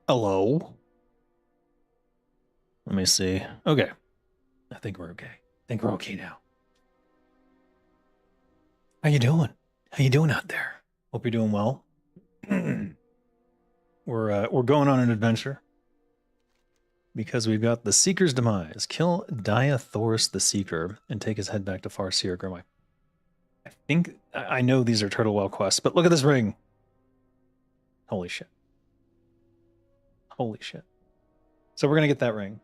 Hello? Let me see. Okay. I think we're okay. I think we're okay now. How you doing? How you doing out there? Hope you're doing well. we're going on an adventure because we've got the Seeker's Demise. Kill Diathorus the Seeker and take his head back to Farseer Grimway. I think I know these are Turtle Well quests, but look at this ring. Holy shit. Holy shit. So we're gonna get that ring.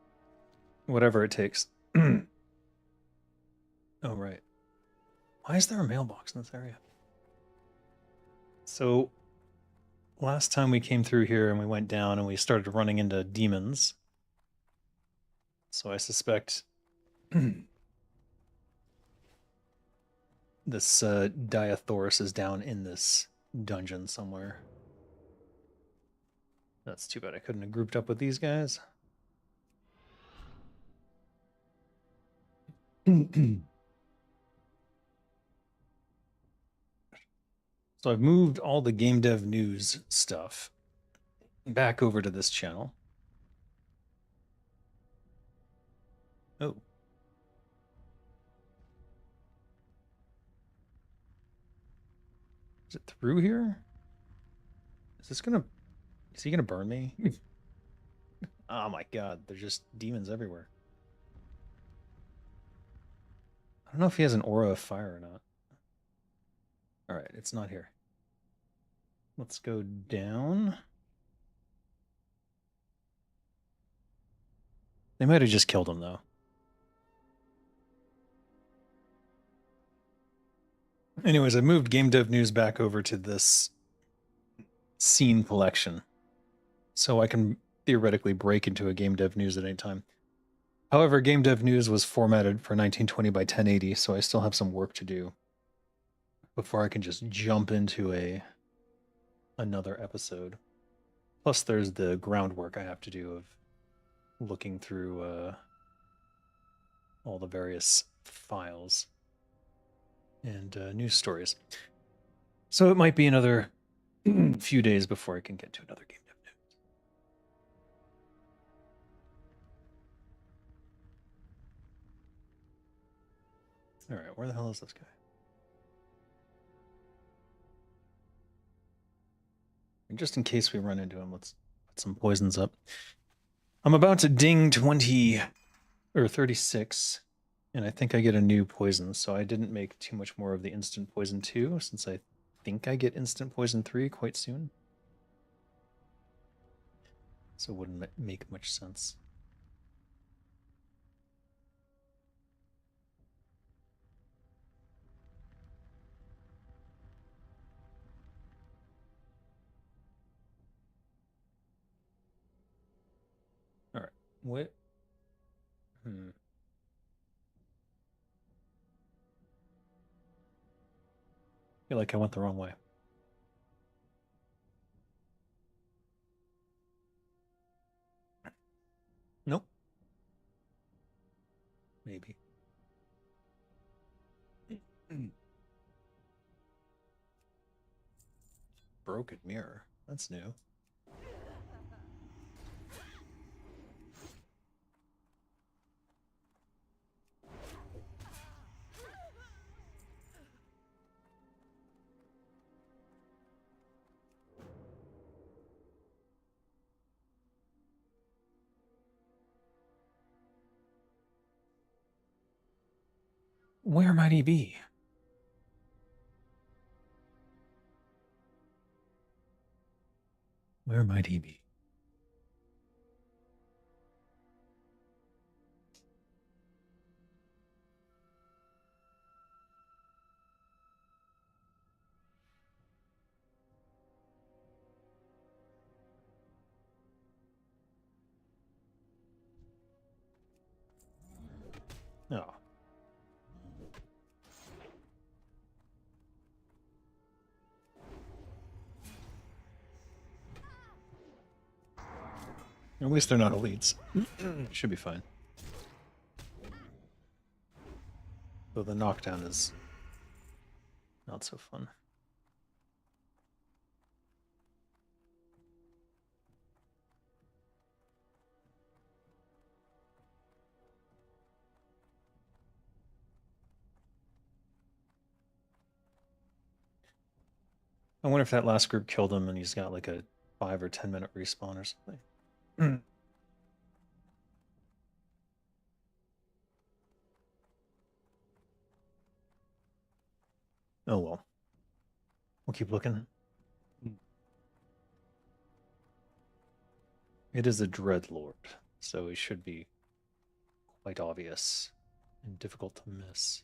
Whatever it takes. Oh right. Why is there a mailbox in this area? So last time we came through here and we went down and we started running into demons. So I suspect this Diathorus is down in this dungeon somewhere. That's too bad I couldn't have grouped up with these guys. So I've moved all the game dev news stuff back over to this channel. Oh. Is it through here? Is he gonna burn me? Oh my god, there's just demons everywhere. I don't know if he has an aura of fire or not. Alright, it's not here. Let's go down. They might have just killed him, though. Anyways, I moved Game Dev News back over to this scene collection. So I can theoretically break into a Game Dev News at any time. However, Game Dev News was formatted for 1920 by 1080, so I still have some work to do before I can just jump into another episode. Plus, there's the groundwork I have to do of looking through all the various files and news stories. So it might be another few days before I can get to another Game Dev News. All right, where the hell is this guy? And just in case we run into him, let's put some poisons up. I'm about to ding 20 or 36, and I think I get a new poison, so I didn't make too much more of the instant poison 2, since I think I get instant poison 3 quite soon. So it wouldn't make much sense. All right, what? I feel like I went the wrong way. Nope. Maybe. Broken mirror. That's new. Where might he be? Where might he be? Oh. At least they're not elites. Should be fine. Though the knockdown is not so fun. I wonder if that last group killed him and he's got like a 5 or 10 minute respawn or something. Oh well. We'll keep looking. It is a Dreadlord, so he should be quite obvious and difficult to miss.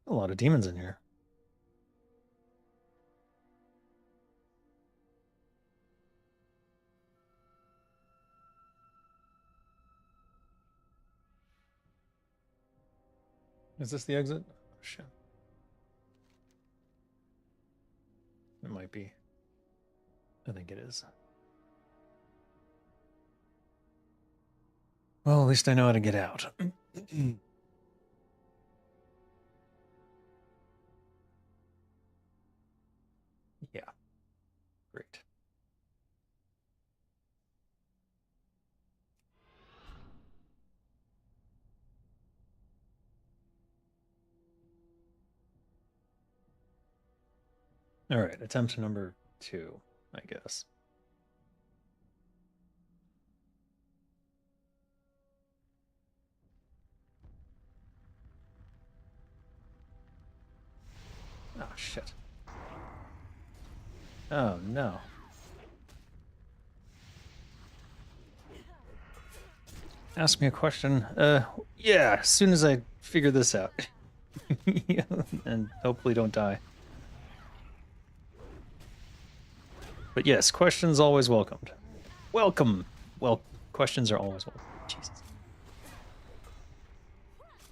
A lot of demons in here. Is this the exit? Oh, shit. It might be. I think it is. Well, at least I know how to get out. Yeah. Great. All right, attempt number 2, I guess. Oh, shit. Oh, no. Ask me a question. Yeah, as soon as I figure this out. And hopefully don't die. But yes, questions always welcomed. Welcome. Well, questions are always welcome. Jesus.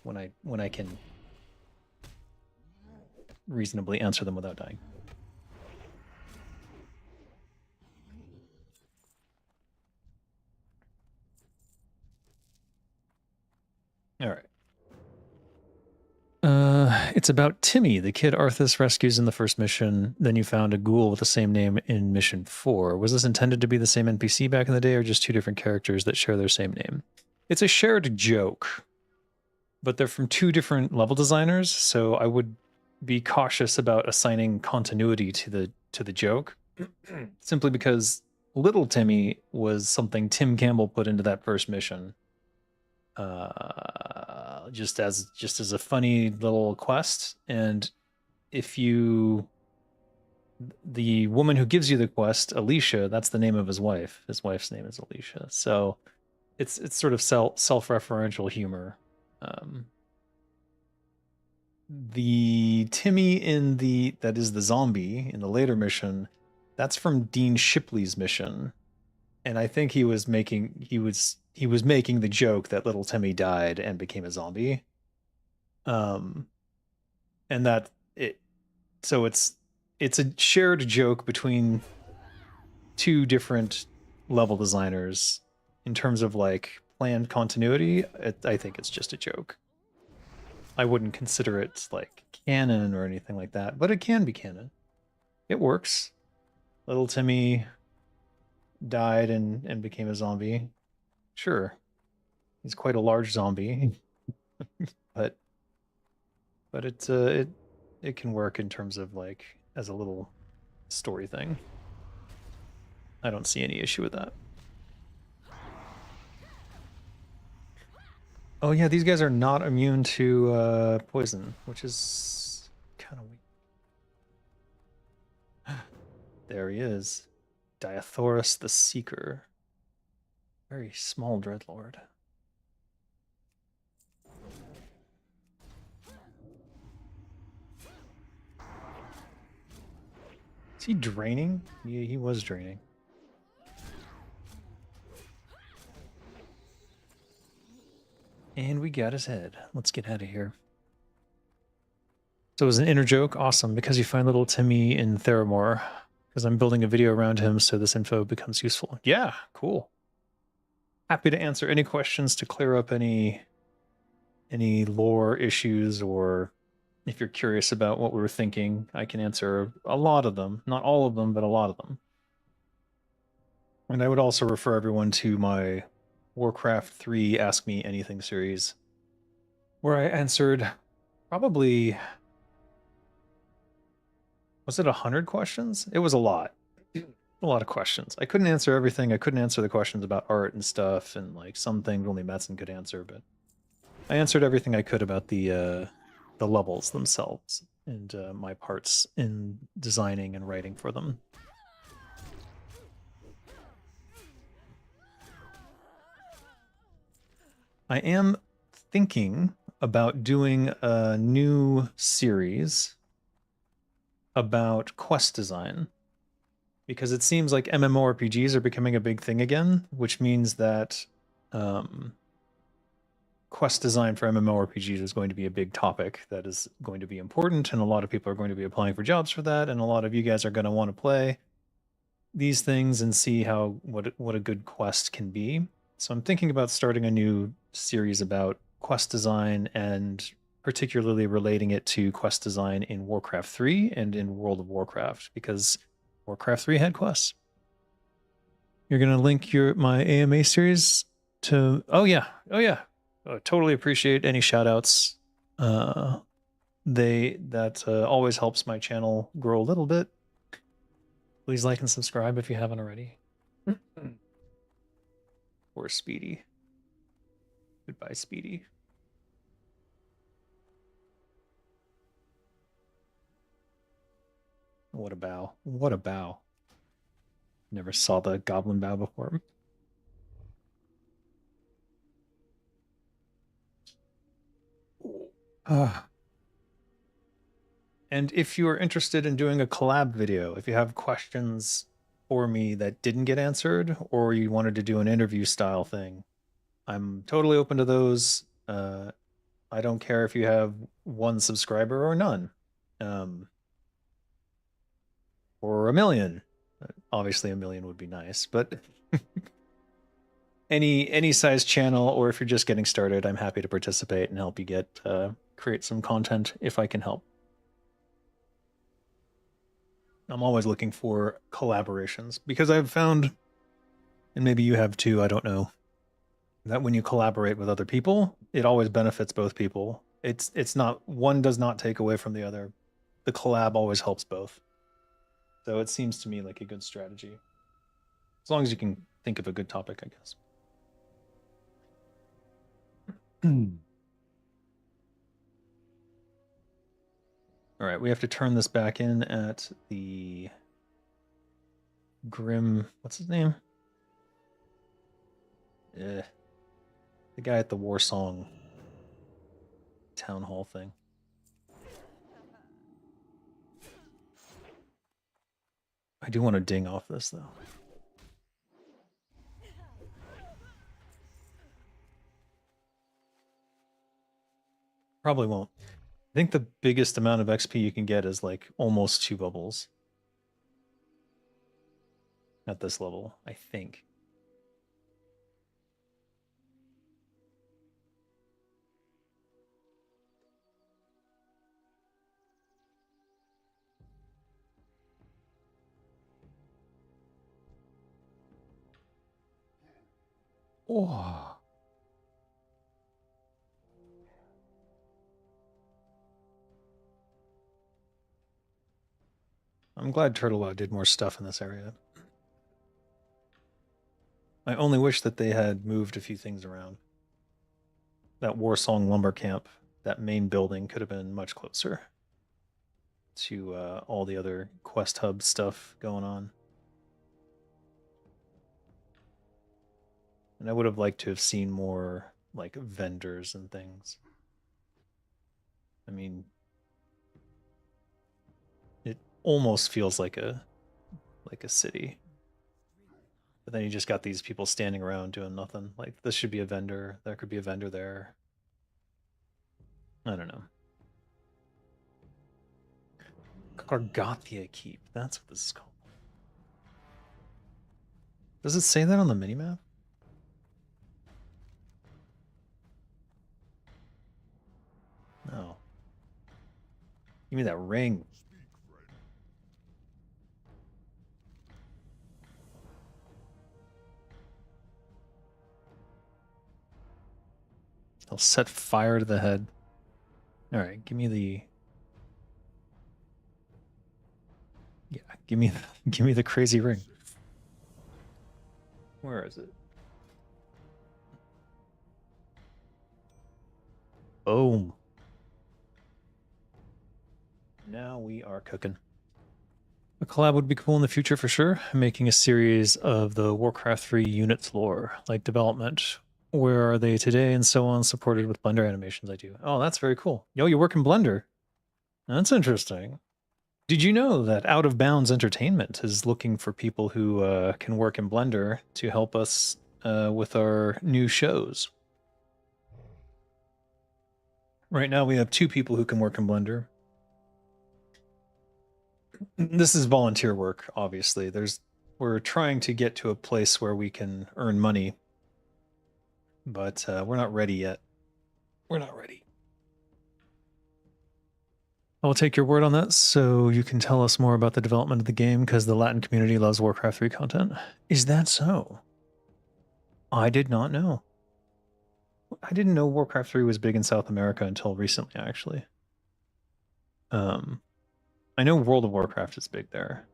When I can reasonably answer them without dying. All right. It's about Timmy, the kid Arthas rescues in the first mission. Then you found a ghoul with the same name in mission 4. Was this intended to be the same NPC back in the day, or just 2 different characters that share their same name? It's a shared joke, but they're from 2 different level designers, so I would be cautious about assigning continuity to the joke, simply because Little Timmy was something Tim Campbell put into that first mission. Just as a funny little quest, and if you the woman who gives you the quest, Alicia, that's the name of his wife. His wife's name is Alicia. So it's sort of self-referential humor. The Timmy that is the zombie in the later mission, that's from Dean Shipley's mission. And I think he was making the joke that little Timmy died and became a zombie. And that it so it's a shared joke between 2 different level designers in terms of like planned continuity. I think it's just a joke. I wouldn't consider it like canon or anything like that, but it can be canon. It works. Little Timmy died and became a zombie. Sure. He's quite a large zombie. but it can work in terms of like as a little story thing. I don't see any issue with that. Oh yeah, these guys are not immune to poison, which is kind of weird. There he is. Diathoras the Seeker. Very small Dreadlord. Is he draining? Yeah, he was draining. And we got his head. Let's get out of here. So it was an inner joke. Awesome. Because you find little Timmy in Theramore. Because I'm building a video around him so this info becomes useful. Yeah, cool. Happy to answer any questions to clear up any lore issues, or if you're curious about what we were thinking, I can answer a lot of them. Not all of them, but a lot of them. And I would also refer everyone to my Warcraft 3 Ask Me Anything series, where I answered probably, was it 100 questions? It was a lot. A lot of questions. I couldn't answer everything. I couldn't answer the questions about art and stuff, and like some things only Metzen could answer, but I answered everything I could about the levels themselves and my parts in designing and writing for them. I am thinking about doing a new series about quest design, because it seems like MMORPGs are becoming a big thing again, which means that quest design for MMORPGs is going to be a big topic that is going to be important, and a lot of people are going to be applying for jobs for that, and a lot of you guys are going to want to play these things and see how what a good quest can be. So I'm thinking about starting a new series about quest design, and particularly relating it to quest design in Warcraft 3 and in World of Warcraft, because Warcraft 3 had quests. You're going to link my AMA series to... Oh yeah. Totally appreciate any shout outs. That always helps my channel grow a little bit. Please like and subscribe if you haven't already. Or Speedy. Goodbye, Speedy. What a bow. What a bow. Never saw the goblin bow before. And if you are interested in doing a collab video, if you have questions for me that didn't get answered, or you wanted to do an interview style thing, I'm totally open to those. I don't care if you have 1 subscriber or none. Or 1 million. Obviously 1 million would be nice, but any size channel, or if you're just getting started, I'm happy to participate and help you create some content if I can help. I'm always looking for collaborations, because I've found, and maybe you have too, I don't know, that when you collaborate with other people, it always benefits both people. It's not, one does not take away from the other. The collab always helps both. So it seems to me like a good strategy. As long as you can think of a good topic, I guess. All right, we have to turn this back in at the Grim... What's his name? The guy at the War Song town hall thing. I do want to ding off this, though. Probably won't. I think the biggest amount of XP you can get is like almost 2 bubbles. At this level, I think. Oh. I'm glad Turtlewow did more stuff in this area. I only wish that they had moved a few things around. That War Song lumber camp, that main building, could have been much closer to all the other quest hub stuff going on. And I would have liked to have seen more like vendors and things. I mean, it almost feels like a city. But then you just got these people standing around doing nothing. Like, this should be a vendor. There could be a vendor there. I don't know. Gargathia Keep. That's what this is called. Does it say that on the minimap? No. Give me that ring. They'll set fire to the head. All right, give me the. Yeah, give me the crazy ring. Where is it? Boom. Now we are cooking. A collab would be cool in the future for sure. Making a series of the Warcraft 3 units lore, like development. Where are they today and so on, supported with Blender animations I do. Oh, that's very cool. Yo, you work in Blender. That's interesting. Did you know that Out of Bounds Entertainment is looking for people who can work in Blender to help us with our new shows? Right now we have 2 people who can work in Blender. This is volunteer work, obviously. We're trying to get to a place where we can earn money, but we're not ready yet. We're not ready. I'll take your word on that, so you can tell us more about the development of the game, because the Latin community loves Warcraft 3 content. Is that so? I did not know. I didn't know Warcraft 3 was big in South America until recently, actually. I know World of Warcraft is big there.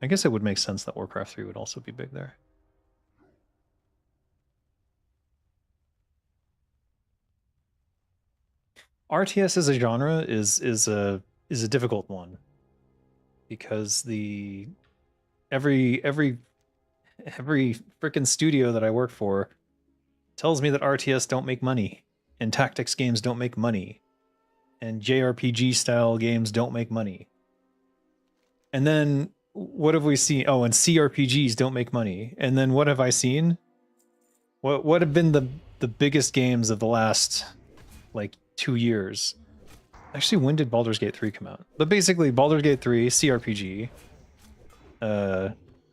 I guess it would make sense that Warcraft 3 would also be big there. RTS as a genre is a difficult one, because every freaking studio that I work for tells me that RTS don't make money, and tactics games don't make money, and JRPG style games don't make money. And then what have we seen? Oh, and CRPGs don't make money. And then what have I seen? What have been the biggest games of the last like 2 years? Actually, when did Baldur's Gate 3 come out? But basically, Baldur's Gate 3, CRPG,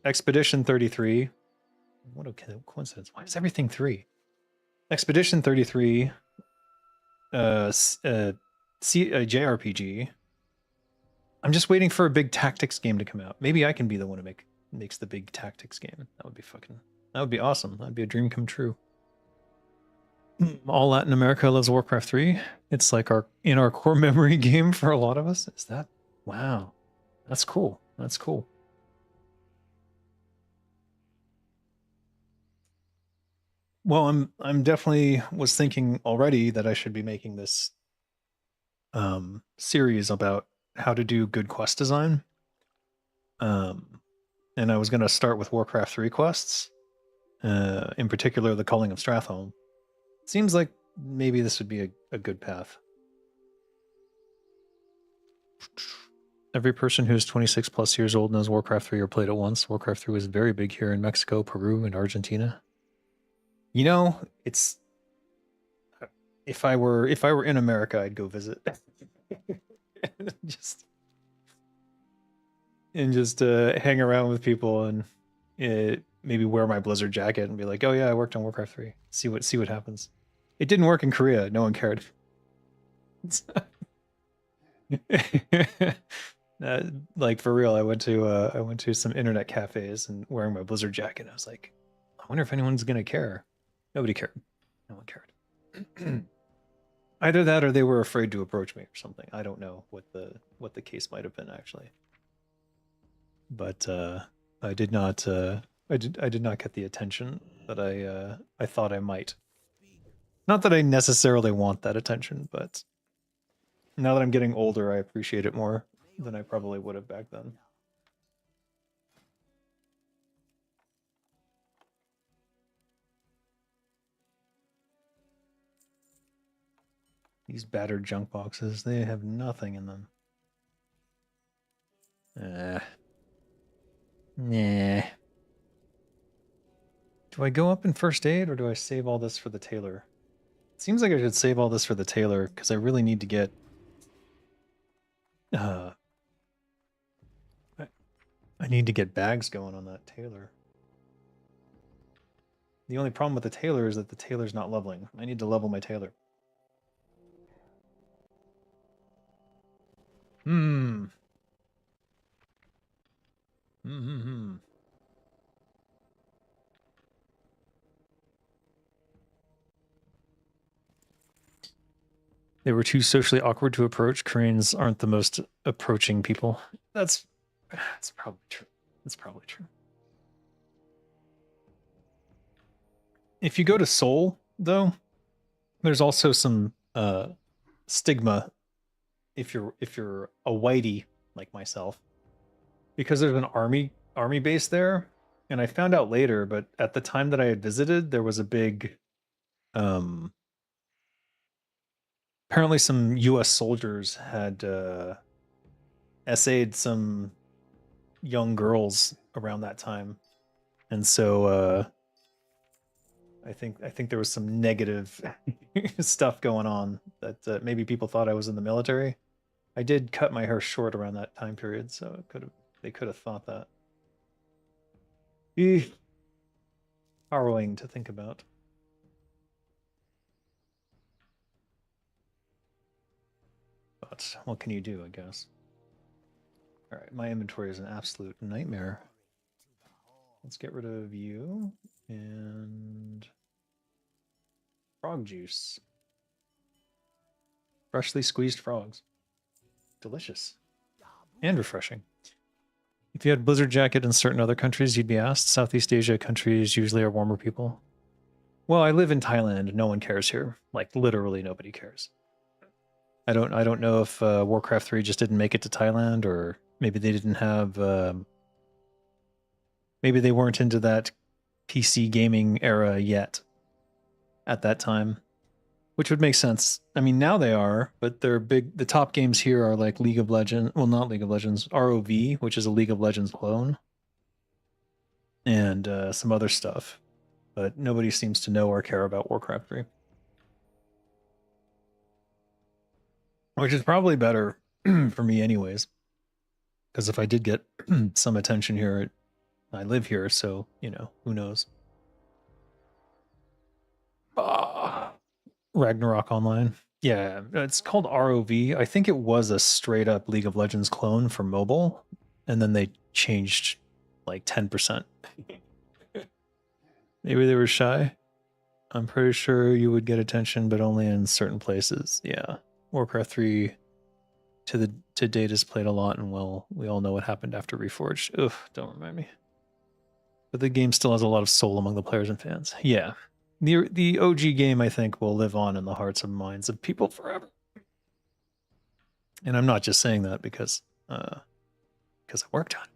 Expedition 33. What a coincidence. Why is everything 3? Expedition 33, JRPG. I'm just waiting for a big tactics game to come out. Maybe I can be the one who makes the big tactics game. That would be awesome. That'd be a dream come true. All Latin America loves Warcraft 3. It's like in our core memory game for a lot of us. Is that? Wow. That's cool. That's cool. Well, I'm definitely was thinking already that I should be making this series about how to do good quest design. And I was going to start with Warcraft 3 quests, in particular the Calling of Stratholme. Seems like maybe this would be a good path. Every person who's 26 plus years old knows Warcraft 3 or played it once. Warcraft 3 was very big here in Mexico, Peru, and Argentina. You know, it's if I were in America, I'd go visit. just hang around with people and maybe wear my Blizzard jacket and be like, "Oh yeah, I worked on Warcraft 3." See what happens. It didn't work in Korea. No one cared. Like for real, I went to some internet cafes and wearing my Blizzard jacket. I was like, I wonder if anyone's gonna care. Nobody cared. No one cared. Either that or they were afraid to approach me or something. I don't know what the case might have been actually. But I did not get the attention that I thought I might. Not that I necessarily want that attention, but now that I'm getting older, I appreciate it more than I probably would have back then. These battered junk boxes, they have nothing in them. Nah. Do I go up in first aid or do I save all this for the tailor? Seems like I should save all this for the tailor, because I really need to get... I need to get bags going on that tailor. The only problem with the tailor is that the tailor's not leveling. I need to level my tailor. Hmm. Hmm. They were too socially awkward to approach. Koreans aren't the most approaching people. That's probably true. That's probably true. If you go to Seoul, though, there's also some stigma if you're a whitey like myself, because there's an army base there, and I found out later, but at the time that I had visited, there was a big apparently some US soldiers had essayed some young girls around that time. And so I think there was some negative stuff going on that maybe people thought I was in the military. I did cut my hair short around that time period, so they could have thought that. Harrowing to think about. But what can you do, I guess? All right, my inventory is an absolute nightmare. Let's get rid of you and frog juice. Freshly squeezed frogs. Delicious and refreshing. If you had blizzard jacket in certain other countries, you'd be asked. Southeast Asia countries usually are warmer people. Well, I live in Thailand. No one cares here. Like literally nobody cares. I don't know if Warcraft 3 just didn't make it to Thailand, or maybe they didn't have maybe they weren't into that PC gaming era yet at that time, which would make sense. I mean, now they are, but they're big. The top games here are like League of Legends. Well, not League of Legends, ROV, which is a League of Legends clone, and some other stuff. But nobody seems to know or care about Warcraft 3. Which is probably better for me anyways. Because if I did get some attention here, I live here, so, you know, who knows. Ragnarok Online. Yeah, it's called ROV. I think it was a straight up League of Legends clone for mobile, and then they changed like 10%. Maybe they were shy. I'm pretty sure you would get attention, but only in certain places. Yeah. Warcraft 3 to date is played a lot, and well, we all know what happened after Reforged. Ugh, don't remind me. But the game still has a lot of soul among the players and fans. Yeah. The OG game, I think, will live on in the hearts and minds of people forever. And I'm not just saying that because I worked on it.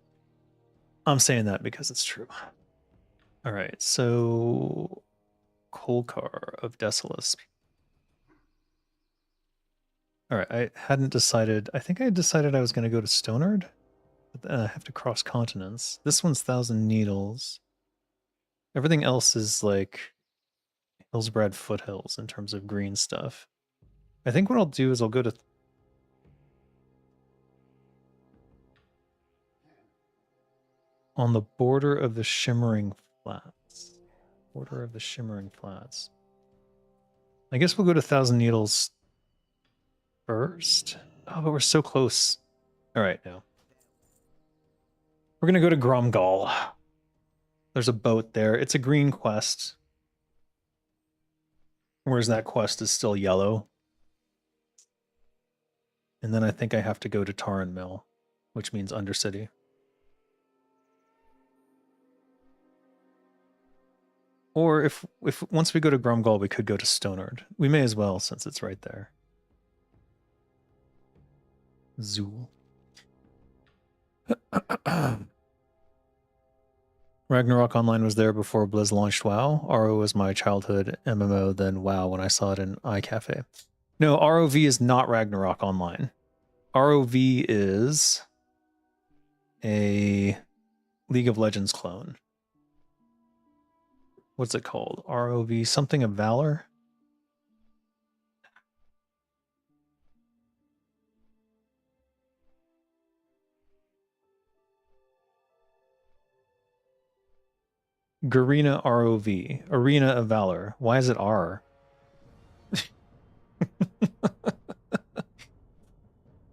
I'm saying that because it's true. All right, so Kolkar of Desolus. All right, I hadn't decided. I think I had decided I was going to go to Stonard, but then I have to cross continents. This one's Thousand Needles. Everything else is like Hillsbrad Foothills in terms of green stuff. I think what I'll do is I'll go to on the border of the Shimmering Flats. Border of the Shimmering Flats. I guess we'll go to Thousand Needles first. Oh, but we're so close. All right, now. We're going to go to Gromgal. There's a boat there. It's a green quest. Whereas that quest is still yellow. And then I think I have to go to Taran Mill, which means Undercity. Or if once we go to Gromgal, we could go to Stonard. We may as well, since it's right there. Zool. Ragnarok Online was there before Blizz launched WoW. RO was my childhood MMO, then WoW when I saw it in iCafe. No, ROV is not Ragnarok Online. ROV is a League of Legends clone. What's it called? ROV something of Valor? Garena ROV. Arena of Valor. Why is it R?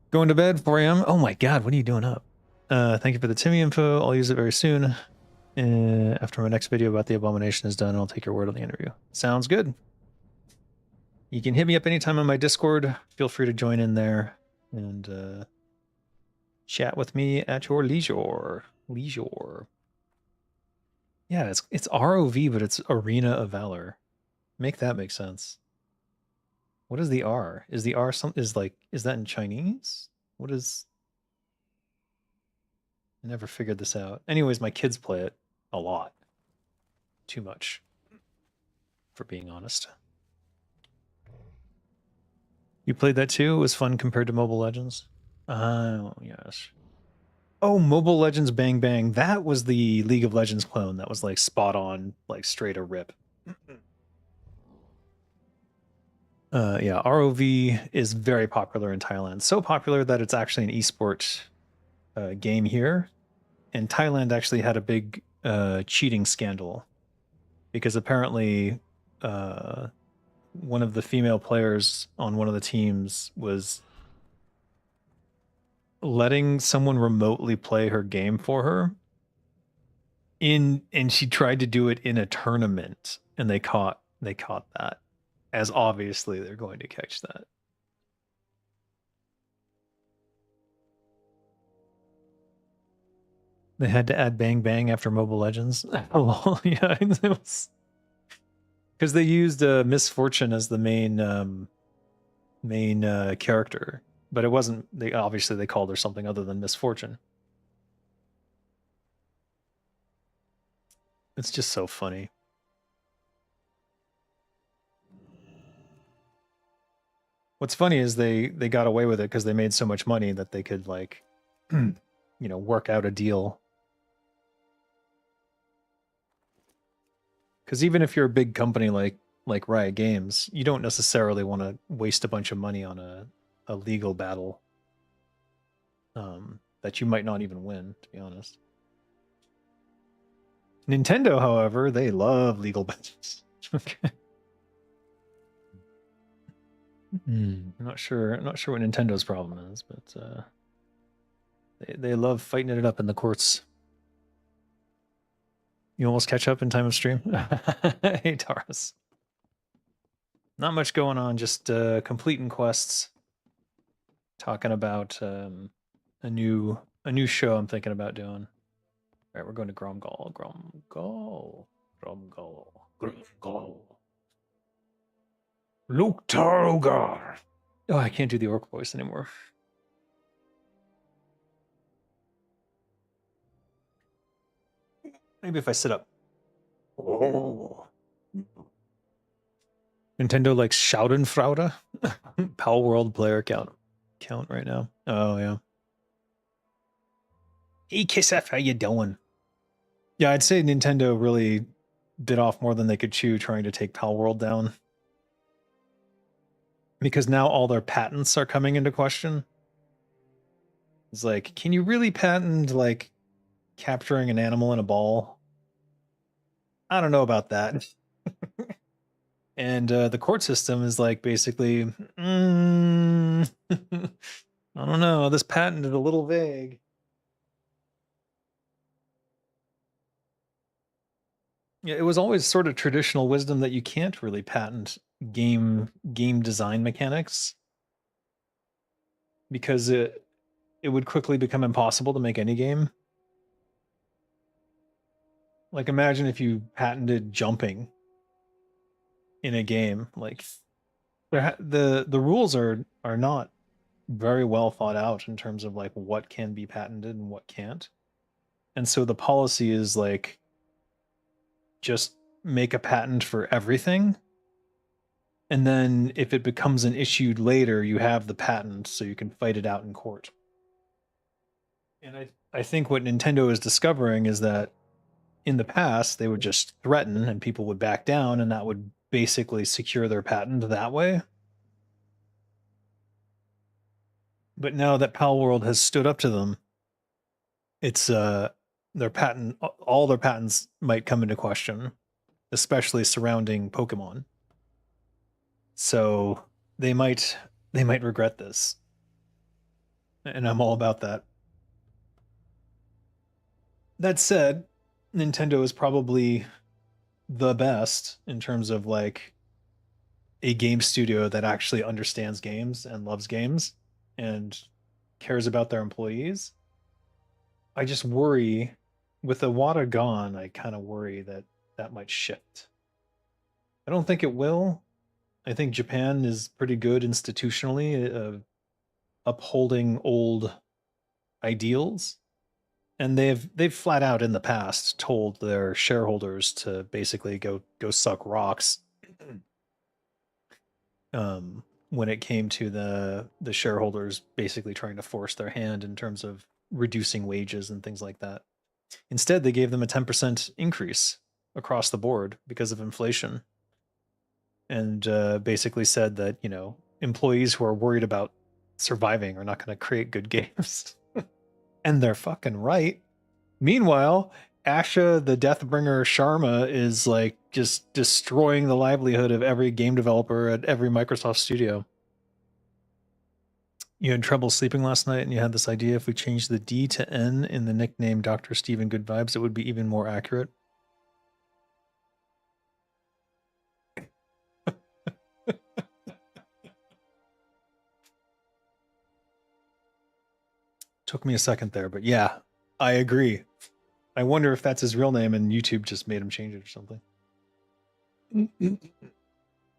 Going to bed, 4 a.m. Oh my god, what are you doing up? Thank you for the Timmy info. I'll use it very soon. After my next video about the abomination is done, I'll take your word on the interview. Sounds good. You can hit me up anytime on my Discord. Feel free to join in there and chat with me at your leisure. Yeah, it's ROV, but it's Arena of Valor. Make that make sense. What is the R? Is the R is that in Chinese? What is? I never figured this out. Anyways, my kids play it a lot. Too much, for being honest. You played that too? It was fun compared to Mobile Legends? Oh, yes. Oh, Mobile Legends Bang Bang. That was the League of Legends clone that was like spot on, like straight a rip. Yeah, ROV is very popular in Thailand. So popular that it's actually an esport game here. And Thailand actually had a big cheating scandal because apparently one of the female players on one of the teams was letting someone remotely play her game for her and she tried to do it in a tournament and they caught that, as obviously they're going to catch that. They had to add Bang Bang after Mobile Legends. Oh, yeah, it was because they used Misfortune as the main character, but it wasn't. They obviously called her something other than Misfortune. It's just so funny. What's funny is they got away with it because they made so much money that they could like, work out a deal. Because even if you're a big company like Riot Games, you don't necessarily want to waste a bunch of money on a legal battle that you might not even win, to be honest. Nintendo, however, they love legal battles. Okay. I'm not sure what Nintendo's problem is, but they love fighting it up in the courts. You almost catch up in time of stream? Hey, Taurus. Not much going on, just completing quests. Talking about a new show I'm thinking about doing. All right, we're going to Gromgal. Luke Tarogar. Oh, I can't do the orc voice anymore. Maybe if I sit up. Oh. Nintendo likes Schadenfreude. Pal World player count right now. Oh yeah. Hey Kissef, how you doing? Yeah, I'd say Nintendo really bit off more than they could chew trying to take Pal World down. Because now all their patents are coming into question. It's like, can you really patent like capturing an animal in a ball? I don't know about that. And the court system is like basically, I don't know, this patent is a little vague. Yeah, it was always sort of traditional wisdom that you can't really patent game design mechanics because it would quickly become impossible to make any game. Like imagine if you patented jumping in a game, like the rules are not very well thought out in terms of like what can be patented and what can't. And so the policy is like just make a patent for everything. And then if it becomes an issue later, you have the patent so you can fight it out in court. And I think what Nintendo is discovering is that in the past, they would just threaten and people would back down, and that would basically secure their patent that way. But now that Pal World has stood up to them, it's all their patents might come into question, especially surrounding Pokemon. So they might regret this. And I'm all about that. That said, Nintendo is probably the best in terms of like a game studio that actually understands games and loves games and cares about their employees. I just worry with Iwata gone, I kind of worry that that might shift. I don't think it will. I think Japan is pretty good institutionally upholding old ideals, and they've flat out in the past told their shareholders to basically go suck rocks. When it came to the shareholders basically trying to force their hand in terms of reducing wages and things like that. Instead, they gave them a 10% increase across the board because of inflation, and basically said that, you know, employees who are worried about surviving are not going to create good games. And they're fucking right. Meanwhile, Asha, the Deathbringer Sharma, is like just destroying the livelihood of every game developer at every Microsoft studio. You had trouble sleeping last night and you had this idea if we changed the D to N in the nickname Dr. Steven Good Vibes, it would be even more accurate. Took me a second there, but yeah, I agree. I wonder if that's his real name and YouTube just made him change it or something.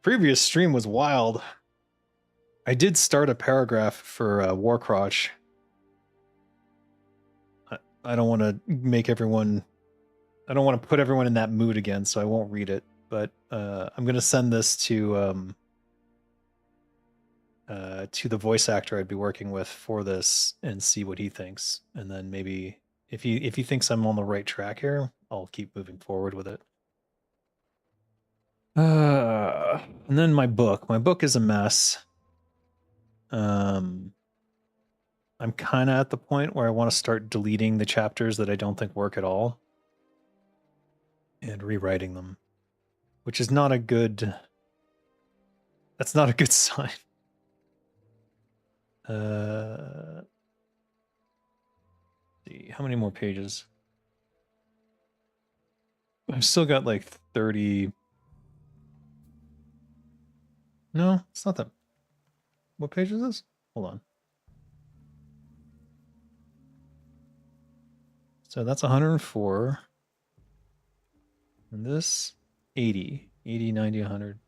Previous stream was wild. I did start a paragraph for Warcrotch. I don't want to make everyone... I don't want to put everyone in that mood again, so I won't read it. But I'm going to send this to the voice actor I'd be working with for this and see what he thinks. And then maybe if he thinks I'm on the right track here, I'll keep moving forward with it. And then my book. My book is a mess. I'm kind of at the point where I want to start deleting the chapters that I don't think work at all and rewriting them, which is not a good... That's not a good sign. See, how many more pages? I've still got like 30... No, it's not that... What page is this? Hold on. So that's 104. And this, 80. 80, 90, 100.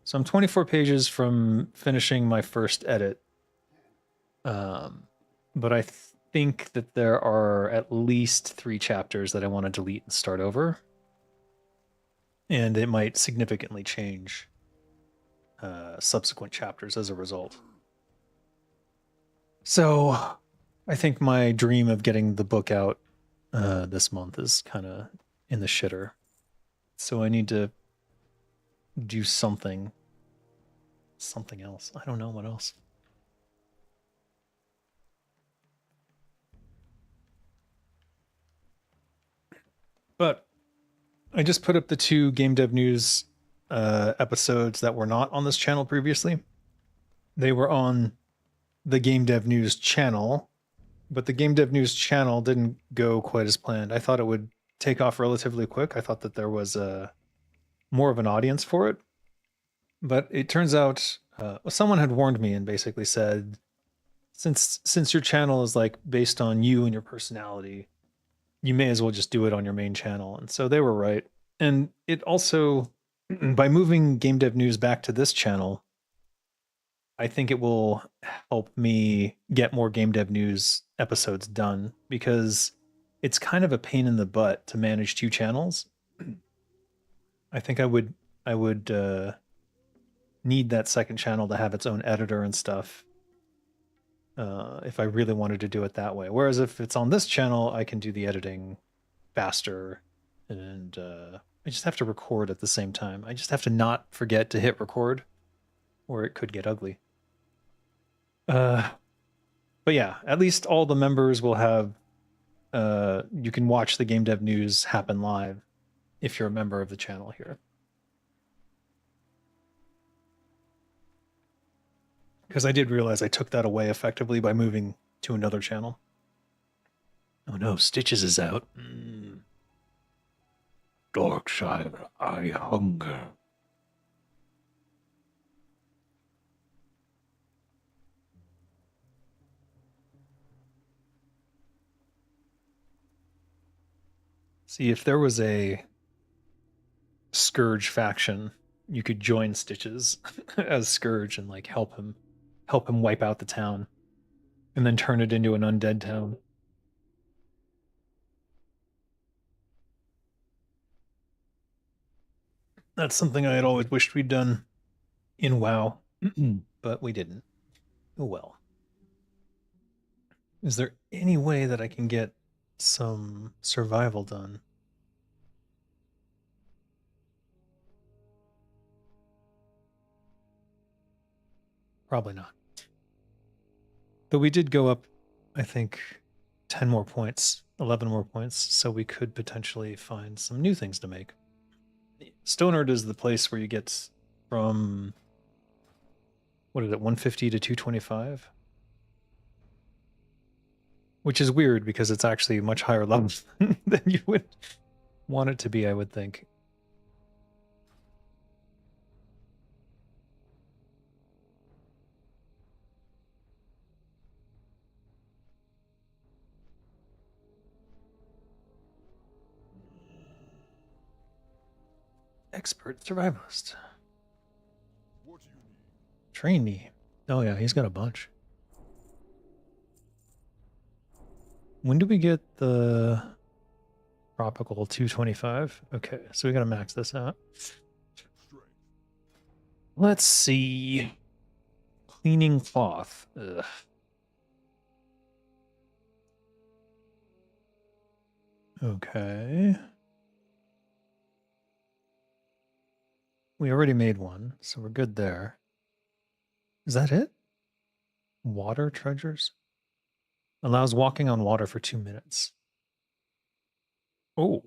So I'm 24 pages from finishing my first edit. But I think that there are at least 3 chapters that I want to delete and start over. And it might significantly change subsequent chapters as a result. So I think my dream of getting the book out this month is kind of in the shitter. So I need to do something else. I don't know what else. But I just put up the 2 Game Dev News episodes that were not on this channel previously. They were on the Game Dev News channel, but the Game Dev News channel didn't go quite as planned. I thought it would take off relatively quick. I thought that there was more of an audience for it. But it turns out someone had warned me and basically said, since your channel is like based on you and your personality, you may as well just do it on your main channel. And so they were right. And it also, by moving Game Dev News back to this channel, I think it will help me get more Game Dev News episodes done, because it's kind of a pain in the butt to manage 2 channels. I think I would need that second channel to have its own editor and stuff if I really wanted to do it that way. Whereas if it's on this channel, I can do the editing faster, and I just have to record at the same time. I just have to not forget to hit record, or it could get ugly. But yeah, at least all the members will have you can watch the game dev news happen live if you're a member of the channel here. Because I did realize I took that away effectively by moving to another channel. Oh no, Stitches is out. Darkshire, I hunger. See, if there was a Scourge faction, you could join Stitches as Scourge and like help him wipe out the town and then turn it into an undead town. That's something I had always wished we'd done in WoW, but we didn't. Oh well. Is there any way that I can get some survival done? Probably not. Though we did go up, I think, 10 more points, 11 more points, so we could potentially find some new things to make. Stonard is the place where you get from, what is it, 150 to 225? Which is weird because it's actually much higher level than you would want it to be, I would think. Expert survivalist. What do you need? Trainee. Oh yeah, he's got a bunch. When do we get the tropical 225? Okay, so we gotta max this out. Strength. Let's see. Cleaning cloth. Ugh. Okay. We already made one, so we're good there. Is that it? Water treasures? Allows walking on water for 2 minutes. Oh.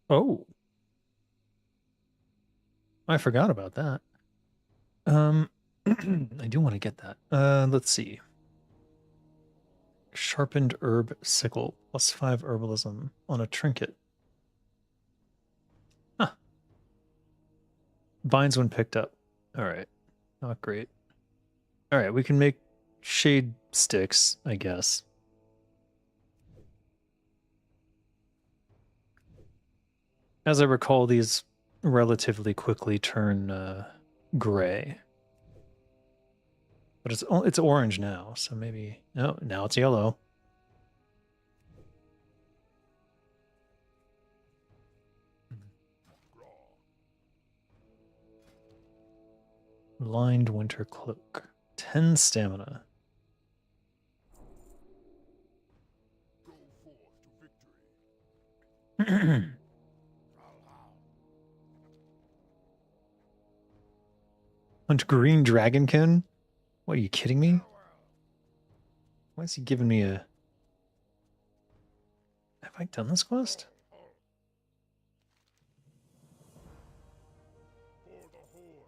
Oh. I forgot about that. I do want to get that. Let's see. Sharpened herb sickle, +5 herbalism on a trinket. Huh. Binds when picked up. All right. Not great. All right, we can make shade sticks, I guess. As I recall, these relatively quickly turn gray. But it's orange now, so maybe... No, now it's yellow. Lined winter cloak. 10 stamina. Go forth to victory. Hunt green dragonkin? What, are you kidding me? Why is he giving me a... Have I done this quest? For the horde.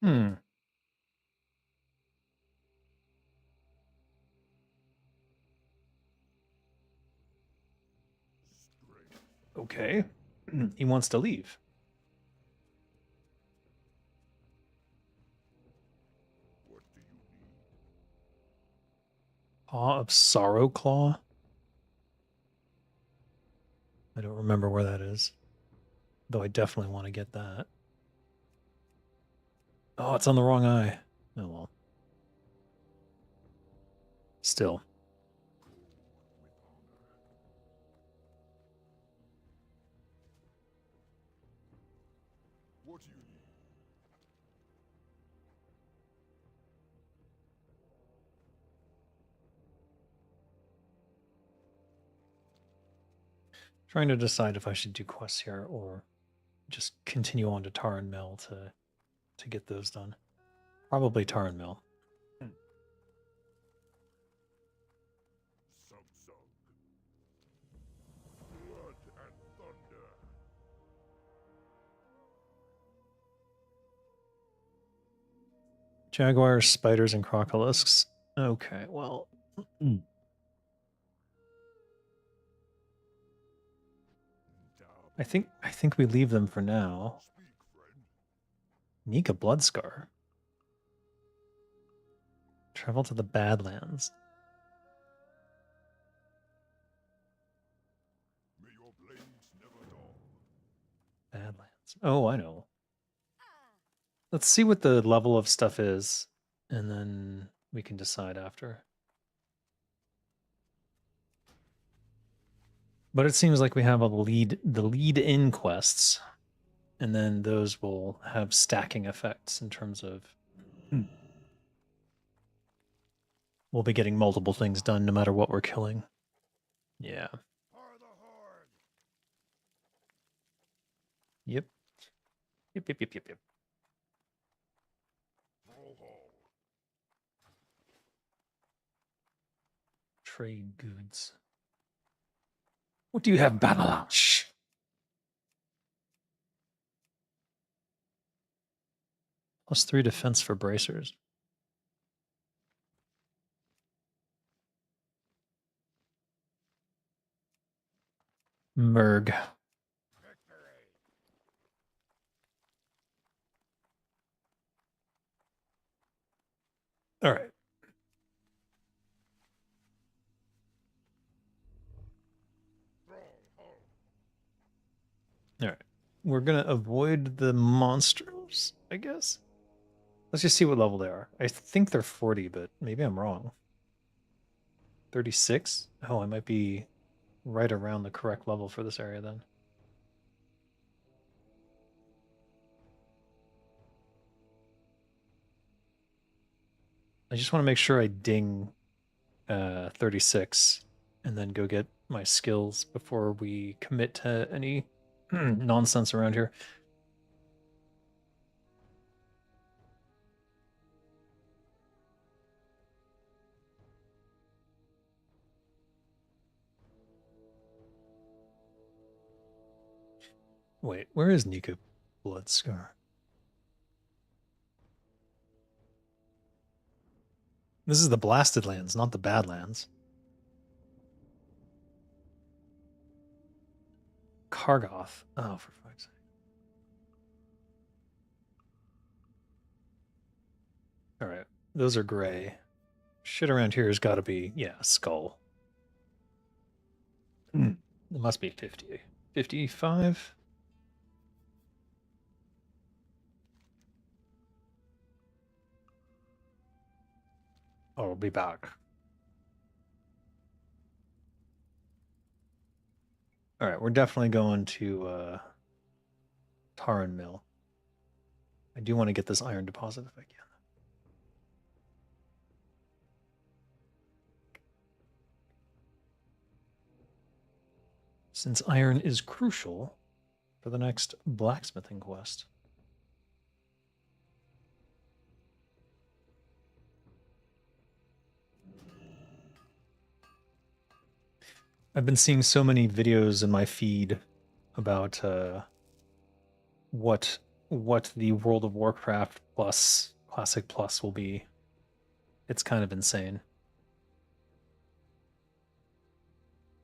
Hmm. Strength. Okay. He wants to leave. What do you need? Paw of Sorrow Claw? I don't remember where that is. Though I definitely want to get that. Oh, it's on the wrong eye. Oh well. Still. Go with honor. What do you need? Trying to decide if I should do quests here or just continue on to Tar and Mill to get those done. Probably Tar and Mill. Sung sung. Blood and thunder. Jaguars, spiders, and crocolisks. Okay, well. I think we leave them for now. Speak, friend. Nika Bloodscar. Travel to the Badlands. May your blades never dull. Badlands. Oh, I know. Let's see what the level of stuff is, and then we can decide after. But it seems like we have the lead-in quests, and then those will have stacking effects in terms of we'll be getting multiple things done no matter what we're killing. Yeah. For the horde. Yep. Yep. Roll hall. Trade goods. What do you have, Babalanche? +3 defense for bracers. Merg. Victory. All right. Roll hall. All right. We're going to avoid the monsters, I guess. Let's just see what level they are. I think they're 40, but maybe I'm wrong. 36? Oh, I might be right around the correct level for this area then. I just want to make sure I ding 36 and then go get my skills before we commit to any nonsense around here. Wait, where is Nika Bloodscar? This is the Blasted Lands, not the Badlands. Kargoth. Oh, for fuck's sake. All right, those are gray. Shit around here has got to be, yeah, skull. It must be 50. 55? I'll be back. All right, we're definitely going to Taran Mill. I do want to get this iron deposit if I can. Since iron is crucial for the next blacksmithing quest. I've been seeing so many videos in my feed about what the World of Warcraft plus Classic Plus will be. It's kind of insane.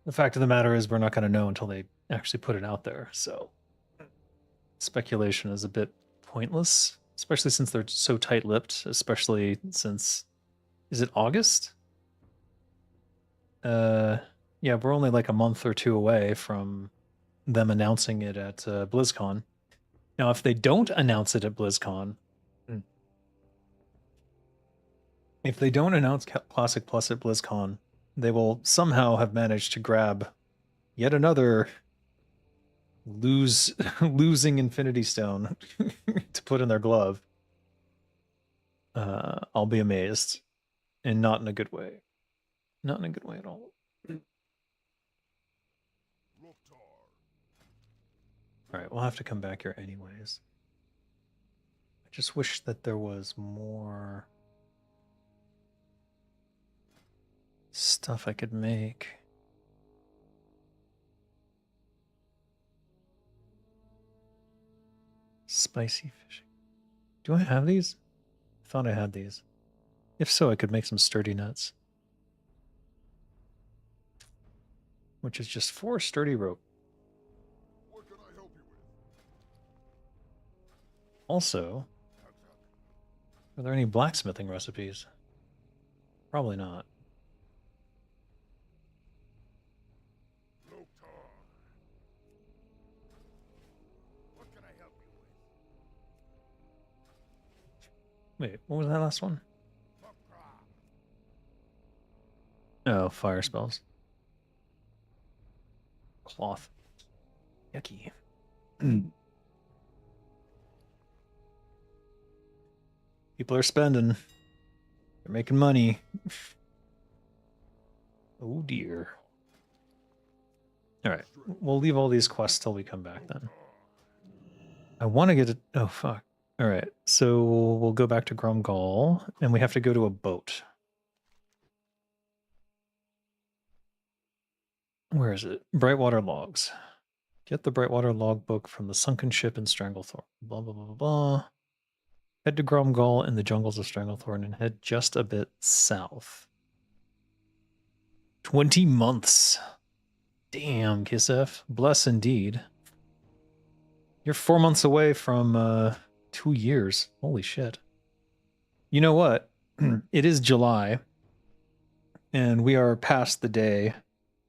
The fact of the matter is we're not going to know until they actually put it out there, so speculation is a bit pointless, especially since they're so tight-lipped, especially since is it August? Yeah, we're only like a month or two away from them announcing it at BlizzCon. Now, if they don't announce it at BlizzCon, if they don't announce Classic Plus at BlizzCon, they will somehow have managed to grab yet another losing Infinity Stone to put in their glove. I'll be amazed, and not in a good way. Not in a good way at all. Loktar. Alright, we'll have to come back here anyways. I just wish that there was more stuff I could make. Spicy fishing. Do I have these? I thought I had these. If so, I could make some sturdy nuts. Which is just 4 sturdy rope. What can I help you with? Also, are there any blacksmithing recipes? Probably not. Loktar. What can I help you with? Wait, what was that last one? Loktar. Oh, fire spells. Cloth. Yucky. People are spending. They're making money. Oh dear. Alright, we'll leave all these quests till we come back then. I want to get it. Oh, fuck. Alright, so we'll go back to Grumgall, and we have to go to a boat. Where is it? Brightwater Logs. Get the Brightwater logbook from the sunken ship in Stranglethorn. Blah, blah, blah, blah, blah. Head to Grumgall in the jungles of Stranglethorn and head just a bit south. 20 months. Damn, Kisef. Bless indeed. You're 4 months away from 2 years. Holy shit. You know what? It is July, and we are past the day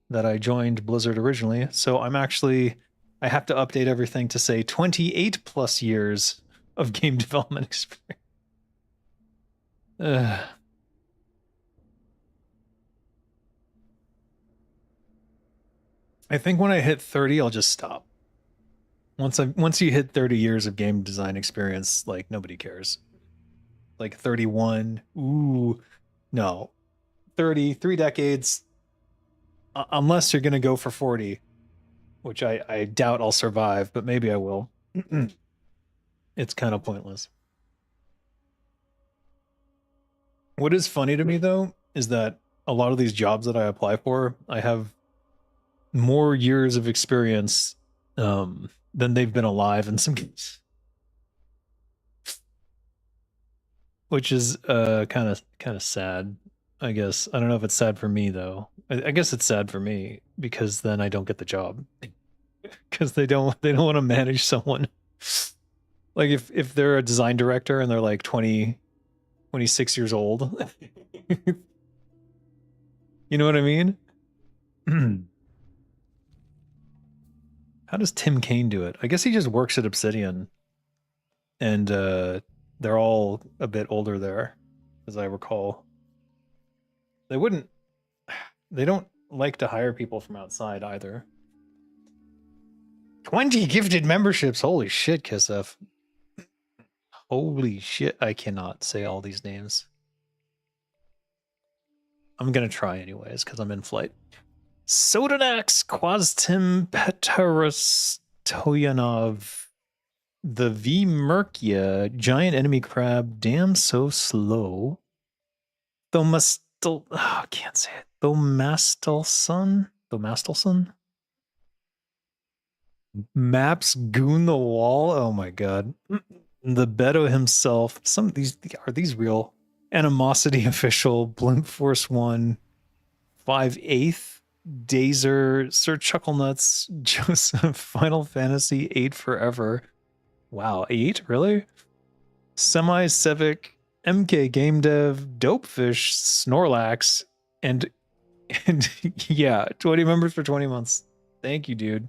that I joined Blizzard originally, so I have to update everything to say 28 plus years of game development experience. I think when I hit 30, I'll just stop. Once you hit 30 years of game design experience, like nobody cares. Like 31, ooh, no. 30, 3 decades, unless you're gonna go for 40, which I doubt I'll survive, but maybe I will. It's kind of pointless. What is funny to me though is that a lot of these jobs that I apply for, I have more years of experience than they've been alive in some cases, which is kind of sad. I guess I don't know if it's sad for me though. I guess it's sad for me because then I don't get the job because they don't want to manage someone. Like if they're a design director and they're like 20, 26 years old, you know what I mean? How does Tim Kaine do it? I guess he just works at Obsidian, and they're all a bit older there, as I recall. They don't like to hire people from outside either. 20 gifted memberships. Holy shit, Kisef. Holy shit, I cannot say all these names. I'm gonna try anyways, because I'm in flight. Sodanax, Quastim, Petarus, Toyanov, the V Merkia, Giant Enemy Crab, Damn So Slow, Thomastel, I can't say it, Thomastelson, Maps Goon the Wall, oh my god, the Beto himself, some of these, are these real? Animosity Official, Blimp Force 1, 5/8, Dazer, Sir Chucklenuts, Joseph, Final Fantasy 8 Forever. Wow, 8? Really? Semi-Civic, MK Game Dev, Dopefish, Snorlax, and yeah, 20 members for 20 months. Thank you, dude.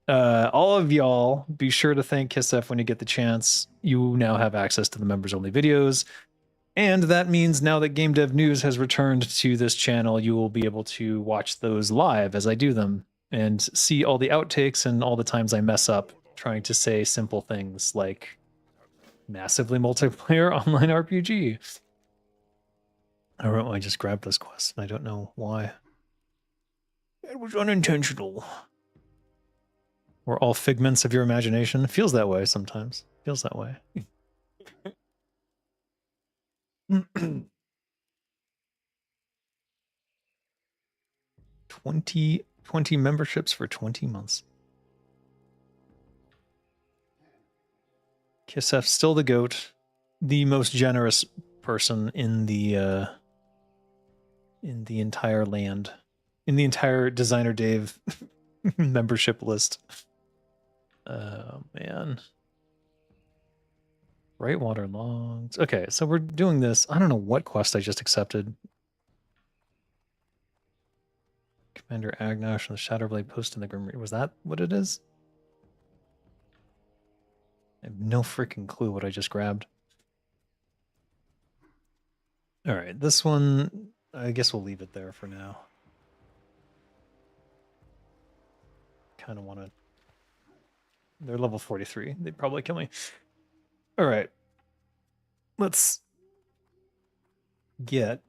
All of y'all, be sure to thank Kisef when you get the chance. You now have access to the members-only videos. And that means now that Game Dev News has returned to this channel, you will be able to watch those live as I do them and see all the outtakes and all the times I mess up trying to say simple things like massively multiplayer online RPG. I just grabbed this quest and I don't know why. It was unintentional. We're all figments of your imagination. Feels that way sometimes. Feels that way. 20 memberships for 20 months. Kissef still the goat, the most generous person in the entire land, in the entire Designer Dave membership list. Oh man. Brightwater Logs. Okay, so we're doing this. I don't know what quest I just accepted. Commander Agnash and the Shadowblade post in the Grim Reaper. Was that what it is? I have no freaking clue what I just grabbed. All right, this one, I guess we'll leave it there for now. Kind of want to... They're level 43. They'd probably kill me. All right. Let's get...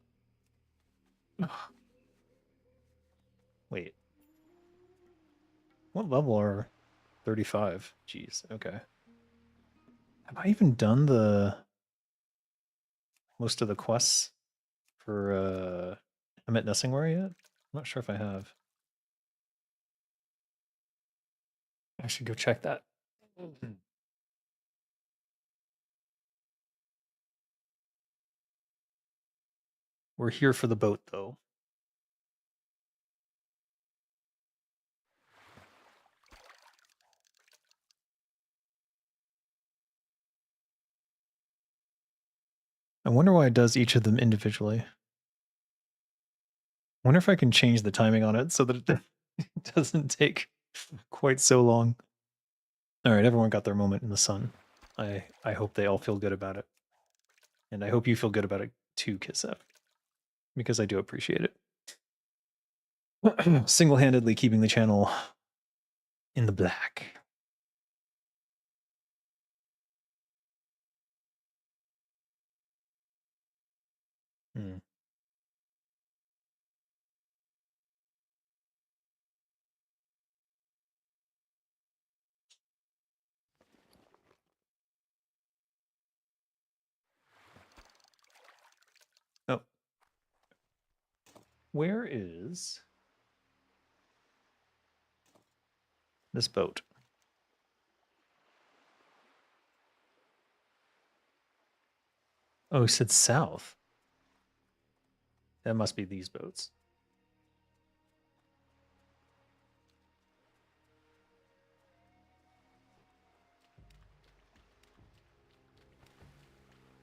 Wait. What level are 35? Jeez, okay. Have I even done the... most of the quests for Emmett Nessingware yet? I'm not sure if I have. I should go check that. We're here for the boat, though. I wonder why it does each of them individually. I wonder if I can change the timing on it so that it doesn't take quite so long. All right, everyone got their moment in the sun. I hope they all feel good about it. And I hope you feel good about it too, Kissef. Because I do appreciate it. Single-handedly keeping the channel in the black. Hmm. Oh. Where is this boat? Oh, he said south. That must be these boats.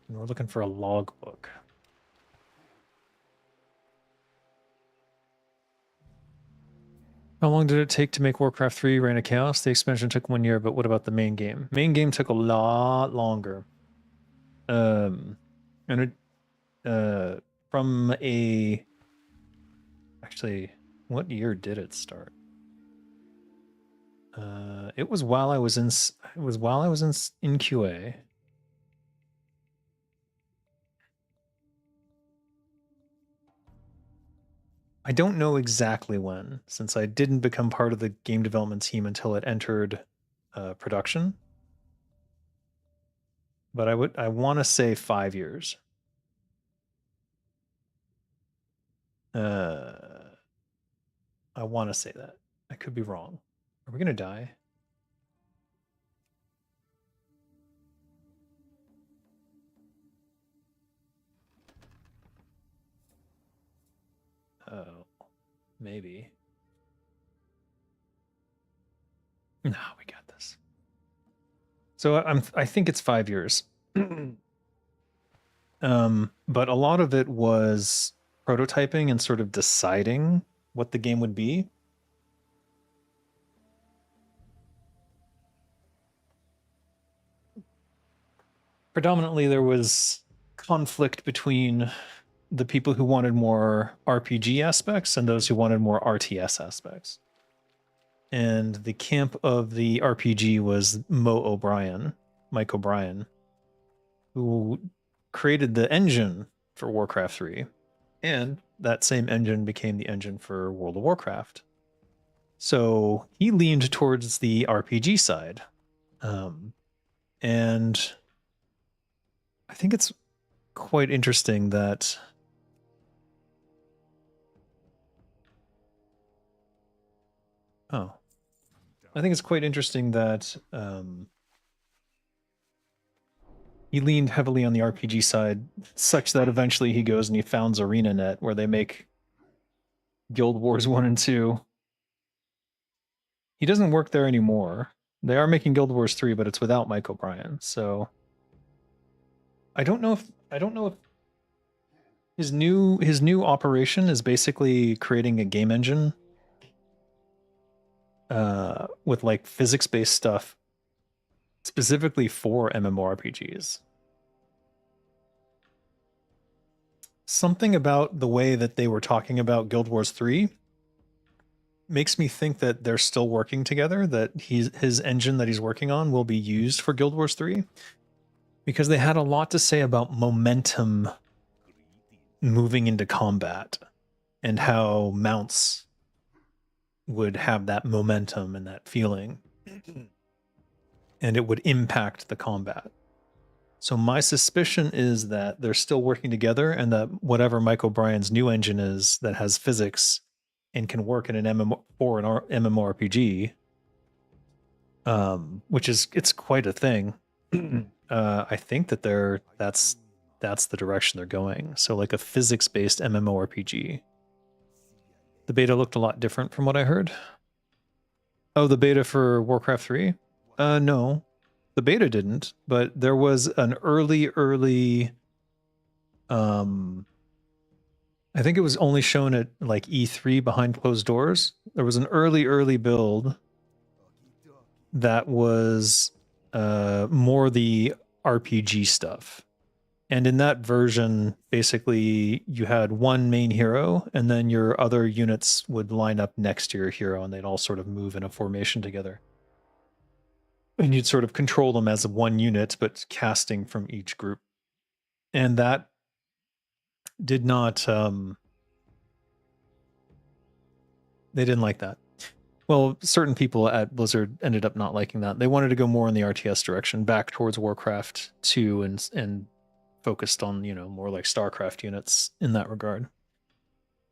And we're looking for a logbook. How long did it take to make Warcraft 3 Reign of Chaos? The expansion took 1 year, but what about the main game? Main game took a lot longer. And it, from a... Actually, what year did it start? It was while I was in QA. I don't know exactly when, since I didn't become part of the game development team until it entered production. But I want to say 5 years. I want to say that. I could be wrong. Are we gonna die? Oh, maybe. No, we got this. So I think it's 5 years. But a lot of it was prototyping and sort of deciding what the game would be. Predominantly, there was conflict between the people who wanted more RPG aspects and those who wanted more RTS aspects. And the camp of the RPG was Mike O'Brien, who created the engine for Warcraft 3. And that same engine became the engine for World of Warcraft. So he leaned towards the RPG side. And I think it's quite interesting that I think it's quite interesting that he leaned heavily on the RPG side, such that eventually he goes and he founds ArenaNet, where they make Guild Wars 1 and 2. He doesn't work there anymore. They are making Guild Wars 3, but it's without Mike O'Brien. So I don't know if his new operation is basically creating a game engine with like physics-based stuff specifically for MMORPGs. Something about the way that they were talking about Guild Wars 3 makes me think that they're still working together, that his engine that he's working on will be used for Guild Wars 3, because they had a lot to say about momentum moving into combat and how mounts would have that momentum and that feeling, and it would impact the combat. So my suspicion is that they're still working together, and that whatever Mike O'Brien's new engine is that has physics and can work in an MMO or an MMORPG, which is, it's quite a thing. I think that that's the direction they're going. So like a physics-based MMORPG. The beta looked a lot different from what I heard. Oh, the beta for Warcraft 3? No. The beta didn't, but there was an early I think it was only shown at like E3 behind closed doors. There was an early build that was more the RPG stuff. And in that version, basically you had one main hero, and then your other units would line up next to your hero, and they'd all sort of move in a formation together. And you'd sort of control them as one unit, but casting from each group. And that did not, they didn't like that. Well, certain people at Blizzard ended up not liking that. They wanted to go more in the RTS direction, back towards Warcraft 2, and focused on, you know, more like StarCraft units in that regard.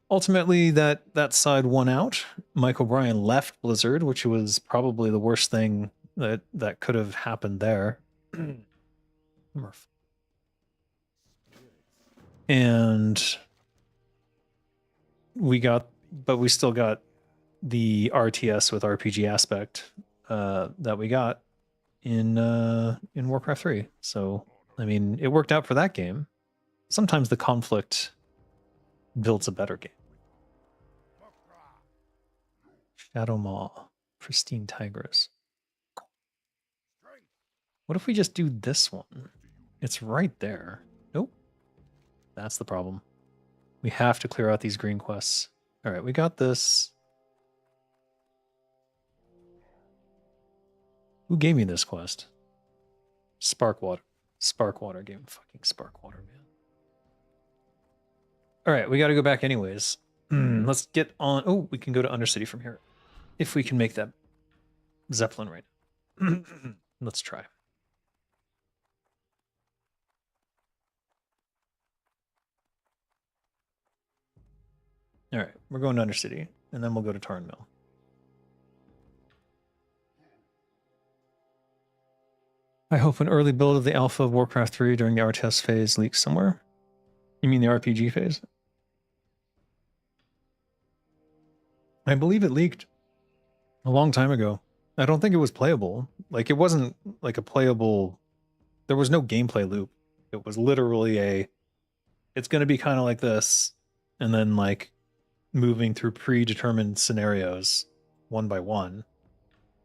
Ultimately, that side won out. Mike O'Brien left Blizzard, which was probably the worst thing that could have happened there. And we still got the RTS with RPG aspect that we got in Warcraft 3. So I mean, it worked out for that game. Sometimes the conflict builds a better game. Shadow Maw, Pristine Tigress. What if we just do this one? It's right there. Nope. That's the problem. We have to clear out these green quests. All right, we got this. Who gave me this quest? Sparkwater. Sparkwater gave me fucking Sparkwater, man. All right, we got to go back anyways. Let's get on. Oh, we can go to Undercity from here. If we can make that Zeppelin right now. Let's try. All right, we're going to Undercity, and then we'll go to Tarn Mill. I hope an early build of the alpha of Warcraft 3 during the RTS phase leaks somewhere. You mean the RPG phase? I believe it leaked a long time ago. I don't think it was playable. Like, it wasn't like a playable... There was no gameplay loop. It was literally it's going to be kind of like this, and then like moving through predetermined scenarios one by one,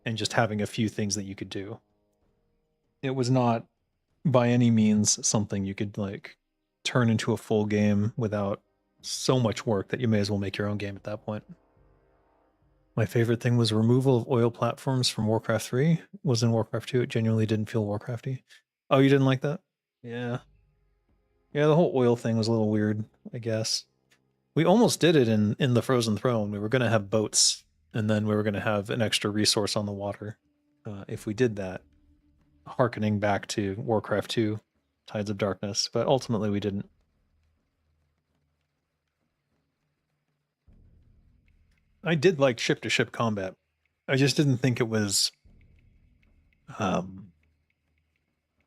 and just having a few things that you could do. It was not by any means something you could like turn into a full game without so much work that you may as well make your own game at that point. My favorite thing was removal of oil platforms from Warcraft 3. Was in Warcraft 2. It genuinely didn't feel Warcrafty. Oh, you didn't like that? Yeah. Yeah, the whole oil thing was a little weird, I guess. We almost did it in the Frozen Throne. We were going to have boats and then we were going to have an extra resource on the water if we did that, hearkening back to Warcraft 2, Tides of Darkness, but ultimately we didn't. I did like ship-to-ship combat. I just didn't think it was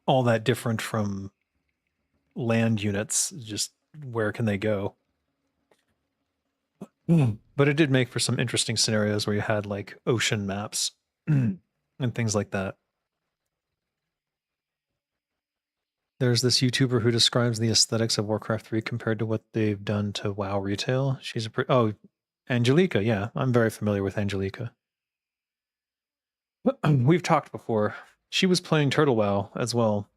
all that different from land units. Just where can they go? But it did make for some interesting scenarios where you had like ocean maps and things like that. There's this YouTuber who describes the aesthetics of Warcraft 3 compared to what they've done to WoW retail. She's a oh, Angelica. Yeah, I'm very familiar with Angelica. We've talked before. She was playing Turtle WoW as well.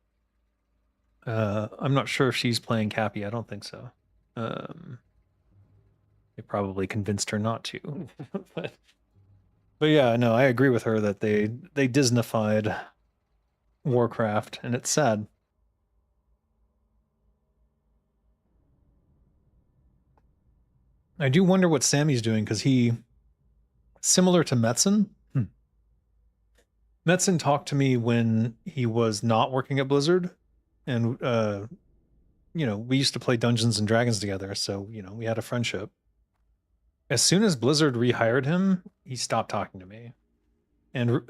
I'm not sure if she's playing Capy. I don't think so. They probably convinced her not to. but yeah, no, I agree with her that they Disneyfied Warcraft, and it's sad. I do wonder what Sammy's doing, because he, similar to Metzen, Metzen talked to me when he was not working at Blizzard, and you know, we used to play Dungeons and Dragons together, so you know, we had a friendship. As soon as Blizzard rehired him, he stopped talking to me. And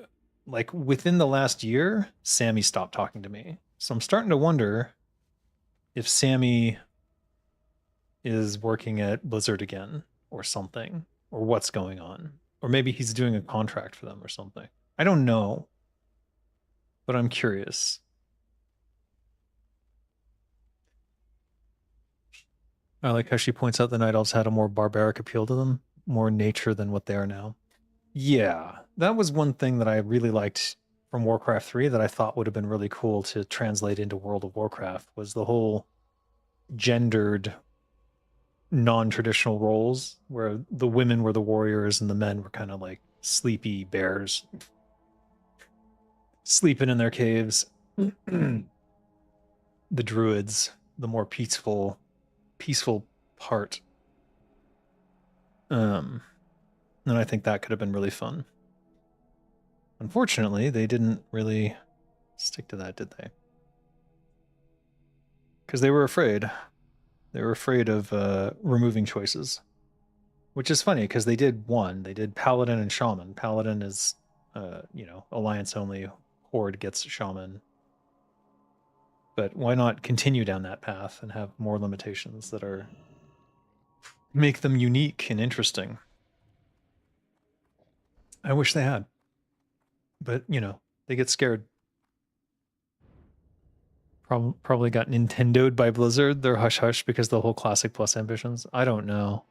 like within the last year, Sammy stopped talking to me. So I'm starting to wonder if Sammy is working at Blizzard again or something, or what's going on. Or maybe he's doing a contract for them or something. I don't know, but I'm curious. I like how she points out the Night Elves had a more barbaric appeal to them, more nature than what they are now. Yeah, that was one thing that I really liked from Warcraft 3 that I thought would have been really cool to translate into World of Warcraft, was the whole gendered non-traditional roles where the women were the warriors and the men were kind of like sleepy bears sleeping in their caves. The druids, the more peaceful part. And I think that could have been really fun. Unfortunately, they didn't really stick to that, did they? Because they were afraid. They were afraid of removing choices. Which is funny, because they did one. They did Paladin and Shaman. Paladin is, you know, Alliance only. Horde gets Shaman. But why not continue down that path and have more limitations that are... make them unique and interesting? I wish they had. But, you know, they get scared. Probably got Nintendo'd by Blizzard. They're hush-hush because the whole Classic Plus ambitions. I don't know.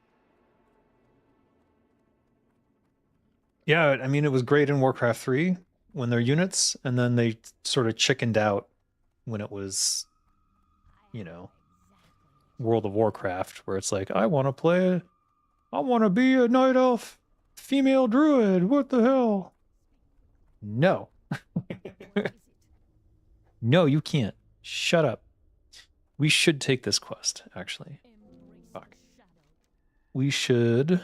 Yeah, I mean, it was great in Warcraft 3 when they're units, and then they sort of chickened out when it was, you know, World of Warcraft, where it's like, I want to be a night elf female druid. What the hell? No. No, you can't. Shut up. We should take this quest, actually. Fuck. We should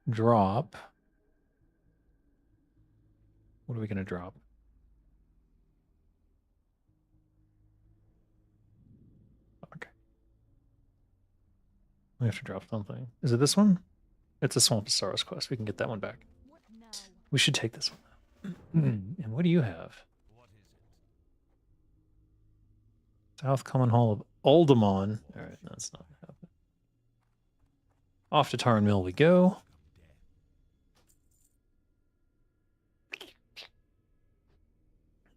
drop... What are we going to drop? Okay. We have to drop something. Is it this one? It's a Swamp of Sorrows quest. We can get that one back. We should take this one. And what do you have? South Common Hall of Aldemon. All right, that's not going to happen. Off to Tarn Mill we go.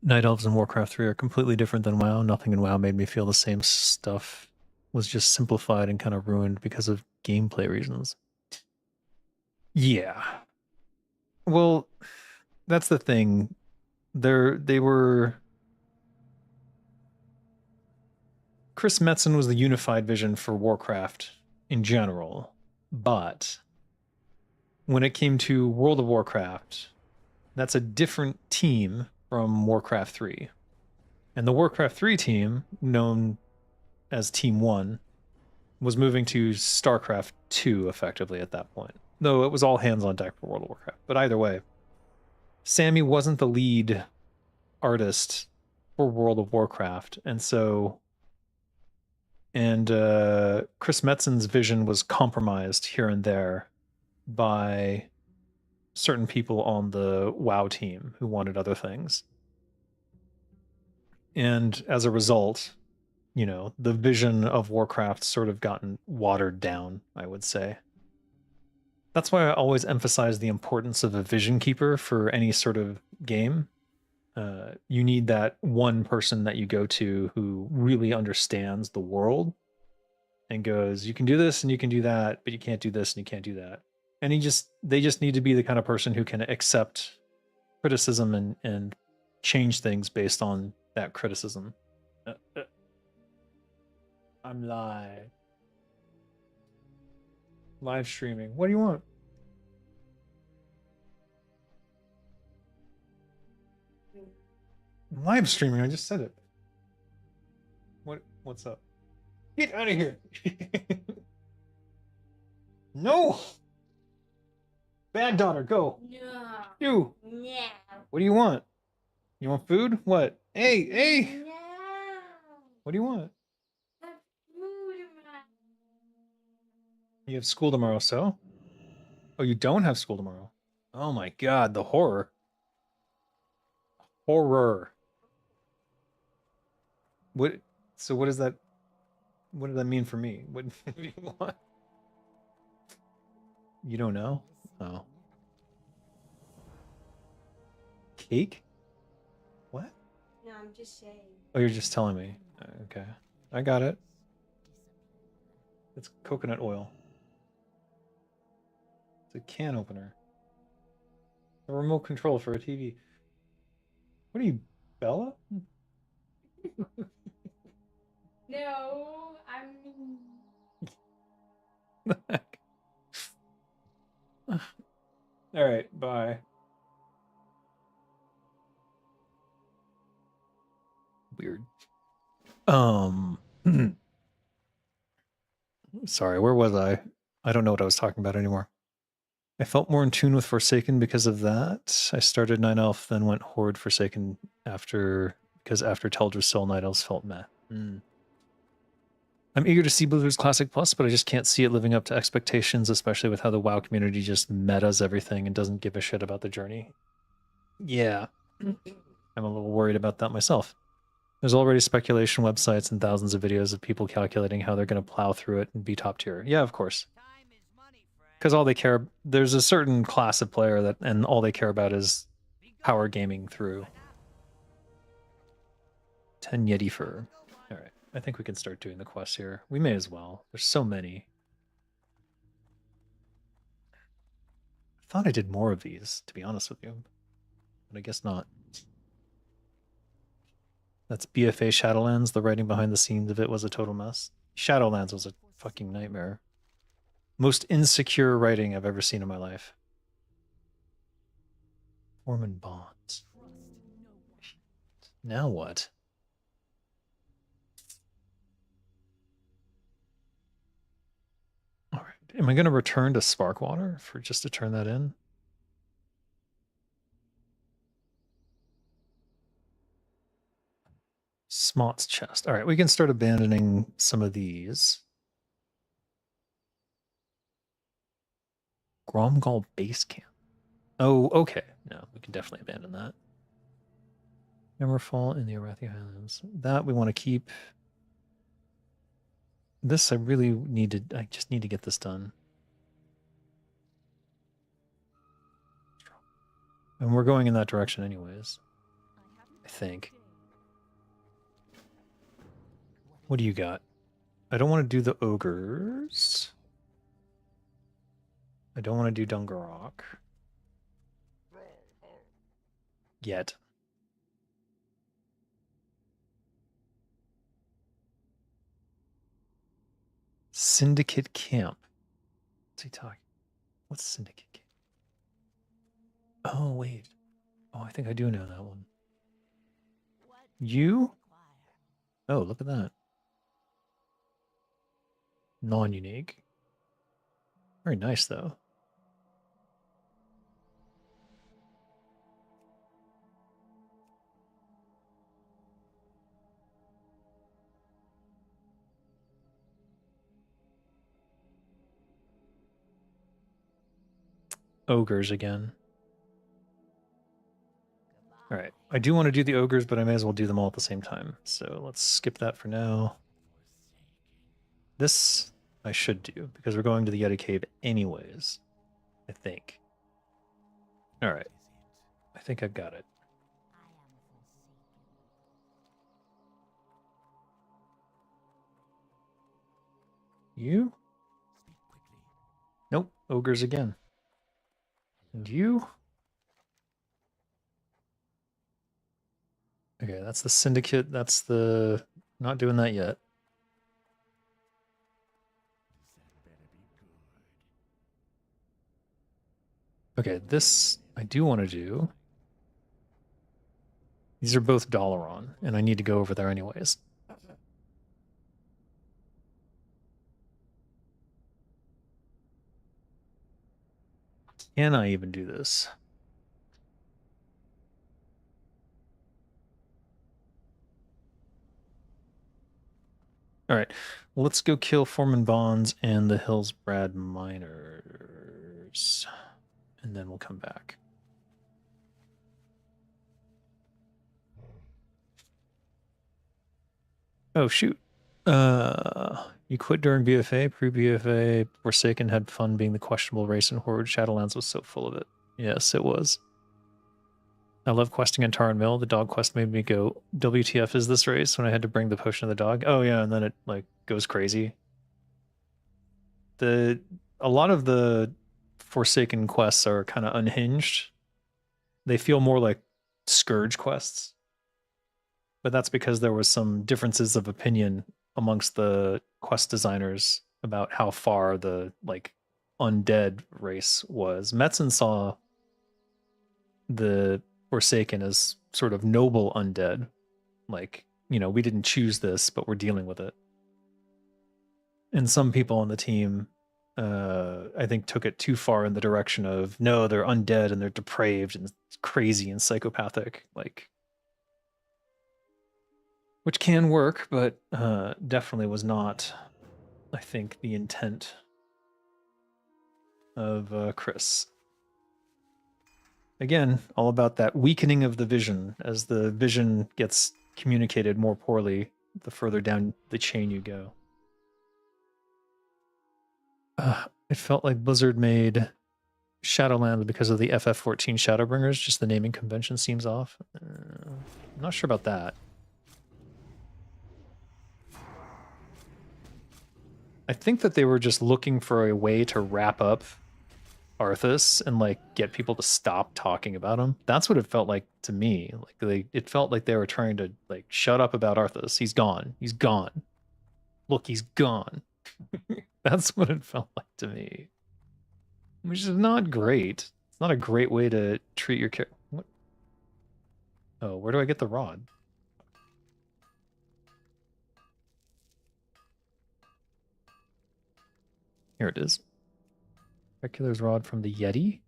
Night Elves in Warcraft 3 are completely different than WoW. Nothing in WoW made me feel the same. Stuff was just simplified and kind of ruined because of gameplay reasons. Yeah. Well, that's the thing. They were... Chris Metzen was the unified vision for Warcraft in general, but when it came to World of Warcraft, that's a different team from Warcraft 3. And the Warcraft 3 team, known as Team 1, was moving to StarCraft 2 effectively at that point. though it was all hands on deck for World of Warcraft. But either way, Sammy wasn't the lead artist for World of Warcraft, and Chris Metzen's vision was compromised here and there by certain people on the WoW team who wanted other things. And as a result, you know, the vision of Warcraft sort of gotten watered down, I would say. That's why I always emphasize the importance of a vision keeper for any sort of game. You need that one person that you go to who really understands the world and goes, you can do this and you can do that, but you can't do this and you can't do that. And they just need to be the kind of person who can accept criticism and change things based on that criticism. I'm live streaming. What do you want? I'm live streaming. I just said it. What's up? Get out of here. No. Bad daughter, go. No. You. No. What do you want? You want food? What? Hey. No. What do you want? The food around. You have school tomorrow, so? Oh, you don't have school tomorrow. Oh my god, the horror. Horror. What does that mean for me? What do you want? You don't know? Oh. Cake? What? No, I'm just saying. Oh, you're just telling me. Okay. I got it. It's coconut oil. It's a can opener. A remote control for a TV. What are you, Bella? No, I'm. All right, bye. Weird. Sorry, where was I? I don't know what I was talking about anymore. I felt more in tune with Forsaken because of that. I started Night Elf, then went Horde Forsaken because after Teldrassil, Night Elves felt meh. I'm eager to see Blizzard's Classic Plus, but I just can't see it living up to expectations, especially with how the WoW community just metas everything and doesn't give a shit about the journey. Yeah, I'm a little worried about that myself. There's already speculation websites and thousands of videos of people calculating how they're going to plow through it and be top tier. Yeah, of course. Because all they care, there's a certain class of player and all they care about is power gaming through. 10 Yeti fur. All right, I think we can start doing the quests here. We may as well. There's so many. I thought I did more of these, to be honest with you, but I guess not. That's BFA Shadowlands. The writing behind the scenes of it was a total mess. Shadowlands was a fucking nightmare. Most insecure writing I've ever seen in my life. Foreman bonds. Now what? All right. Am I going to return to Sparkwater for just to turn that in? Smot's chest. All right, we can start abandoning some of these. Gromgall base camp. Oh, okay. No, we can definitely abandon that. Hammerfall in the Arathi Highlands. That we want to keep. This I just need to get this done. And we're going in that direction anyways. I think. What do you got? I don't want to do the ogres. I don't want to do Dungarok. Yet. Syndicate Camp. What's he talking? What's Syndicate Camp? Oh, wait. Oh, I think I do know that one. You? Oh, look at that. Non-unique. Very nice, though. ogres again. All right, I do want to do the ogres, but I may as well do them all at the same time. So let's skip that for now. This I should do because we're going to the Yeti Cave anyways, I think. All right, I think I've got it. You? Nope, ogres again. And you? Okay, that's the syndicate. That's the... Not doing that yet. Okay, this I do want to do. These are both Dalaran, and I need to go over there anyways. Can I even do this? All right, let's go kill Foreman Bonds and the Hillsbrad Miners, and then we'll come back. Oh, shoot. You quit during BFA, pre-BFA, Forsaken had fun being the questionable race in Horde. Shadowlands was so full of it. Yes, it was. I love questing in Taran Mill. The dog quest made me go, WTF is this race? When I had to bring the potion of the dog. Oh yeah, and then it like goes crazy. A lot of the Forsaken quests are kind of unhinged. They feel more like Scourge quests. But that's because there was some differences of opinion amongst the quest designers about how far the like undead race was. Metzen saw the Forsaken as sort of noble undead. Like, you know, we didn't choose this, but we're dealing with it. And some people on the team, I think, took it too far in the direction of, no, they're undead and they're depraved and crazy and psychopathic. Like, which can work, but definitely was not, I think, the intent of Chris. Again, all about that weakening of the vision. As the vision gets communicated more poorly, the further down the chain you go. It felt like Blizzard made Shadowlands because of the FF14 Shadowbringers. Just the naming convention seems off. I'm not sure about that. I think that they were just looking for a way to wrap up Arthas and like get people to stop talking about him. That's what it felt like to me. Like it felt like they were trying to like shut up about Arthas. He's gone. He's gone. Look, he's gone. That's what it felt like to me. Which is not great. It's not a great way to treat your character. What? Oh, where do I get the rod? Here it is. Specular's rod from the Yeti.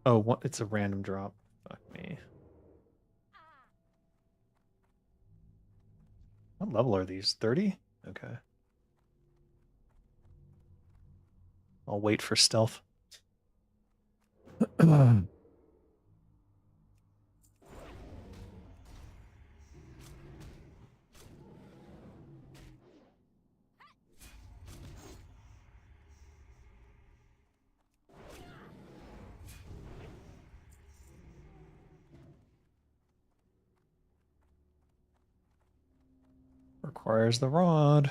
Oh, what? It's a random drop. Fuck me. What level are these? 30? Okay. I'll wait for stealth. Requires the rod.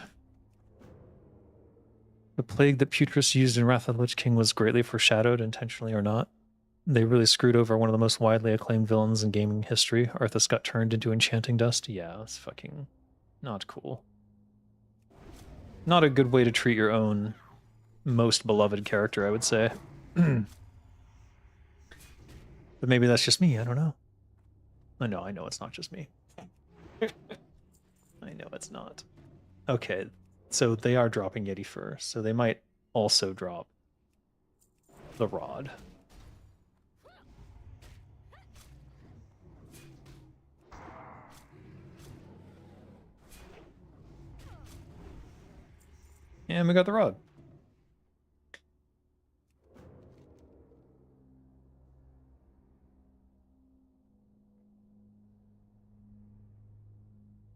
The plague that Putris used in Wrath of the Lich King was greatly foreshadowed, intentionally or not. They really screwed over one of the most widely acclaimed villains in gaming history. Arthas got turned into enchanting dust. Yeah, it's fucking not cool. Not a good way to treat your own most beloved character, I would say. But maybe that's just me, I don't know. I know it's not just me. I know it's not. Okay, so they are dropping Yeti Fur, so they might also drop the rod. And we got the rod.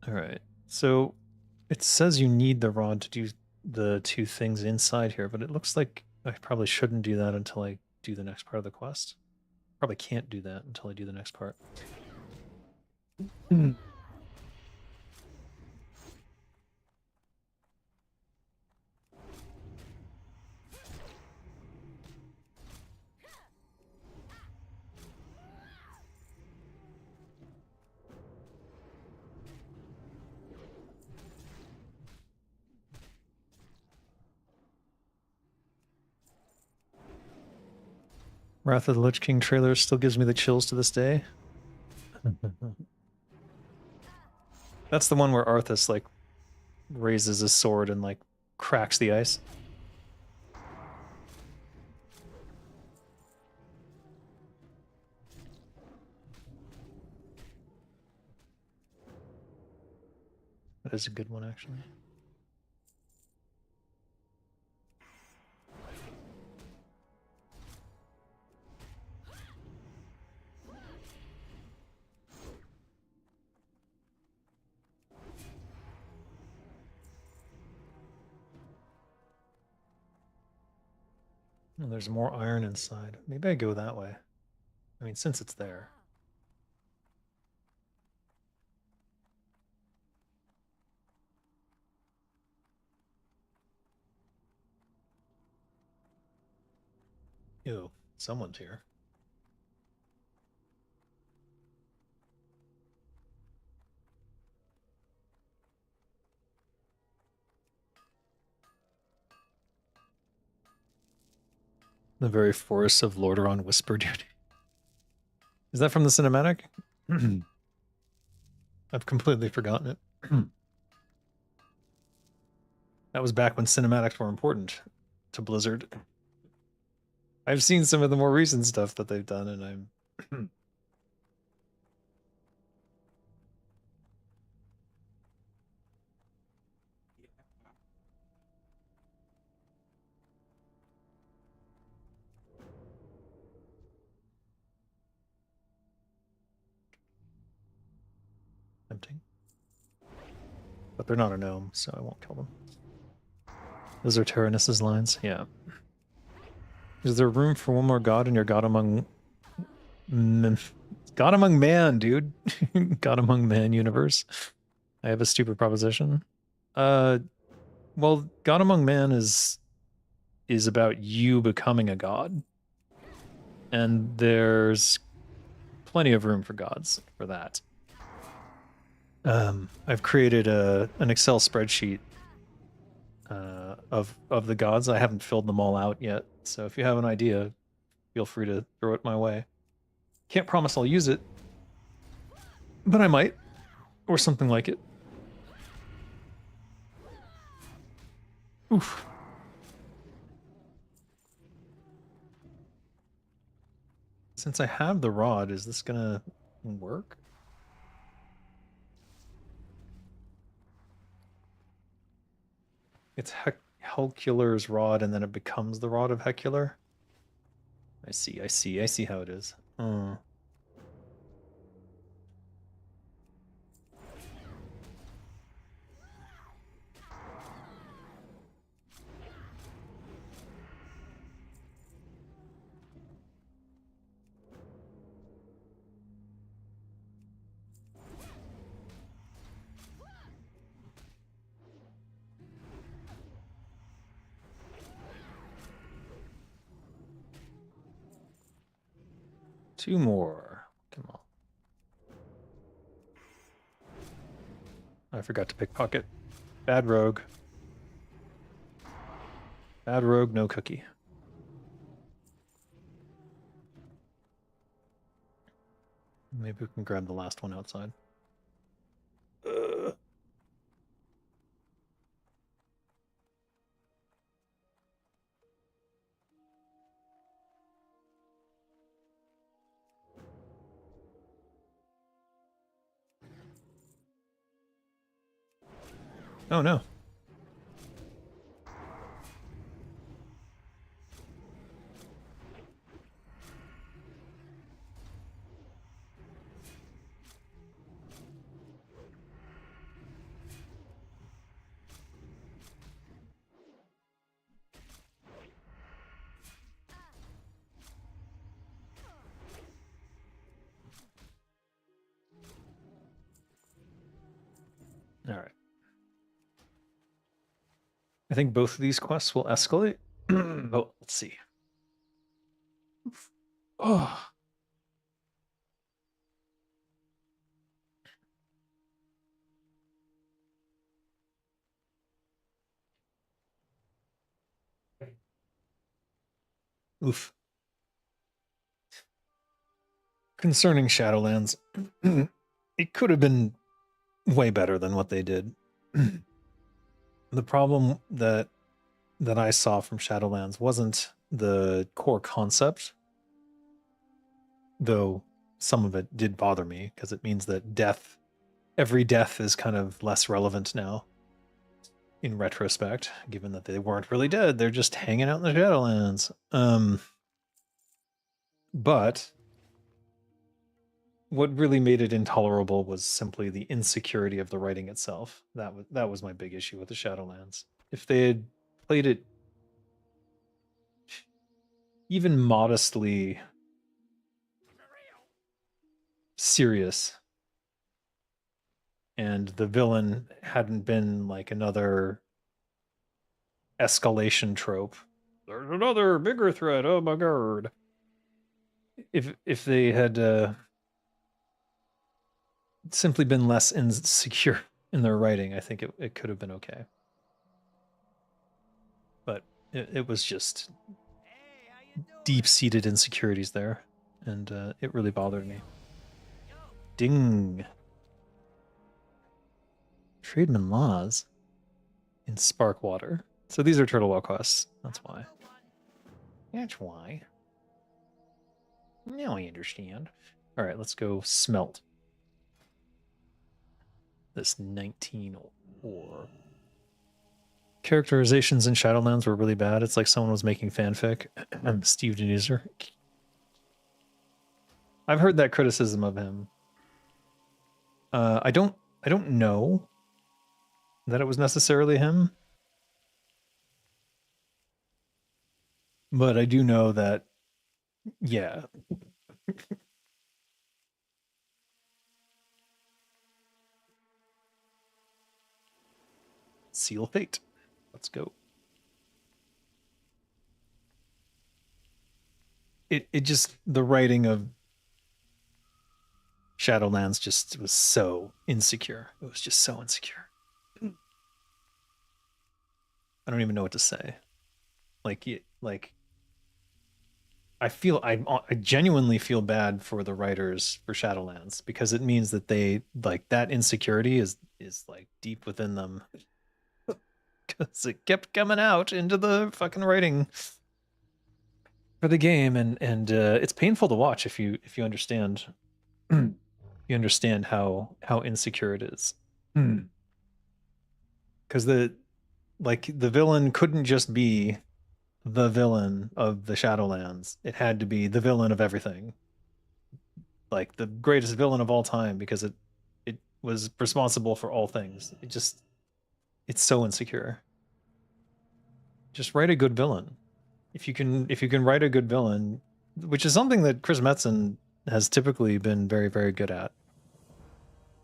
All right. So it says you need the rod to do the two things inside here, but it looks like I probably shouldn't do that until I do the next part of the quest. Probably can't do that until I do the next part. Wrath of the Lich King trailer still gives me the chills to this day. That's the one where Arthas like raises his sword and like cracks the ice. That is a good one, actually. Oh, there's more iron inside. Maybe I go that way. I mean, since it's there. Ew, someone's here. The very forests of Lordaeron whisper duty. Is that from the cinematic? I've completely forgotten it. That was back when cinematics were important to Blizzard. I've seen some of the more recent stuff that they've done, and I'm tempting. But they're not a gnome, so I won't kill them. Those are Tyrannus's lines. Yeah. Is there room for one more god in your God Among God Among Man, dude? God Among Man universe? I have a stupid proposition. Well, God Among Man is about you becoming a god. And there's plenty of room for gods for that. I've created an Excel spreadsheet of the gods. I haven't filled them all out yet, so if you have an idea, feel free to throw it my way. Can't promise I'll use it, but I might, or something like it. Oof. Since I have the rod, is this gonna work? It's Helcular's rod, and then it becomes the rod of Hecular. I see how it is. Hmm. Two more. Come on. I forgot to pickpocket. Bad rogue. Bad rogue, no cookie. Maybe we can grab the last one outside. Oh no. I think both of these quests will escalate. Oh, let's see. Oh. Oof. Concerning Shadowlands, it could have been way better than what they did. The problem that I saw from Shadowlands wasn't the core concept, though some of it did bother me because it means that every death is kind of less relevant now in retrospect, given that they weren't really dead. They're just hanging out in the Shadowlands. But what really made it intolerable was simply the insecurity of the writing itself. That was my big issue with the Shadowlands. If they had played it even modestly serious, and the villain hadn't been like another escalation trope. There's another bigger threat. Oh my god. If they had simply been less insecure in their writing, I think it could have been okay. But it was just deep-seated insecurities there, and it really bothered me. Ding. Trademan laws in Sparkwater. So these are Turtle Wall quests. That's why. That's why. Now I understand. All right, let's go smelt this 19 ore. Characterizations in Shadowlands were really bad. It's like someone was making fanfic. Steve Denuser. I've heard that criticism of him. I don't know that it was necessarily him, but I do know that, yeah. Seal Fate. Let's go. It just, the writing of Shadowlands just was so insecure. It was just so insecure. I don't even know what to say. Like I genuinely feel bad for the writers for Shadowlands, because it means that they, like, that insecurity is like deep within them, because it kept coming out into the fucking writing for the game, and it's painful to watch if you understand you understand how insecure it is. Because the villain couldn't just be the villain of the Shadowlands. It had to be the villain of everything. Like the greatest villain of all time, because it was responsible for all things. It's so insecure. Just write a good villain. If you can write a good villain, which is something that Chris Metzen has typically been very, very good at.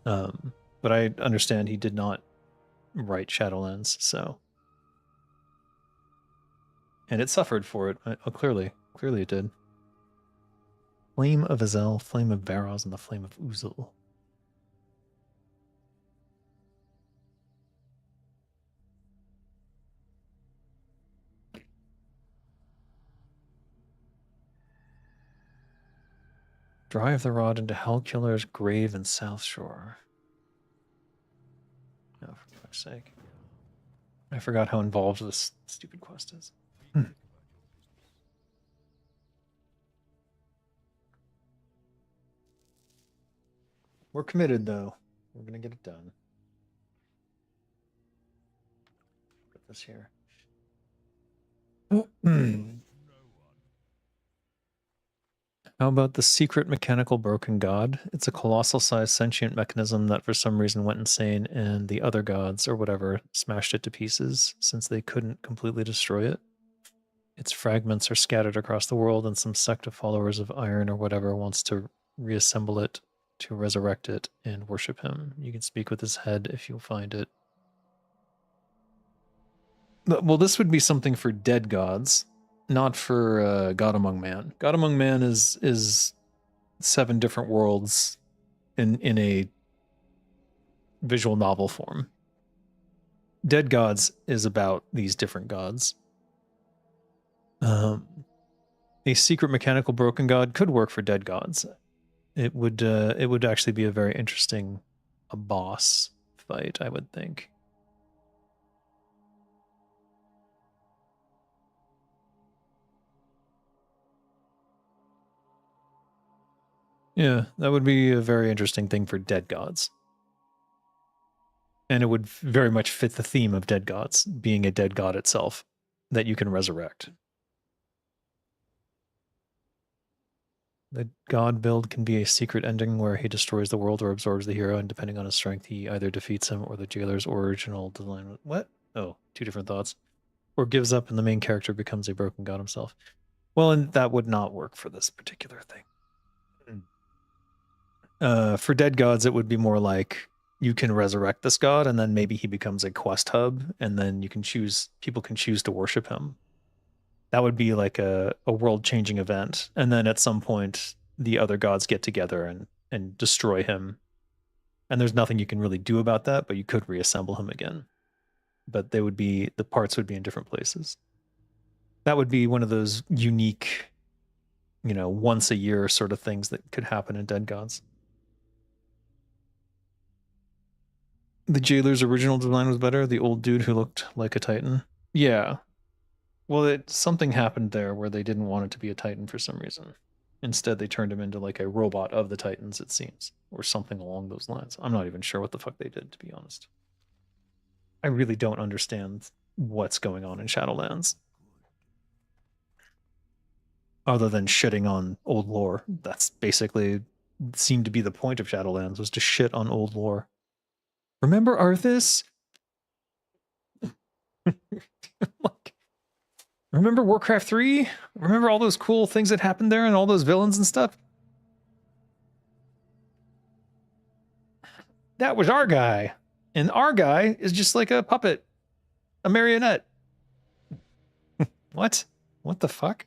But I understand he did not write Shadowlands, so. And it suffered for it. Clearly it did. Flame of Azel, Flame of Varos, and the Flame of Uzul. Drive the rod into Hellkiller's grave in South Shore. Oh, for fuck's sake. I forgot how involved this stupid quest is. We're committed, though. We're gonna get it done. Put this here. How about the secret mechanical broken god? It's a colossal-sized sentient mechanism that for some reason went insane, and the other gods, or whatever, smashed it to pieces since they couldn't completely destroy it. Its fragments are scattered across the world, and some sect of followers of Iron or whatever wants to reassemble it, to resurrect it, and worship him. You can speak with his head if you'll find it. Well, this would be something for dead gods, not for God Among Man. God Among Man is 7 different worlds in a visual novel form. Dead Gods is about these different gods. A secret mechanical broken god could work for Dead Gods. It would actually be a very interesting boss fight, I would think. Yeah, that would be a very interesting thing for Dead Gods. And it would very much fit the theme of Dead Gods, being a dead god itself that you can resurrect. The god build can be a secret ending where he destroys the world or absorbs the hero, and depending on his strength, he either defeats him or the jailer's original design. What? Oh, 2 different thoughts. Or gives up and the main character becomes a broken god himself. Well, and that would not work for this particular thing. For Dead Gods, it would be more like you can resurrect this god, and then maybe he becomes a quest hub, and then people can choose to worship him. That would be like a world-changing event, and then at some point, the other gods get together and destroy him. And there's nothing you can really do about that, but you could reassemble him again. But the parts would be in different places. That would be one of those unique, once a year sort of things that could happen in Dead Gods. The jailer's original design was better. The old dude who looked like a Titan. Yeah. Well, something happened there where they didn't want it to be a Titan for some reason. Instead, they turned him into like a robot of the Titans, it seems, or something along those lines. I'm not even sure what the fuck they did, to be honest. I really don't understand what's going on in Shadowlands. Other than shitting on old lore. That's basically seemed to be the point of Shadowlands, was to shit on old lore. Remember Arthas? Like, remember Warcraft 3? Remember all those cool things that happened there and all those villains and stuff? That was our guy. And our guy is just like a puppet, a marionette. What? What the fuck?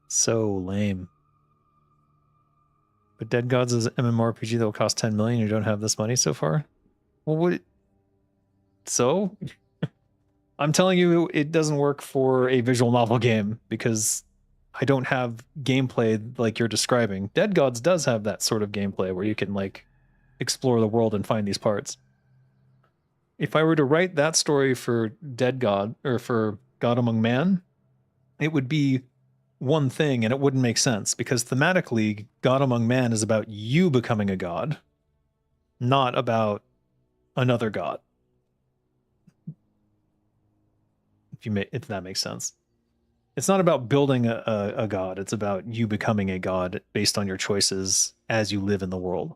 So lame. But Dead Gods is an MMORPG that will cost 10 million. You don't have this money so far? Well, what? So? I'm telling you, it doesn't work for a visual novel game because I don't have gameplay like you're describing. Dead Gods does have that sort of gameplay where you can like explore the world and find these parts. If I were to write that story for Dead God or for God Among Man, it would be one thing and it wouldn't make sense because thematically, God Among Man is about you becoming a god, not about another god. If that makes sense. It's not about building a god, it's about you becoming a god based on your choices as you live in the world.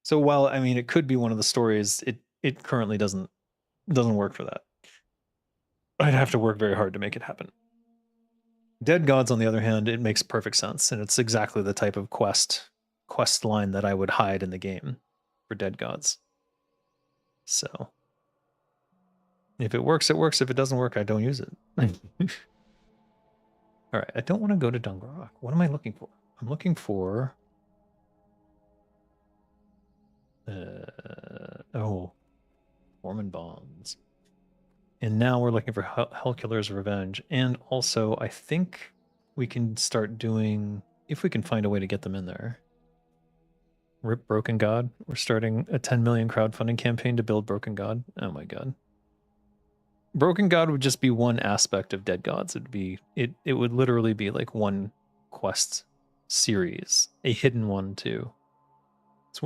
So while I mean it could be one of the stories, it currently doesn't work for that. I'd have to work very hard to make it happen. Dead Gods, on the other hand, it makes perfect sense, and it's exactly the type of quest line that I would hide in the game for Dead Gods. So if it works, it works. If it doesn't work, I don't use it. All right, I don't want to go to Dungrock. What am I looking for? I'm looking for... Foreman Bonds. And now we're looking for Hellkiller's Revenge. And also, I think we can start doing... If we can find a way to get them in there. Rip Broken God. We're starting a 10 million crowdfunding campaign to build Broken God. Oh my god. Broken God would just be one aspect of Dead Gods. It would literally be like one quest series, a hidden one too.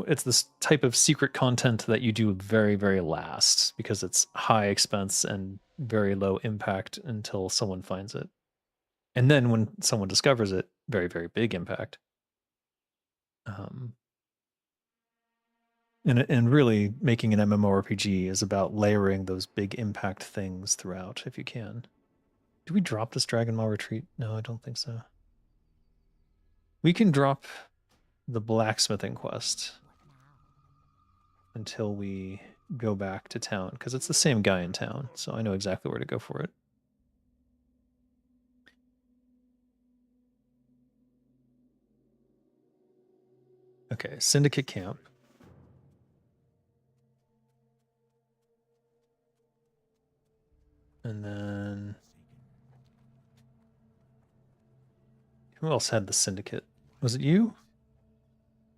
It's this type of secret content that you do very, very last because it's high expense and very low impact until someone finds it. And then when someone discovers it, very, very big impact. And really making an MMORPG is about layering those big impact things throughout if you can. Do we drop this Dragon Maw retreat? No, I don't think so. We can drop the blacksmithing quest until we go back to town because it's the same guy in town, so I know exactly where to go for it. Okay, Syndicate Camp. And then who else had the Syndicate? Was it you?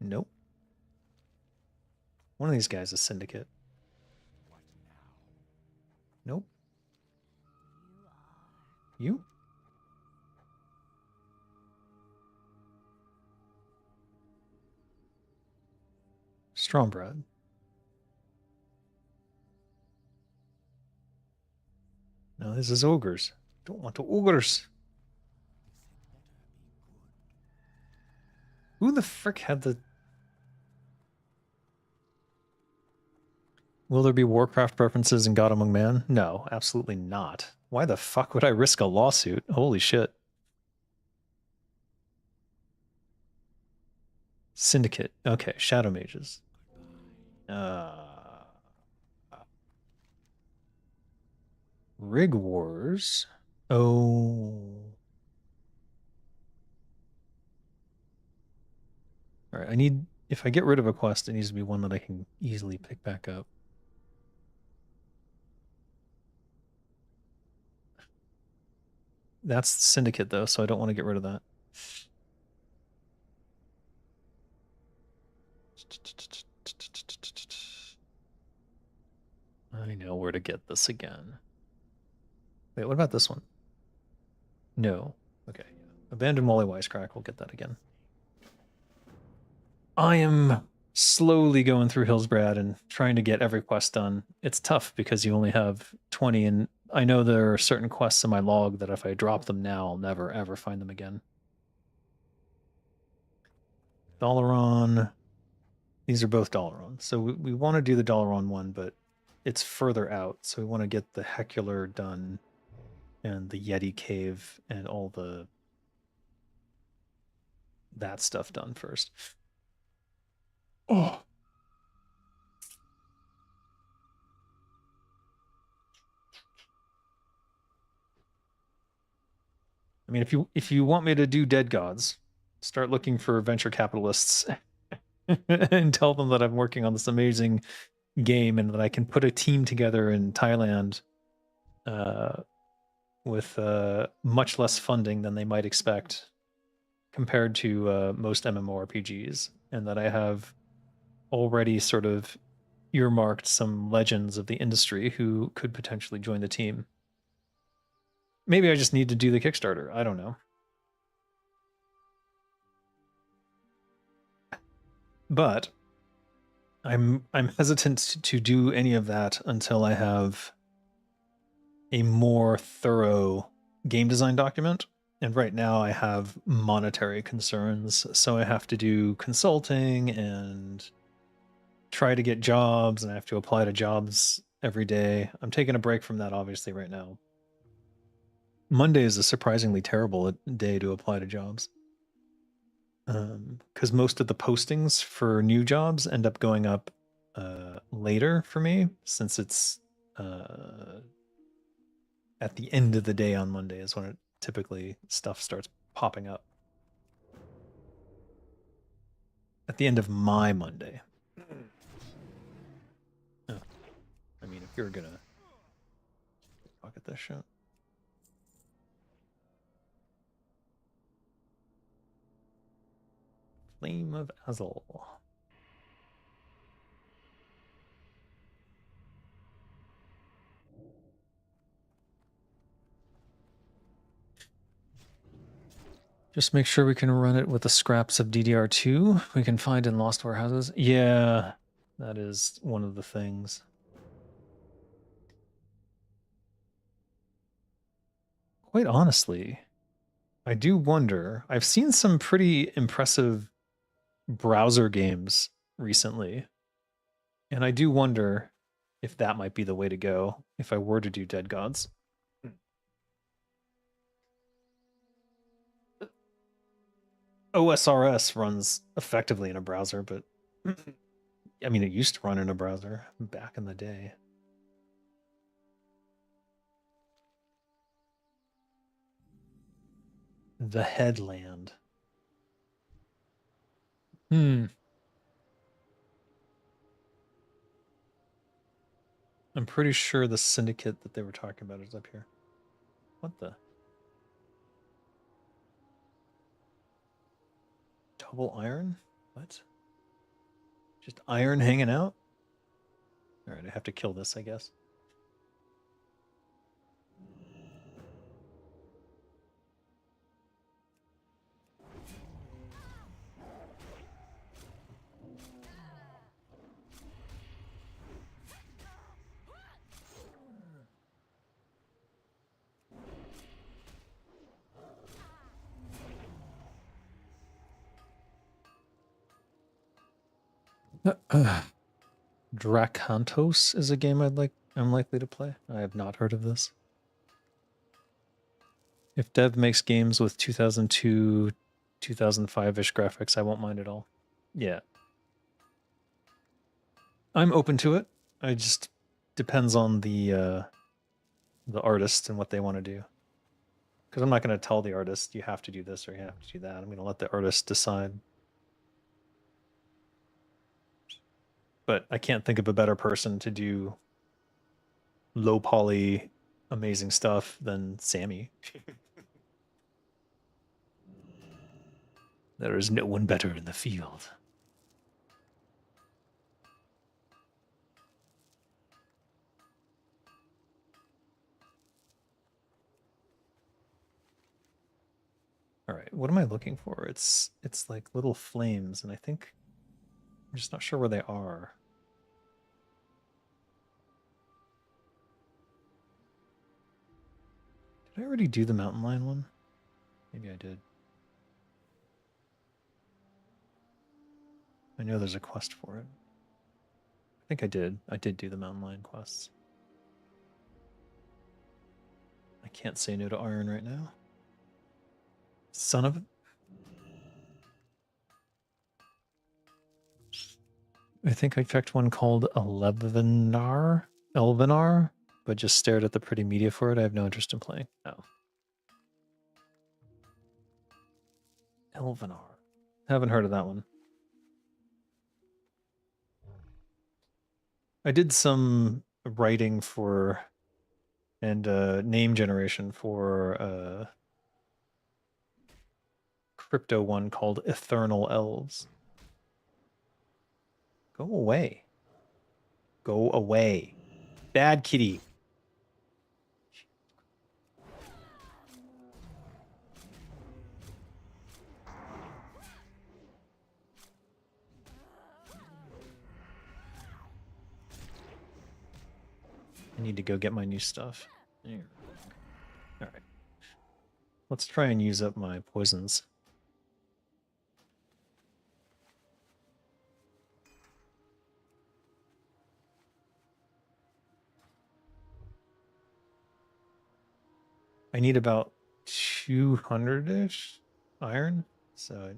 Nope. One of these guys is Syndicate. Nope. You? Strongbread. No, this is ogres. Don't want to ogres. Who the frick had the... Will there be Warcraft preferences in God Among Man? No, absolutely not. Why the fuck would I risk a lawsuit? Holy shit. Syndicate. Okay, Shadow Mages. Rig Wars. Oh. All right, I need... If I get rid of a quest, it needs to be one that I can easily pick back up. That's Syndicate, though, so I don't want to get rid of that. I know where to get this again. Wait, what about this one? No. Okay. Abandoned Wally Wisecrack. We'll get that again. I am slowly going through Hillsbrad and trying to get every quest done. It's tough because you only have 20, and I know there are certain quests in my log that if I drop them now, I'll never, ever find them again. Dalaran. These are both Dalaran. So we want to do the Dalaran one, but it's further out. So we want to get the Hecular done and the Yeti Cave and all that stuff done first. Oh. I mean, if you want me to do Dead Gods, start looking for venture capitalists and tell them that I'm working on this amazing game and that I can put a team together in Thailand with much less funding than they might expect compared to most MMORPGs, and that I have already sort of earmarked some legends of the industry who could potentially join the team. Maybe I just need to do the Kickstarter. I don't know. But I'm hesitant to do any of that until I have a more thorough game design document. And right now I have monetary concerns, so I have to do consulting and try to get jobs, and I have to apply to jobs every day. I'm taking a break from that obviously right now. Monday is a surprisingly terrible day to apply to jobs. Because most of the postings for new jobs end up going up later for me, since it's at the end of the day on Monday is when it typically stuff starts popping up. At the end of my Monday. Oh. I mean, if you're gonna pocket this shit. Flame of Azul. Just make sure we can run it with the scraps of DDR2 we can find in lost warehouses. Yeah, that is one of the things. Quite honestly, I do wonder. I've seen some pretty impressive browser games recently, and I do wonder if that might be the way to go if I were to do Dead Gods. OSRS runs effectively in a browser, but I mean, it used to run in a browser back in the day. The Headland. I'm pretty sure the syndicate that they were talking about is up here. What the? Double iron? What? Just iron hanging out? Alright, I have to kill this, I guess. Dracantos is a game I'm likely to play. I have not heard of this. If Dev makes games with 2002, 2005-ish graphics, I won't mind at all. Yeah. I'm open to it. I just depends on the artist and what they want to do. Because I'm not going to tell the artist you have to do this or you have to do that. I'm going to let the artist decide. But I can't think of a better person to do low poly, amazing stuff than Sammy. There is no one better in the field. All right, what am I looking for? It's like little flames, and I think I'm just not sure where they are. Did I already do the mountain lion one? Maybe I did. I know there's a quest for it. I think I did. I did do the mountain lion quests. I can't say no to iron right now. Son of a... I think I checked one called Elvenar, but just stared at the pretty media for it. I have no interest in playing. Oh. Elvenar. Haven't heard of that one. I did some writing for and name generation for crypto one called Eternal Elves. Go away. Go away. Bad kitty. I need to go get my new stuff. All right. Let's try and use up my poisons. I need about 200-ish iron, so...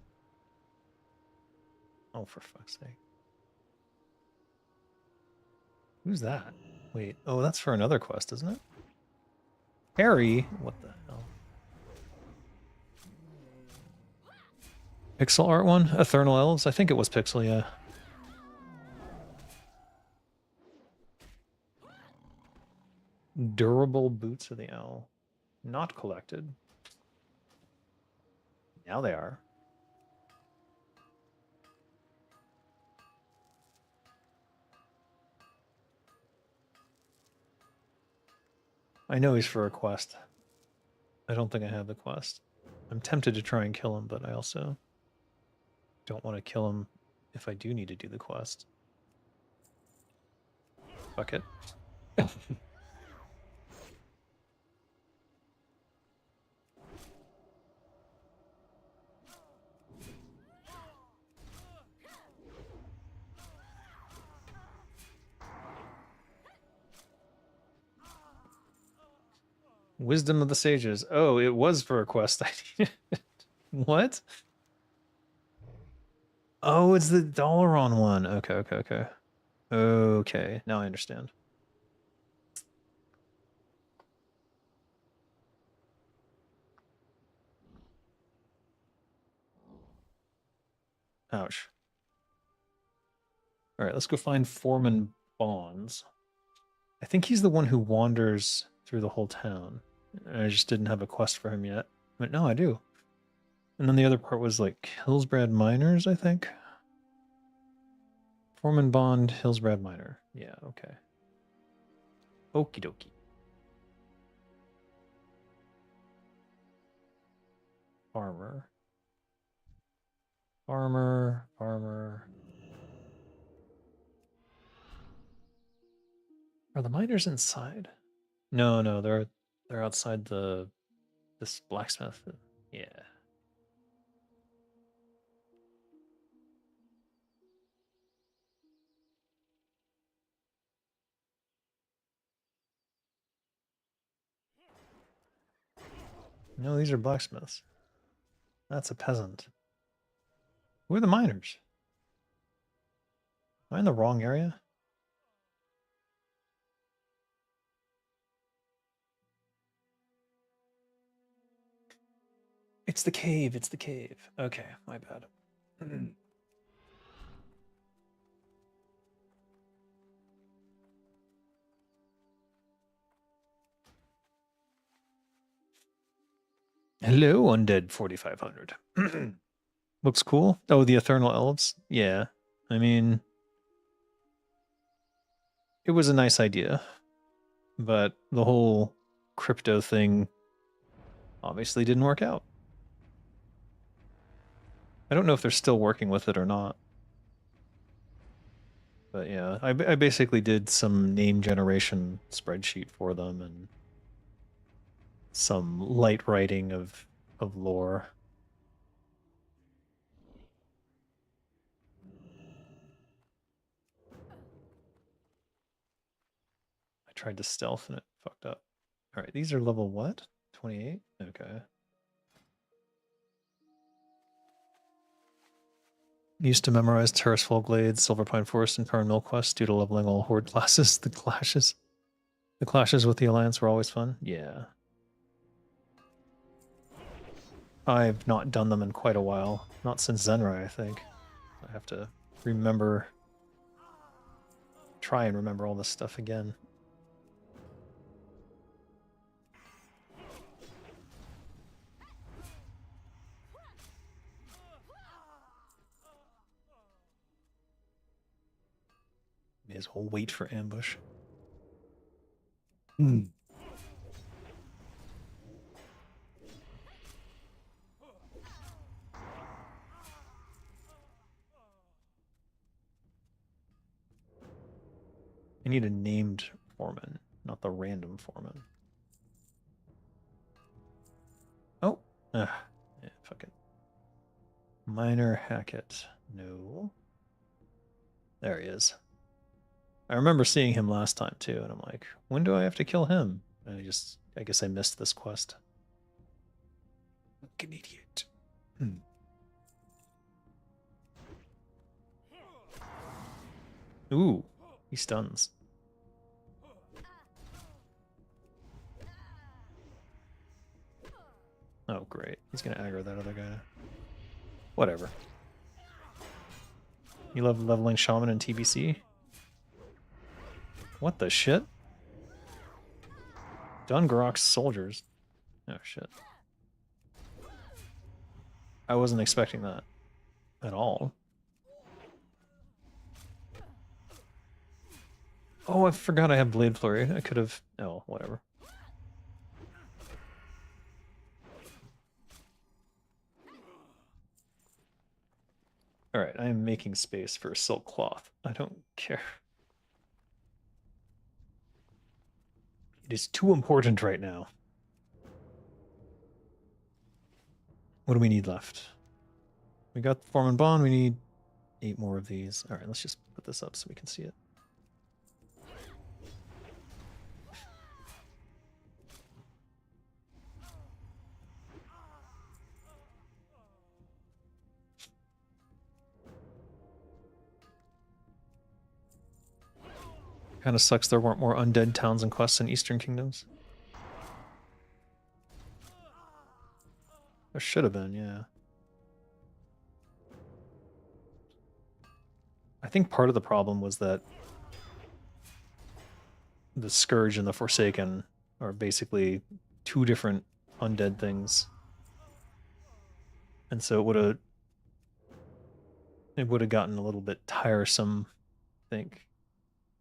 Oh, for fuck's sake. Who's that? Wait, oh, that's for another quest, isn't it? Harry? What the hell? Pixel art one? Eternal Elves? I think it was Pixel, yeah. Durable Boots of the Owl. Not collected. Now they are. I know he's for a quest. I don't think I have the quest. I'm tempted to try and kill him, but I also don't want to kill him if I do need to do the quest. Fuck it. Wisdom of the Sages. Oh, it was for a quest I needed. What? Oh, it's the Dalaran one. Okay, okay, okay. Okay, now I understand. Ouch. All right, let's go find Foreman Bonds. I think he's the one who wanders through the whole town. I just didn't have a quest for him yet. But no, I do. And then the other part was like Hillsbrad Miners, I think. Foreman Bond, Hillsbrad Miner. Yeah, okay. Okie dokie. Farmer. Farmer, farmer. Are the miners inside? No, no, they're outside this blacksmith. Yeah. No, these are blacksmiths. That's a peasant. Who are the miners? Am I in the wrong area? It's the cave, it's the cave. Okay, my bad. Hello, Undead 4500. Looks cool. Oh, the Eternal Elves? Yeah. I mean, it was a nice idea, but the whole crypto thing obviously didn't work out. I don't know if they're still working with it or not. But yeah, I basically did some name generation spreadsheet for them and some light writing of lore. I tried to stealth and it fucked up. All right, these are level what? 28? Okay. Used to memorize Terraceful Glades, Silverpine Forest, and Tarn Mill quests due to leveling all horde classes. The clashes with the Alliance were always fun. Yeah. I've not done them in quite a while. Not since Zenrai, I think. I have to remember, try and remember all this stuff again. May as well wait for ambush. I need a named foreman, not the random foreman. Oh, yeah, fuck it. Miner Hackett. No. There he is. I remember seeing him last time too, and I'm like, when do I have to kill him? And I guess I missed this quest. Like an idiot. Ooh, he stuns. Oh, great. He's gonna aggro that other guy. Whatever. You love leveling Shaman and TBC? What the shit? Dungarok's soldiers. Oh shit. I wasn't expecting that at all. Oh, I forgot I have Blade Flurry. I could have... Oh, whatever. Alright, I am making space for Silk Cloth. I don't care. It is too important right now. What do we need left? We got the Foreman Bond. We need 8 more of these. Alright, let's just put this up so we can see it. Kind of sucks there weren't more undead towns and quests in Eastern Kingdoms. There should have been, yeah. I think part of the problem was that the Scourge and the Forsaken are basically two different undead things. And so it would have gotten a little bit tiresome, I think,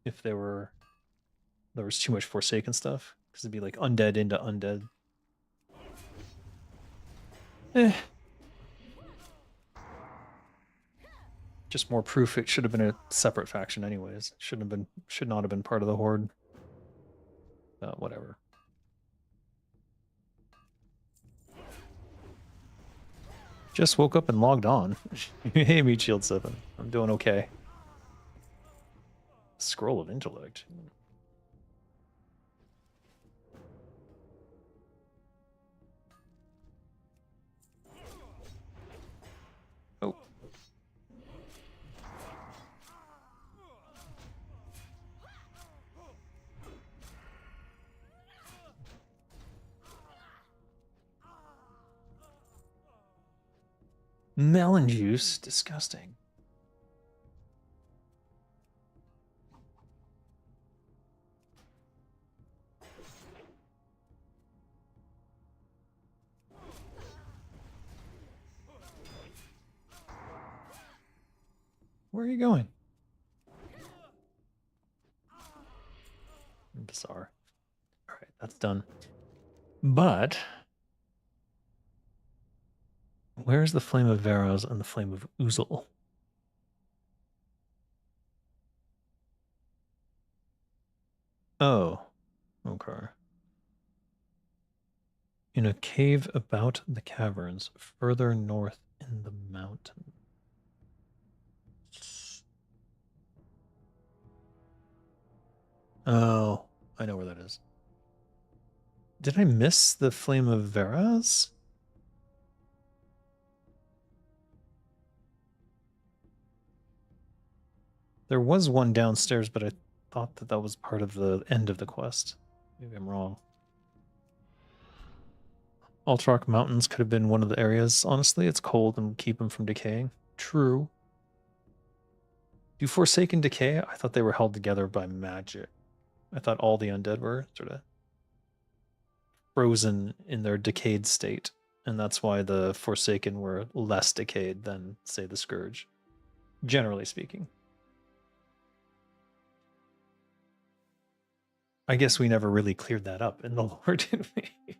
if there was too much Forsaken stuff. Because it'd be like undead into undead. Just more proof it should have been a separate faction anyways. Should not have been part of the Horde. Whatever. Just woke up and logged on. Hey, Meat Shield 7. I'm doing okay. Scroll of Intellect. Oh. Melon juice? Disgusting. Where are you going? Bizarre. Alright, that's done. But where's the Flame of Varos and the Flame of Oozle? Oh, okay. In a cave about the caverns, further north in the mountain. Oh, I know where that is. Did I miss the Flame of Varos? There was one downstairs, but I thought that was part of the end of the quest. Maybe I'm wrong. Altrock Mountains could have been one of the areas. Honestly, it's cold and keep them from decaying. True. Do Forsaken decay? I thought they were held together by magic. I thought all the undead were sort of frozen in their decayed state. And that's why the Forsaken were less decayed than, say, the Scourge. Generally speaking. I guess we never really cleared that up in the lore, did we?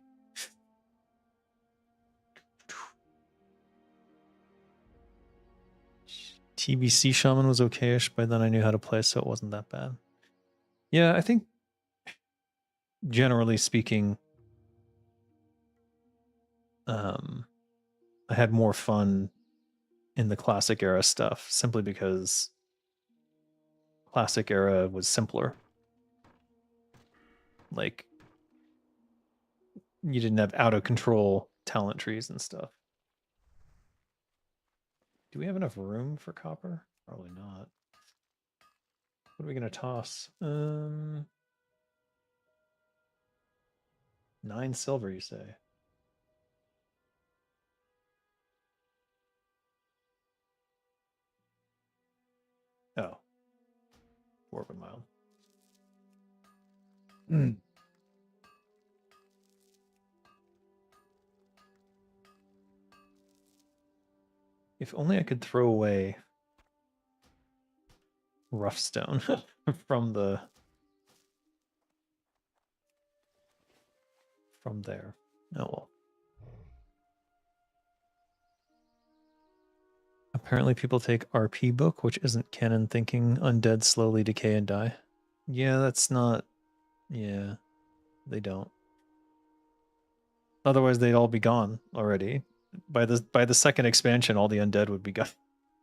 TBC Shaman was okayish, but then I knew how to play, so it wasn't that bad. Yeah, I think, generally speaking, I had more fun in the Classic era stuff, simply because Classic era was simpler. Like, you didn't have out-of-control talent trees and stuff. Do we have enough room for copper? Probably not. What are we going to toss? 9 silver, you say? Oh. Dwarven Mile. If only I could throw away rough stone from there. Oh well. Apparently people take RP book, which isn't canon thinking undead slowly decay and die. Yeah, that's not... Yeah, they don't. Otherwise they'd all be gone already. By the second expansion, all the undead would be gone.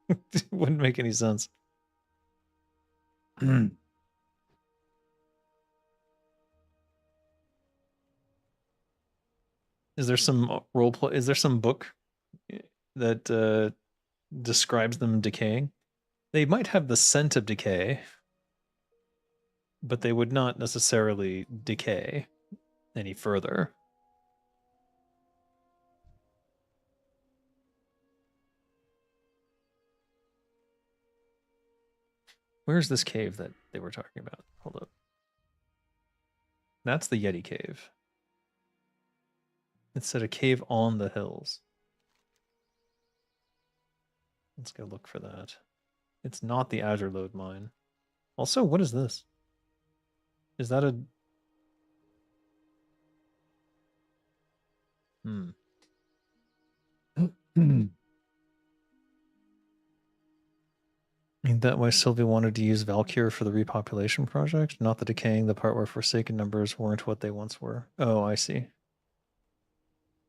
It wouldn't make any sense. Is there some roleplay? Is there some book that describes them decaying? They might have the scent of decay. but they would not necessarily decay any further. Where's this cave that they were talking about? Hold up. That's the Yeti cave. It said a cave on the hills. Let's go look for that. It's not the Azure Lode mine. Also, what is this? Is that a... Ain't that why Sylvia wanted to use Valkyr for the repopulation project? Not the decaying, the part where Forsaken numbers weren't what they once were. Oh, I see.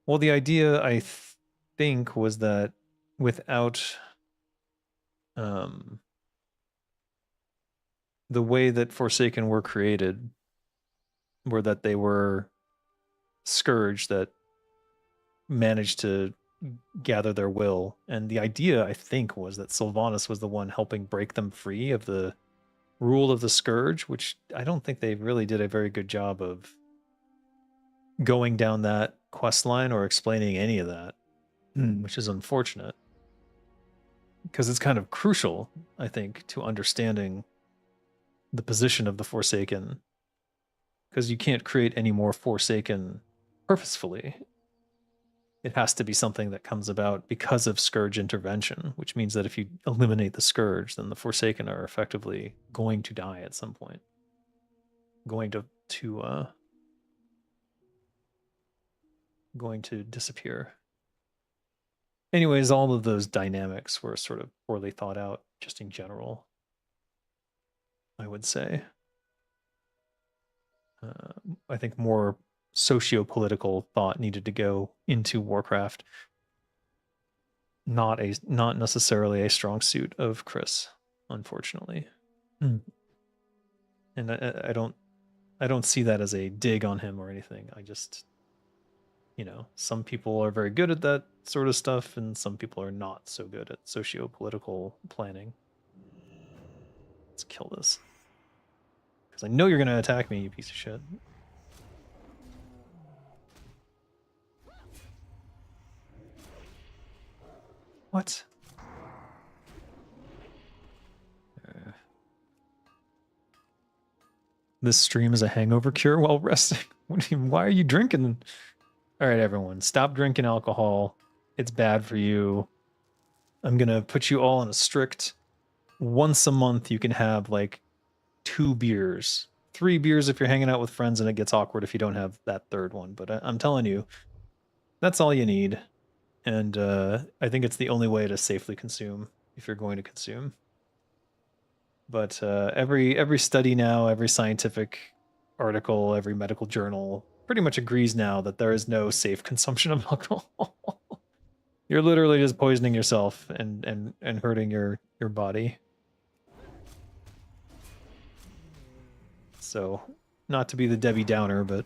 Well, the idea, I think, was that without the way that Forsaken were created, were that they were Scourge that managed to gather their will. And the idea, I think, was that Sylvanas was the one helping break them free of the rule of the Scourge, which I don't think they really did a very good job of going down that quest line or explaining any of that, which is unfortunate. Because it's kind of crucial, I think, to understanding the position of the Forsaken. Because you can't create any more Forsaken purposefully. It has to be something that comes about because of Scourge intervention, which means that if you eliminate the Scourge, then the Forsaken are effectively going to die at some point. Going to disappear. Anyways, all of those dynamics were sort of poorly thought out, just in general, I would say. I think more socio-political thought needed to go into Warcraft. Not necessarily a strong suit of Chris, unfortunately. And I don't see that as a dig on him or anything. I just, some people are very good at that sort of stuff, and some people are not so good at socio-political planning. Let's kill this. Because I know you're going to attack me, you piece of shit. What? This stream is a hangover cure while resting. Why are you drinking? All right, everyone, stop drinking alcohol. It's bad for you. I'm going to put you all on a strict once a month. You can have like 2 beers, 3 beers if you're hanging out with friends, and it gets awkward if you don't have that third one. But I'm telling you, that's all you need. And I think it's the only way to safely consume if you're going to consume. But every study now, every scientific article, every medical journal pretty much agrees now that there is no safe consumption of alcohol. You're literally just poisoning yourself and hurting your body. So, not to be the Debbie Downer, but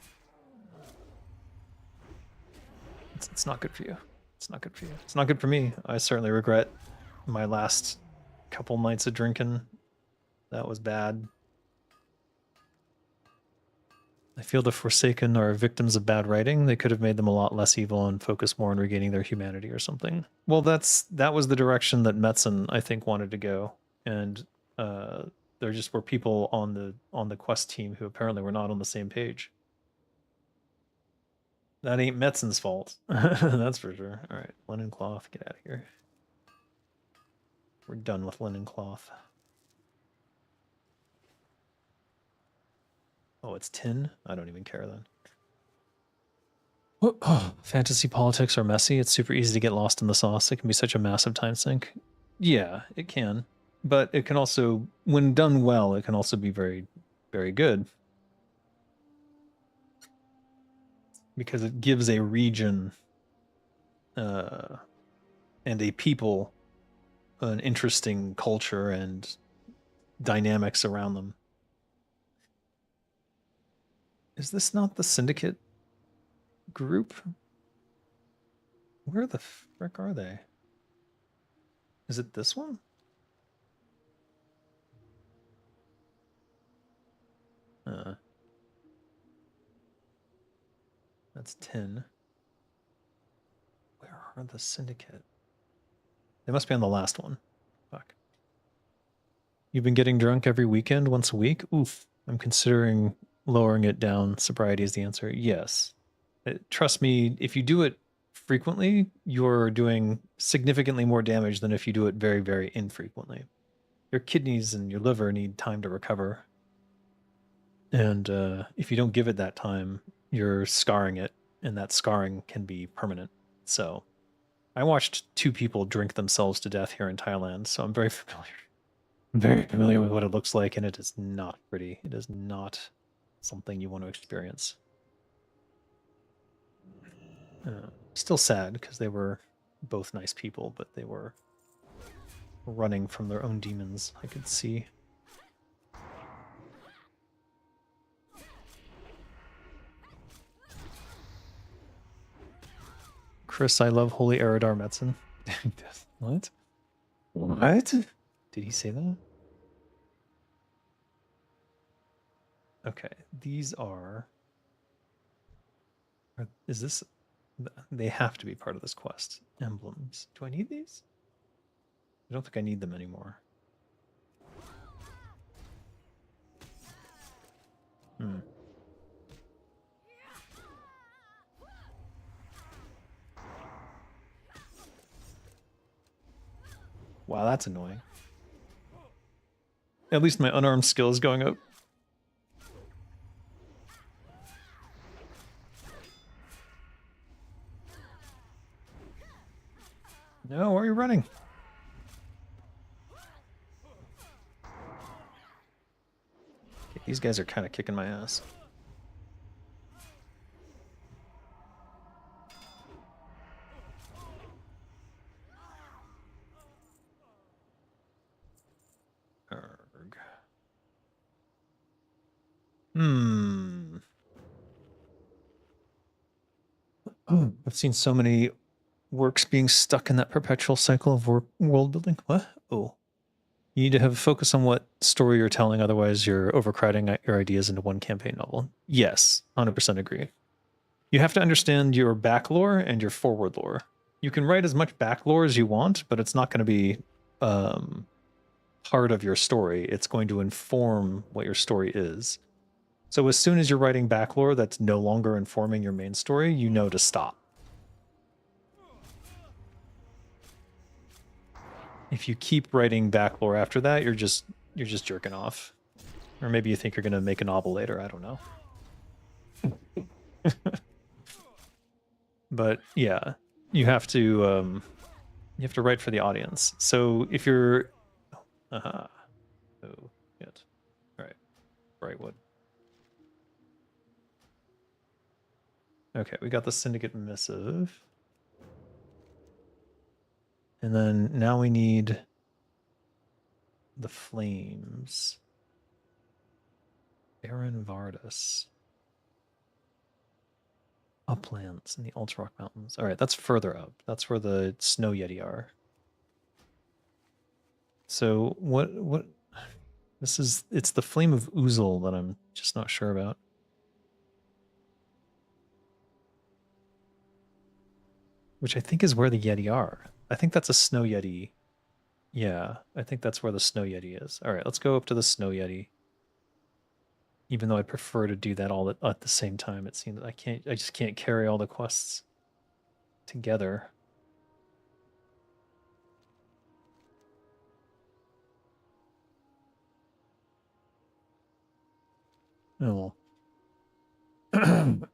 it's not good for you. It's not good for you. It's not good for me. I certainly regret my last couple nights of drinking. That was bad. I feel the Forsaken are victims of bad writing. They could have made them a lot less evil and focused more on regaining their humanity or something. Well, that was the direction that Metzen, I think, wanted to go. And there just were people on the quest team who apparently were not on the same page. That ain't Metzen's fault. That's for sure. All right, linen cloth, get out of here. We're done with linen cloth. Oh, it's tin? I don't even care then. Oh, fantasy politics are messy. It's super easy to get lost in the sauce. It can be such a massive time sink. Yeah, it can. But it can also, when done well, it can also be very, very good. Because it gives a region and a people an interesting culture and dynamics around them. Is this not the Syndicate group? Where the frick are they? Is it this one? That's 10. Where are the syndicate? They must be on the last one. Fuck. You've been getting drunk every weekend, once a week? Oof. I'm considering lowering it down. Sobriety is the answer. Yes. Trust me, if you do it frequently, you're doing significantly more damage than if you do it very, very infrequently. Your kidneys and your liver need time to recover. And if you don't give it that time, you're scarring it, and that scarring can be permanent. So I watched 2 people drink themselves to death here in Thailand, so I'm very familiar with what it looks like, and it is not pretty. It is not something you want to experience. Still sad because they were both nice people, but they were running from their own demons, I could see. Chris, I love Holy Eridar Metzen. What? What? Did he say that? Okay, these are... Is this... They have to be part of this quest. Emblems. Do I need these? I don't think I need them anymore. Wow, that's annoying. At least my unarmed skill is going up. No, why are you running? Okay, these guys are kind of kicking my ass. Arg. I've seen so many works being stuck in that perpetual cycle of world building. What? Oh. You need to have a focus on what story you're telling, otherwise you're overcrowding your ideas into one campaign novel. Yes, 100% agree. You have to understand your back lore and your forward lore. You can write as much back lore as you want, but it's not going to be part of your story. It's going to inform what your story is. So as soon as you're writing back lore that's no longer informing your main story, you know to stop. If you keep writing back lore after that, you're just jerking off. Or maybe you think you're going to make a novel later, I don't know. But yeah, you have to write for the audience. So if you're oh shit. All right. Brightwood. Okay, we got the syndicate missive. And then now we need the flames. Baron Vardis. Uplands in the Ultra Rock Mountains. All right, that's further up. That's where the Snow Yeti are. So what it's the Flame of Oozle that I'm just not sure about. Which I think is where the Yeti are. I think that's a Snow Yeti. Yeah, I think that's where the Snow Yeti is. All right, let's go up to the Snow Yeti. Even though I prefer to do that all at the same time, it seems I just can't carry all the quests together. Oh well.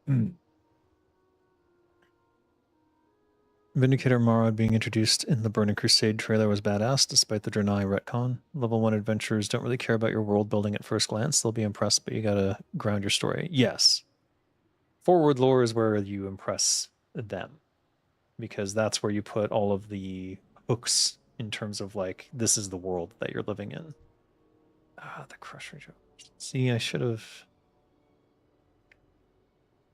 Vindicator Mara being introduced in the Burning Crusade trailer was badass, despite the Draenei retcon. Level 1 adventurers don't really care about your world building at first glance. They'll be impressed, but you gotta ground your story. Yes. Forward lore is where you impress them, because that's where you put all of the hooks in terms of, like, this is the world that you're living in. Ah, the Crush Rage. See, I should have...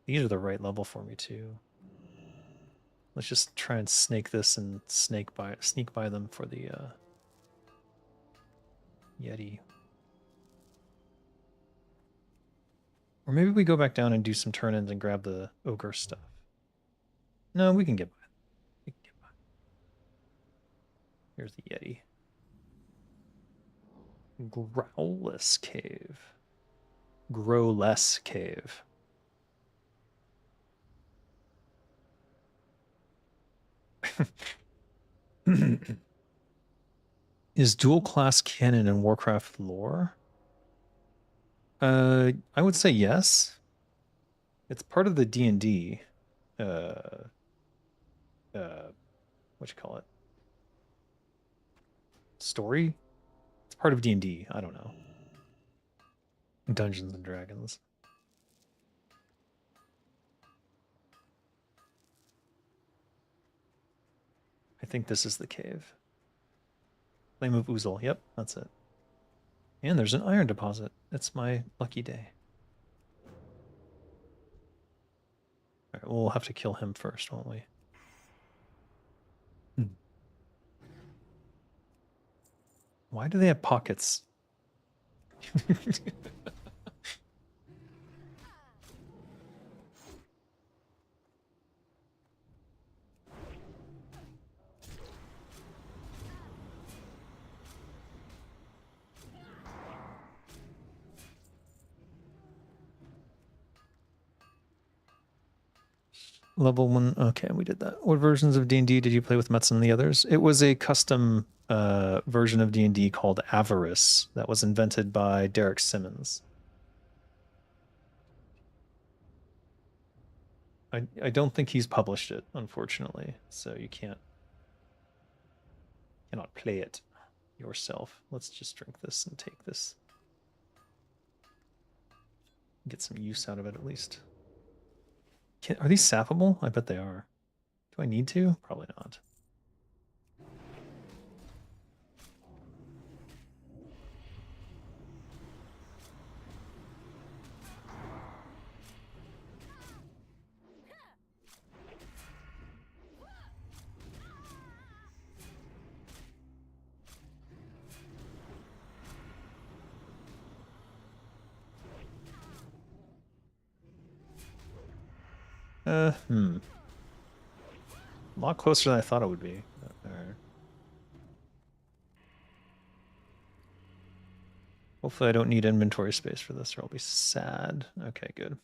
These are the right level for me, too. Let's just try and snake this and sneak by them for the Yeti. Or maybe we go back down and do some turn-ins and grab the ogre stuff. No, we can get by. We can get by. Here's the Yeti. Growless Cave. Growless Cave. Is dual class canon in Warcraft lore? I would say yes. It's part of the D&D. What you call it? Story? It's part of D&D. I don't know. Dungeons and Dragons. I think this is the cave. Flame of Oozle. Yep, that's it. And there's an iron deposit. It's my lucky day. All right, we'll have to kill him first, won't we? Why do they have pockets? Level 1. Okay, we did that. What versions of D&D did you play with Metz and the others? It was a custom version of D&D called Avarice that was invented by Derek Simmons. I don't think he's published it, unfortunately, so you cannot play it yourself. Let's just drink this and take this. Get some use out of it at least. Are these sappable? I bet they are. Do I need to? Probably not. A lot closer than I thought it would be. Hopefully I don't need inventory space for this or I'll be sad. Okay, good.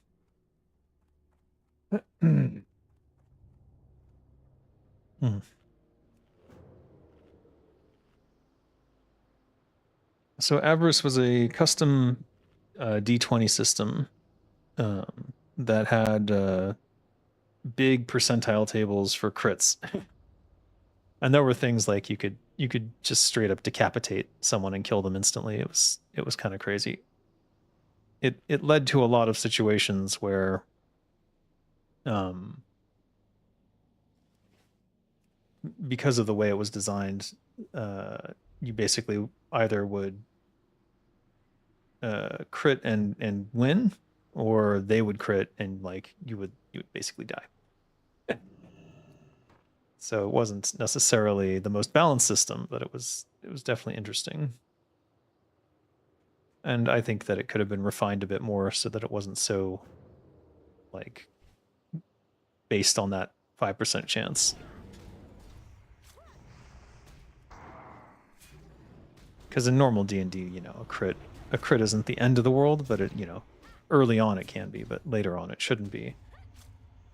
So Avarice was a custom D20 system that had big percentile tables for crits. And there were things like you could just straight up decapitate someone and kill them instantly. It was kind of crazy. It led to a lot of situations where because of the way it was designed, you basically either would crit and win, or they would crit and like you would basically die. So it wasn't necessarily the most balanced system, but it was definitely interesting. And I think that it could have been refined a bit more so that it wasn't so like based on that 5% chance. Because in normal D&D, you know, a crit isn't the end of the world, but it, you know, early on it can be, but later on it shouldn't be.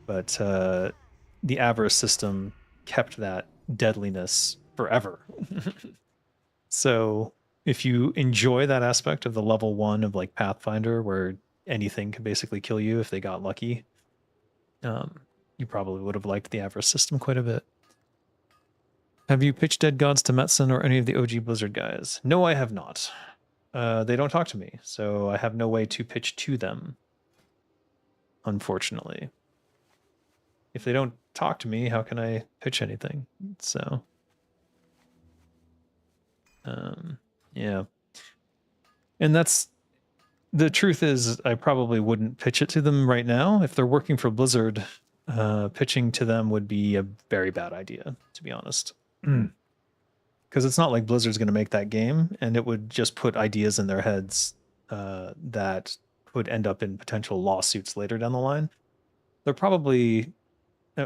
But the Avarice system kept that deadliness forever. So if you enjoy that aspect of the level 1 of like Pathfinder, where anything can basically kill you if they got lucky, you probably would have liked the Avarice system quite a bit. Have you pitched Dead Gods to Metzen or any of the OG Blizzard guys? No, I have not. They don't talk to me, so I have no way to pitch to them, unfortunately. If they don't talk to me, how can I pitch anything? So, yeah. And that's, the truth is, I probably wouldn't pitch it to them right now. If they're working for Blizzard, pitching to them would be a very bad idea, to be honest. Because it's not like Blizzard's going to make that game, and it would just put ideas in their heads that could end up in potential lawsuits later down the line. They're probably,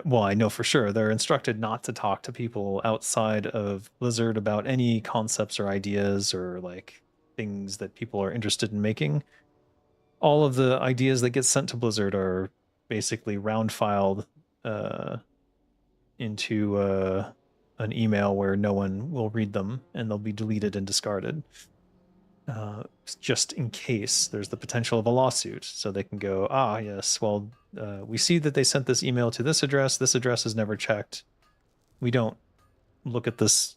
well, I know for sure they're instructed not to talk to people outside of Blizzard about any concepts or ideas or like things that people are interested in making. All of the ideas that get sent to Blizzard are basically round filed into an email where no one will read them and they'll be deleted and discarded. Just in case there's the potential of a lawsuit. So they can go, ah, yes, well, we see that they sent this email to this address. This address is never checked. We don't look at this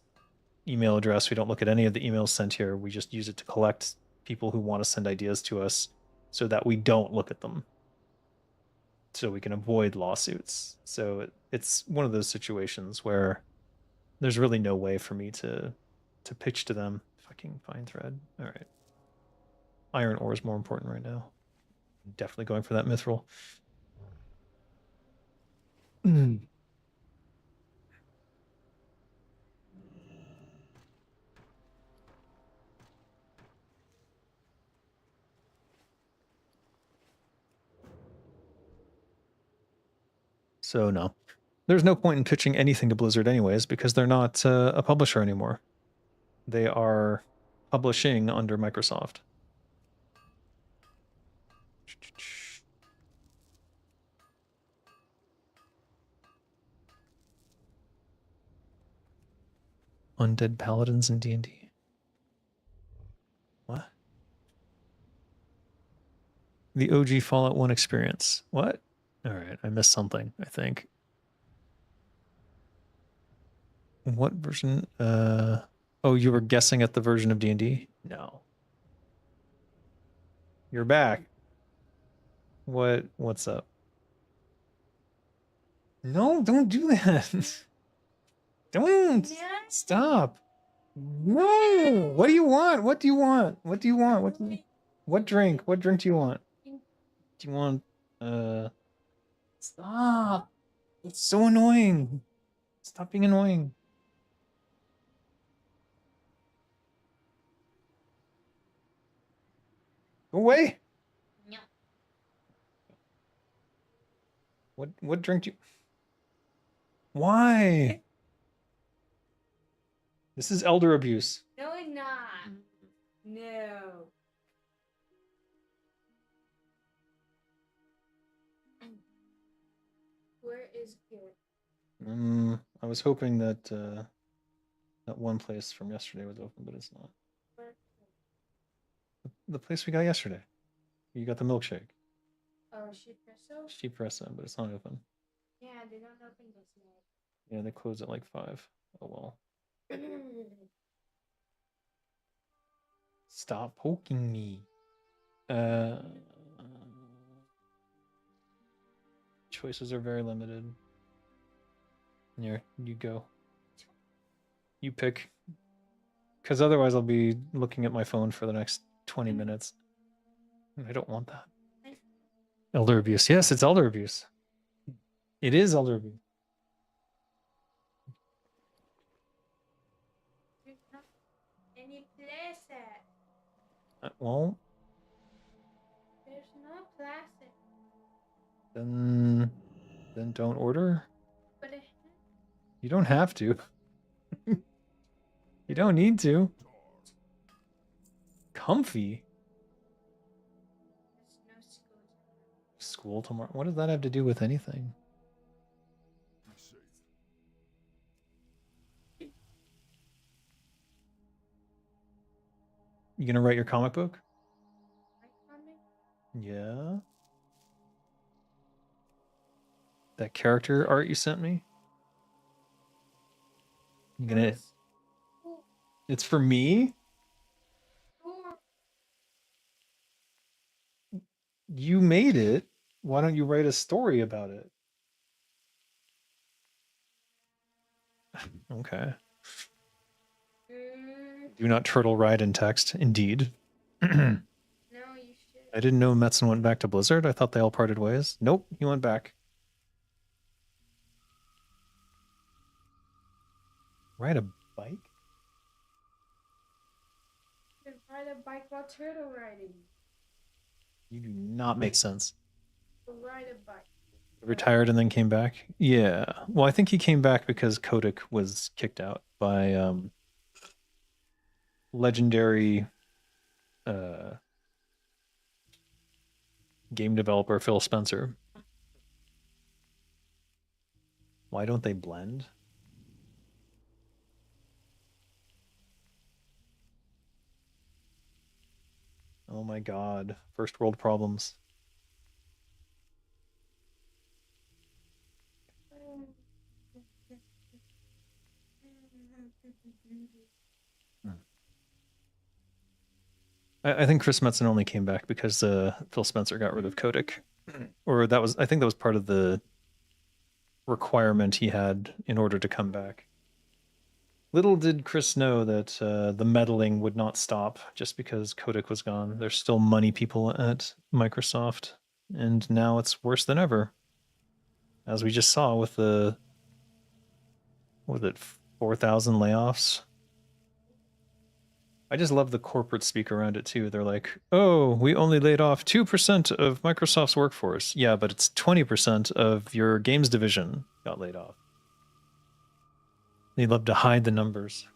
email address. We don't look at any of the emails sent here. We just use it to collect people who want to send ideas to us so that we don't look at them. So we can avoid lawsuits. So it's one of those situations where there's really no way for me to pitch to them. Fucking fine thread. All right. Iron ore is more important right now. I'm definitely going for that mithril. So no, there's no point in pitching anything to Blizzard anyways because they're not a publisher anymore. They are publishing under Microsoft. Undead paladins in D&D. What? The OG Fallout 1 experience. What? All right, I missed something, I think. What version? Oh, you were guessing at the version of D&D? No. You're back. What's up? No, don't do that. Don't. Yeah. Stop. No. What do you want? What do you want? What do you want? What drink? What drink do you want? Do you want stop. It's so annoying. Stop being annoying. Go away. No. What drink do you Why? This is elder abuse. No, it's not. No. Where is good? I was hoping that that one place from yesterday was open, but it's not. Where? The place we got yesterday. You got the milkshake. Oh, Sheepresso? Sheepresso, but it's not open. Yeah, they don't open this night. Yeah, they close at like 5. Oh well. Stop poking me. Choices are very limited. Here, you go. You pick. Because otherwise I'll be looking at my phone for the next 20 minutes. And I don't want that. Elder abuse. Yes, it's elder abuse. It is elder abuse. There's not any place at. Well, There's no plastic. then don't order. But You don't have to. You don't need to. Comfy. there's no school. School tomorrow. What does that have to do with anything? Be safe. You gonna write your comic book? My comic? Yeah. That character art you sent me? You gonna Yes. It's for me? Sure. You made it. Why don't you write a story about it? Okay. Do not turtle ride in text. Indeed. I No, you should. didn't know Metzen went back to Blizzard. I thought they all parted ways. Nope, he went back. Ride a bike? You should ride a bike while turtle riding. You do not make sense. Ride a bike. Retired and then came back? Yeah. Well, I think he came back because Kotick was kicked out by legendary game developer Phil Spencer. Why don't they blend? Oh my god. First world problems. I think Chris Metzen only came back because Phil Spencer got rid of Kotick. Or that was, I think that was part of the requirement he had in order to come back. Little did Chris know that the meddling would not stop just because Kotick was gone. There's still money people at Microsoft, and now it's worse than ever. As we just saw with the, what was it, 4,000 layoffs? I just love the corporate speak around it too. They're like, oh, we only laid off 2% of Microsoft's workforce. Yeah, but it's 20% of your games division got laid off. They love to hide the numbers.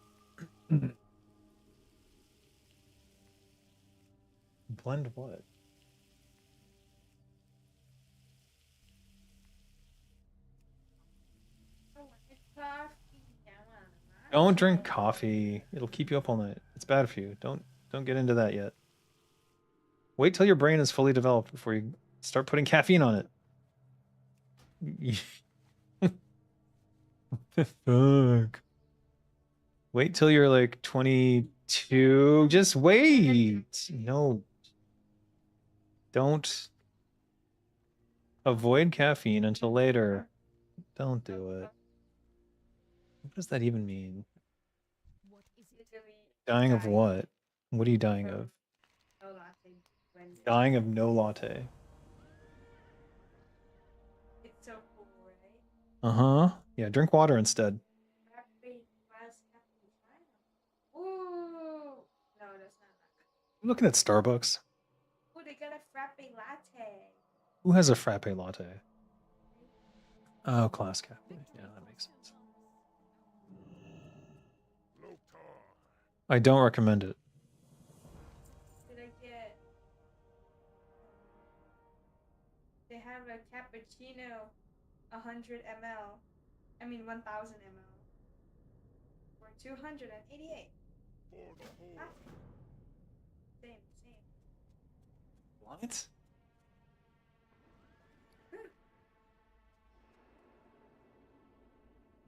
Blend what? Don't drink coffee. It'll keep you up all night. It's bad for you. Don't get into that yet. Wait till your brain is fully developed before you start putting caffeine on it. Fuck. Wait till you're like 22. Just wait. No. Don't avoid caffeine until later. Don't do it. What does that even mean? Dying of what? What are you dying of? Dying of no latte. It's so cool, right? Uh-huh. Yeah, drink water instead. Ooh. No, that's not that. I'm looking at Starbucks. Ooh, they got a frappe latte. Who has a frappe latte? Oh, class Capy. Yeah, that makes sense. I don't recommend it. Did I get? They have a cappuccino, 100 ml. I mean 1,000 ml. For 288. Same. What?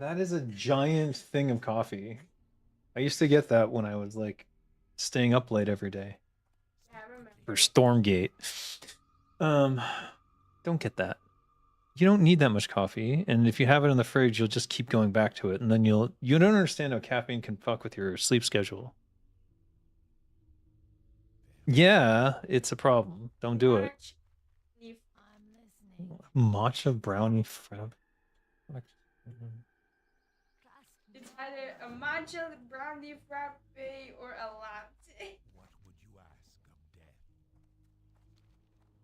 That is a giant thing of coffee. I used to get that when I was like staying up late every day Yeah, I remember. for Stormgate. Don't get that. You don't need that much coffee, and if you have it in the fridge, you'll just keep going back to it, and then you don't understand how caffeine can fuck with your sleep schedule. Yeah, it's a problem. Don't do it. Matcha brownie frap. It's either a matcha brownie frappe or a latte. What would you ask of death?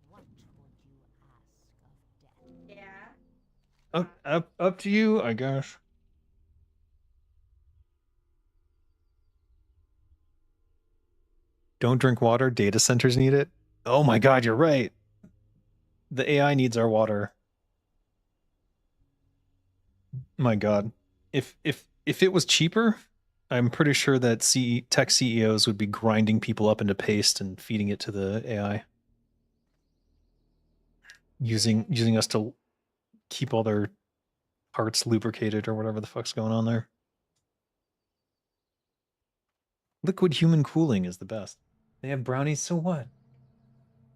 What would you ask of death? Yeah. Up to you, I guess. Don't drink water. Data centers need it. Oh my god, you're right. The AI needs our water. My god. If it was cheaper, I'm pretty sure that tech CEOs would be grinding people up into paste and feeding it to the AI. Using us to keep all their parts lubricated or whatever the fuck's going on there. Liquid human cooling is the best. They have brownies, so what?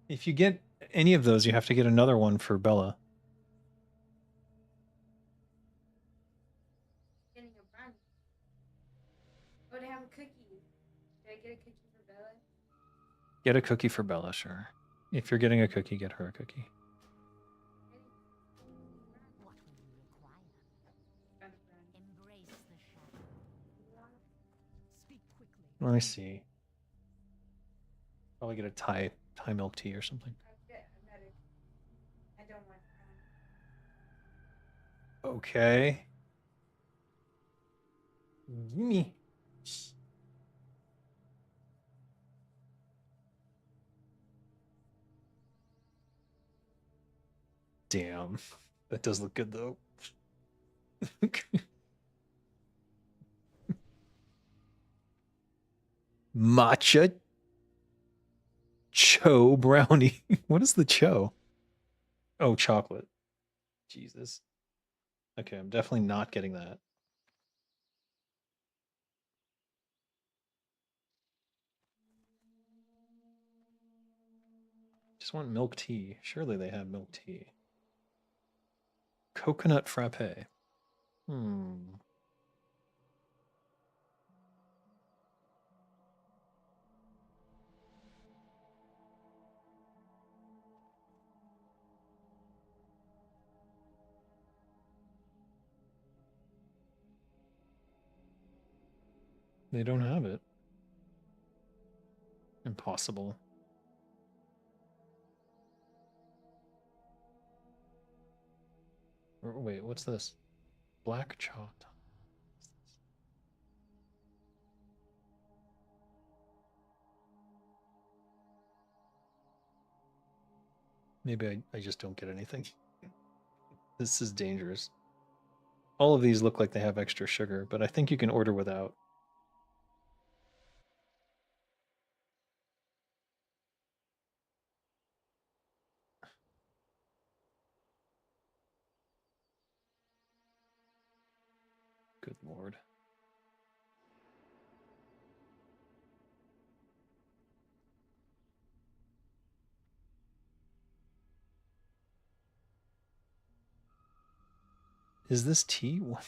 If you get any of those, you have to get another one for Bella. Getting a brownie. Oh, they have a cookie. Did I get a cookie for Bella? Get a cookie for Bella, sure. If you're getting a cookie, get her a cookie. What will you require? Got a brownie. Embrace the shadow. Speak quickly. Let me see. Probably get a Thai milk tea or something. I've Okay. Me. Damn. That does look good though. Matcha cho brownie. What is the cho? Oh, chocolate. Jesus. Okay, I'm definitely not getting that. Just want milk tea. Surely they have milk tea. Coconut frappe. Hmm. They don't have it. Impossible. Wait, what's this? Black chocolate. Maybe I just don't get anything. This is dangerous. All of these look like they have extra sugar, but I think you can order without. Good lord. Is this tea? What?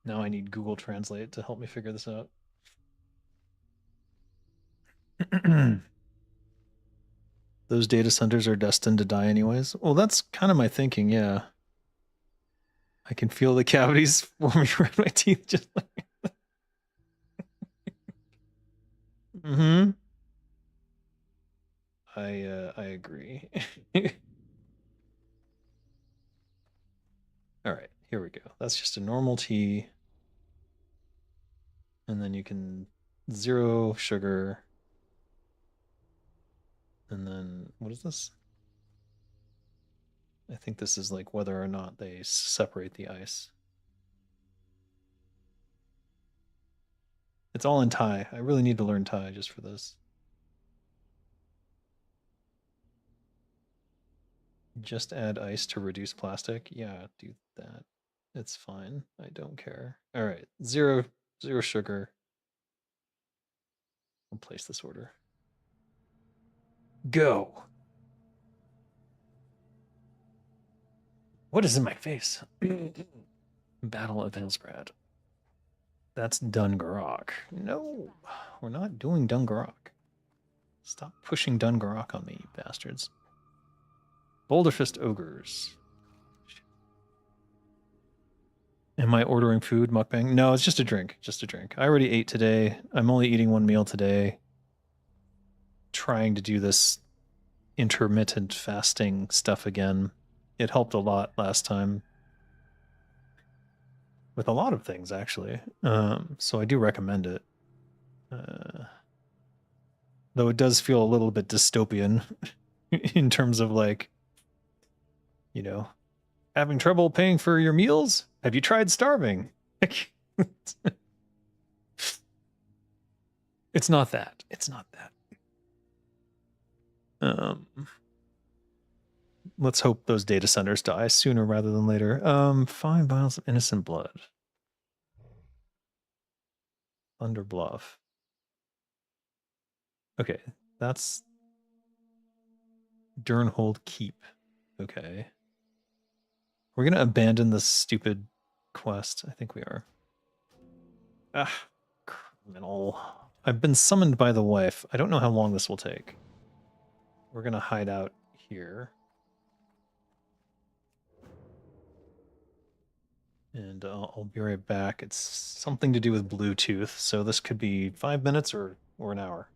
Now I need Google Translate to help me figure this out. Those data centers are destined to die anyways. Well, that's kind of my thinking, yeah. I can feel the cavities forming around my teeth just like Mm-hmm. I agree. All right, here we go. That's just a normal tea. And then you can 0 sugar. And then what is this? I think this is like whether or not they separate the ice. It's all in Thai. I really need to learn Thai just for this. Just add ice to reduce plastic. Yeah, do that. It's fine. I don't care. All right, 0 sugar. I'll place this order. Go. What is in my face? Battle of Elsbrad. That's Dungarok. No, we're not doing Dungarok. Stop pushing Dungarok on me, you bastards. Boulderfist Ogres. Am I ordering food, mukbang? No, it's just a drink. Just a drink. I already ate today. I'm only eating 1 meal today. Trying to do this intermittent fasting stuff again. It helped a lot last time. With a lot of things, actually. So I do recommend it. Though it does feel a little bit dystopian in terms of like, you know, having trouble paying for your meals? Have you tried starving? It's not that. It's not that. Let's hope those data centers die sooner rather than later. 5 vials of innocent blood. Thunder Bluff. Okay, that's Durnhold Keep. Okay. We're gonna abandon this stupid quest. I think we are. Ah, criminal. I've been summoned by the wife. I don't know how long this will take. We're gonna hide out here. And I'll be right back. It's something to do with Bluetooth, so this could be 5 minutes or an hour.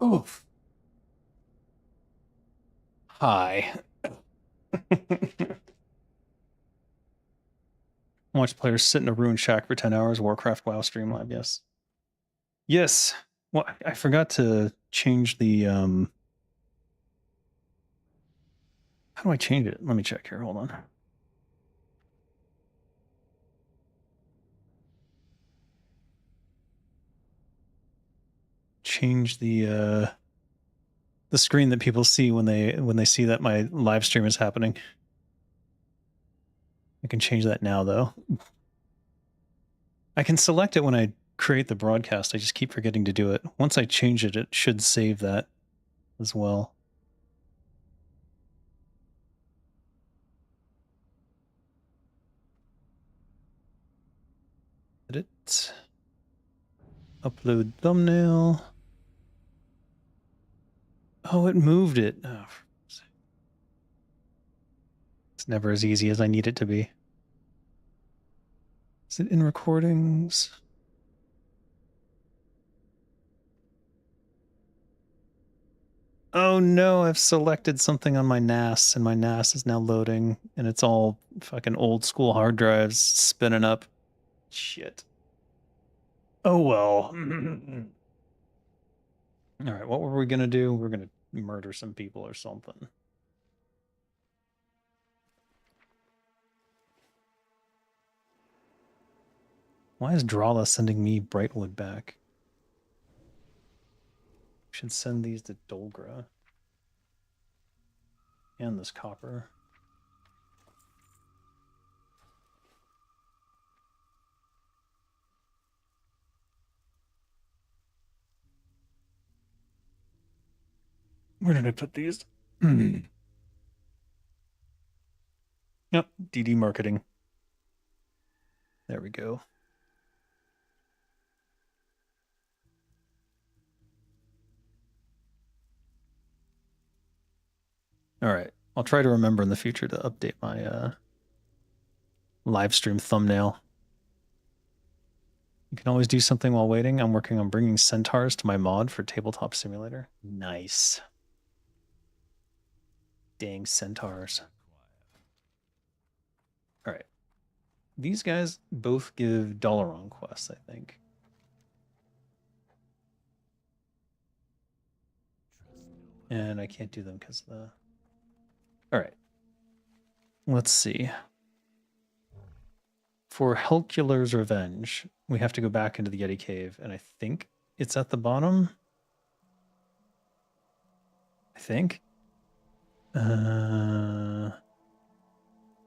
Oof. Hi. Watch players sit in a ruined shack for 10 hours. Warcraft WoW stream live. Yes. Yes. Well, I forgot to change the how do I change it? Let me check here. Hold on. Change the screen that people see when they see that my live stream is happening. I can change that now though. I can select it when I create the broadcast. I just keep forgetting to do it. Once I change it, it should save that as well. Edit. Upload thumbnail. Oh, it moved it. Oh, it's never as easy as I need it to be. Is it in recordings? Oh no, I've selected something on my NAS and my NAS is now loading and it's all fucking old school hard drives spinning up. Shit. Oh well. All right, what were we gonna do? We're gonna murder some people or something. Why is Drala sending me Brightwood back? Should send these to Dolgra. And this copper. Where did I put these? Yep, DD marketing. There we go. All right. I'll try to remember in the future to update my live stream thumbnail. You can always do something while waiting. I'm working on bringing centaurs to my mod for Tabletop Simulator. Nice. Dang centaurs. All right. These guys both give Dalaran quests, I think. And I can't do them because of the... All right. Let's see. For Helcular's Revenge, we have to go back into the Yeti Cave, and I think it's at the bottom. I think.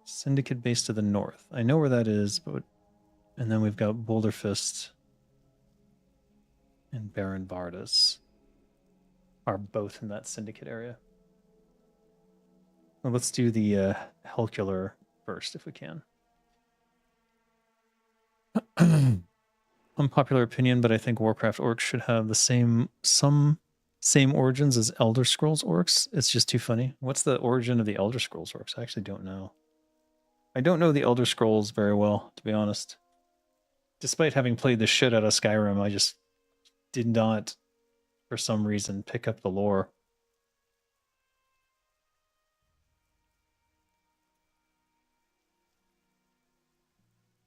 Syndicate base to the north. I know where that is, but... And then we've got Boulder Fist and Baron Bardus are both in that Syndicate area. Well, let's do the Helcular first, if we can. Unpopular opinion, but I think Warcraft orcs should have the same origins as Elder Scrolls orcs. It's just too funny. What's the origin of the Elder Scrolls orcs? I actually don't know. I don't know the Elder Scrolls very well, to be honest. Despite having played the shit out of Skyrim, I just did not, for some reason, pick up the lore.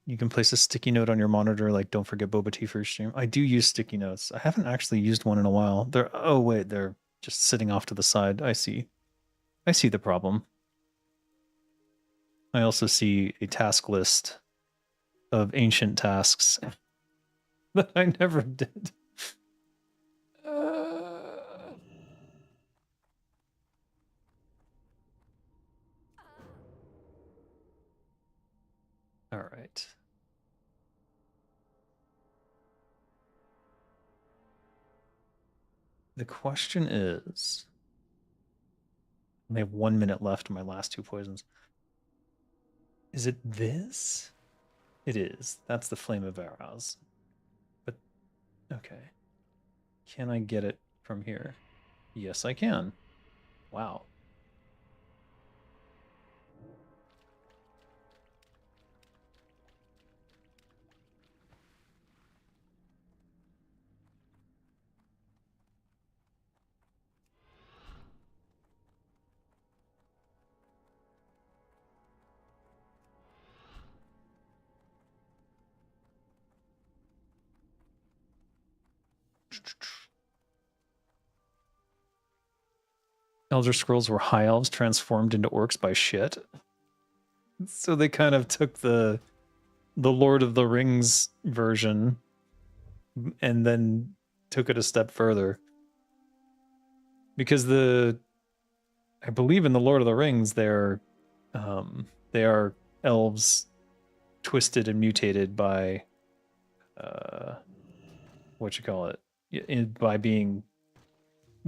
You can place a sticky note on your monitor, like don't forget Boba Tea for your stream. I do use sticky notes. I haven't actually used one in a while. Oh wait, they're just sitting off to the side. I see. I see the problem. I also see a task list of ancient tasks that I never did. All right. The question is, I have 1 minute left in my last two poisons. Is it this? It is. That's the Flame of Arrows. But, okay. Can I get it from here? Yes, I can. Wow. Elder Scrolls were high elves transformed into orcs by shit. So they kind of took the Lord of the Rings version and then took it a step further. Because I believe in the Lord of the Rings, they are elves twisted and mutated by what you call it, by being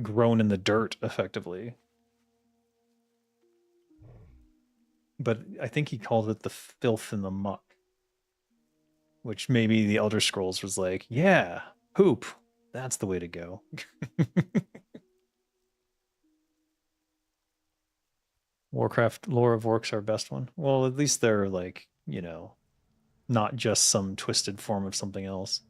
grown in the dirt, effectively. But I think he called it the filth and the muck, which maybe the Elder Scrolls was like, yeah, poop, that's the way to go. Warcraft Lore of Orcs our best one. Well, at least they're like, not just some twisted form of something else.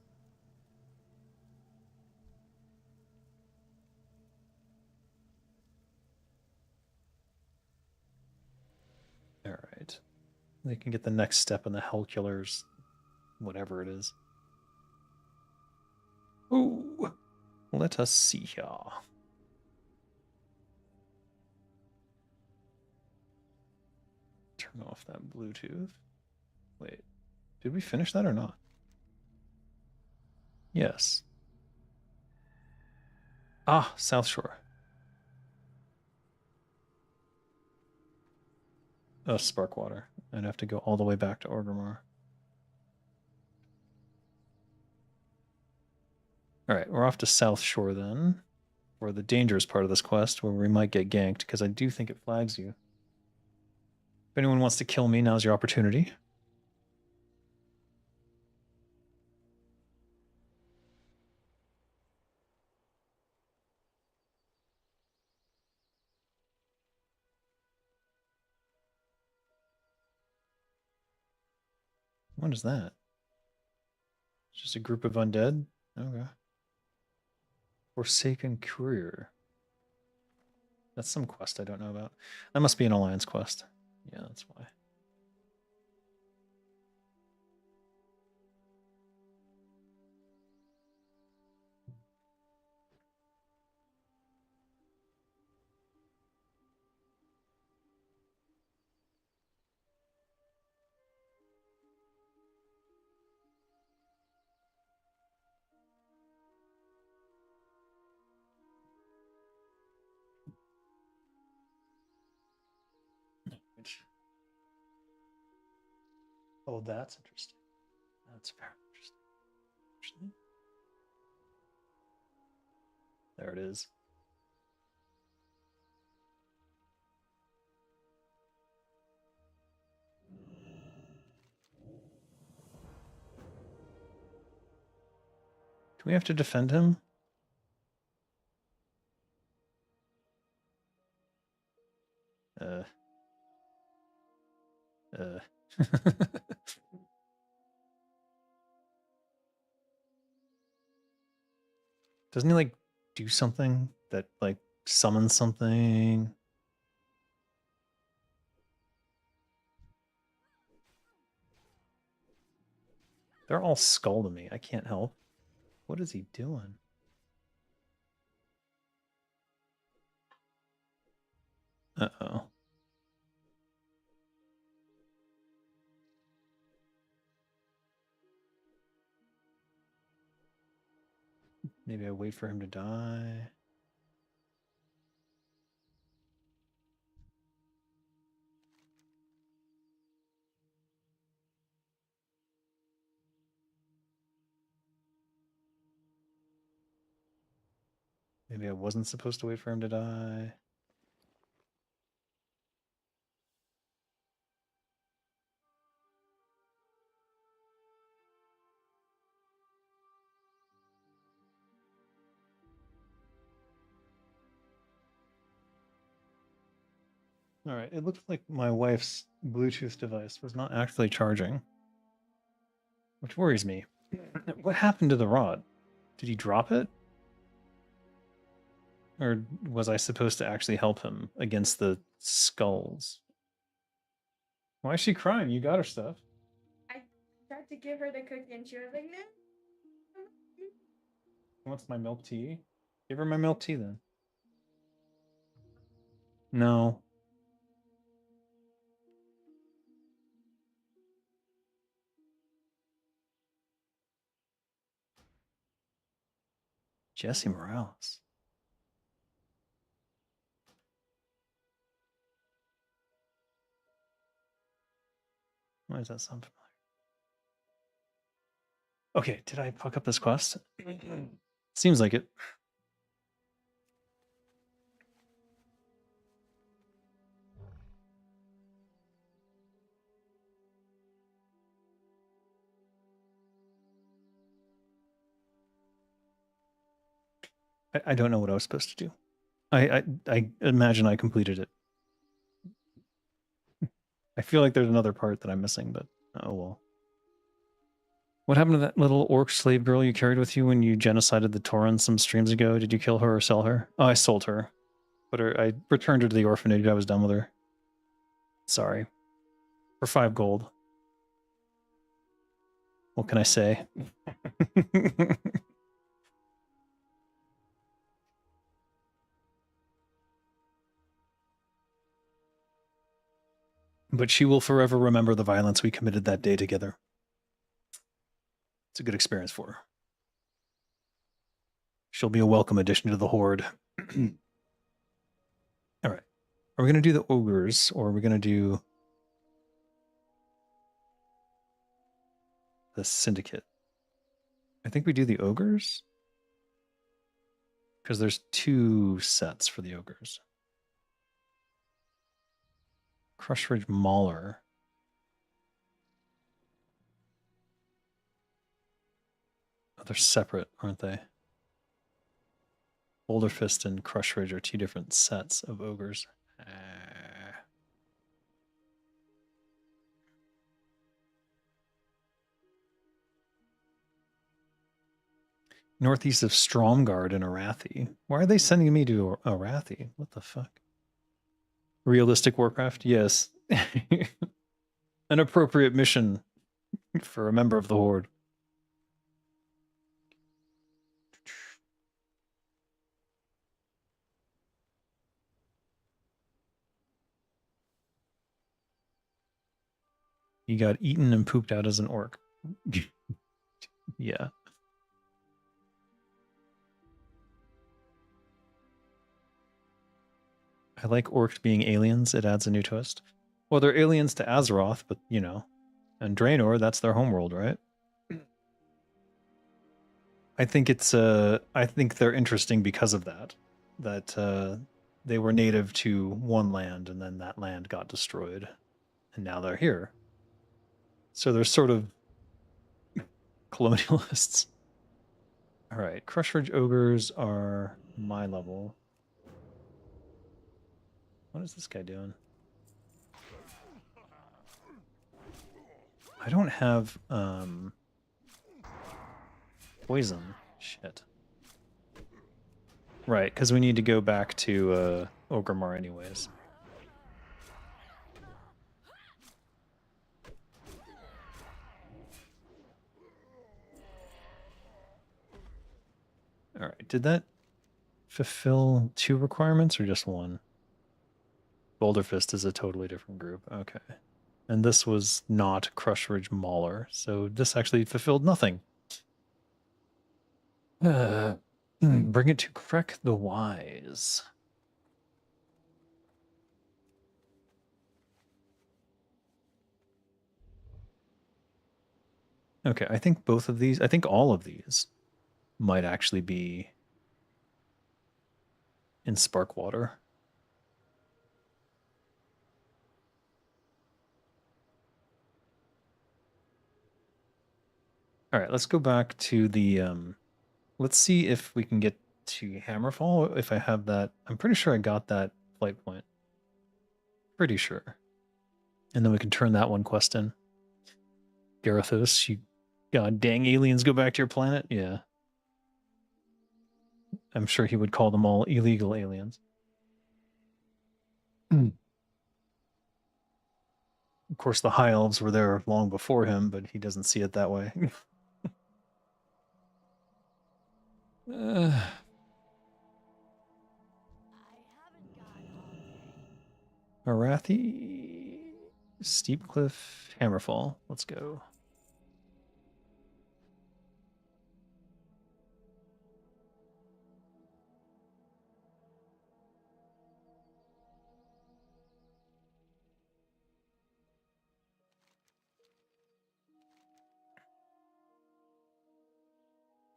All right. They can get the next step in the Hell Killers, whatever it is. Ooh. Let us see here. Turn off that Bluetooth. Wait, did we finish that or not? Yes. Ah, South Shore. Oh, Sparkwater. I'd have to go all the way back to Orgrimmar. All right, we're off to South Shore then, for the dangerous part of this quest, where we might get ganked, because I do think it flags you. If anyone wants to kill me, now's your opportunity. What is that? It's just a group of undead? Okay. Forsaken Courier. That's some quest I don't know about. That must be an Alliance quest. Yeah, that's why. Oh, that's interesting. That's very interesting. There it is. Do we have to defend him? Uh. Doesn't he like do something that like summons something? They're all skull to me. I can't help. What is he doing? Uh-oh. Maybe I wait for him to die. Maybe I wasn't supposed to wait for him to die. All right, it looked like my wife's Bluetooth device was not actually charging, which worries me. What happened to the rod? Did he drop it? Or was I supposed to actually help him against the skulls? Why is she crying? You got her stuff. I tried to give her the cookie and she was like, no. What's my milk tea? Give her my milk tea then. No. Jesse Morales. Why does that sound familiar? Okay, did I fuck up this quest? Seems like it. I don't know what I was supposed to do. I imagine I completed it. I feel like there's another part that I'm missing, but oh well. What happened to that little orc slave girl you carried with you when you genocided the Tauren some streams ago? Did you kill her or sell her? Oh, I sold her. But I returned her to the orphanage. I was done with her. Sorry. For 5 gold. What can I say? But she will forever remember the violence we committed that day together. It's a good experience for her. She'll be a welcome addition to the Horde. All right. Are we going to do the ogres, or are we going to do the syndicate? I think we do the ogres, because there's 2 sets for the ogres. Crushridge Mauler. Oh, they're separate, aren't they? Boulder Fist and Crushridge are 2 different sets of ogres. Northeast of Stromgard and Arathi. Why are they sending me to Arathi? What the fuck? Realistic Warcraft? Yes. An appropriate mission for a member of the Horde. He got eaten and pooped out as an orc. Yeah. I like orcs being aliens. It adds a new twist. Well, they're aliens to Azeroth, but, you know. And Draenor, that's their homeworld, right? I think it's I think they're interesting because of that. That they were native to one land and then that land got destroyed. And now they're here. So they're sort of colonialists. All right, Crushridge Ogres are my level. What is this guy doing? I don't have poison. Shit. Right, because we need to go back to Orgrimmar anyways. All right, did that fulfill 2 requirements or just 1? Boulder Fist is a totally different group. Okay. And this was not Crushridge Mauler, so this actually fulfilled nothing. Bring it to Krek the Wise. Okay, I think both of these, I think all of these might actually be in Sparkwater. All right, let's go back to the, let's see if we can get to Hammerfall, if I have that. I'm pretty sure I got that flight point. Pretty sure. And then we can turn that one quest in. Garethos, you god dang aliens, go back to your planet? Yeah. I'm sure he would call them all illegal aliens. Of course, the High Elves were there long before him, but he doesn't see it that way. haven't got all day. Arathi, Steep Cliff, Hammerfall. Let's go.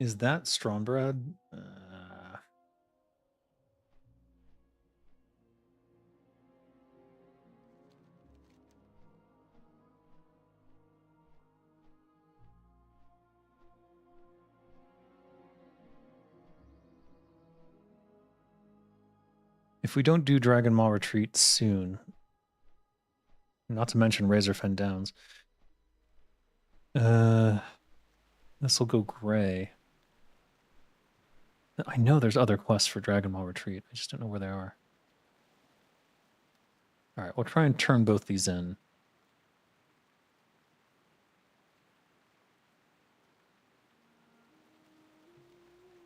Is that Strombrad? If we don't do Dragon Maw Retreat soon, not to mention Razorfen Downs, this will go gray. I know there's other quests for Dragon Maw Retreat. I just don't know where they are. All right, we'll try and turn both these in.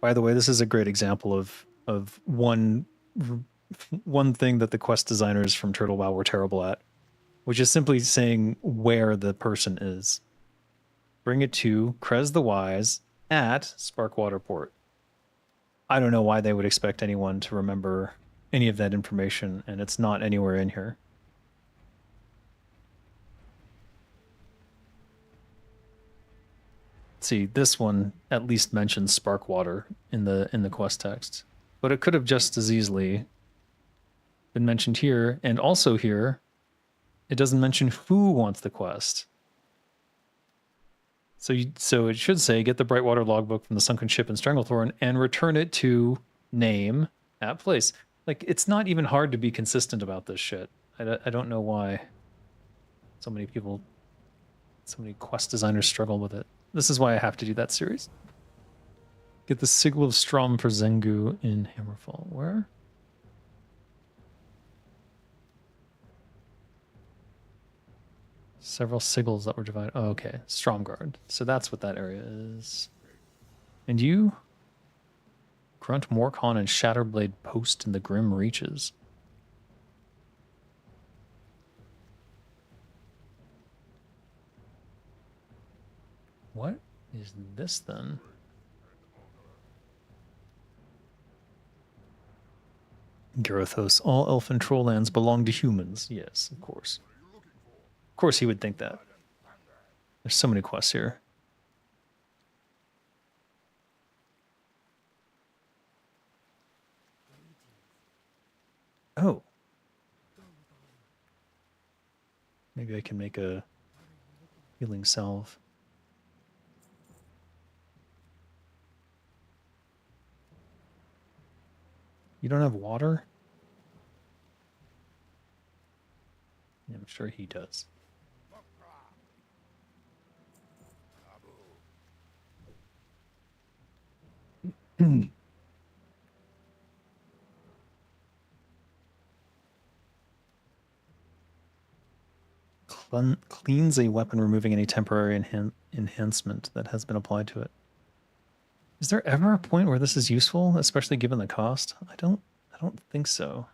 By the way, this is a great example of one thing that the quest designers from Turtle WoW were terrible at, which is simply saying where the person is. Bring it to Krez the Wise at Sparkwater Port. I don't know why they would expect anyone to remember any of that information, and it's not anywhere in here. See, this one at least mentions Sparkwater in the quest text, but it could have just as easily been mentioned here, and also here, it doesn't mention who wants the quest. So it should say, get the Brightwater logbook from the sunken ship in Stranglethorn and return it to name at place. Like, it's not even hard to be consistent about this shit. I don't know why so many people, so many quest designers struggle with it. This is why I have to do that series. Get the Sigil of Strom for Zengu in Hammerfall. Where? Several sigils that were divided. Oh, okay. Stromgard. So that's what that area is. And you? Grunt Morcon and Shatterblade post in the Grim Reaches. What is this then? Garathos. All elfin troll lands belong to humans. Yes, of course. Of course he would think that. There's so many quests here. Oh. Maybe I can make a healing salve. You don't have water? Yeah, I'm sure he does. Cleans a weapon, removing any temporary enhancement that has been applied to it. Is there ever a point where this is useful, especially given the cost? I don't think so.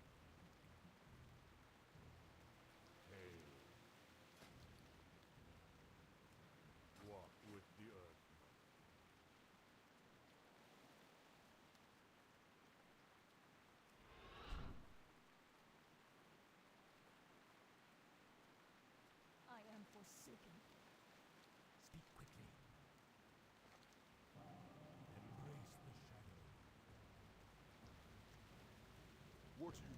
I am forsaken. Speak quickly. Embrace the shadow. What do you need?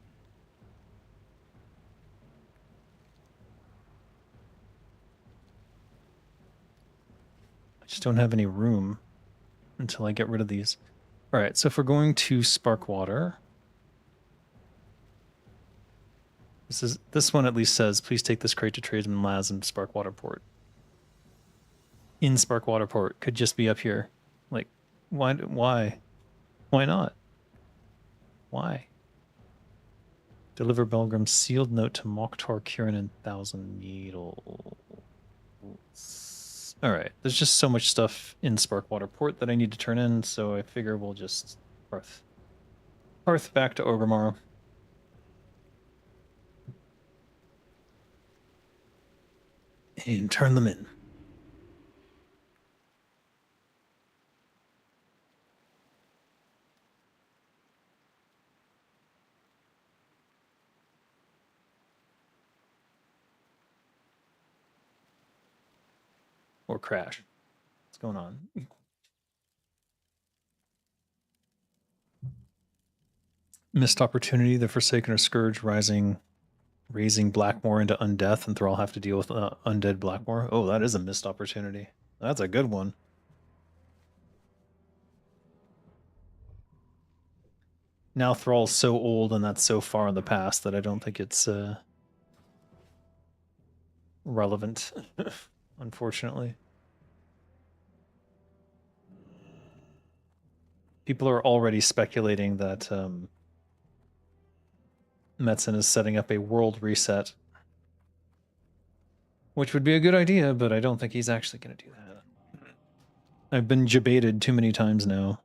I just don't have any room until I get rid of these. All right, so if we're going to Sparkwater, this one at least says, please take this crate to tradesman Laz in Sparkwater Port. In Sparkwater Port could just be up here. Like, why not? Why? Deliver Belgrim's sealed note to Mokhtar Kieran and Thousand Needles. Alright, there's just so much stuff in Sparkwater Port that I need to turn in, so I figure we'll just Hearth back to Orgrimmar. And turn them in. Or crash. What's going on? Missed opportunity, the Forsaken or Scourge raising Blackmoor into undeath, and Thrall have to deal with undead Blackmoor. Oh, that is a missed opportunity. That's a good one. Now Thrall's so old and that's so far in the past that I don't think it's relevant, unfortunately. People are already speculating that Metzen is setting up a world reset, which would be a good idea, but I don't think he's actually going to do that. I've been debated too many times now.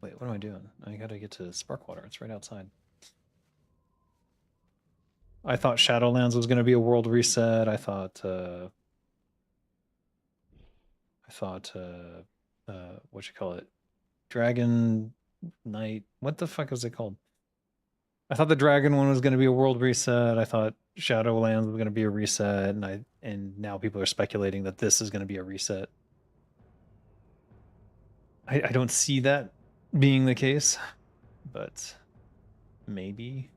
Wait, what am I doing? I gotta get to Sparkwater. It's right outside. I thought Shadowlands was going to be a world reset. I thought what you call it? Dragon Knight. What the fuck was it called? I thought the Dragon one was going to be a world reset. I thought Shadowlands was going to be a reset, and now people are speculating that this is going to be a reset. I don't see that being the case, but maybe.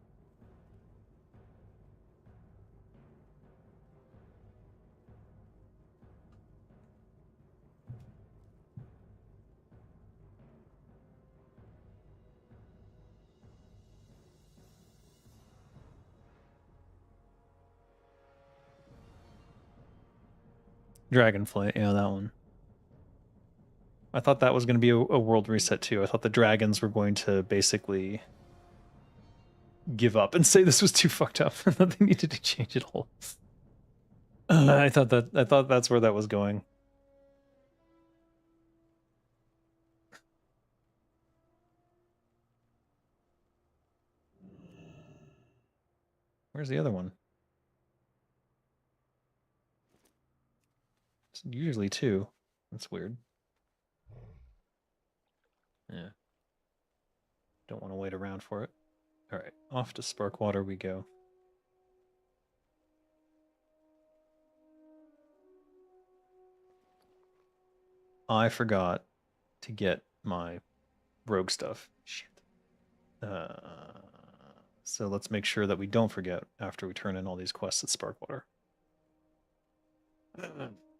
Dragonflight, yeah, that one. I thought that was going to be a world reset too. I thought the dragons were going to basically give up and say this was too fucked up and that they needed to change it all. I thought that's where that was going. Where's the other one? It's usually two. That's weird. Yeah. Don't want to wait around for it. All right, off to Sparkwater we go. I forgot to get my rogue stuff. Shit. So let's make sure that we don't forget after we turn in all these quests at Sparkwater.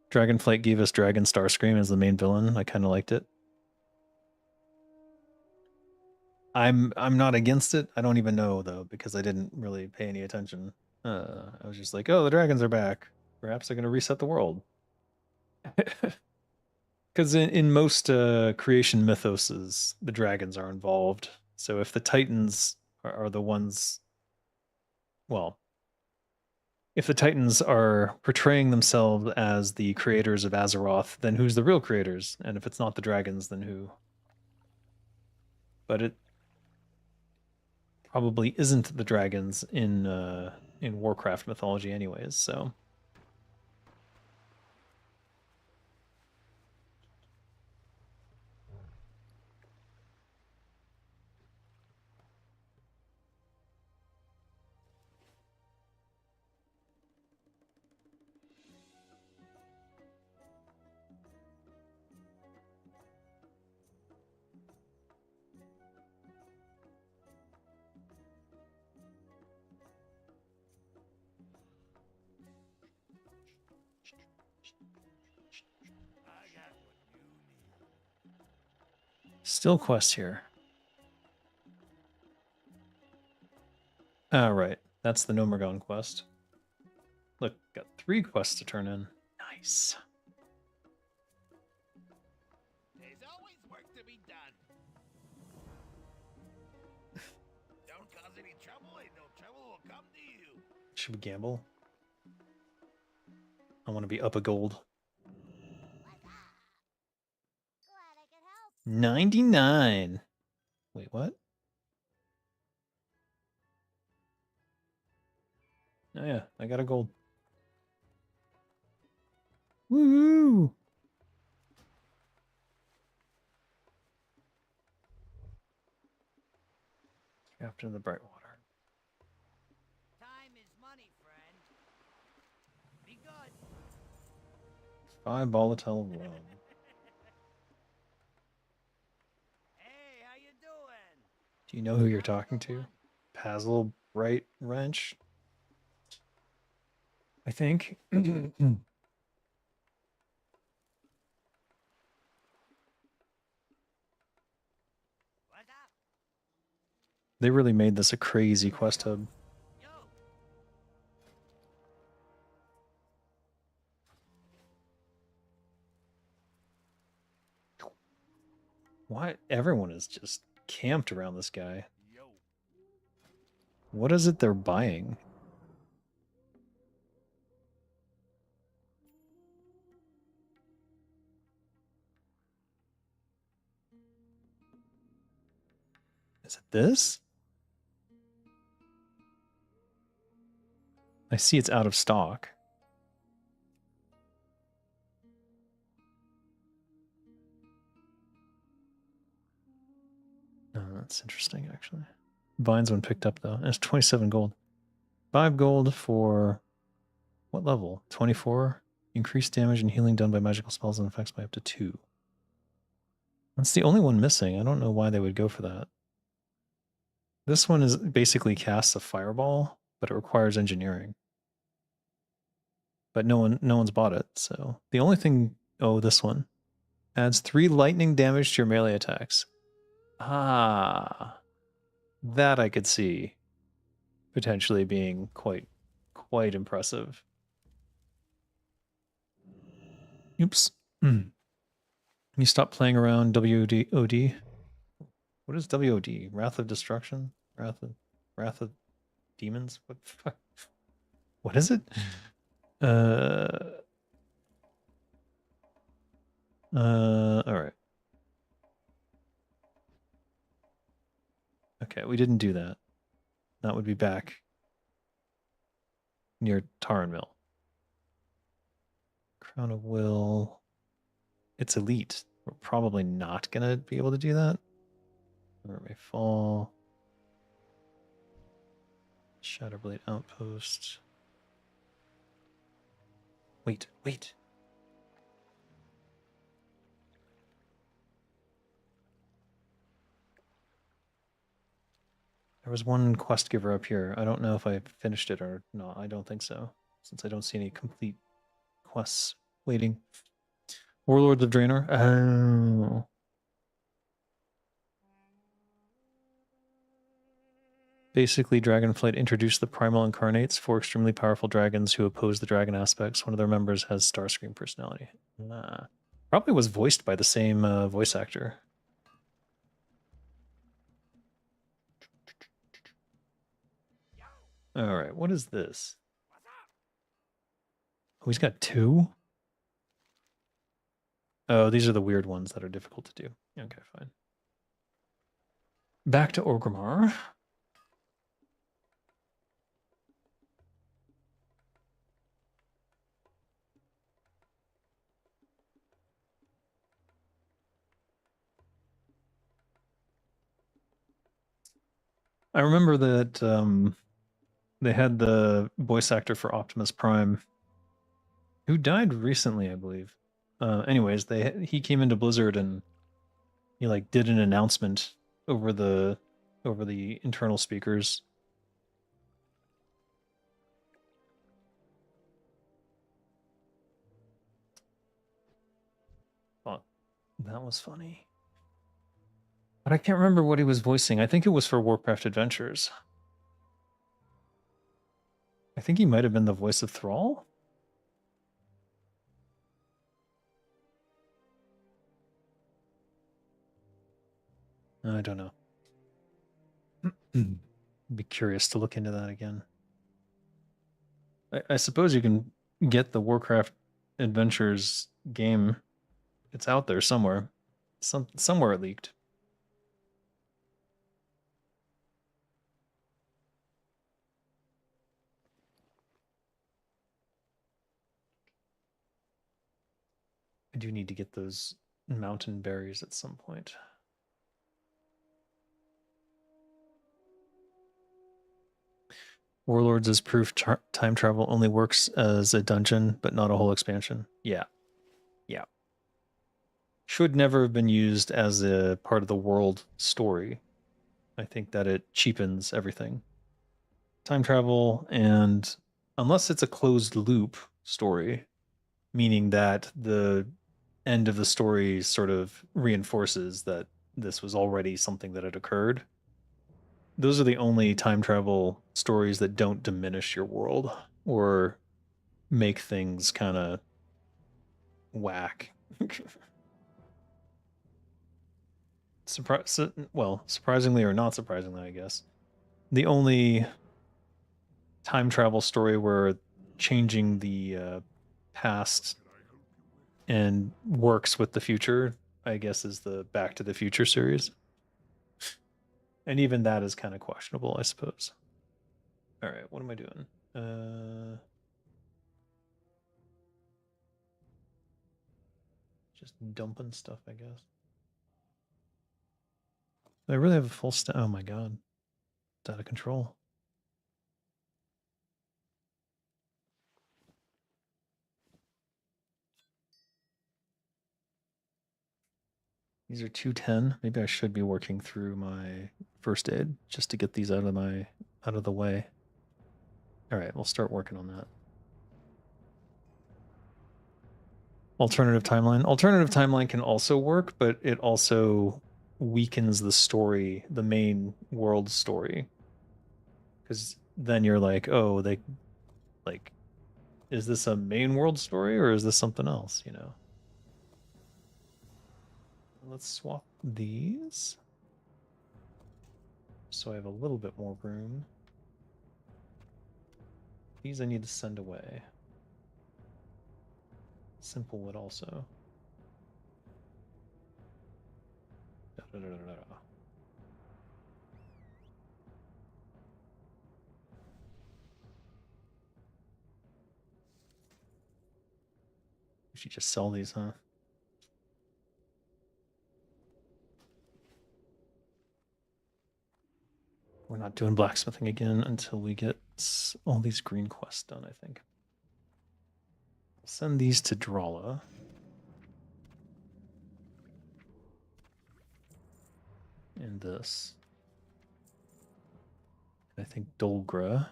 Dragonflight gave us Dragon Starscream as the main villain. I kind of liked it. I'm not against it. I don't even know though because I didn't really pay any attention. I was just like, oh, the dragons are back. Perhaps they're going to reset the world. Because in most creation mythoses, the dragons are involved. So if the Titans are the ones, well, if the Titans are portraying themselves as the creators of Azeroth, then who's the real creators? And if it's not the dragons, then who? But it probably isn't the dragons in Warcraft mythology, anyways. So. Still quests here. Ah, right. That's the Nomergon quest. Look, got 3 quests to turn in. Nice. There's always work to be done. Don't cause any trouble, and no trouble will come to you. Should we gamble? I want to be up a gold. 99. Wait, what? Oh yeah, I got a gold. Woo! Captain of the Brightwater. Time is money, friend. Be good. 5 volatile rum. Hey, how you doing? Do you know who you're talking to? Pazzle Bright Wrench? I think. What's up? They really made this a crazy quest hub. Yo. Why everyone is just camped around this guy? Yo. What is it they're buying? Is it this? I see it's out of stock. Oh, that's interesting, actually. Vine's one picked up, though. It's 27 gold. 5 gold for what level? 24? Increased damage and healing done by magical spells and effects by up to 2. That's the only one missing. I don't know why they would go for that. This one is basically casts a fireball, but it requires engineering. But no one's bought it, so the only thing this one adds 3 lightning damage to your melee attacks. Ah, that I could see potentially being quite impressive. Oops. You stop playing around WOD. What is WOD? Wrath of Destruction? Wrath of Demons? What is it? All right. Okay, we didn't do that. That would be back near Taran Mill. Crown of Will. It's elite. We're probably not gonna be able to do that. Where it may fall. Shadowblade Outpost. Wait. There was one quest giver up here. I don't know if I finished it or not. I don't think so, since I don't see any complete quests waiting. Warlords of Draenor. Oh. Basically, Dragonflight introduced the Primal Incarnates, 4 extremely powerful dragons who oppose the dragon aspects. One of their members has Starscream personality. Probably was voiced by the same voice actor. All right, what is this? Oh, he's got 2? Oh, these are the weird ones that are difficult to do. Okay, fine. Back to Orgrimmar. I remember that they had the voice actor for Optimus Prime, who died recently, I believe. Anyways, he came into Blizzard and he like did an announcement over the internal speakers. Thought that was funny. But I can't remember what he was voicing. I think it was for Warcraft Adventures. I think he might have been the voice of Thrall. I don't know. Be curious to look into that again. I suppose you can get the Warcraft adventures game. It's out there somewhere. Somewhere it leaked. I do need to get those mountain berries at some point. Warlords is proof time travel only works as a dungeon, but not a whole expansion. Yeah. Yeah. Should never have been used as a part of the world story. I think that it cheapens everything. Time travel, and unless it's a closed loop story, meaning that the end of the story sort of reinforces that this was already something that had occurred. Those are the only time travel stories that don't diminish your world or make things kind of whack. Surprisingly or not surprisingly, I guess. The only time travel story where changing the past and works with the future, I guess, is the Back to the Future series. And even that is kind of questionable, I suppose. All right, what am I doing? Just dumping stuff, I guess. I really have a full stack. Oh my god. It's out of control. These are 210. Maybe I should be working through my first aid just to get these out of the way. All right, we'll start working on that. Alternative timeline. Alternative timeline can also work, but it also weakens the story, the main world story. Because then you're like, oh, is this a main world story or is this something else, you know? Let's swap these. So I have a little bit more room. These I need to send away. Simple wood also. We should just sell these, huh? We're not doing blacksmithing again until we get all these green quests done, I think. I'll send these to Drala. And this. I think Dolgra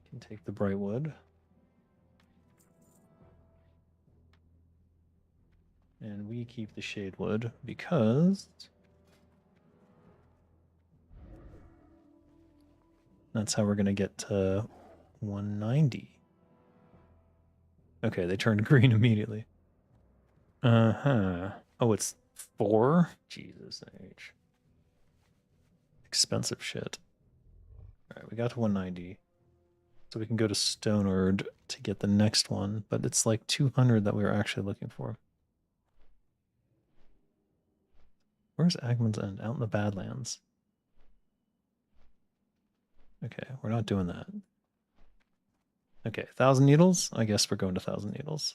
can take the bright wood. And we keep the shade wood because that's how we're going to get to 190. Okay, they turned green immediately. Uh-huh. Oh, it's 4? Jesus H. Expensive shit. Alright, we got to 190. So we can go to Stoneward to get the next one, but it's like 200 that we were actually looking for. Where's Agman's End? Out in the Badlands. Okay, we're not doing that. Okay, 1,000 needles? I guess we're going to 1,000 needles.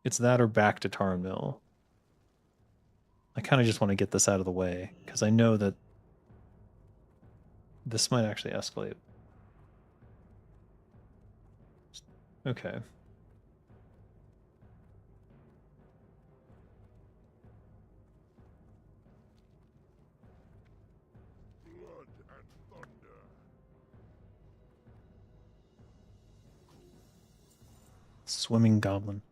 It's that or back to Tar and Mill. I kind of just want to get this out of the way, because I know that this might actually escalate. Okay. Swimming Goblin.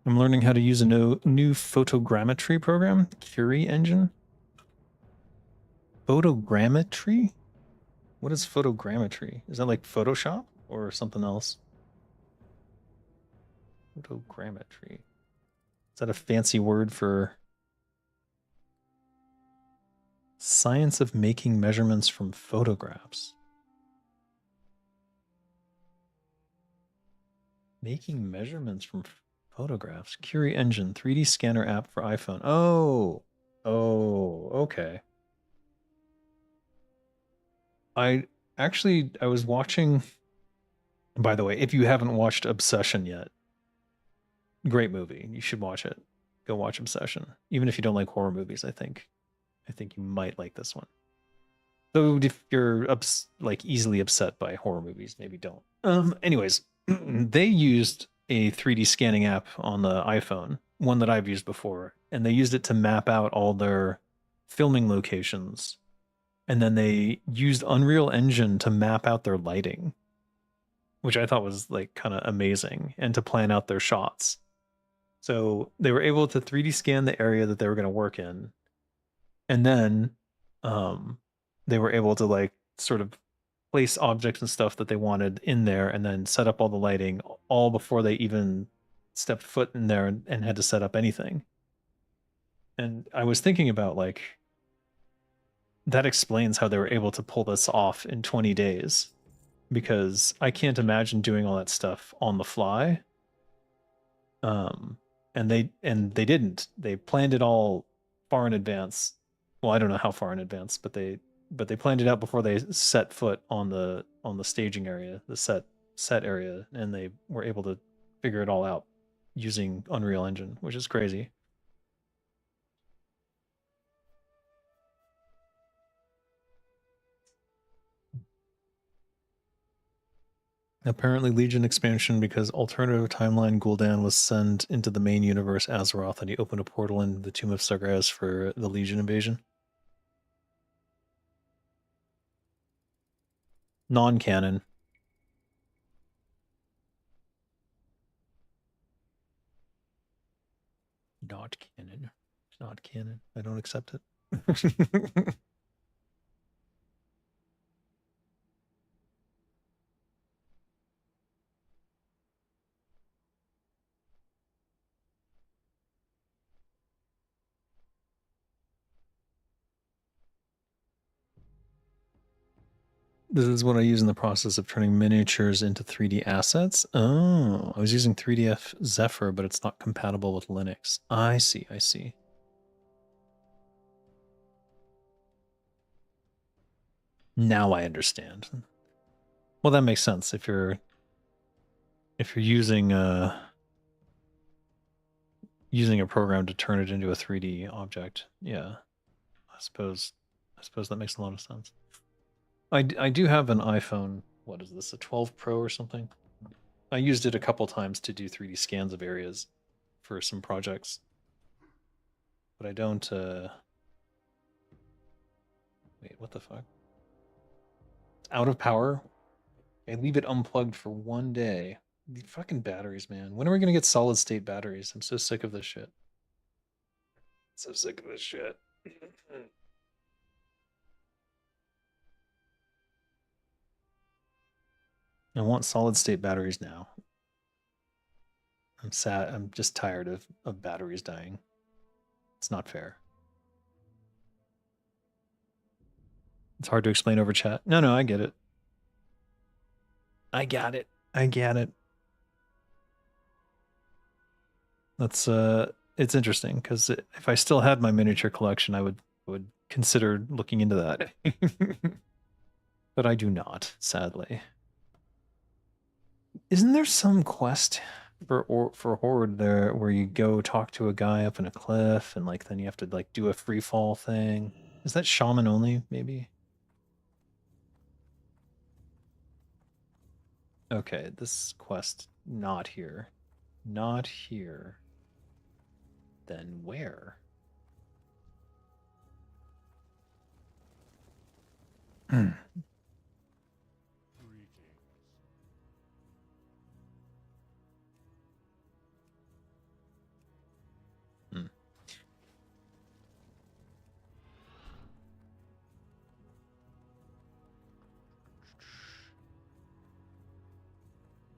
I'm learning how to use a new photogrammetry program, Curie engine. Photogrammetry? What is photogrammetry? Is that like Photoshop or something else? Photogrammetry. Is that a fancy word for science of making measurements from photographs? Making measurements from photographs. Curie Engine, 3D scanner app for iPhone. Oh, okay. I was watching. By the way, if you haven't watched Obsession yet, great movie. You should watch it. Go watch Obsession. Even if you don't like horror movies, I think you might like this one. Though if you're like easily upset by horror movies, maybe don't. Anyways, they used a 3D scanning app on the iPhone, one that I've used before, and they used it to map out all their filming locations. And then they used Unreal Engine to map out their lighting, which I thought was like kind of amazing, and to plan out their shots. So they were able to 3D scan the area that they were going to work in. And then they were able to like sort of place objects and stuff that they wanted in there and then set up all the lighting all before they even stepped foot in there and had to set up anything. And I was thinking about like that explains how they were able to pull this off in 20 days, because I can't imagine doing all that stuff on the fly. And they didn't. They planned it all far in advance. Well, I don't know how far in advance, but they planned it out before they set foot on the staging area, the set area, and they were able to figure it all out using Unreal Engine, which is crazy. Apparently Legion expansion because alternative timeline Gul'dan was sent into the main universe Azeroth, and he opened a portal in the Tomb of Sargeras for the Legion invasion. Non-canon. Not canon. It's not canon. I don't accept it. This is what I use in the process of turning miniatures into 3D assets. Oh, I was using 3DF Zephyr, but it's not compatible with Linux. I see, I see. Now I understand. Well, that makes sense if you're using using a program to turn it into a 3D object. Yeah. I suppose that makes a lot of sense. I do have an iPhone. What is this? A 12 Pro or something? I used it a couple times to do 3D scans of areas for some projects. But I don't wait, what the fuck? It's out of power? I leave it unplugged for 1 day. The fucking batteries, man. When are we gonna get solid state batteries? I'm so sick of this shit. So sick of this shit. I want solid state batteries now. I'm sad. I'm just tired of batteries dying. It's not fair. It's hard to explain over chat. No, I get it. I got it. I get it. That's it's interesting because if I still had my miniature collection, I would consider looking into that. But I do not, sadly. Isn't there some quest for Horde there where you go talk to a guy up in a cliff and like then you have to like do a free fall thing? Is that shaman only, maybe? Okay, this quest not here. Not here. Then where?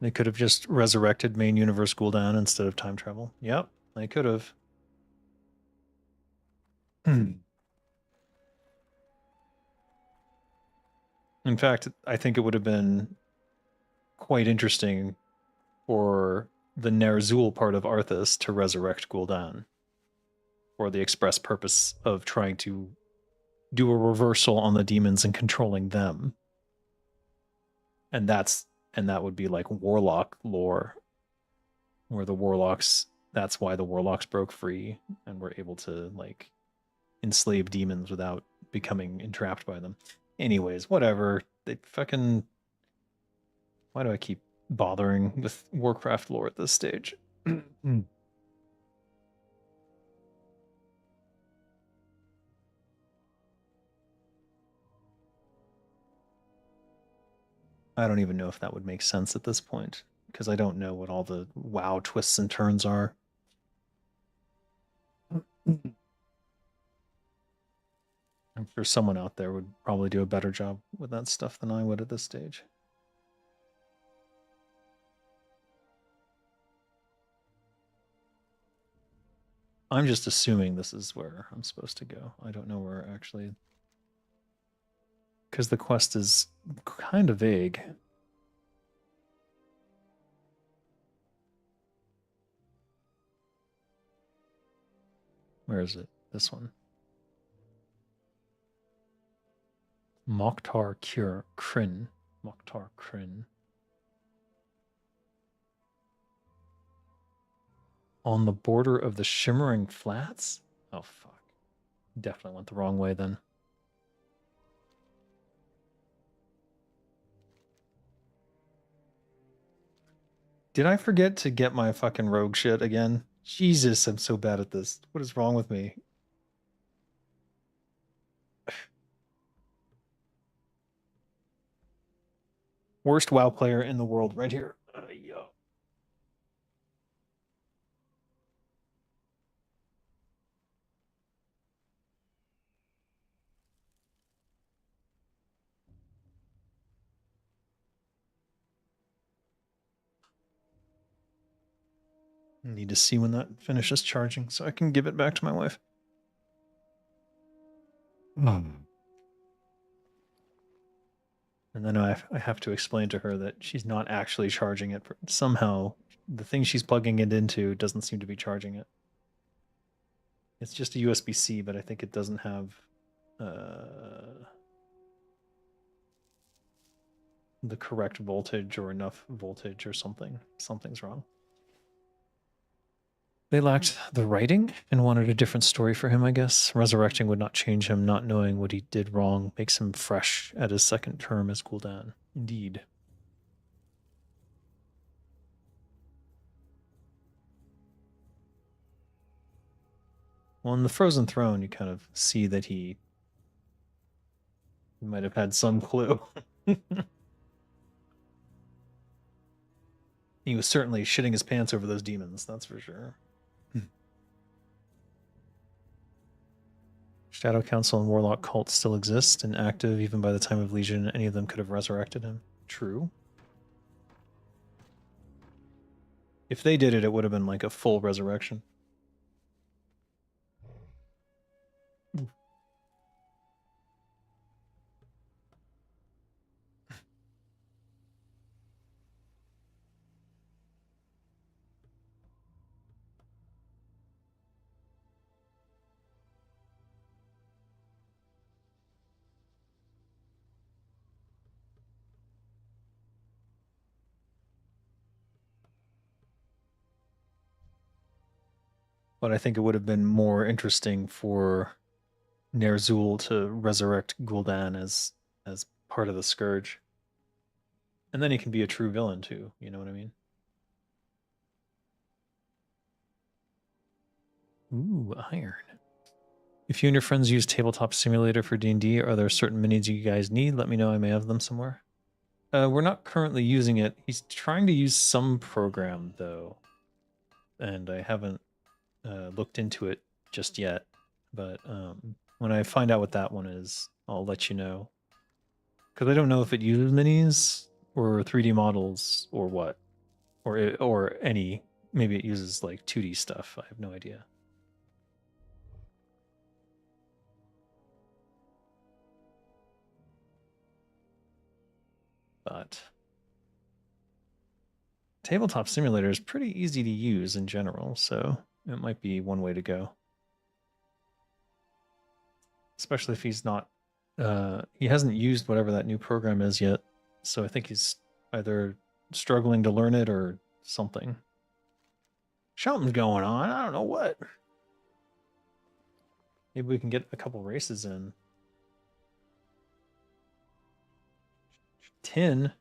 They could have just resurrected main universe Gul'dan instead of time travel. Yep, they could have. In fact, I think it would have been quite interesting for the Ner'zhul part of Arthas to resurrect Gul'dan for the express purpose of trying to do a reversal on the demons and controlling them. And that would be like warlock lore, where the warlocks, that's why the warlocks broke free and were able to like enslave demons without becoming entrapped by them. Anyways, whatever. They fucking, why do I keep bothering with Warcraft lore at this stage? I don't even know if that would make sense at this point, because I don't know what all the WoW twists and turns are. I'm sure someone out there would probably do a better job with that stuff than I would at this stage. I'm just assuming this is where I'm supposed to go. I don't know where actually, because the quest is kind of vague. Where is it? This one. Mokhtar Kryn. Mokhtar Kryn. On the border of the Shimmering Flats? Oh, fuck. Definitely went the wrong way then. Did I forget to get my fucking rogue shit again? Jesus, I'm so bad at this. What is wrong with me? Worst WoW player in the world right here. Yo. Need to see when that finishes charging so I can give it back to my wife. And then I have to explain to her that she's not actually charging it. Somehow, the thing she's plugging it into doesn't seem to be charging it. It's just a USB-C, but I think it doesn't have the correct voltage or enough voltage or something. Something's wrong. They lacked the writing and wanted a different story for him, I guess. Resurrecting would not change him. Not knowing what he did wrong makes him fresh at his second term as Gul'dan. Indeed. Well, in the Frozen Throne, you kind of see that he might have had some clue. He was certainly shitting his pants over those demons, that's for sure. Shadow Council and Warlock cult still exist and active even by the time of Legion. Any of them could have resurrected him. True. If they did it, it would have been like a full resurrection. But I think it would have been more interesting for Ner'zhul to resurrect Gul'dan as part of the Scourge. And then he can be a true villain too, you know what I mean? Ooh, iron. If you and your friends use Tabletop Simulator for D&D, are there certain minis you guys need? Let me know, I may have them somewhere. We're not currently using it. He's trying to use some program, though. And I haven't looked into it just yet. But when I find out what that one is, I'll let you know. Because I don't know if it uses minis or 3D models or what. Or any. Maybe it uses like 2D stuff. I have no idea. But Tabletop Simulator is pretty easy to use in general, so it might be one way to go. Especially if he's not, he hasn't used whatever that new program is yet, so I think he's either struggling to learn it or something. Something's going on, I don't know what. Maybe we can get a couple races in. 10.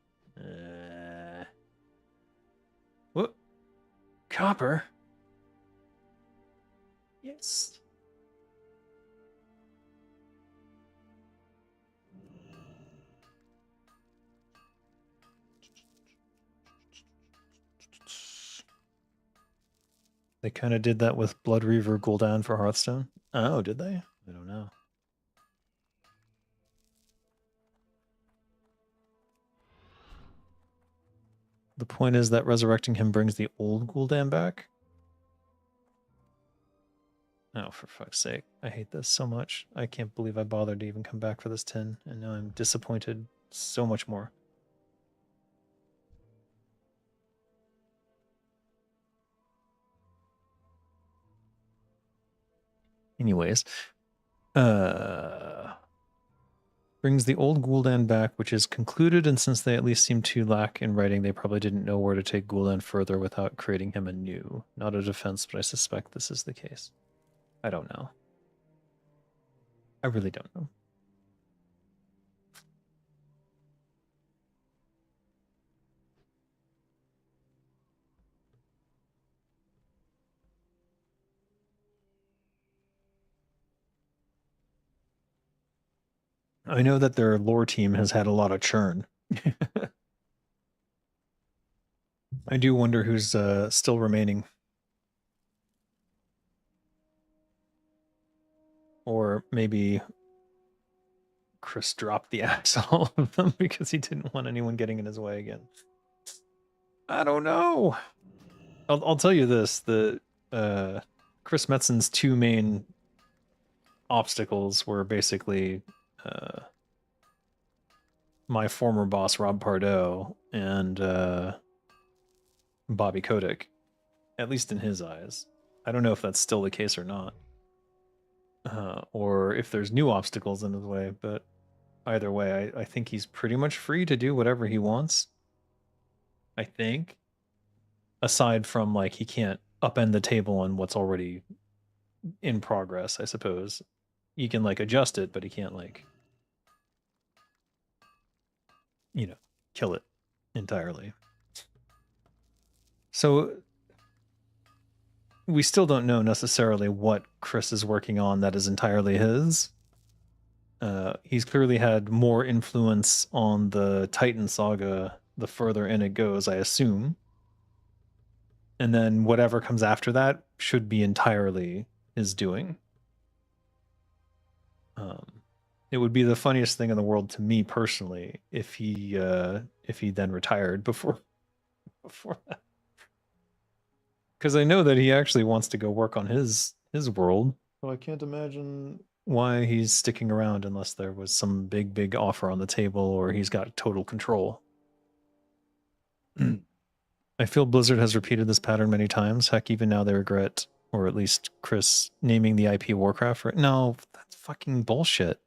Whoop. Copper. Yes. They kind of did that with Blood Reaver Gul'dan for Hearthstone. Oh, did they? I don't know. The point is that resurrecting him brings the old Gul'dan back? Oh, for fuck's sake. I hate this so much. I can't believe I bothered to even come back for this 10, and now I'm disappointed so much more. Anyways, brings the old Gul'dan back, which is concluded, and since they at least seem to lack in writing, they probably didn't know where to take Gul'dan further without creating him anew. Not a defense, but I suspect this is the case. I don't know. I really don't know. I know that their lore team has had a lot of churn. I do wonder who's still remaining. Or maybe Chris dropped the axe on all of them because he didn't want anyone getting in his way again. I don't know. I'll tell you this: the Chris Metzen's two main obstacles were basically my former boss Rob Pardo and Bobby Kotick, at least in his eyes. I don't know if that's still the case or not, or if there's new obstacles in his way. But either way, I think he's pretty much free to do whatever he wants. I think, aside from like he can't upend the table on what's already in progress. I suppose he can like adjust it, but he can't like, you know, kill it entirely. So we still don't know necessarily what Chris is working on that is entirely his. He's clearly had more influence on the Titan saga the further in it goes, I assume. And then whatever comes after that should be entirely his doing. It would be the funniest thing in the world to me personally if he then retired before that. Because I know that he actually wants to go work on his world. So I can't imagine why he's sticking around unless there was some big offer on the table or he's got total control. I feel Blizzard has repeated this pattern many times. Heck, even now they regret, or at least Chris, naming the IP Warcraft. No, that's fucking bullshit.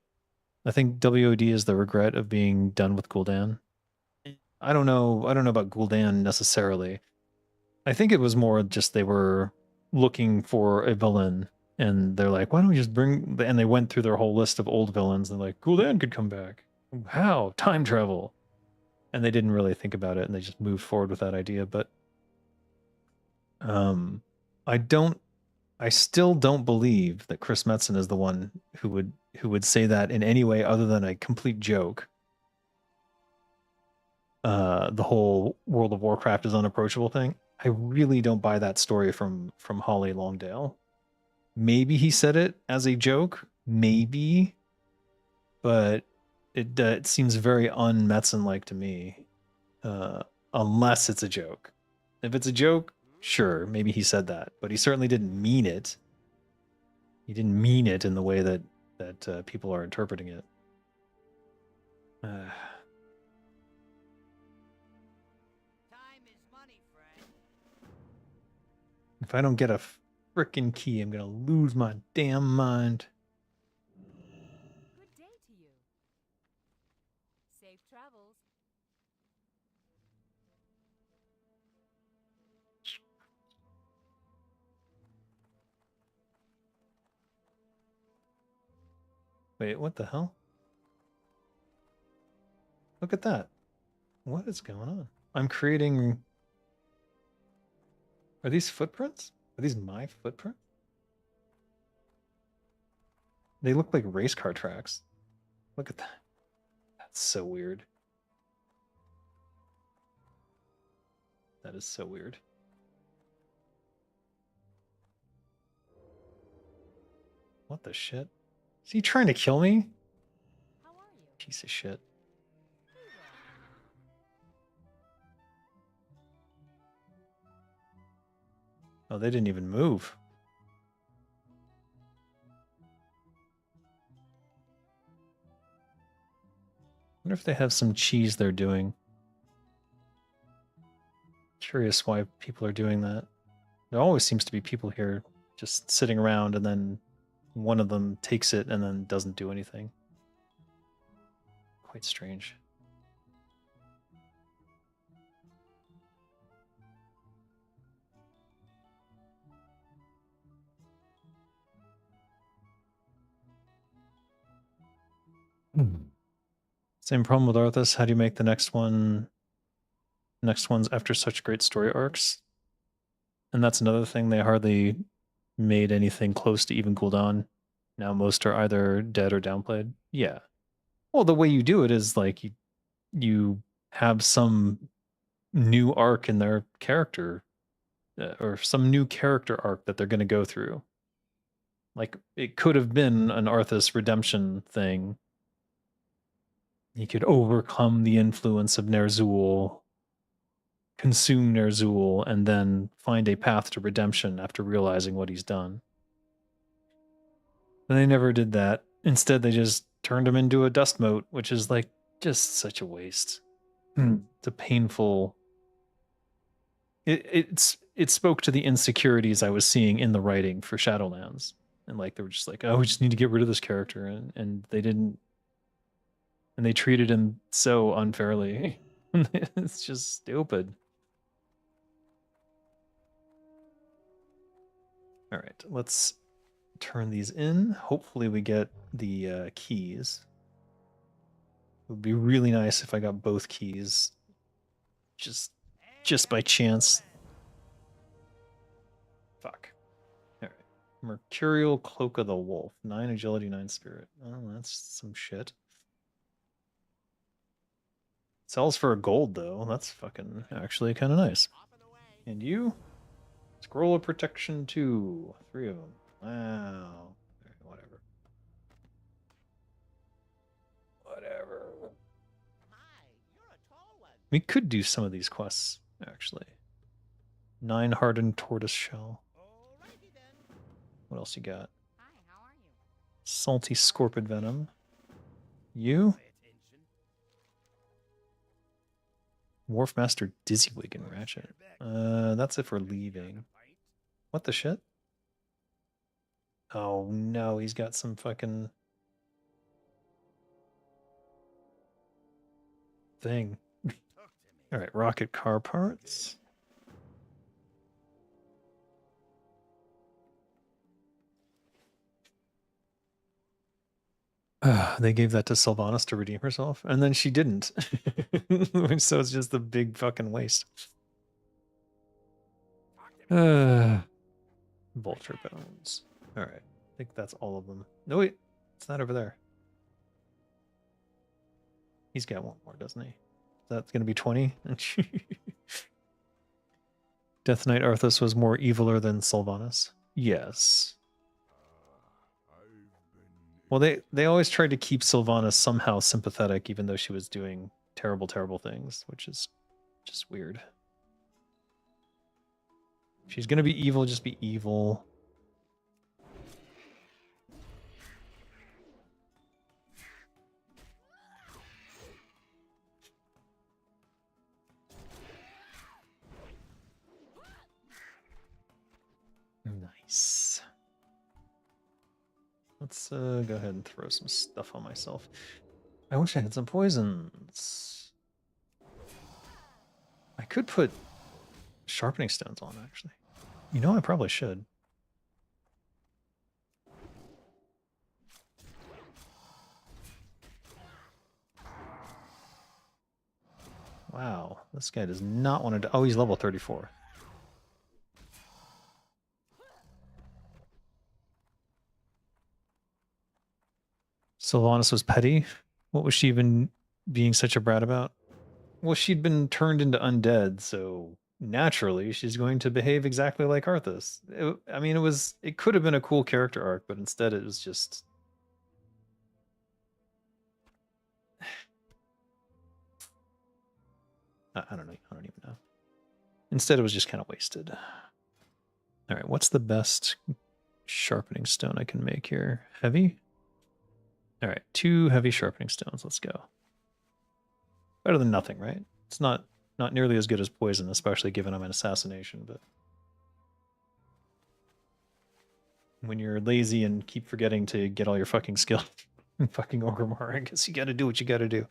I think WOD is the regret of being done with Gul'dan. I don't know about Gul'dan necessarily. I think it was more just they were looking for a villain and they're like, why don't we just bring, and they went through their whole list of old villains and like, Gul'dan could come back. How? Time travel. And they didn't really think about it and they just moved forward with that idea. But I still don't believe that Chris Metzen is the one who would say that in any way other than a complete joke. The whole World of Warcraft is unapproachable thing. I really don't buy that story from Holly Longdale. Maybe he said it as a joke, maybe, but it seems very un-Metzen-like to me, unless it's a joke. If it's a joke, sure, maybe he said that, but he certainly didn't mean it. He didn't mean it in the way that people are interpreting it. Time is money, friend. If I don't get a frickin' key, I'm gonna lose my damn mind. Good day to you. Safe travels. Wait, what the hell? Look at that. What is going on? I'm creating... Are these footprints? Are these my footprints? They look like race car tracks. Look at that. That's so weird. That is so weird. What the shit? Is he trying to kill me? How are you? Piece of shit. Oh, they didn't even move. I wonder if they have some cheese they're doing. Curious why people are doing that. There always seems to be people here just sitting around and then one of them takes it and then doesn't do anything. Quite strange. Same problem with Arthas. How do you make the next ones after such great story arcs? And that's another thing, they hardly made anything close to even Gul'dan. Now most are either dead or downplayed. Yeah. Well, the way you do it is like you have some new arc in their character, or some new character arc that they're going to go through. Like it could have been an Arthas redemption thing. He could overcome the influence of Ner'zhul, consume Ner'zhul, and then find a path to redemption after realizing what he's done. And they never did that. Instead, they just turned him into a dust mote, which is like just such a waste. It's a painful. It spoke to the insecurities I was seeing in the writing for Shadowlands, and like they were just like, oh, we just need to get rid of this character, and they didn't, and they treated him so unfairly. It's just stupid. All right, let's turn these in. Hopefully we get the keys. It would be really nice if I got both keys just by chance. Fuck. All right. Mercurial Cloak of the Wolf. 9 agility, 9 spirit. Oh, that's some shit. Sells for a gold, though. That's fucking actually kind of nice. And you? Scroll of Protection 2. 3 of them. Wow. Whatever. Whatever. We could do some of these quests, actually. 9 hardened tortoise shell. What else you got? Hi, how are you? Salty scorpion venom. You? Wharfmaster Dizzywig and Ratchet. That's it for leaving. What the shit? Oh no, he's got some fucking thing. All right, rocket car parts. They gave that to Sylvanas to redeem herself, and then she didn't. So it's just a big fucking waste. Vulture bones. All right, I think that's all of them. No, wait, it's not over there. He's got one more, doesn't he? That's going to be 20. Death Knight Arthas was more eviler than Sylvanas. Yes. Well, they always tried to keep Sylvanas somehow sympathetic, even though she was doing terrible, terrible things, which is just weird. If she's going to be evil, just be evil. Let's go ahead and throw some stuff on myself. I wish I had some poisons. I could put sharpening stones on, actually. You know, I probably should. Wow, this guy does not want to... Oh, he's level 34. Sylvanas was petty. What was she even being such a brat about? Well, she'd been turned into undead, so naturally she's going to behave exactly like Arthas. I mean, it could have been a cool character arc, but instead it was just... I don't know. I don't even know. Instead, it was just kind of wasted. All right, what's the best sharpening stone I can make here? Heavy? All right, 2 heavy sharpening stones. Let's go. Better than nothing, right? It's not nearly as good as poison, especially given I'm an assassination, but when you're lazy and keep forgetting to get all your fucking skill in fucking Orgrimmar, I guess you gotta do what you gotta do.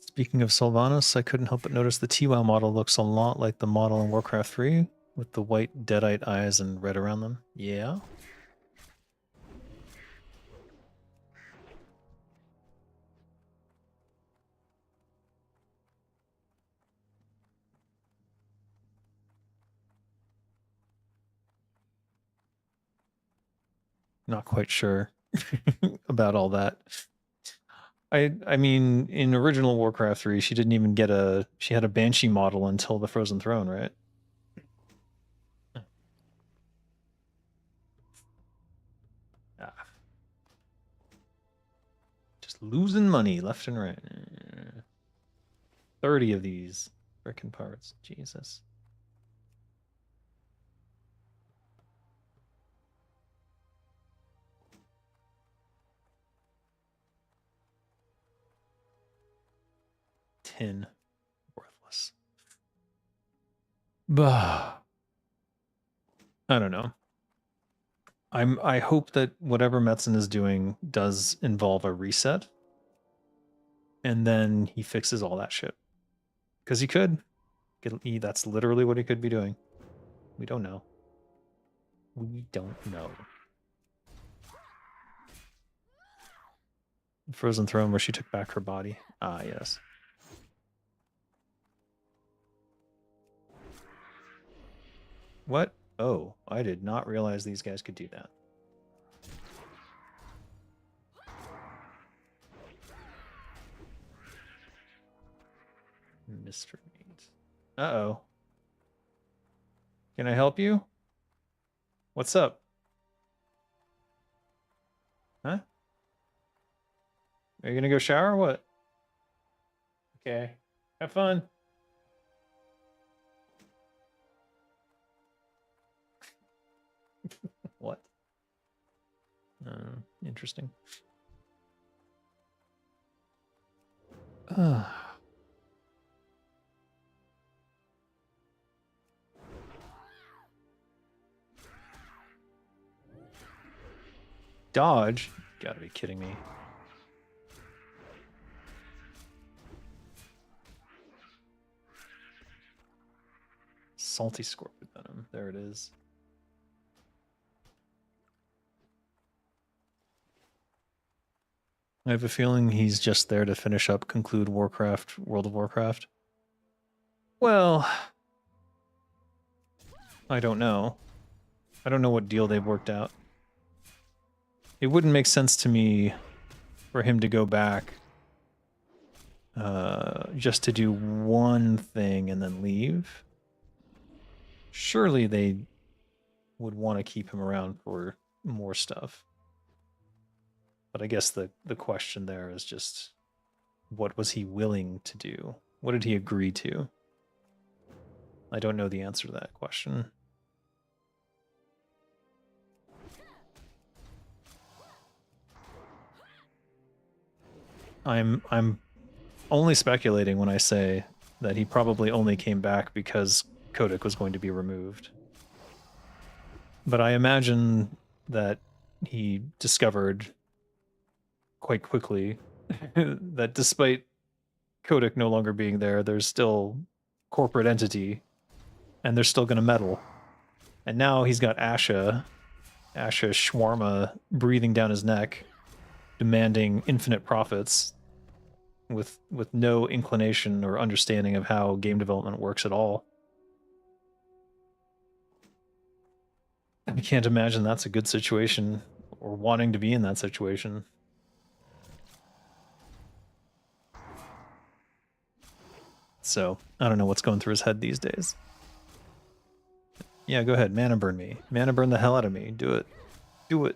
Speaking of Sylvanas, I couldn't help but notice the TWOW model looks a lot like the model in Warcraft 3, with the white deadite eyes and red around them. Yeah? Not quite sure about all that. I mean, in original Warcraft 3, she didn't even get she had a Banshee model until the Frozen Throne, right? Ah. Just losing money left and right. 30 of these frickin' parts. Jesus. Tin. Worthless. Bah. I don't know. I hope that whatever Metzen is doing does involve a reset. And then he fixes all that shit. Because he could. That's literally what he could be doing. We don't know. We don't know. Frozen Throne where she took back her body. Ah, yes. What? Oh, I did not realize these guys could do that. Mr. Needs. Uh-oh. Can I help you? What's up? Huh? Are you gonna go shower or what? Okay. Have fun. What? Interesting. Dodge? You gotta be kidding me. Salty Scorpion Venom. There it is. I have a feeling he's just there to finish up, conclude Warcraft, World of Warcraft. Well, I don't know. I don't know what deal they've worked out. It wouldn't make sense to me for him to go back just to do one thing and then leave. Surely they would want to keep him around for more stuff. But I guess the question there is just, what was he willing to do? What did he agree to? I don't know the answer to that question. I'm only speculating when I say that he probably only came back because Kotick was going to be removed. But I imagine that he discovered quite quickly that despite Kotick no longer being there, there's still corporate entity, and they're still going to meddle. And now he's got Asha Shawarma breathing down his neck, demanding infinite profits, with no inclination or understanding of how game development works at all. I can't imagine that's a good situation, or wanting to be in that situation. So, I don't know what's going through his head these days. Yeah, go ahead, mana burn me. Mana burn the hell out of me. Do it. Do it.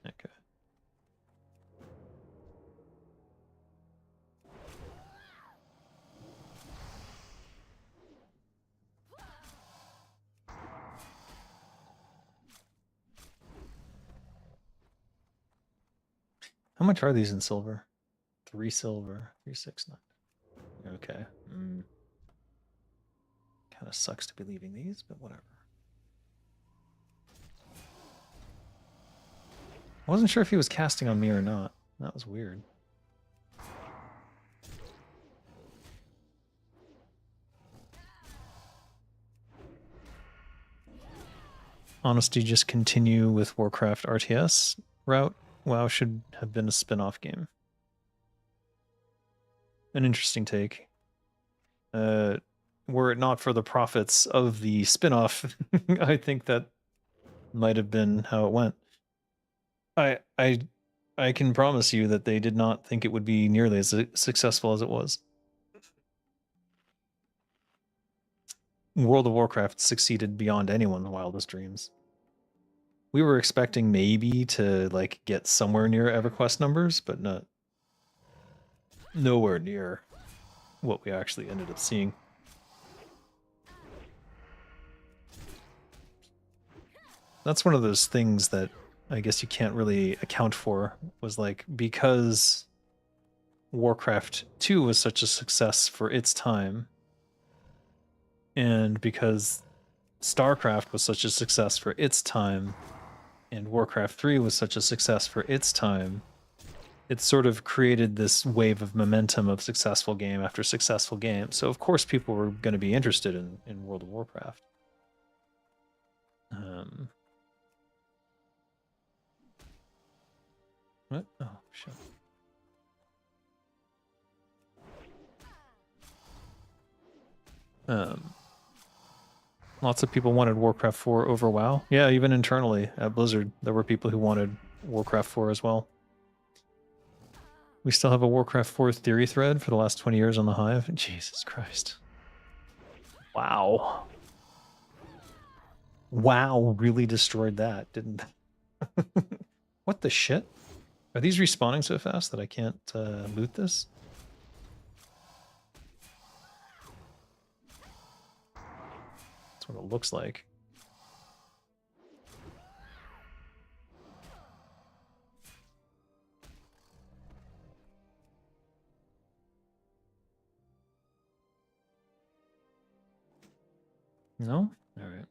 Okay. How much are these in silver? 3 silver, 369. Okay. Kind of sucks to be leaving these, but whatever. I wasn't sure if he was casting on me or not. That was weird. Honesty, just continue with Warcraft RTS route. WoW should have been a spin-off game. An interesting take. Were it not for the profits of the spin-off, I think that might have been how it went. I can promise you that they did not think it would be nearly as successful as it was. World of Warcraft succeeded beyond anyone's wildest dreams. We were expecting maybe to like get somewhere near EverQuest numbers, but nowhere near what we actually ended up seeing. That's one of those things that I guess you can't really account for, was like, because Warcraft 2 was such a success for its time, and because StarCraft was such a success for its time, and Warcraft 3 was such a success for its time, it sort of created this wave of momentum of successful game after successful game. So of course people were going to be interested in World of Warcraft. What? Oh, shit. Lots of people wanted Warcraft 4 over WoW. Yeah, even internally at Blizzard, there were people who wanted Warcraft 4 as well. We still have a Warcraft 4 theory thread for the last 20 years on the Hive. Jesus Christ. Wow. WoW really destroyed that, didn't they? What the shit? Are these respawning so fast that I can't loot this? That's what it looks like. No? All right.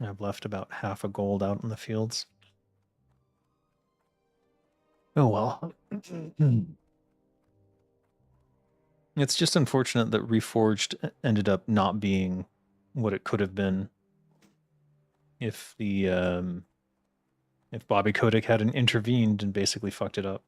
I've left about half a gold out in the fields. Oh well. It's just unfortunate that Reforged ended up not being what it could have been if if Bobby Kotick hadn't intervened and basically fucked it up.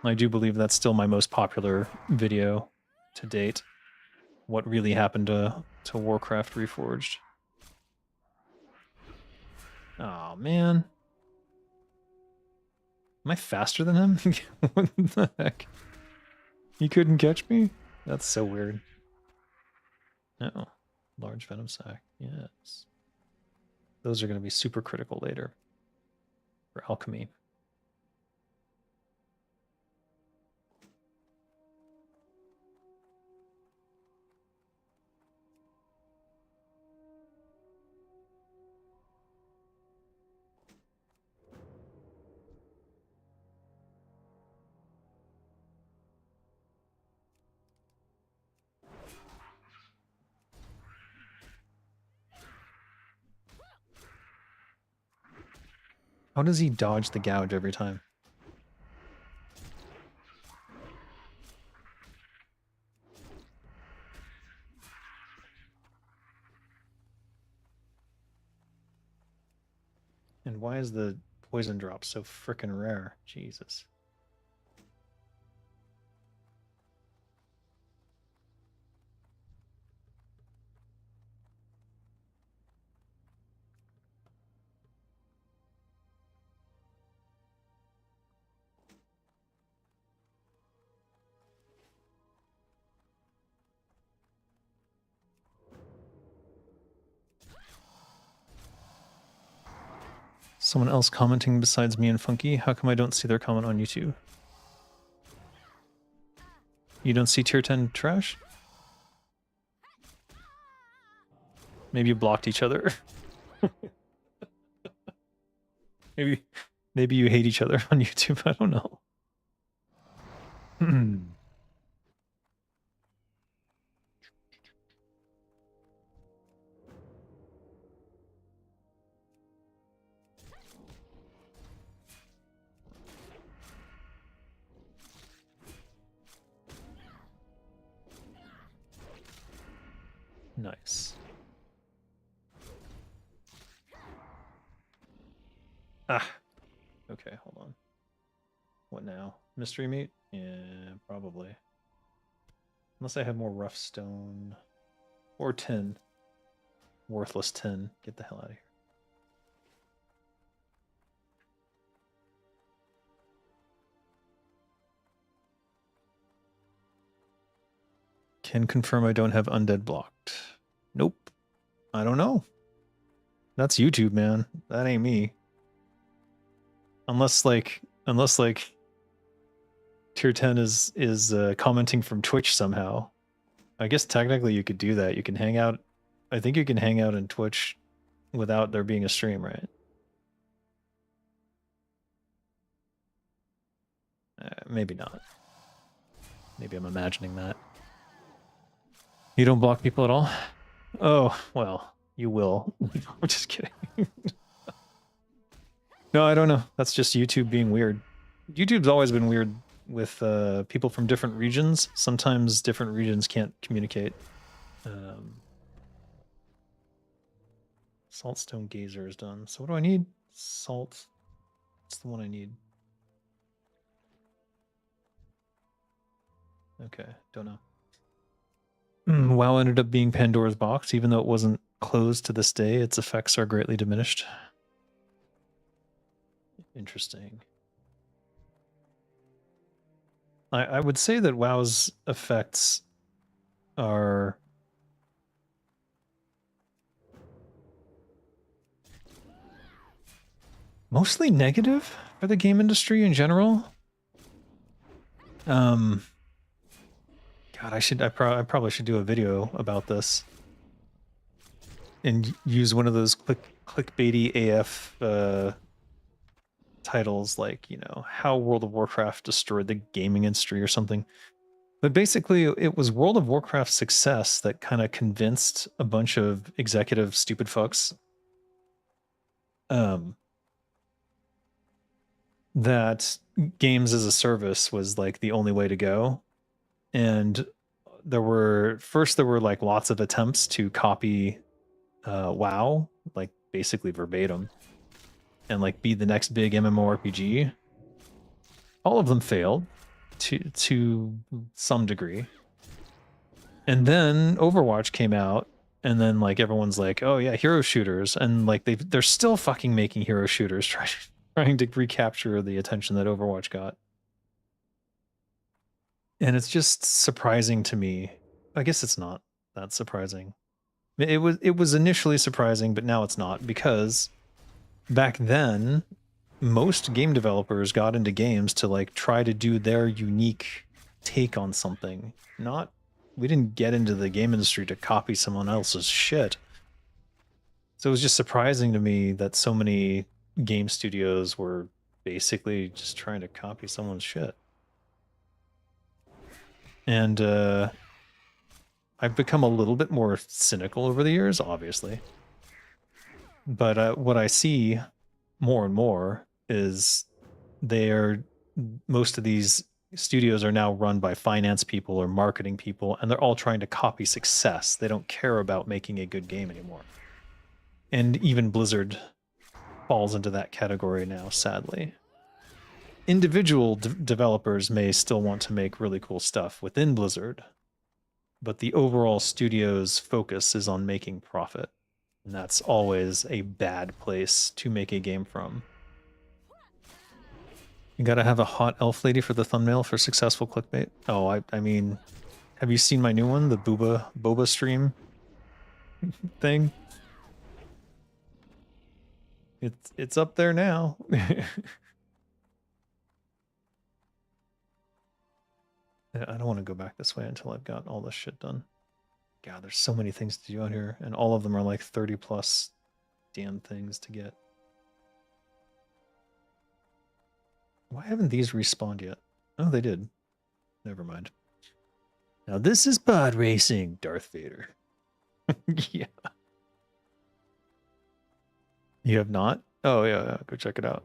I do believe that's still my most popular video to date. What really happened to Warcraft Reforged? Oh man. Am I faster than him? What the heck? He couldn't catch me? That's so weird. Oh, large venom sac. Yes. Those are going to be super critical later for alchemy. How does he dodge the gouge every time? And why is the poison drop so frickin' rare? Jesus. Someone else commenting besides me and Funky? How come I don't see their comment on YouTube? You don't see tier 10 trash? Maybe you blocked each other. maybe you hate each other on YouTube. I don't know. Nice. Ah. Okay, hold on. What now? Mystery meat? Yeah, probably. Unless I have more rough stone. Or tin. Worthless tin. Get the hell out of here. Can confirm I don't have undead blocked. Nope. I don't know. That's YouTube, man. That ain't me. Unless like tier 10 is commenting from Twitch somehow. I guess technically you could do that. You can hang out. I think you can hang out in Twitch without there being a stream, right? Maybe not. Maybe I'm imagining that. You don't block people at all? Oh, well, you will. I'm just kidding. No, I don't know. That's just YouTube being weird. YouTube's always been weird with people from different regions. Sometimes different regions can't communicate. Saltstone Gazer is done. So what do I need? Salt. What's the one I need? Okay, don't know. WoW ended up being Pandora's box, even though it wasn't closed to this day. Its effects are greatly diminished. Interesting. I would say that WoW's effects are mostly negative for the game industry in general. God, I probably should do a video about this and use one of those clickbaity AF titles, like, you know, how World of Warcraft destroyed the gaming industry or something. But basically, it was World of Warcraft's success that kind of convinced a bunch of executive stupid fucks that games as a service was like the only way to go. And there were like lots of attempts to copy WoW, like basically verbatim, and like be the next big MMORPG. All of them failed to some degree. And then Overwatch came out, and then like everyone's like, "Oh yeah, hero shooters," and like they're still fucking making hero shooters, trying to recapture the attention that Overwatch got. And it's just surprising to me. I guess it's not that surprising. It was initially surprising, but now it's not, because back then most game developers got into games to like try to do their unique take on something. We didn't get into the game industry to copy someone else's shit. So it was just surprising to me that so many game studios were basically just trying to copy someone's shit. And I've become a little bit more cynical over the years, obviously. But what I see more and more is most of these studios are now run by finance people or marketing people, and they're all trying to copy success. They don't care about making a good game anymore. And even Blizzard falls into that category now, sadly. Individual developers may still want to make really cool stuff within Blizzard, but the overall studio's focus is on making profit. And that's always a bad place to make a game from. You gotta have a hot elf lady for the thumbnail for successful clickbait. Oh, I mean, have you seen my new one, the boba stream thing? It's up there now. I don't want to go back this way until I've got all this shit done. God, there's so many things to do out here, and all of them are like 30 plus damn things to get. Why haven't these respawned yet? Oh, they did. Never mind. Now this is pod racing, Darth Vader. Yeah. You have not? Oh, yeah, go check it out.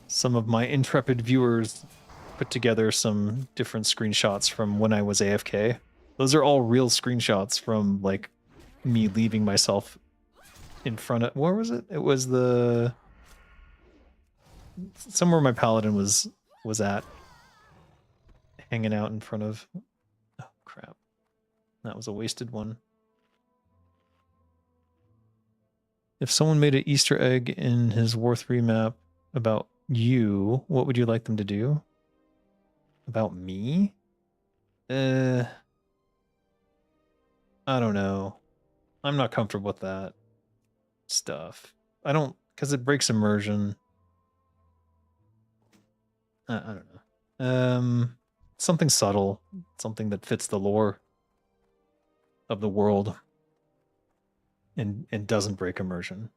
Some of my intrepid viewers put together some different screenshots from when I was AFK. Those are all real screenshots from like me leaving myself in front of, where was it? It was somewhere my paladin was at, hanging out in front of. Oh crap, that was a wasted one. If someone made an Easter egg in his War 3 map about you, what would you like them to do? About me? I don't know. I'm not comfortable with that stuff. I don't, because it breaks immersion. I don't know. Something subtle, something that fits the lore of the world and doesn't break immersion.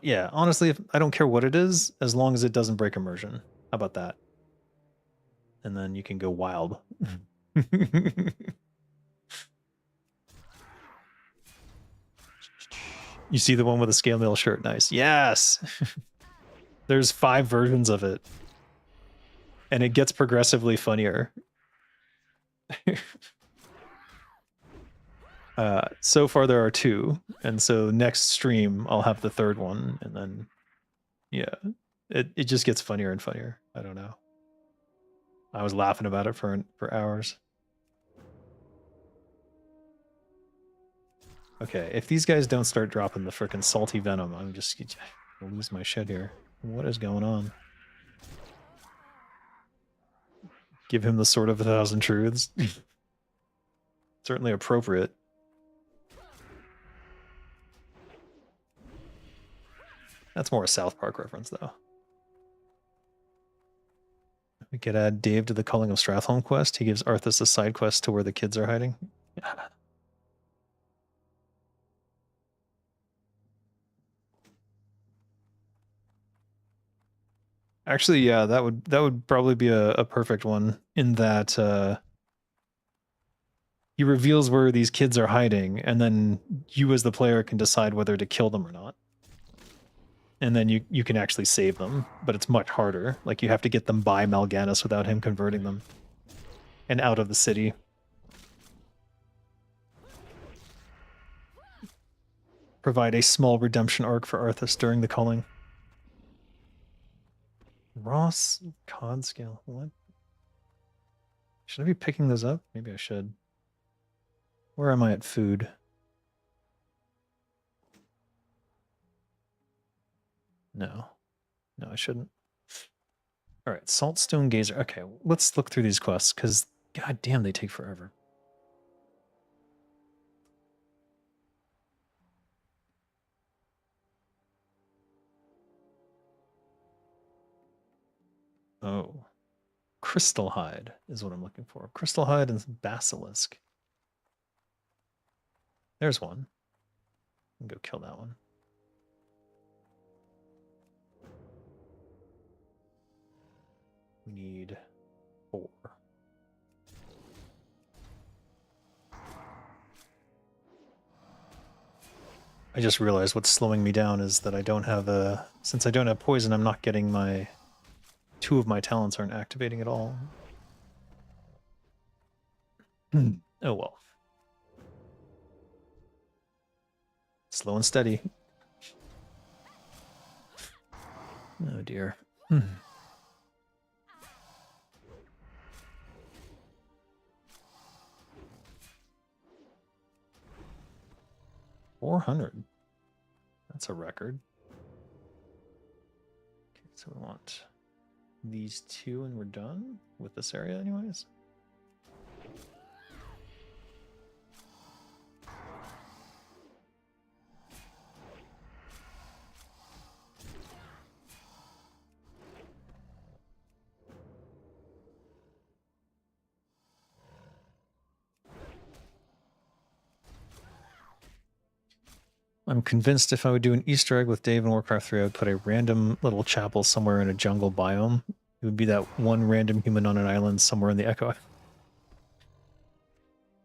Yeah, honestly, I don't care what it is, as long as it doesn't break immersion. How about that? And then you can go wild. You see the one with the scale mail shirt? Nice. Yes! There's 5 versions of it. And it gets progressively funnier. So far there are 2. And so next stream I'll have the 3rd one. And then, yeah, it just gets funnier and funnier. I don't know. I was laughing about it for hours. Okay, if these guys don't start dropping the frickin' salty venom, I'm just gonna lose my shit here. What is going on? Give him the sword of 1,000 truths. Certainly appropriate. That's more a South Park reference, though. We could add Dave to the Culling of Stratholme quest. He gives Arthas a side quest to where the kids are hiding. Actually, yeah, that would probably be a perfect one in that he reveals where these kids are hiding, and then you as the player can decide whether to kill them or not. And then you can actually save them, but it's much harder. Like, you have to get them by Mal'Ganis without him converting them. And out of the city. Provide a small redemption arc for Arthas during the culling. Ross Cod Scale. What? Should I be picking those up? Maybe I should. Where am I at food? No. No, I shouldn't. Alright, Saltstone Gazer. Okay, let's look through these quests, because god damn, they take forever. Oh. Crystal Hide is what I'm looking for. Crystal Hide and Basilisk. There's one. Go kill that one. We need 4. I just realized what's slowing me down is that I don't have a... Since I don't have poison, I'm not getting my... 2 of my talents aren't activating at all. Oh well. Slow and steady. Oh dear. 400. That's a record. Okay, so we want these 2 and we're done with this area anyways. I'm convinced if I would do an Easter egg with Dave in Warcraft 3, I would put a random little chapel somewhere in a jungle biome. It would be that one random human on an island somewhere in the Echo.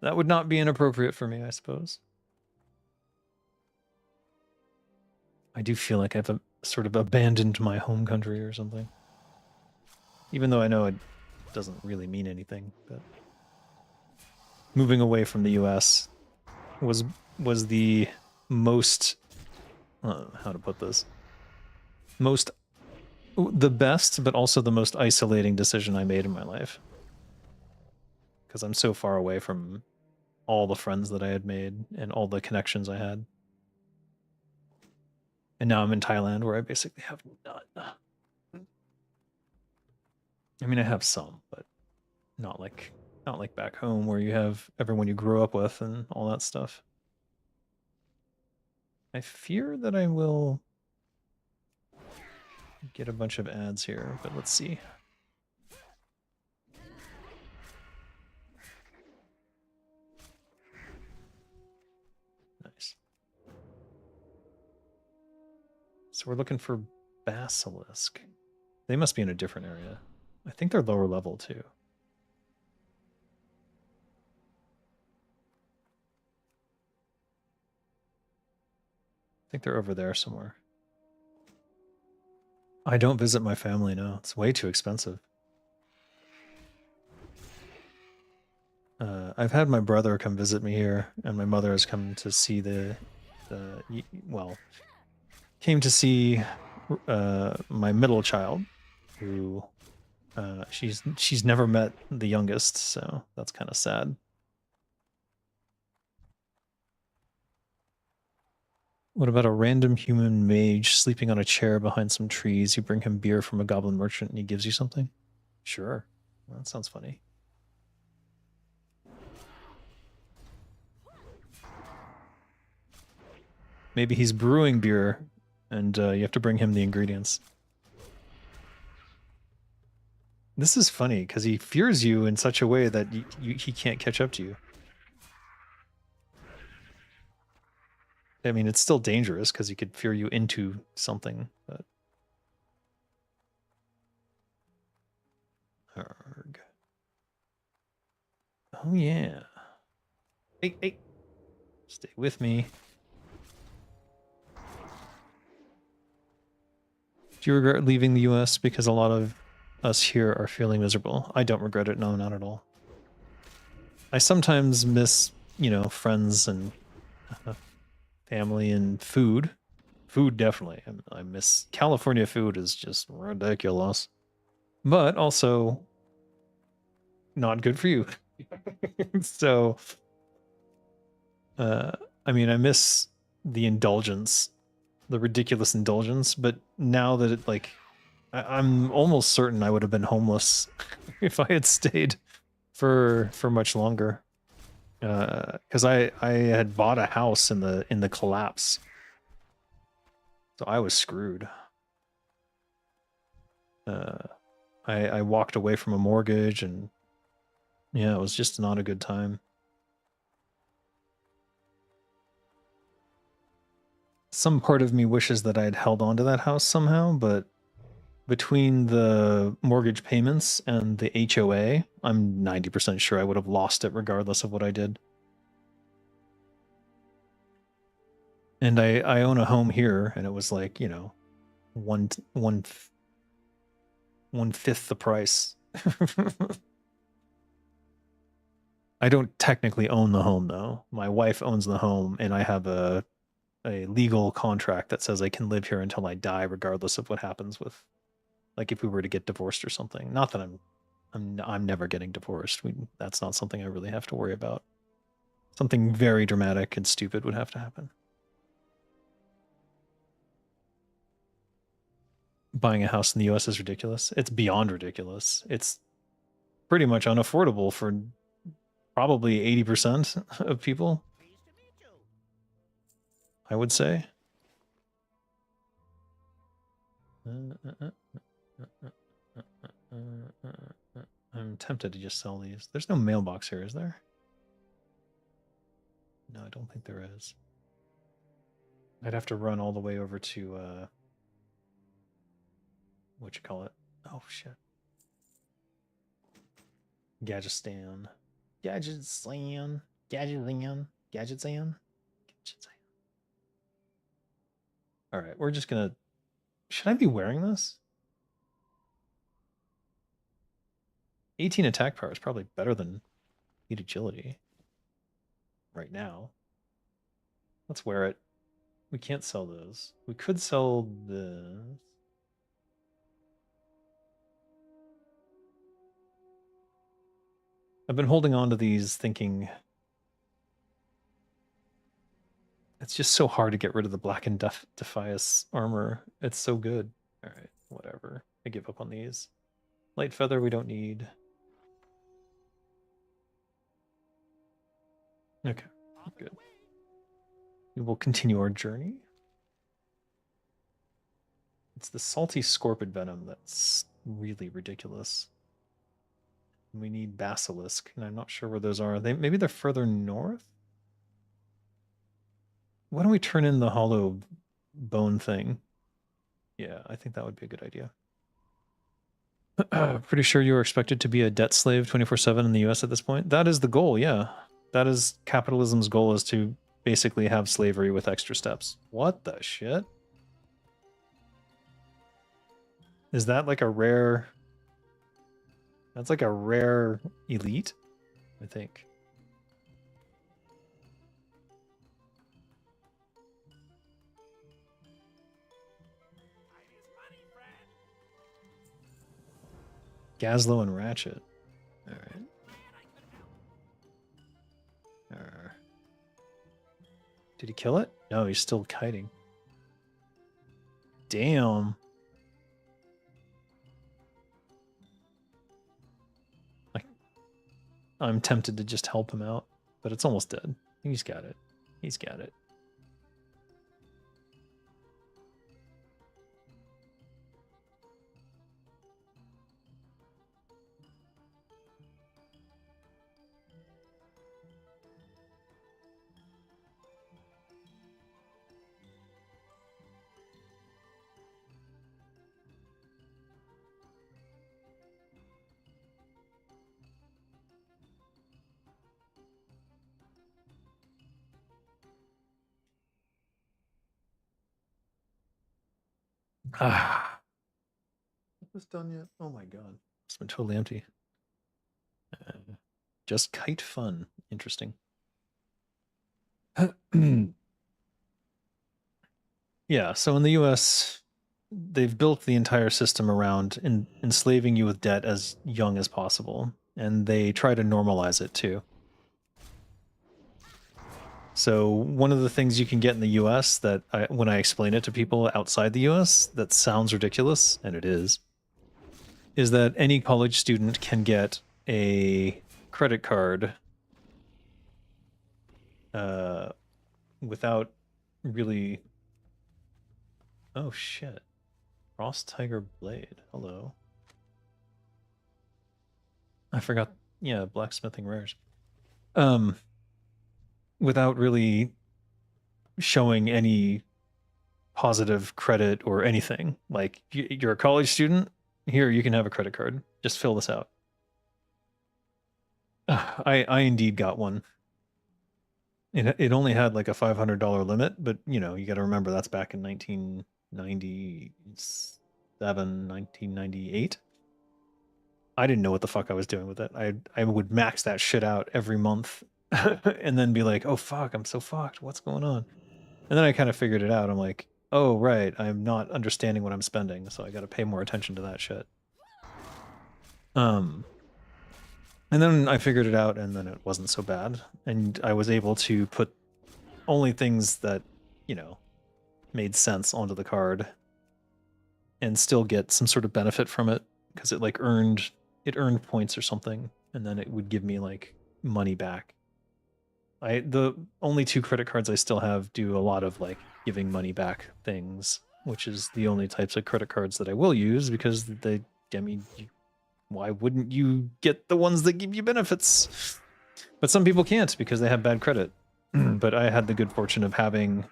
That would not be inappropriate for me, I suppose. I do feel like I've sort of abandoned my home country or something. Even though I know it doesn't really mean anything, but moving away from the US was the most how to put this, the best but also the most isolating decision I made in my life, because I'm so far away from all the friends that I had made and all the connections I had, and now I'm in Thailand where I basically have none. I mean, I have some, but not like back home where you have everyone you grew up with and all that stuff. I fear that I will get a bunch of ads here, but let's see. Nice. So we're looking for Basilisk. They must be in a different area. I think they're lower level too. I think they're over there somewhere. I don't visit my family now. It's way too expensive. I've had my brother come visit me here, and my mother has come to see came to see my middle child, who she's never met the youngest, so that's kind of sad. What about a random human mage sleeping on a chair behind some trees? You bring him beer from a goblin merchant and he gives you something? Sure. Well, that sounds funny. Maybe he's brewing beer and you have to bring him the ingredients. This is funny because he fears you in such a way that he can't catch up to you. I mean, it's still dangerous because he could fear you into something, but Oh yeah. Hey, hey. Stay with me. Do you regret leaving the US because a lot of us here are feeling miserable? I don't regret it, no, not at all. I sometimes miss, you know, friends and family and food. Food, definitely. I miss California food is just ridiculous. But also not good for you. So, I mean, I miss the indulgence, the ridiculous indulgence, but now that it, like, I'm almost certain I would have been homeless if I had stayed for much longer. Because I had bought a house in the collapse, so I was screwed. I walked away from a mortgage, and yeah, it was just not a good time. Some part of me wishes that I had held on to that house somehow, but between the mortgage payments and the HOA, I'm 90% sure I would have lost it regardless of what I did. And I own a home here, and it was like, you know, one fifth the price. I don't technically own the home though. My wife owns the home, and I have a legal contract that says I can live here until I die, regardless of what happens with, like, if we were to get divorced or something. Not that I'm never getting divorced. That's not something I really have to worry about. Something very dramatic and stupid would have to happen. Buying a house in the US is ridiculous. It's beyond ridiculous. It's pretty much unaffordable for probably 80% of people, Pleased to meet you. I would say. I'm tempted to just sell these. There's no mailbox here, is there? No, I don't think there is. I'd have to run all the way over to, what you call it? Oh, shit. Gadgetstan. Gadgetstan. Gadgetzan. Gadgetzan. Gadgetzan. All right, we're just gonna... Should I be wearing this? 18 attack power is probably better than 8 agility right now. Let's wear it. We can't sell those. We could sell this. I've been holding on to these thinking it's just so hard to get rid of the Black and Defias armor. It's so good. All right, whatever. I give up on these. Light feather we don't need. Okay, good. We will continue our journey. It's the salty scorpid venom that's really ridiculous. We need basilisk, and I'm not sure where those are. Maybe they're further north? Why don't we turn in the hollow bone thing? Yeah, I think that would be a good idea. Pretty sure you are expected to be a debt slave 24/7 in the US at this point. That is the goal, yeah. That is capitalism's goal, is to basically have slavery with extra steps. What the shit? Is that like a rare... That's like a rare elite, I think. Gazlowe and Ratchet. All right. Did he kill it? No, he's still kiting. Damn. I'm tempted to just help him out, but it's almost dead. He's got it. He's got it. Ah. Is this done yet? Oh my god. It's been totally empty. Just kite fun. Interesting. Yeah, so in the US, they've built the entire system around enslaving you with debt as young as possible, and they try to normalize it too. So one of the things you can get in the US that when I explain it to people outside the US that sounds ridiculous, and it is that any college student can get a credit card without really... Oh shit. Frost Tiger Blade. Hello. I forgot. Yeah, blacksmithing rares. Without really showing any positive credit or anything. Like, you're a college student, here, you can have a credit card. Just fill this out. I indeed got one. It only had like a $500 limit, but you know, you got to remember that's back in 1997, 1998. I didn't know what the fuck I was doing with it. I would max that shit out every month and then be like, oh fuck, I'm so fucked. What's going on? And then I kind of figured it out. I'm like, oh right, I'm not understanding what I'm spending, so I got to pay more attention to that shit. And then I figured it out, and then it wasn't so bad, and I was able to put only things that, you know, made sense onto the card, and still get some sort of benefit from it because it like earned points or something, and then it would give me like money back. The only 2 credit cards I still have do a lot of like giving money back things, which is the only types of credit cards that I will use because they, I mean, why wouldn't you get the ones that give you benefits? But some people can't because they have bad credit. But I had the good fortune of having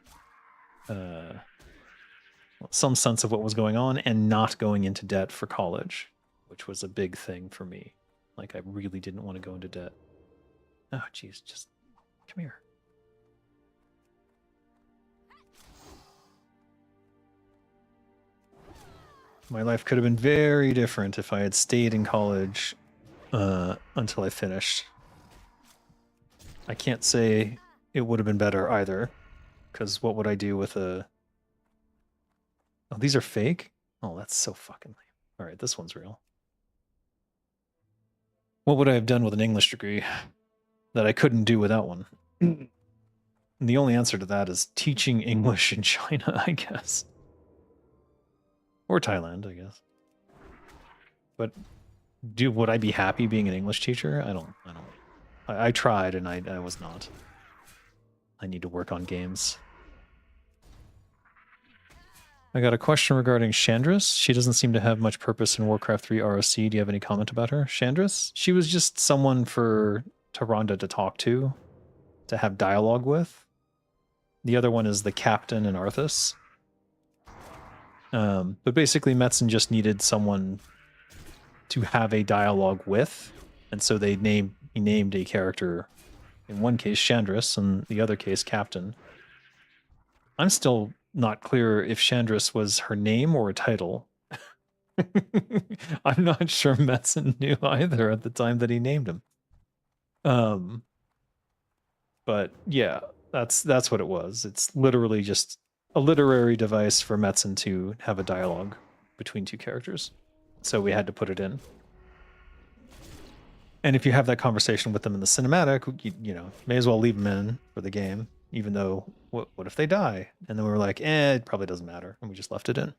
some sense of what was going on and not going into debt for college, which was a big thing for me. Like, I really didn't want to go into debt. Oh, geez, just come here. My life could have been very different if I had stayed in college until I finished. I can't say it would have been better either, because what would I do with a... Oh, these are fake? Oh, that's so fucking lame. All right, this one's real. What would I have done with an English degree that I couldn't do without one? And the only answer to that is teaching English in China, I guess. Or Thailand, I guess. But would I be happy being an English teacher? I don't. I tried and I was not. I need to work on games. I got a question regarding Chandris. She doesn't seem to have much purpose in Warcraft 3 ROC. Do you have any comment about her? Chandris? She was just someone for Tyrande to talk to have dialogue with. The other one is the captain and Arthas. But basically, Metzen just needed someone to have a dialogue with, and so he named a character, in one case Chandris, and the other case Captain. I'm still not clear if Chandris was her name or a title. I'm not sure Metzen knew either at the time that he named him. But yeah, that's what it was. It's literally just a literary device for Metzen to have a dialogue between 2 characters. So we had to put it in. And if you have that conversation with them in the cinematic, you know, may as well leave them in for the game, even though, what if they die? And then we were like, it probably doesn't matter. And we just left it in.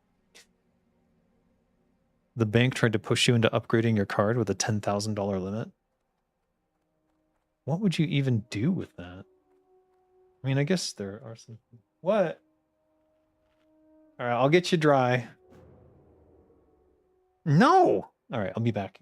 The bank tried to push you into upgrading your card with a $10,000 limit. What would you even do with that? I mean, I guess there are some... What? All right, I'll get you dry. No! All right, I'll be back.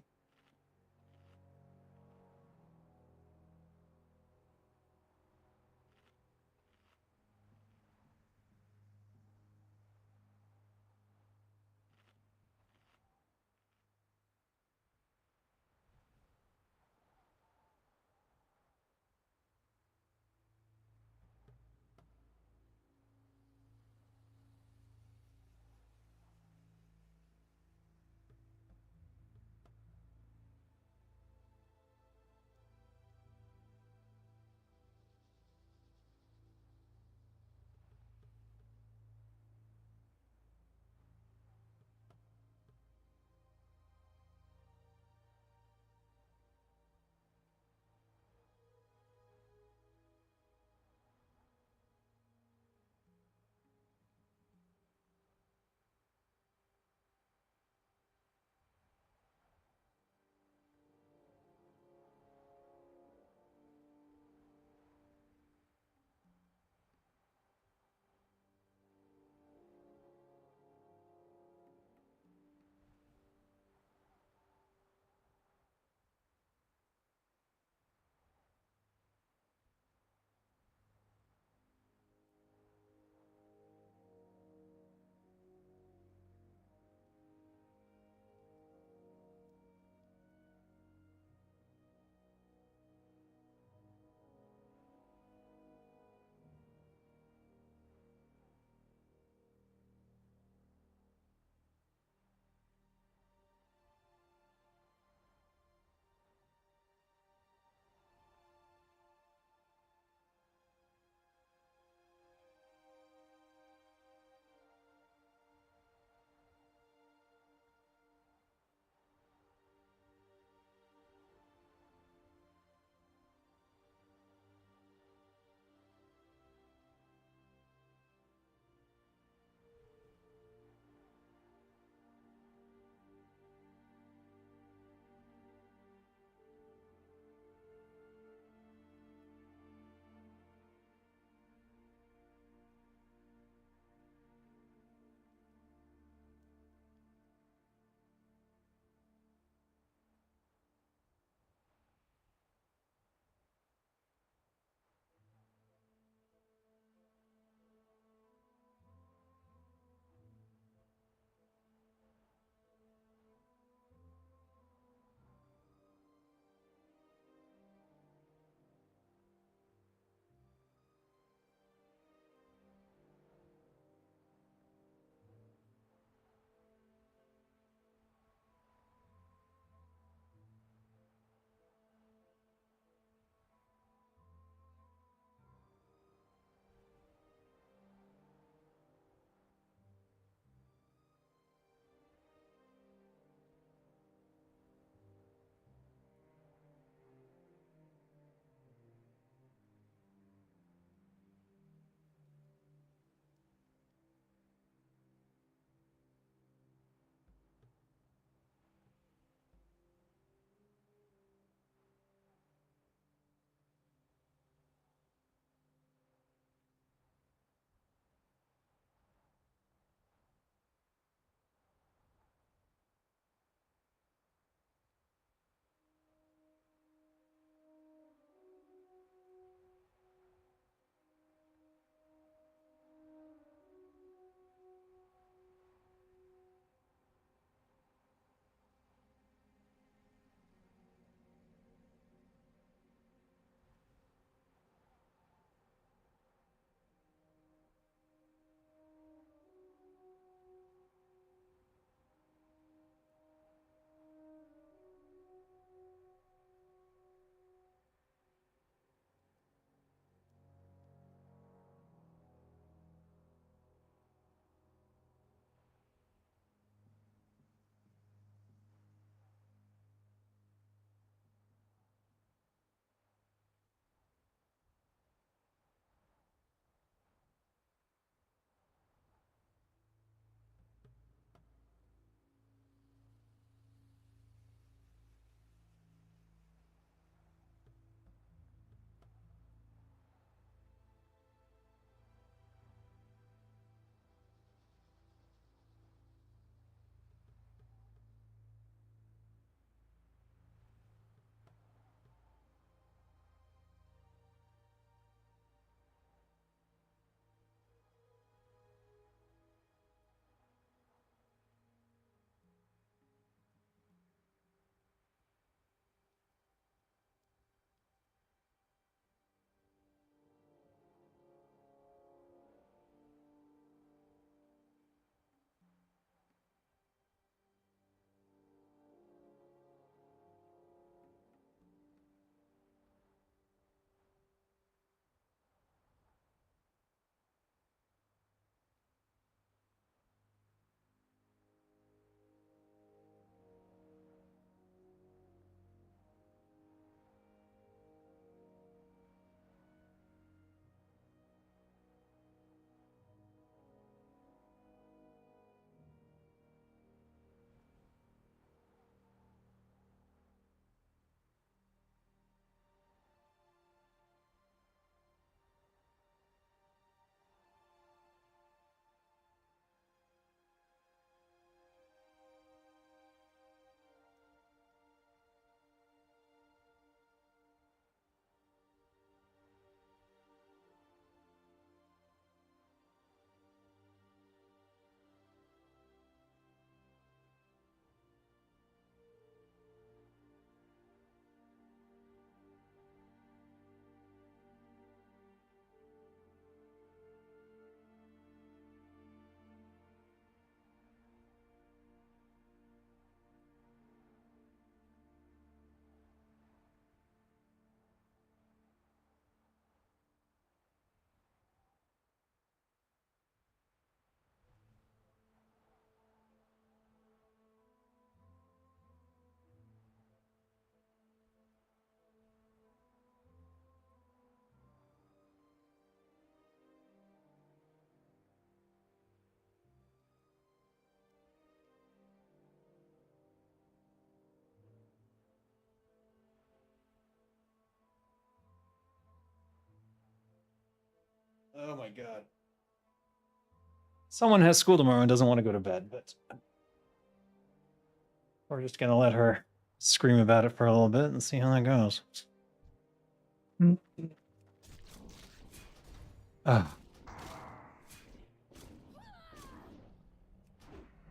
Oh my god. Someone has school tomorrow and doesn't want to go to bed, but we're just gonna let her scream about it for a little bit and see how that goes.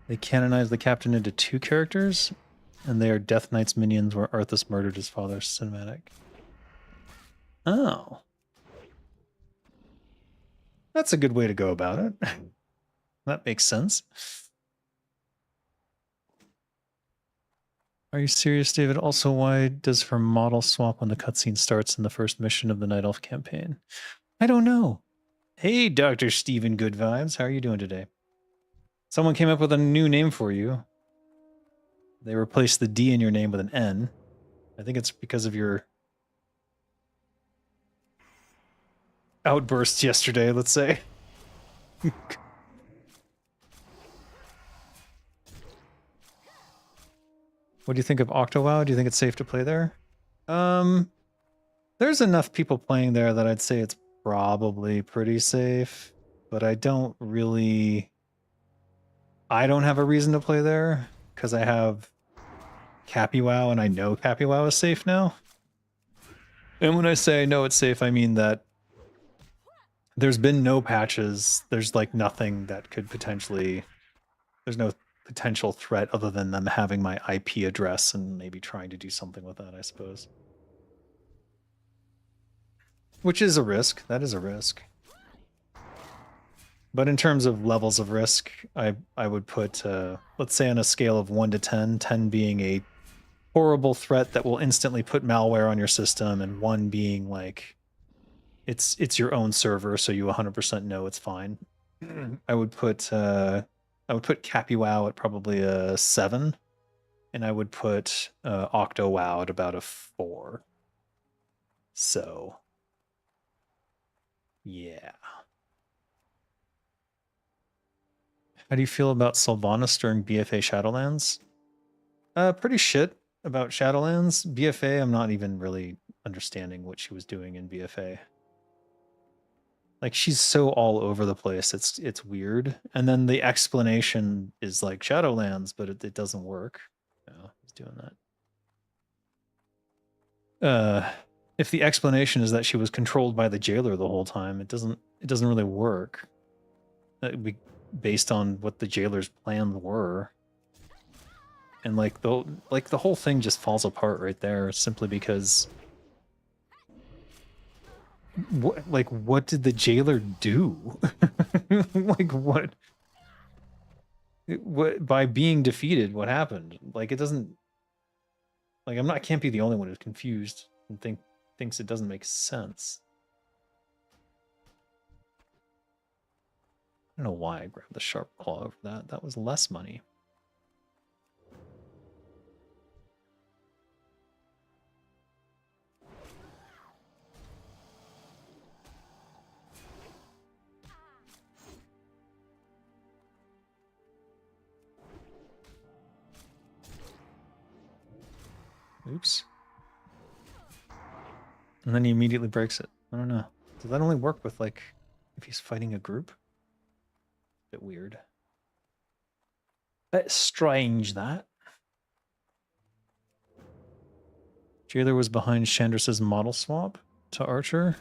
They canonized the captain into 2 characters, and they are Death Knight's minions where Arthas murdered his father's cinematic. Oh. That's a good way to go about it. That makes sense. Are you serious, David? Also, why does her model swap when the cutscene starts in the first mission of the Night Elf campaign? I don't know. Hey, Dr. Steven Good Vibes. How are you doing today? Someone came up with a new name for you. They replaced the D in your name with an N. I think it's because of your outburst yesterday, let's say. What do you think of OctoWow? Do you think it's safe to play there? There's enough people playing there that I'd say it's probably pretty safe, but I don't have a reason to play there because I have CapyWow and I know CapyWow is safe now. And when I say I know it's safe, I mean that there's been no patches. There's like nothing that could potentially, there's no potential threat other than them having my IP address and maybe trying to do something with that, I suppose. Which is a risk. That is a risk. But in terms of levels of risk, I would put, let's say on a scale of 1 to 10, 10 being a horrible threat that will instantly put malware on your system, and 1 being like, it's your own server, so you 100% know it's fine. I would put CapyWow at probably a 7, and I would put OctoWow at about a 4. So, yeah. How do you feel about Sylvanas during BFA Shadowlands? Pretty shit about Shadowlands. BFA, I'm not even really understanding what she was doing in BFA. Like, she's so all over the place. It's weird. And then the explanation is like Shadowlands, but it doesn't work. No, he's doing that. If the explanation is that she was controlled by the jailer the whole time, it doesn't really work. That would be based on what the jailer's plans were. And like the whole thing just falls apart right there simply because what did the jailer do? Like what by being defeated, what happened? Like it doesn't, like I can't be the only one who's confused and thinks it doesn't make sense. I don't know why I grabbed the sharp claw over that. That was less money. Oops. And then he immediately breaks it. I don't know. Does that only work with, like, if he's fighting a group? Bit weird. Bit strange, that. Jailer was behind Chandra's model swap to Archer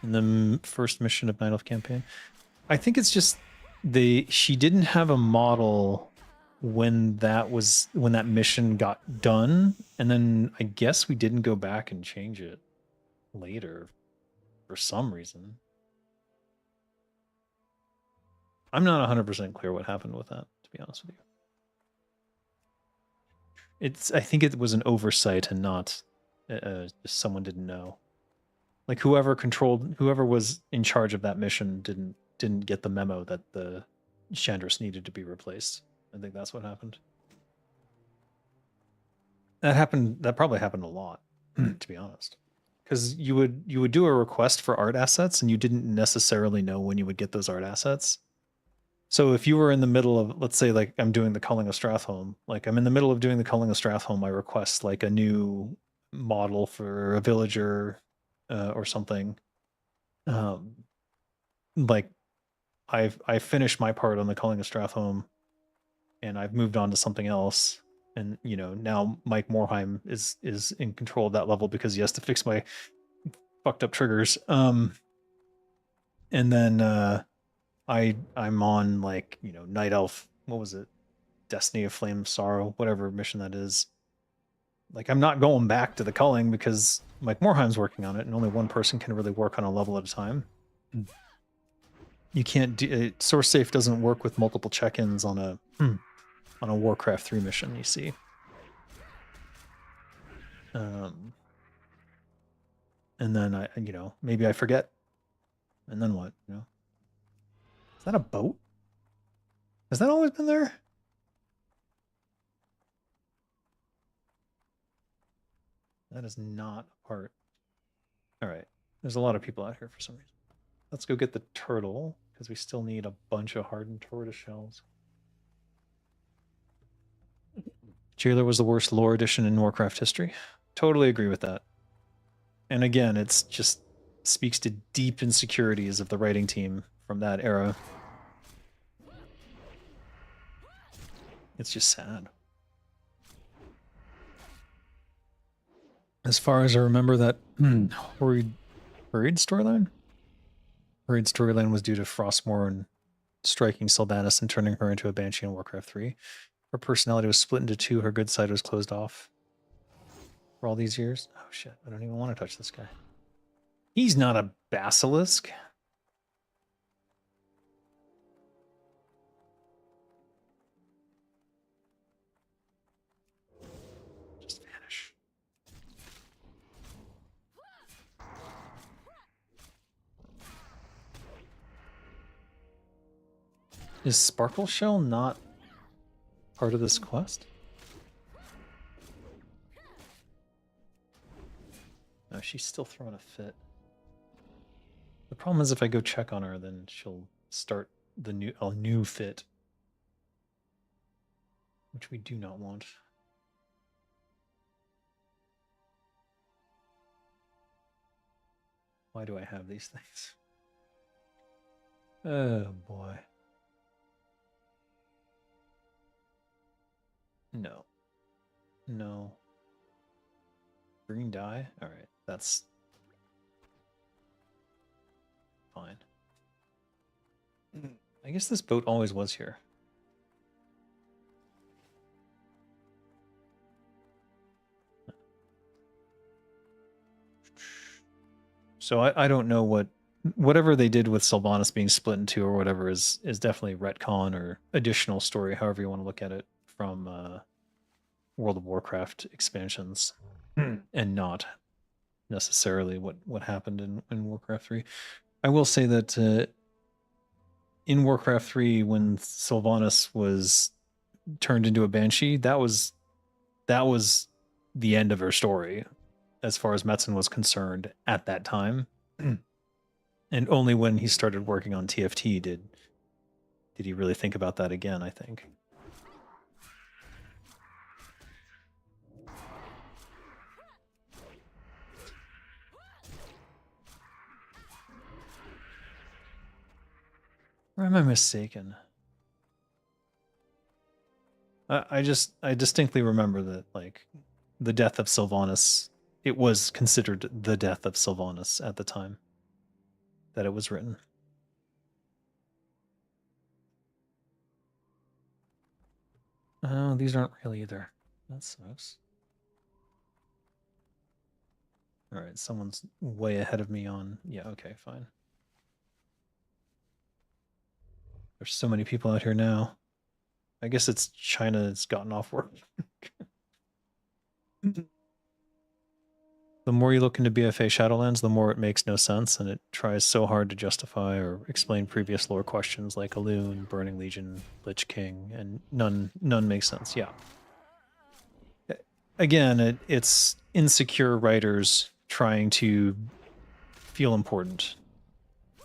in the first mission of Night Elf campaign. I think it's just she didn't have a model when that mission got done, and then I guess we didn't go back and change it later for some reason. I'm not 100% clear what happened with that, to be honest with you. I think it was an oversight and not just someone didn't know. Like whoever was in charge of that mission didn't get the memo that the Chandris needed to be replaced. I think that's what happened. That probably happened a lot, to be honest. Because you would do a request for art assets and you didn't necessarily know when you would get those art assets. So if you were in the middle of, let's say, like I'm doing the Culling of Strathholm, like I'm in the middle of doing the Culling of Strathholm, I request like a new model for a villager or something. like I finished my part on the Calling of Strathholm, and I've moved on to something else. And you know, now Mike Morheim is in control of that level because he has to fix my fucked up triggers. And then I'm on like, you know, Night Elf, what was it? Destiny of Flame of Sorrow, whatever mission that is. Like I'm not going back to the culling because Mike Morheim's working on it, and only one person can really work on a level at a time. You can't do source safe doesn't work with multiple check-ins on a Warcraft 3 mission, you see. And then I, you know, maybe I forget. And then what, you know? Is that a boat? Has that always been there? That is not a part. All right. There's a lot of people out here for some reason. Let's go get the turtle, because we still need a bunch of hardened tortoise shells. Jailer was the worst lore addition in Warcraft history. Totally agree with that. And again, it's just speaks to deep insecurities of the writing team from that era. It's just sad. As far as I remember, that Hurried storyline? Hurried storyline was due to Frostmourne striking Sylvanas and turning her into a Banshee in Warcraft 3. Her personality was split into two. Her good side was closed off for all these years. Oh shit, I don't even want to touch this guy. He's not a basilisk. Just vanish. Is Sparkle Shell not part of this quest? No, she's still throwing a fit. The problem is if I go check on her, then she'll start the new fit, which we do not want. Why do I have these things? Oh boy. No. No. Green dye? Alright, that's fine. I guess this boat always was here. So I don't know whatever they did with Sylvanas being split in two or whatever is definitely retcon or additional story, however you want to look at it, from World of Warcraft expansions, and not necessarily what happened in Warcraft 3. I will say that in Warcraft 3, when Sylvanas was turned into a Banshee, that was the end of her story, as far as Metzen was concerned at that time. And only when he started working on TFT did he really think about that again, I think. Or am I mistaken? I distinctly remember that, like, the death of Sylvanas, it was considered the death of Sylvanas at the time that it was written. Oh, these aren't real either. That sucks. All right, someone's way ahead of me on... Yeah, okay, fine. There's so many people out here now. I guess it's China that's gotten off work. The more you look into BFA Shadowlands, the more it makes no sense, and it tries so hard to justify or explain previous lore questions like Elune, Burning Legion, Lich King, and none makes sense. Yeah. Again, it's insecure writers trying to feel important.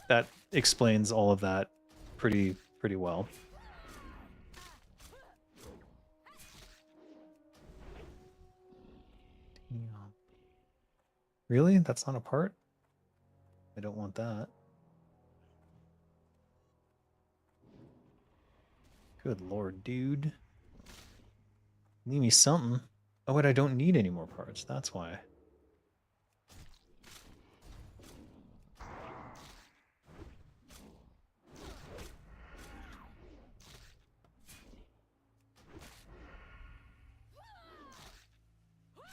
That explains all of that pretty well. Really? That's not a part? I don't want that. Good lord, dude. Leave me something. Oh, wait, I don't need any more parts. That's why.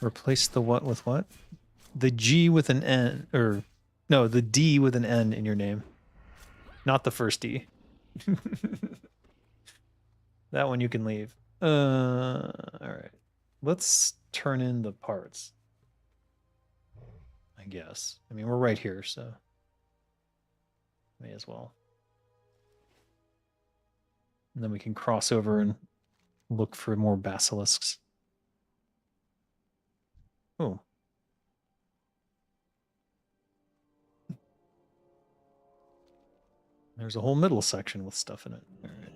Replace the what with what? The G with an N, or no, the D with an N in your name. Not the first D. That one you can leave. All right. Let's turn in the parts. I guess. I mean, we're right here, so may as well. And then we can cross over and look for more basilisks. Oh. There's a whole middle section with stuff in it. All right.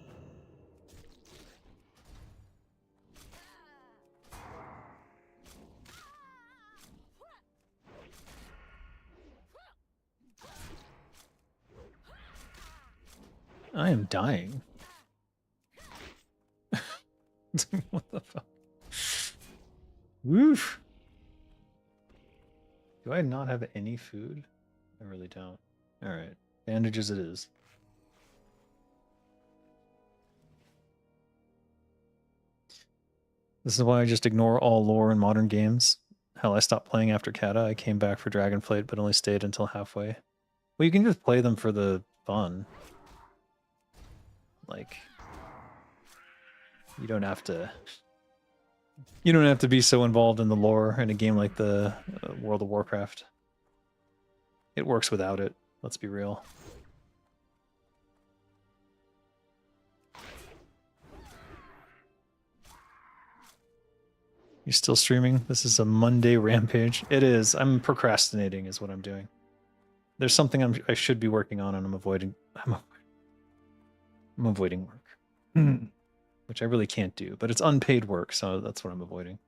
I am dying. What the fuck? Woof. Do I not have any food? I really don't. All right. Bandages it is. This is why I just ignore all lore in modern games. Hell, I stopped playing after Kata. I came back for Dragonflight, but only stayed until halfway. Well, you can just play them for the fun. Like, you don't have to be so involved in the lore in a game like the World of Warcraft. It works without it, let's be real. You still streaming? This is a Monday rampage. It is. I'm procrastinating is what I'm doing. There's something I should be working on and I'm avoiding work. Which I really can't do, but it's unpaid work, so that's what I'm avoiding.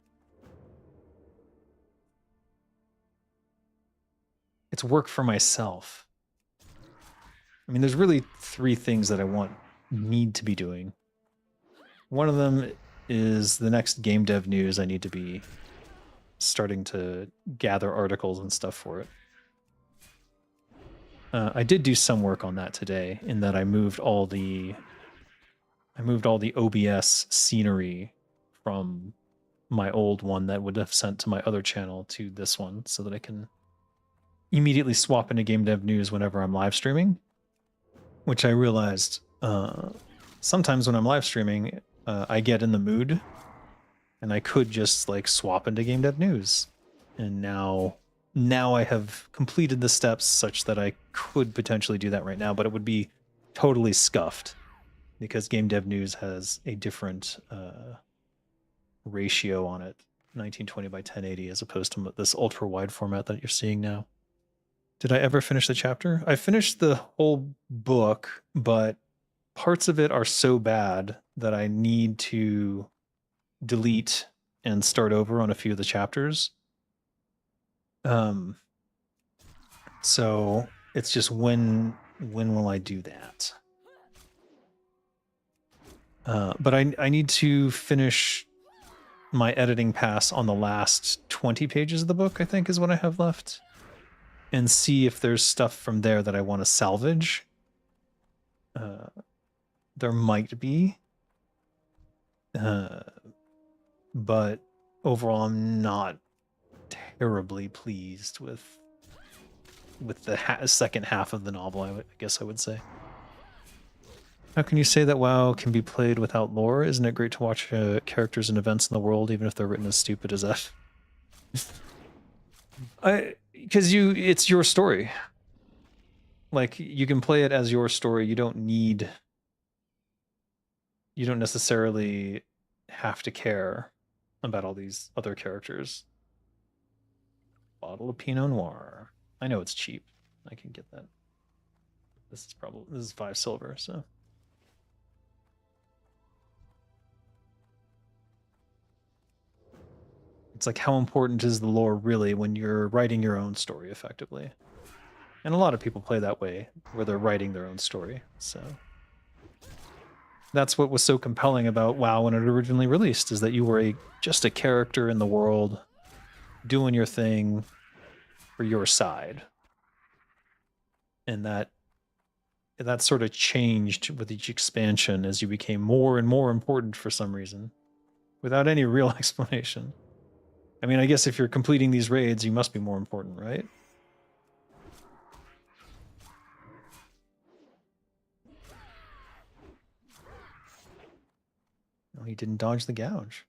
It's work for myself. I mean, there's really 3 things that I need to be doing. One of them is the next game dev news. I need to be starting to gather articles and stuff for it. I did do some work on that today in that I moved all the OBS scenery from my old one that would have sent to my other channel to this one so that I can immediately swap into game dev news whenever I'm live streaming, which I realized sometimes when I'm live streaming, I get in the mood and I could just like swap into game dev news. And now I have completed the steps such that I could potentially do that right now, but it would be totally scuffed because game dev news has a different ratio on it, 1920 by 1080, as opposed to this ultra wide format that you're seeing now. Did I ever finish the chapter? I finished the whole book, but parts of it are so bad that I need to delete and start over on a few of the chapters. So it's just when will I do that? But I need to finish my editing pass on the last 20 pages of the book, I think is what I have left, and see if there's stuff from there that I want to salvage. There might be. But overall, I'm not terribly pleased with the second half of the novel, I guess I would say. How can you say that WoW can be played without lore? Isn't it great to watch characters and events in the world, even if they're written as stupid as F? Because it's your story. Like, you can play it as your story. You don't necessarily have to care about all these other characters. Bottle of Pinot Noir. I know it's cheap. I can get that. This is 5 silver, so. It's like, how important is the lore really when you're writing your own story effectively? And a lot of people play that way, where they're writing their own story, so. That's what was so compelling about WoW when it originally released, is that you were just a character in the world doing your thing for your side. And that sort of changed with each expansion as you became more and more important for some reason, without any real explanation. I mean, I guess if you're completing these raids, you must be more important, right? No, he didn't dodge the gouge.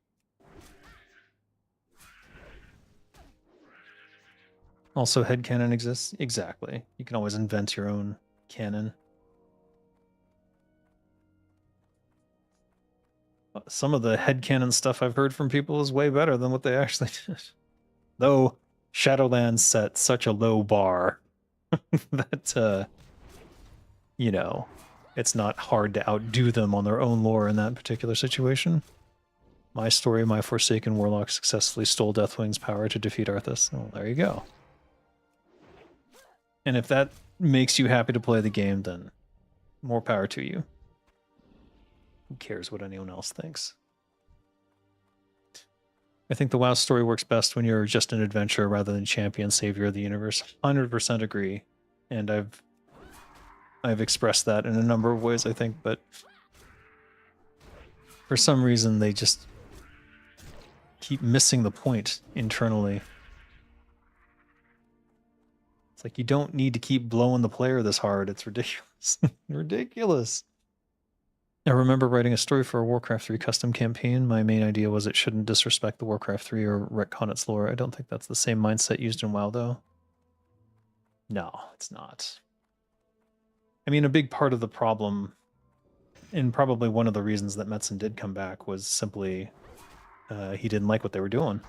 Also, headcanon exists? Exactly. You can always invent your own canon. Some of the headcanon stuff I've heard from people is way better than what they actually did. Though Shadowlands set such a low bar that, you know, it's not hard to outdo them on their own lore in that particular situation. My story, my Forsaken Warlock successfully stole Deathwing's power to defeat Arthas. Well, there you go. And if that makes you happy to play the game, then more power to you. Who cares what anyone else thinks? I think the WoW story works best when you're just an adventurer rather than champion savior of the universe. 100% agree. And I've expressed that in a number of ways, I think, but for some reason they just keep missing the point internally. It's like, you don't need to keep blowing the player this hard. It's ridiculous. Ridiculous. I remember writing a story for a Warcraft 3 custom campaign. My main idea was it shouldn't disrespect the Warcraft 3 or retcon its lore. I don't think that's the same mindset used in WoW, though. No, it's not. I mean, a big part of the problem, and probably one of the reasons that Metzen did come back, was simply he didn't like what they were doing.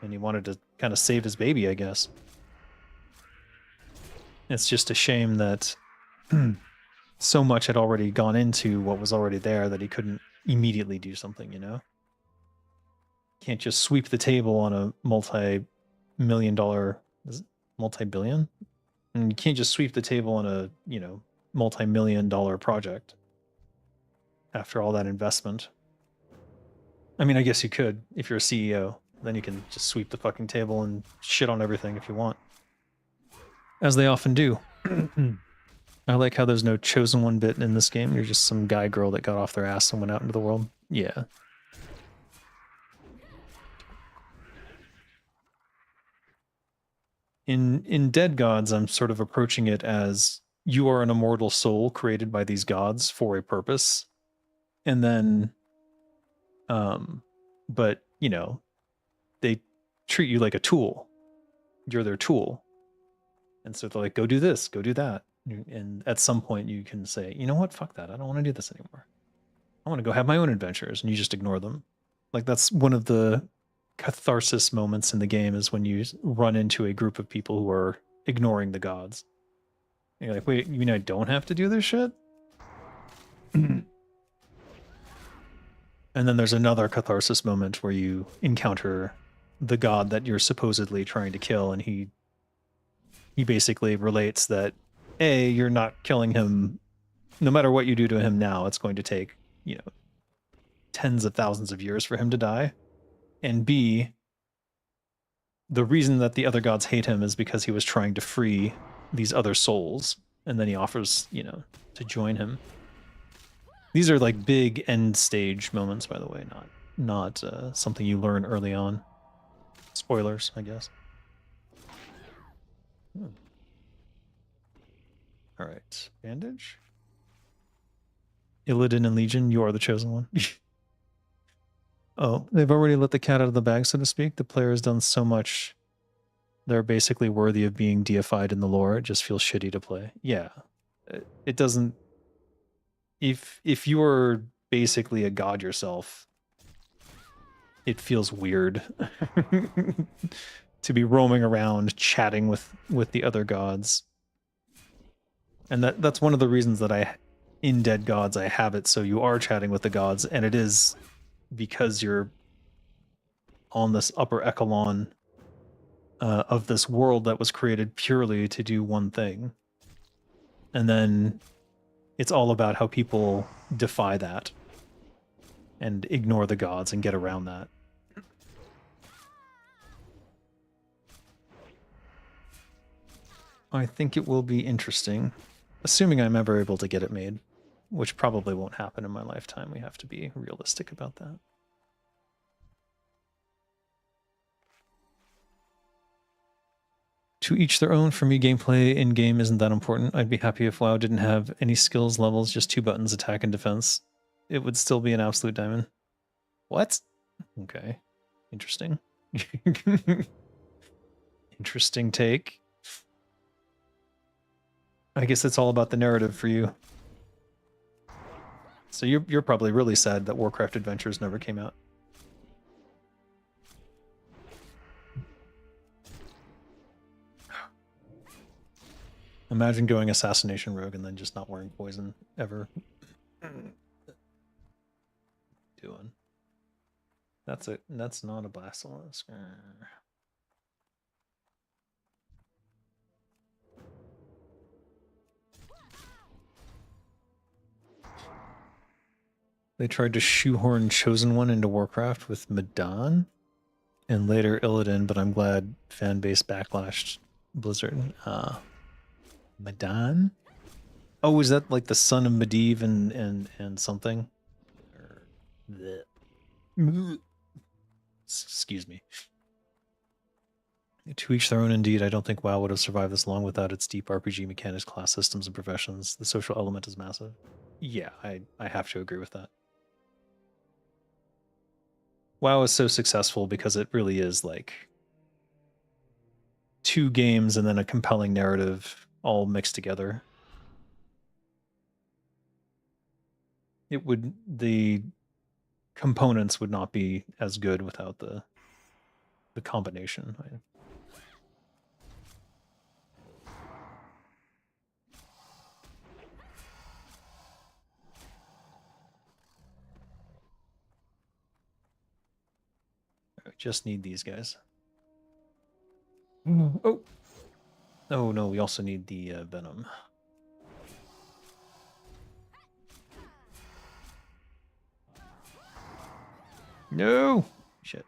And he wanted to kind of save his baby, I guess. It's just a shame that so much had already gone into what was already there that he couldn't immediately do something, you know? Can't just sweep the table on a multi-million dollar, multi-billion? And you can't just sweep the table on a, you know, multi-million dollar project after all that investment. I mean, I guess you could if you're a CEO. Then you can just sweep the fucking table and shit on everything if you want. As they often do. I like how there's no chosen one bit in this game. You're just some guy girl that got off their ass and went out into the world. Yeah. In Dead Gods, I'm sort of approaching it as you are an immortal soul created by these gods for a purpose. And then, but, you know, they treat you like a tool. You're their tool. And so they're like, go do this, go do that. And at some point you can say, you know what, fuck that. I don't want to do this anymore. I want to go have my own adventures, and you just ignore them. Like, that's one of the catharsis moments in the game, is when you run into a group of people who are ignoring the gods. And you're like, wait, you mean I don't have to do this shit? And then there's another catharsis moment where you encounter the god that you're supposedly trying to kill, and he basically relates that, A, you're not killing him. No matter what you do to him now, it's going to take, you know, tens of thousands of years for him to die. And B, the reason that the other gods hate him is because he was trying to free these other souls. And then he offers, you know, to join him. These are like big end stage moments, by the way, not something you learn early on. Spoilers, I guess. All right, bandage. Illidan and Legion, you are the chosen one. Oh, they've already let the cat out of the bag, so to speak. The player has done so much. They're basically worthy of being deified in the lore. It just feels shitty to play. Yeah, it doesn't. If you are basically a god yourself, it feels weird to be roaming around chatting with the other gods. And that's one of the reasons that in Dead Gods, I have it so you are chatting with the gods, and it is because you're on this upper echelon of this world that was created purely to do one thing. And then it's all about how people defy that. and ignore the gods and get around that. I think it will be interesting, assuming I'm ever able to get it made, which probably won't happen in my lifetime. We have to be realistic about that. To each their own. For me, gameplay in-game isn't that important. I'd be happy if WoW didn't have any skills levels, just 2 buttons, attack and defense. It would still be an absolute diamond. What? Okay. Interesting. Interesting take. I guess it's all about the narrative for you. So you're probably really sad that Warcraft Adventures never came out. Imagine going Assassination Rogue and then just not wearing poison ever. Doing. That's not a basilisk. They tried to shoehorn Chosen One into Warcraft with Madan and later Illidan, but I'm glad fanbase backlashed Blizzard. Madan? Oh, is that like the son of Medivh and something? Excuse me. To each their own indeed. I don't think WoW would have survived this long without its deep RPG mechanics, class systems, and professions. The social element is massive. Yeah, I have to agree with that. WoW is so successful because it really is like 2 games and then a compelling narrative all mixed together. The components would not be as good without the combination. I just need these guys. Oh. Oh no, we also need the venom. No! Shit.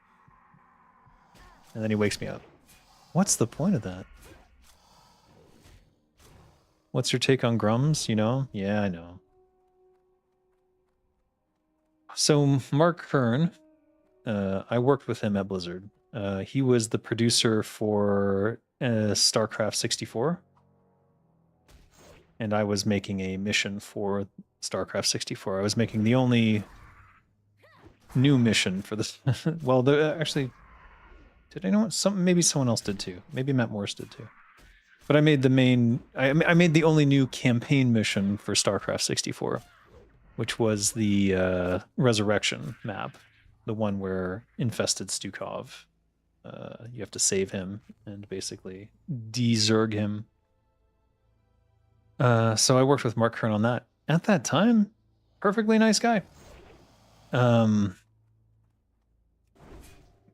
And then he wakes me up. What's the point of that? What's your take on Grums, you know? Yeah, I know. So Mark Kern, I worked with him at Blizzard. He was the producer for StarCraft 64. And I was making a mission for StarCraft 64. I was making the only new mission for this. Well, actually, did anyone? Maybe someone else did too. Maybe Matt Morris did too. But I made the main. I made the only new campaign mission for StarCraft 64, which was the Resurrection map, the one where infested Stukov. You have to save him and basically de-zerg him. So I worked with Mark Kern on that. At that time, perfectly nice guy.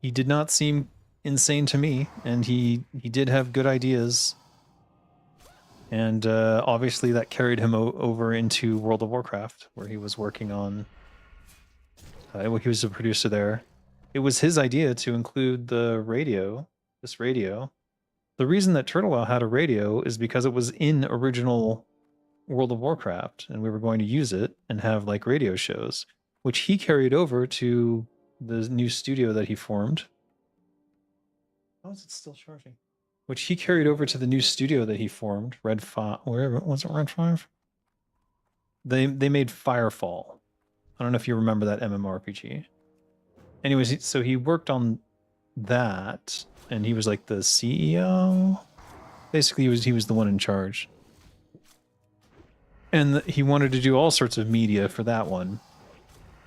He did not seem insane to me, and he did have good ideas. And obviously that carried him over into World of Warcraft, where he was working on... he was a producer there. It was his idea to include the radio, this radio. The reason that Turtle Wow had a radio is because it was in original World of Warcraft, and we were going to use it and have like radio shows, which he carried over to the new studio that he formed. How is it still charging? Which he carried over to the new studio that he formed, Red 5. Wherever was it, Red 5? They made Firefall. I don't know if you remember that MMORPG. Anyways, so he worked on that, and he was like the CEO. Basically, he was the one in charge. And he wanted to do all sorts of media for that one.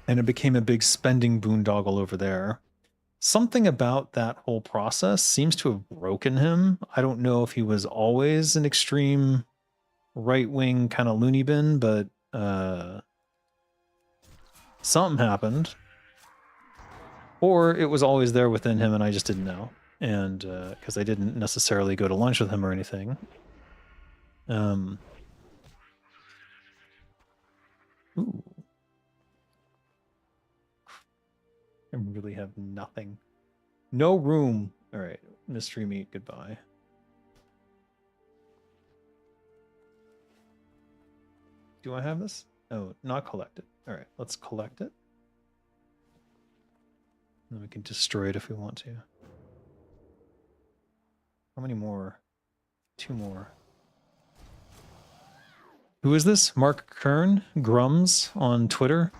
And it became a big spending boondoggle over there. Something about that whole process seems to have broken him. I don't know if he was always an extreme right-wing kind of loony bin, but something happened. Or it was always there within him and I just didn't know. And because I didn't necessarily go to lunch with him or anything. Ooh. really have nothing. No room. All right, mystery meat, goodbye. Do I have this? Oh, not collected. All right, let's collect it. Then we can destroy it if we want to. How many more? 2 more. Who is this? Mark Kern? Grums on Twitter?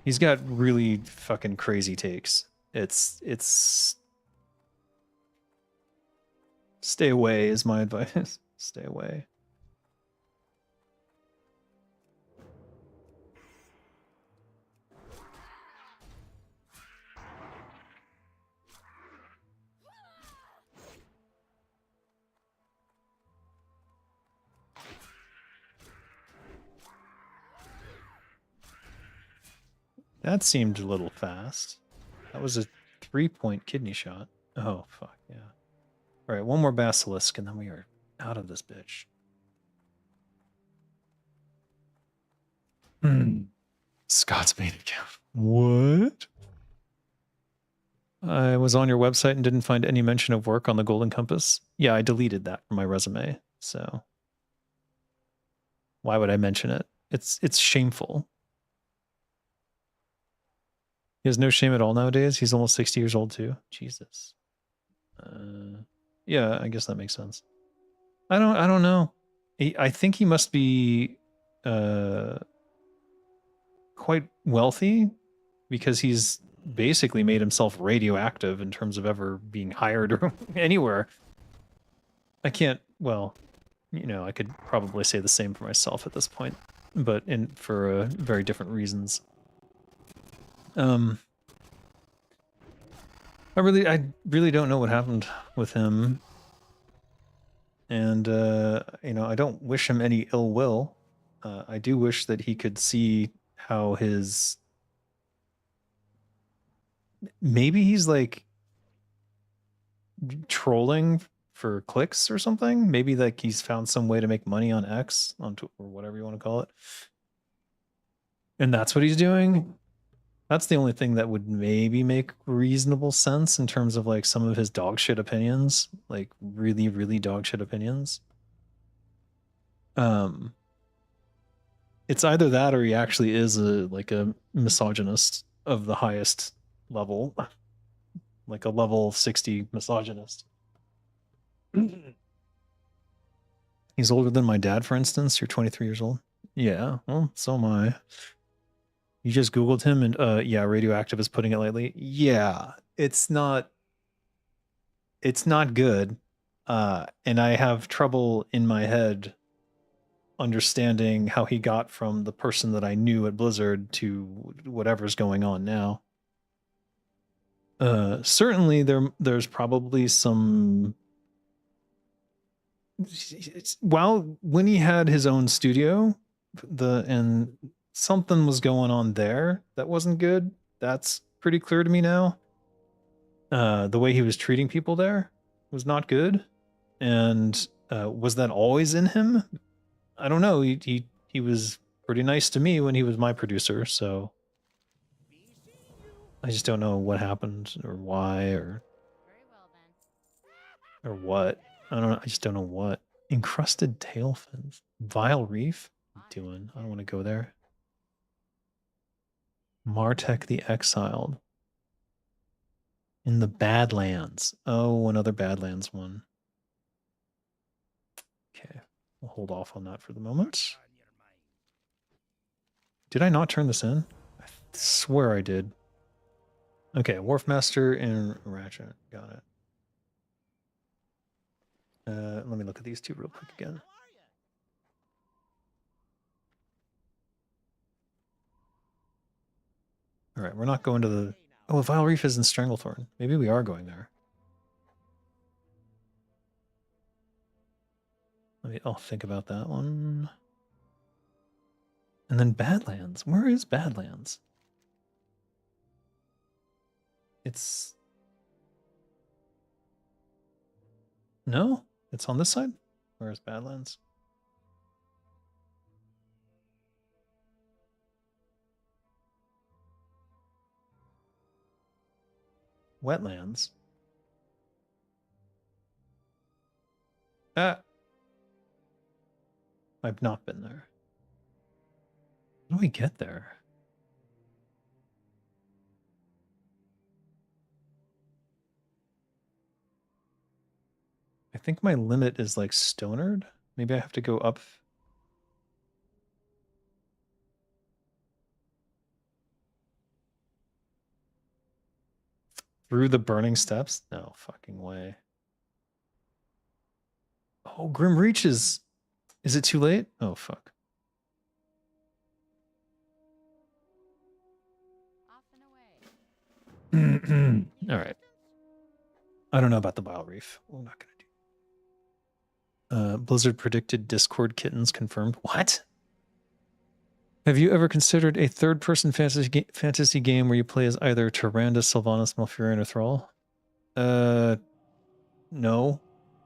He's got really fucking crazy takes. It's... Stay away is my advice. Stay away. That seemed a little fast. That was a 3-point kidney shot. Oh, fuck, yeah. All right, one more basilisk, and then we are out of this bitch. Scott's main account. What? I was on your website and didn't find any mention of work on the Golden Compass. Yeah, I deleted that from my resume, so... Why would I mention it? It's shameful. He has no shame at all nowadays. He's almost 60 years old too. Jesus. Yeah, I guess that makes sense. I don't know. I think he must be quite wealthy because he's basically made himself radioactive in terms of ever being hired or anywhere. I can't, well, you know, I could probably say the same for myself at this point, but for very different reasons. I really don't know what happened with him. And, you know, I don't wish him any ill will. I do wish that he could see how his... Maybe he's, like, trolling for clicks or something. Maybe, like, he's found some way to make money on X, or whatever you want to call it. And that's what he's doing. That's the only thing that would maybe make reasonable sense in terms of, like, some of his dog shit opinions. Like, really, really dog shit opinions. It's either that or he actually is a misogynist of the highest level. Like a level 60 misogynist. He's older than my dad, for instance. You're 23 years old. Yeah, well, so am I. You just Googled him and, yeah, radioactive is putting it lightly. Yeah, it's not good. And I have trouble in my head understanding how he got from the person that I knew at Blizzard to whatever's going on now. Certainly there's probably some... Well, when he had his own studio, and something was going on there that wasn't good. That's pretty clear to me now. The way he was treating people there was not good. And was that always in him? I don't know. He was pretty nice to me when he was my producer, so I just don't know what happened or why or what. I don't know. I just don't know what. Encrusted tail fins. Vile Reef? What are you doing? I don't want to go there. Martek the Exiled. In the Badlands. Oh, another Badlands one. Okay. We'll hold off on that for the moment. Did I not turn this in? I swear I did. Okay, Wharfmaster and Ratchet. Got it. Let me look at these two real quick again. All right, we're not going to the... Oh, Vile Reef is in Stranglethorn. Maybe we are going there. I'll think about that one. And then Badlands. Where is Badlands? It's... No? It's on this side? Where is Badlands? Wetlands. Ah. I've not been there. How do we get there? I think my limit is like Stonard. Maybe I have to go up. Through the burning steps? No fucking way. Oh, Grim Reach is it too late? Oh fuck. Off and away. All right. I don't know about the Bile Reef. We're not gonna do. Blizzard predicted Discord kittens confirmed. What? Have you ever considered a third-person fantasy game where you play as either Tyrande, Sylvanas, Malfurion, or Thrall? No.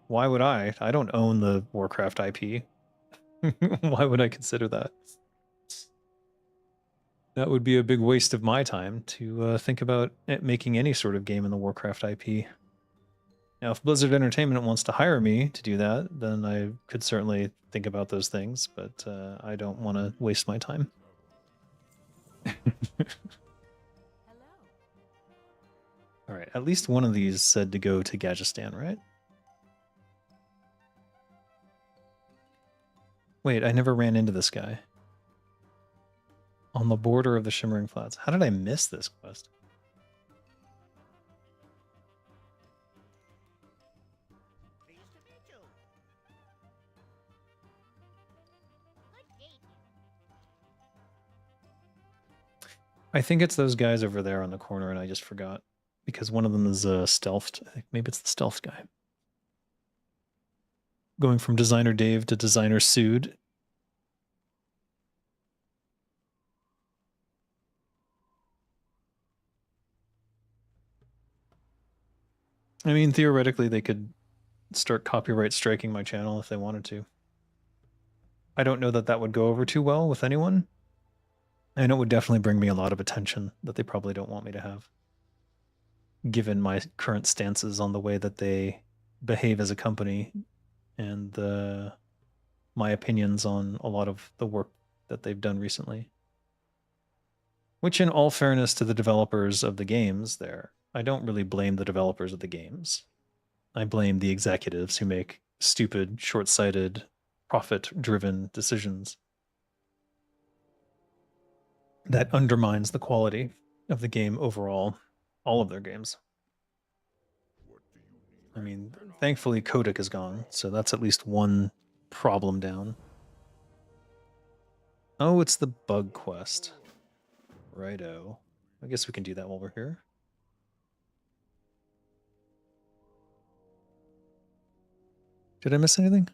Why would I? I don't own the Warcraft IP. Why would I consider that? That would be a big waste of my time to think about making any sort of game in the Warcraft IP. Now, if Blizzard Entertainment wants to hire me to do that, then I could certainly think about those things, but I don't want to waste my time. Hello. All right, at least one of these said to go to Gajestan, right? Wait, I never ran into this guy. On the border of the Shimmering Flats. How did I miss this quest? Pleased to meet you. Good gate. I think it's those guys over there on the corner, and I just forgot. Because one of them is stealthed. I think maybe it's the stealth guy. Going from Designer Dave to Designer Sood. I mean, theoretically, they could start copyright striking my channel if they wanted to. I don't know that that would go over too well with anyone. And it would definitely bring me a lot of attention that they probably don't want me to have, given my current stances on the way that they behave as a company and my opinions on a lot of the work that they've done recently. Which, in all fairness to the developers of the games there, I don't really blame the developers of the games. I blame the executives who make stupid, short-sighted, profit-driven decisions. That undermines the quality of the game overall, all of their games. I mean, thankfully Kotick is gone, so that's at least one problem down. Oh, it's the bug quest. Righto. I guess we can do that while we're here. Did I miss anything?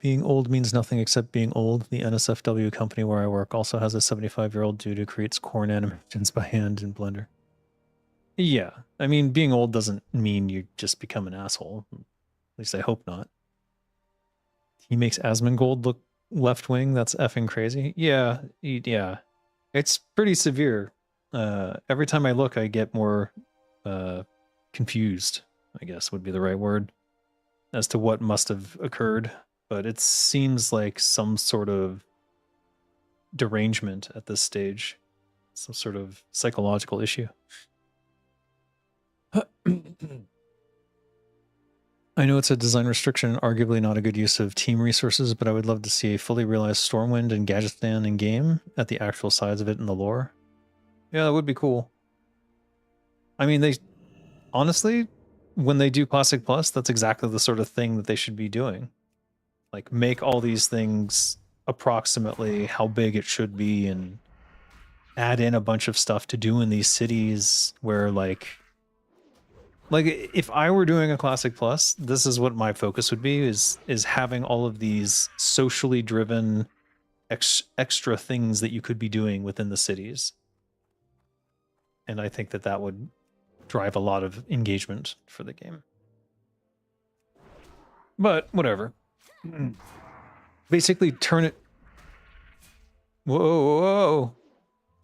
Being old means nothing except being old. The NSFW company where I work also has a 75-year-old dude who creates corn animations by hand in Blender. Yeah, I mean, being old doesn't mean you just become an asshole. At least I hope not. He makes Asmongold look left-wing. That's effing crazy. Yeah, yeah. It's pretty severe. Every time I look, I get more confused, I guess would be the right word, as to what must have occurred. But it seems like some sort of derangement at this stage. Some sort of psychological issue. I know it's a design restriction and arguably not a good use of team resources, but I would love to see a fully realized Stormwind and Gajestan in game at the actual size of it in the lore. Yeah, that would be cool. I mean, they honestly, when they do Classic Plus, that's exactly the sort of thing that they should be doing. Like, make all these things approximately how big it should be and add in a bunch of stuff to do in these cities where, like if I were doing a Classic Plus, this is what my focus would be, is having all of these socially driven extra things that you could be doing within the cities. And I think that that would drive a lot of engagement for the game. But whatever. Basically turn it... Whoa, whoa, whoa.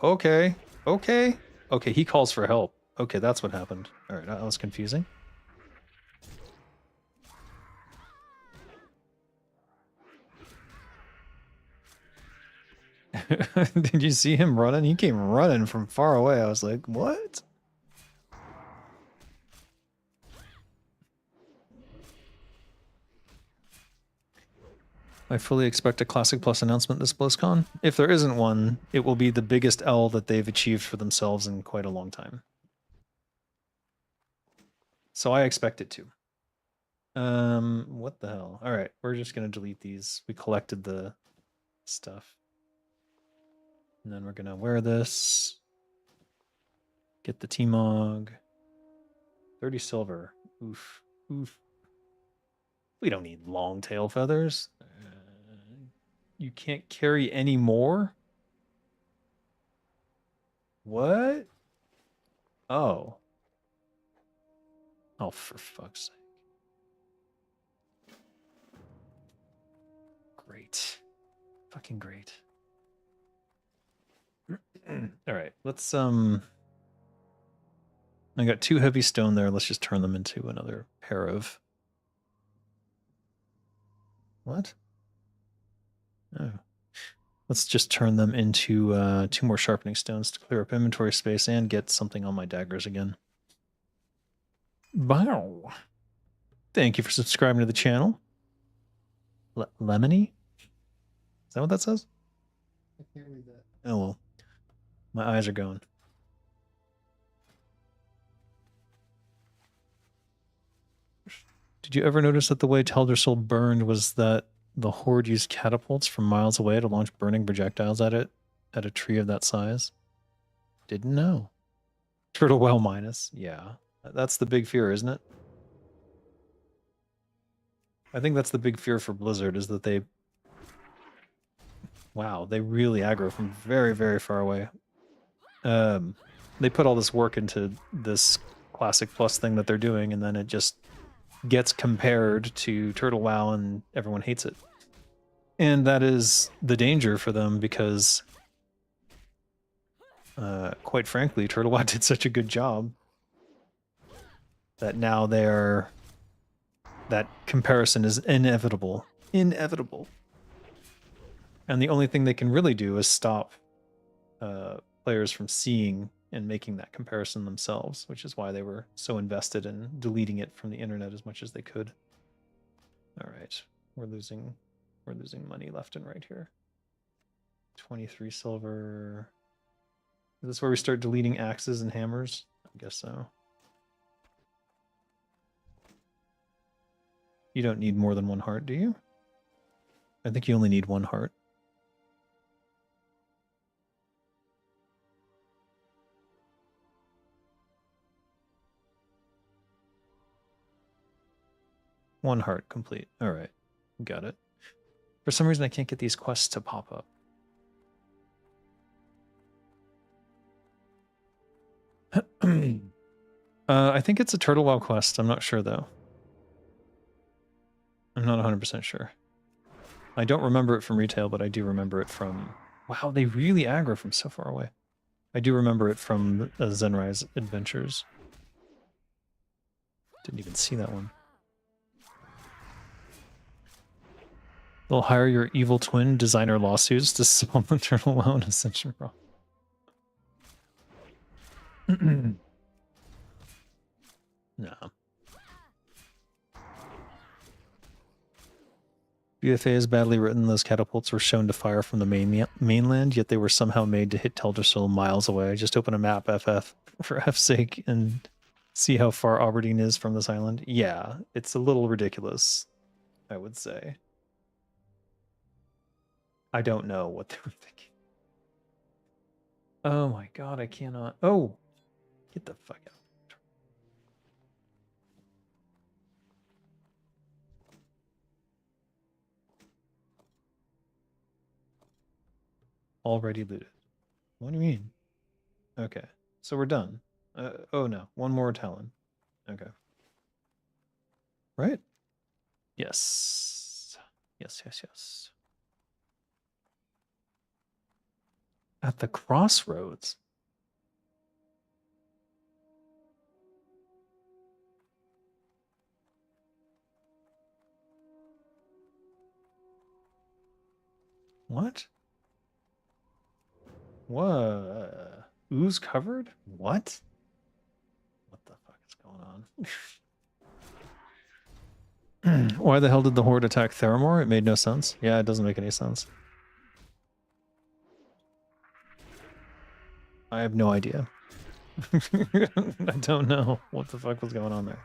Okay, okay. Okay, he calls for help. Okay, that's what happened. All right, that was confusing. Did you see him running? He came running from far away. I was like, what? I fully expect a Classic Plus announcement this BlizzCon. If there isn't one, it will be the biggest L that they've achieved for themselves in quite a long time. So I expect it to. What the hell? All right, we're just gonna delete these. We collected the stuff. And then we're gonna wear this. Get the T-Mog. 30 silver. Oof. Oof. We don't need long tail feathers. You can't carry any more? What? Oh. Oh, for fuck's sake. Great. Fucking great. All right, let's I got 2 heavy stone there. Let's just turn them into another pair of what? Oh. Let's just turn them into 2 more sharpening stones to clear up inventory space and get something on my daggers again. Wow. Thank you for subscribing to the channel. Lemony? Is that what that says? I can't read that. Oh well. My eyes are going. Did you ever notice that the way Teldrassil burned was that the Horde used catapults from miles away to launch burning projectiles at it at a tree of that size? Didn't know. Turtle well minus. Yeah. That's the big fear, isn't it? I think that's the big fear for Blizzard is that they... Wow, they really aggro from very, very far away. They put all this work into this Classic Plus thing that they're doing, and then it just gets compared to Turtle WoW and everyone hates it. And that is the danger for them because, quite frankly, Turtle WoW did such a good job that now that comparison is inevitable. Inevitable. And the only thing they can really do is stop players from seeing and making that comparison themselves, which is why they were so invested in deleting it from the internet as much as they could. All right, we're losing money left and right here. 23 silver. Is this where we start deleting axes and hammers? I guess so. You don't need more than 1 heart, do you? I think you only need 1 heart. One heart complete. All right, got it. For some reason, I can't get these quests to pop up. I think it's a Turtle WoW quest. I'm not sure, though. I'm not 100% sure. I don't remember it from retail, but I do remember it from... Wow, they really aggro from so far away. I do remember it from Zenrise Adventures. Didn't even see that one. They'll hire your evil twin designer lawsuits to solve the Turtle WoW and Ascension problem. No. BFA is badly written. Those catapults were shown to fire from the mainland, yet they were somehow made to hit Teldrassil miles away. Just open a map, FF, for F's sake, and see how far Aberdeen is from this island. Yeah, it's a little ridiculous, I would say. I don't know what they were thinking. Oh my god, I cannot. Oh, get the fuck out. Already looted. What do you mean? Okay, so we're done. Oh no, 1 more Talon. Okay. Right? Yes. Yes, yes, yes. At the crossroads. What? What? Ooze covered? What? What the fuck is going on? Why the hell did the Horde attack Theramore? It made no sense. Yeah, it doesn't make any sense. I have no idea. I don't know what the fuck was going on there.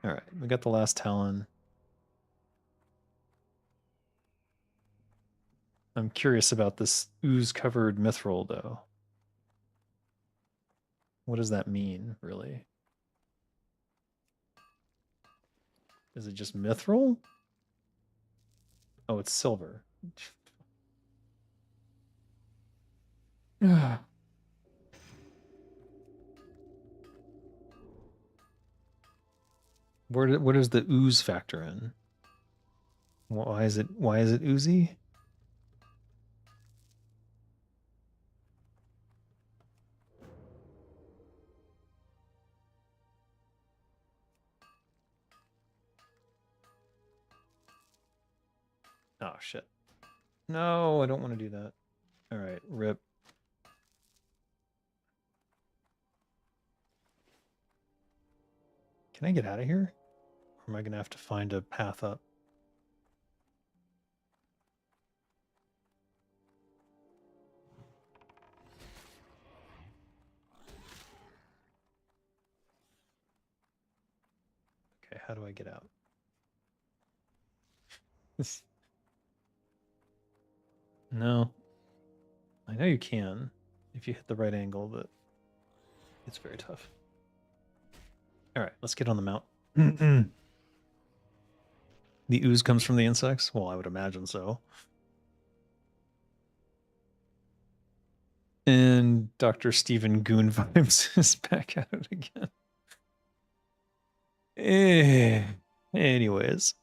Alright, we got the last Talon. I'm curious about this ooze-covered mithril, though. What does that mean, really? Is it just mithril? Oh, it's silver. Where does the ooze factor in? Why is it oozy? Oh shit. No, I don't want to do that. All right, rip. Can I get out of here? Or am I going to have to find a path up? Okay, how do I get out? No. I know you can if you hit the right angle, but it's very tough. All right, let's get on the mount. The ooze comes from the insects? Well, I would imagine so. And Dr. Stephen Goon Vibes is back at it again. Anyways.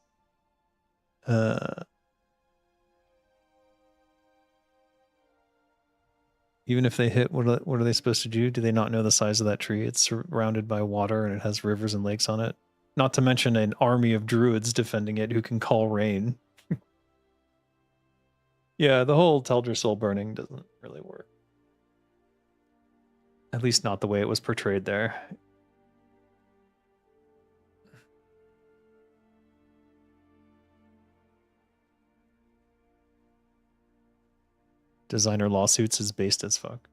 Even if they hit, what are they supposed to do? Do they not know the size of that tree? It's surrounded by water and it has rivers and lakes on it. Not to mention an army of druids defending it who can call rain. Yeah, the whole Teldrassil burning doesn't really work. At least not the way it was portrayed there. Designer lawsuits is based as fuck.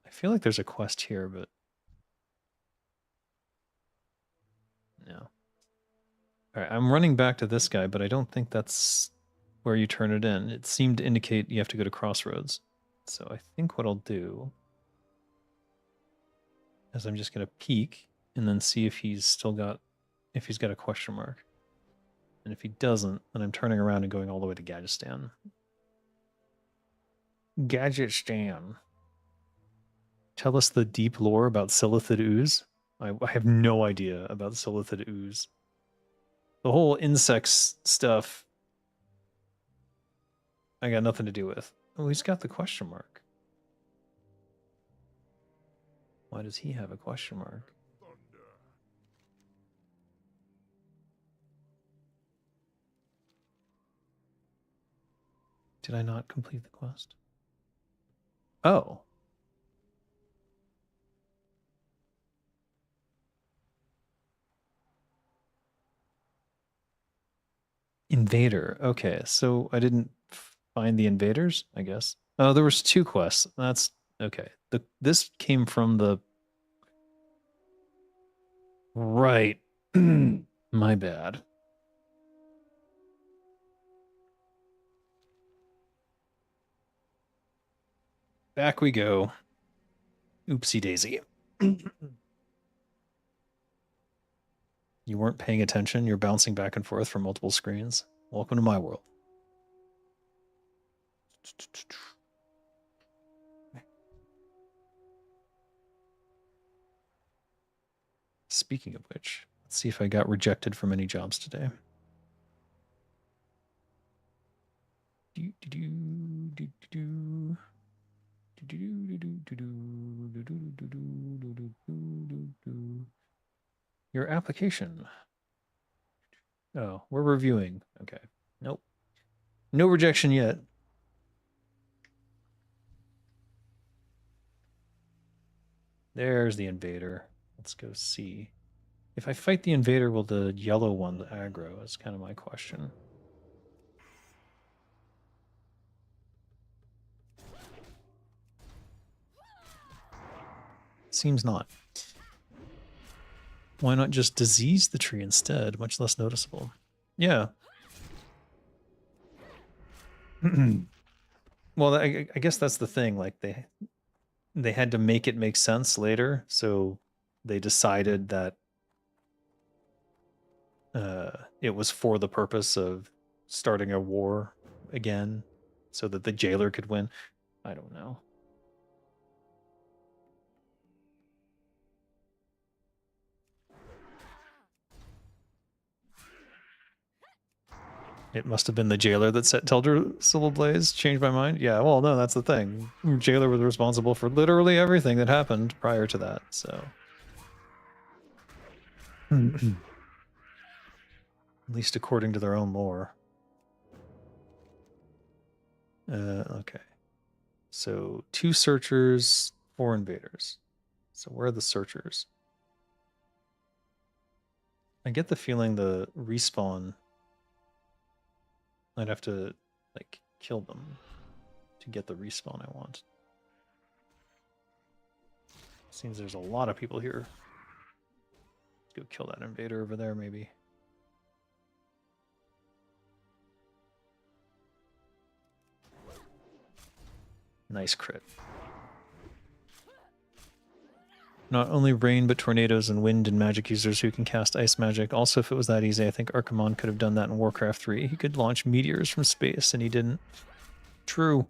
I feel like there's a quest here, but no. All right, I'm running back to this guy, but I don't think that's where you turn it in. It seemed to indicate you have to go to Crossroads. So I think what I'll do is I'm just going to peek and then see if he's got a question mark. And if he doesn't, then I'm turning around and going all the way to Gadgetstan. Gadgetstan. Tell us the deep lore about Silithid Ooze. I have no idea about Silithid Ooze. The whole insects stuff, I got nothing to do with. Oh, he's got the question mark. Why does he have a question mark? Did I not complete the quest? Oh. Invader. Okay, so I didn't find the invaders, I guess. Oh, there was 2 quests. That's okay. This came from the right. My bad. Back we go. Oopsie daisy. You weren't paying attention. You're bouncing back and forth from multiple screens. Welcome to my world. Speaking of which, let's see if I got rejected from any jobs today. Your application. Oh, we're reviewing. Okay. Nope. No rejection yet. There's the invader. Let's go see. If I fight the invader, will the yellow one aggro? That's kind of my question. Seems not. Why not just disease the tree instead? Much less noticeable. Yeah. Well, I guess that's the thing. Like they had to make it make sense later, so they decided that it was for the purpose of starting a war again, so that the jailer could win. I don't know. It must have been the jailer that set Teldrassil ablaze. Changed my mind. Yeah, well, no, that's the thing. Jailer was responsible for literally everything that happened prior to that. So, at least according to their own lore. Okay. So 2 searchers, 4 invaders. So where are the searchers? I get the feeling the respawn, I'd have to like kill them to get the respawn I want. Seems there's a lot of people here. Let's go kill that invader over there, maybe. Nice crit. Not only rain, but tornadoes and wind and magic users who can cast ice magic. Also, if it was that easy, I think Archimon could have done that in Warcraft 3. He could launch meteors from space, and he didn't. True.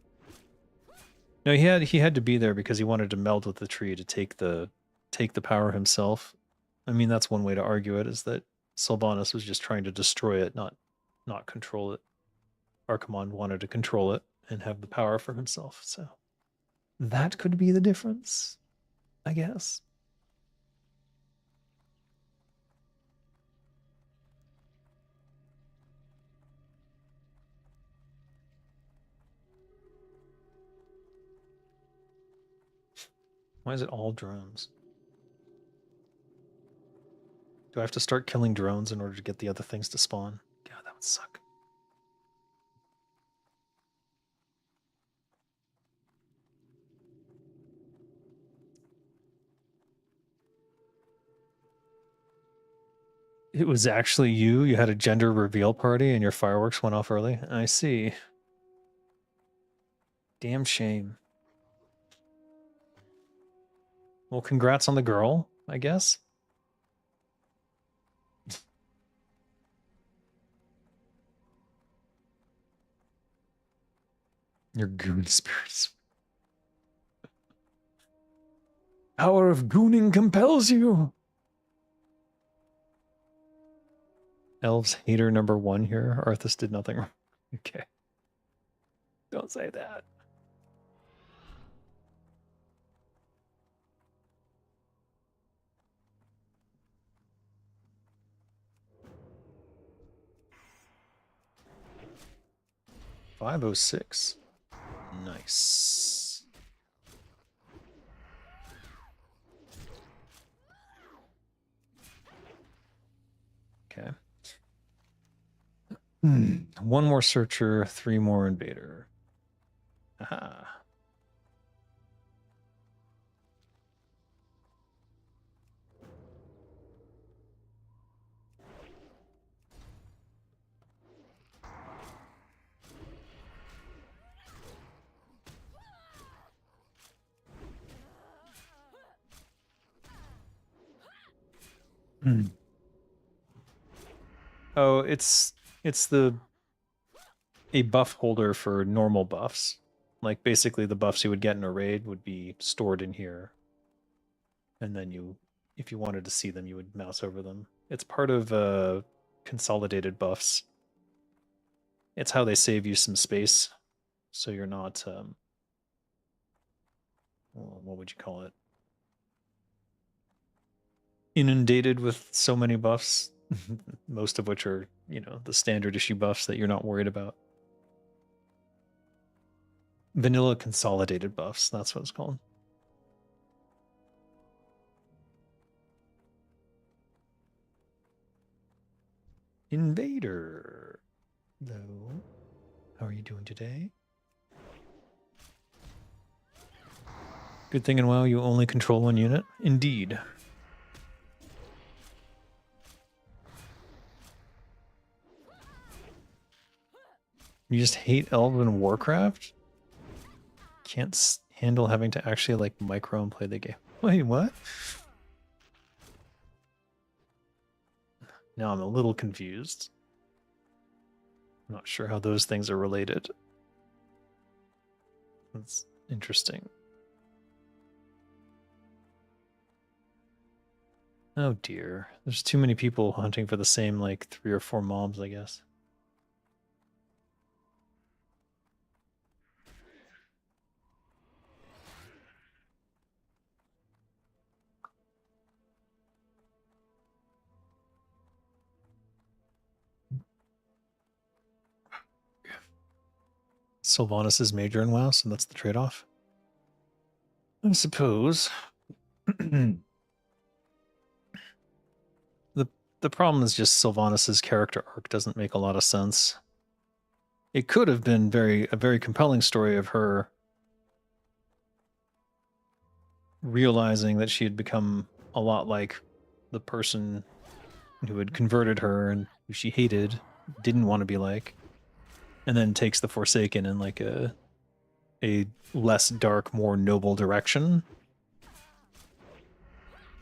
No, he had to be there because he wanted to meld with the tree to take the power himself. I mean, that's one way to argue it, is that Sylvanas was just trying to destroy it, not control it. Archimon wanted to control it and have the power for himself, so that could be the difference, I guess. Why is it all drones? Do I have to start killing drones in order to get the other things to spawn? God, that would suck. It was actually you? You had a gender reveal party and your fireworks went off early? I see. Damn shame. Well, congrats on the girl, I guess. Your goon spirits. Power of gooning compels you. Elves hater number 1 here. Arthas did nothing wrong. Okay. Don't say that. $506. Nice. Okay. 1 more searcher, 3 more invader. Aha. Oh, it's a buff holder for normal buffs. Like basically the buffs you would get in a raid would be stored in here. And then if you wanted to see them, you would mouse over them. It's part of consolidated buffs. It's how they save you some space, so you're not what would you call it? Inundated with so many buffs Most of which are, the standard issue buffs that you're not worried about. Vanilla consolidated buffs, that's what it's called. Invader. Hello. How are you doing today? Good thing in WoW you only control one unit. Indeed. You just hate Elven Warcraft? Can't handle having to actually like micro and play the game. Wait, what? Now I'm a little confused. I'm not sure how those things are related. That's interesting. Oh dear. There's too many people hunting for the same like 3 or 4 mobs, I guess. Sylvanas is major in WoW, so that's the trade-off. I suppose. The problem is just Sylvanas's character arc doesn't make a lot of sense. It could have been a very compelling story of her realizing that she had become a lot like the person who had converted her and who she hated, didn't want to be like, and then takes the Forsaken in like a less dark, more noble direction.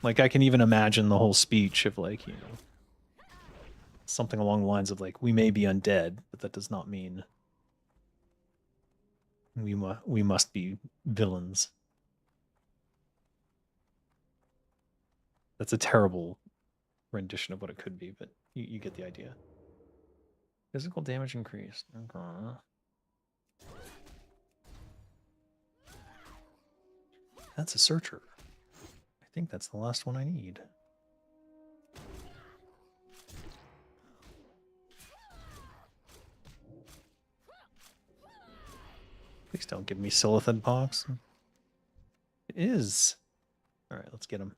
Like, I can even imagine the whole speech of like, something along the lines of like, we may be undead, but that does not mean we must be villains. That's a terrible rendition of what it could be, but you get the idea. Physical damage increased. Okay. That's a searcher. I think that's the last one I need. Please don't give me Silithid Pox. It is. Alright, let's get him.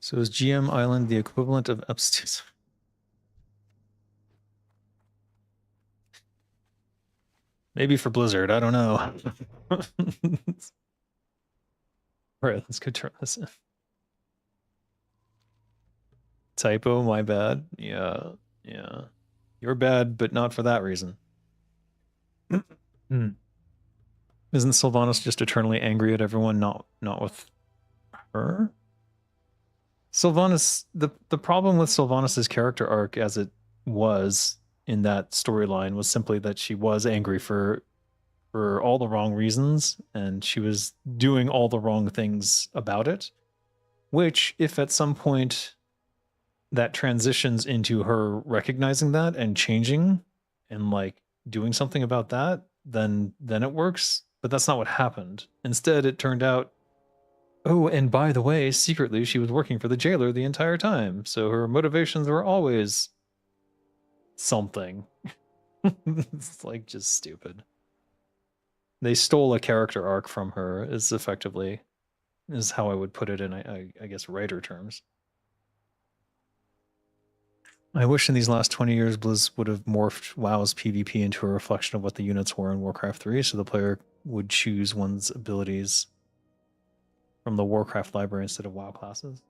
So is GM Island the equivalent of upstairs? Maybe for Blizzard, I don't know. Alright, let's go turn this in. Typo, my bad. Yeah. You're bad, but not for that reason. Isn't Sylvanas just eternally angry at everyone, not with her? Sylvanas, the problem with Sylvanas's character arc as it was in that storyline was simply that she was angry for all the wrong reasons, and she was doing all the wrong things about it, which, if at some point that transitions into her recognizing that and changing and like doing something about that, then it works. But that's not what happened. Instead, it turned out, oh, and by the way, secretly she was working for the jailer the entire time, so her motivations were always something. It's like just stupid. They stole a character arc from her, is how I would put it in, I guess, writer terms. I wish in these last 20 years Blizz would have morphed WoW's PvP into a reflection of what the units were in Warcraft 3, so the player would choose one's abilities from the Warcraft library instead of WoW classes.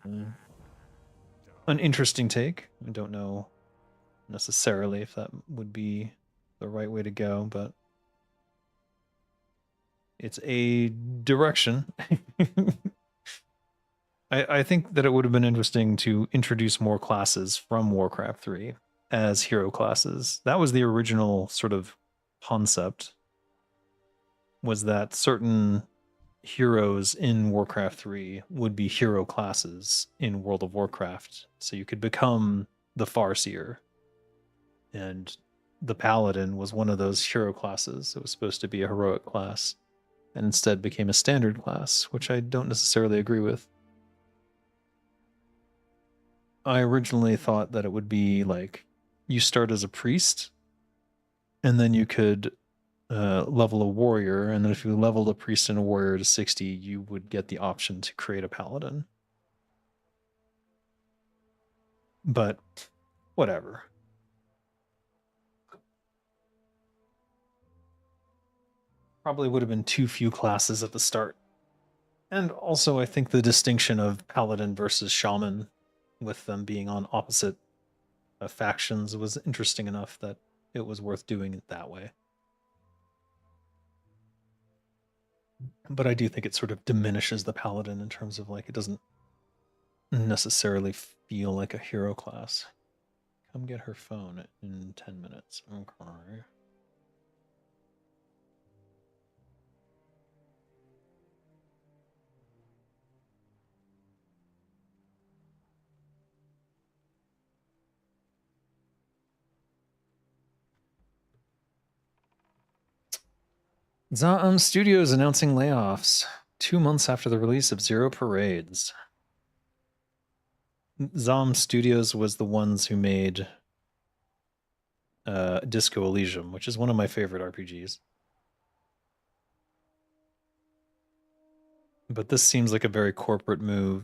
An interesting take. I don't know necessarily if that would be the right way to go, but it's a direction. I think that it would have been interesting to introduce more classes from Warcraft 3 as hero classes. That was the original sort of concept, was that certain heroes in Warcraft 3 would be hero classes in World of Warcraft. So you could become the Farseer. And the Paladin was one of those hero classes. It was supposed to be a heroic class, and instead became a standard class, which I don't necessarily agree with. I originally thought that it would be like you start as a priest, and then you could level a warrior, and then if you leveled a priest and a warrior to 60, you would get the option to create a paladin. But whatever. Probably would have been too few classes at the start. And also, I think the distinction of paladin versus shaman, with them being on opposite factions, was interesting enough that it was worth doing it that way. But I do think it sort of diminishes the paladin in terms of like it doesn't necessarily feel like a hero class. Come get her phone in 10 minutes. Okay. Zaum Studios announcing layoffs 2 months after the release of Zero Parades. Zaum Studios was the ones who made Disco Elysium, which is one of my favorite RPGs. But this seems like a very corporate move.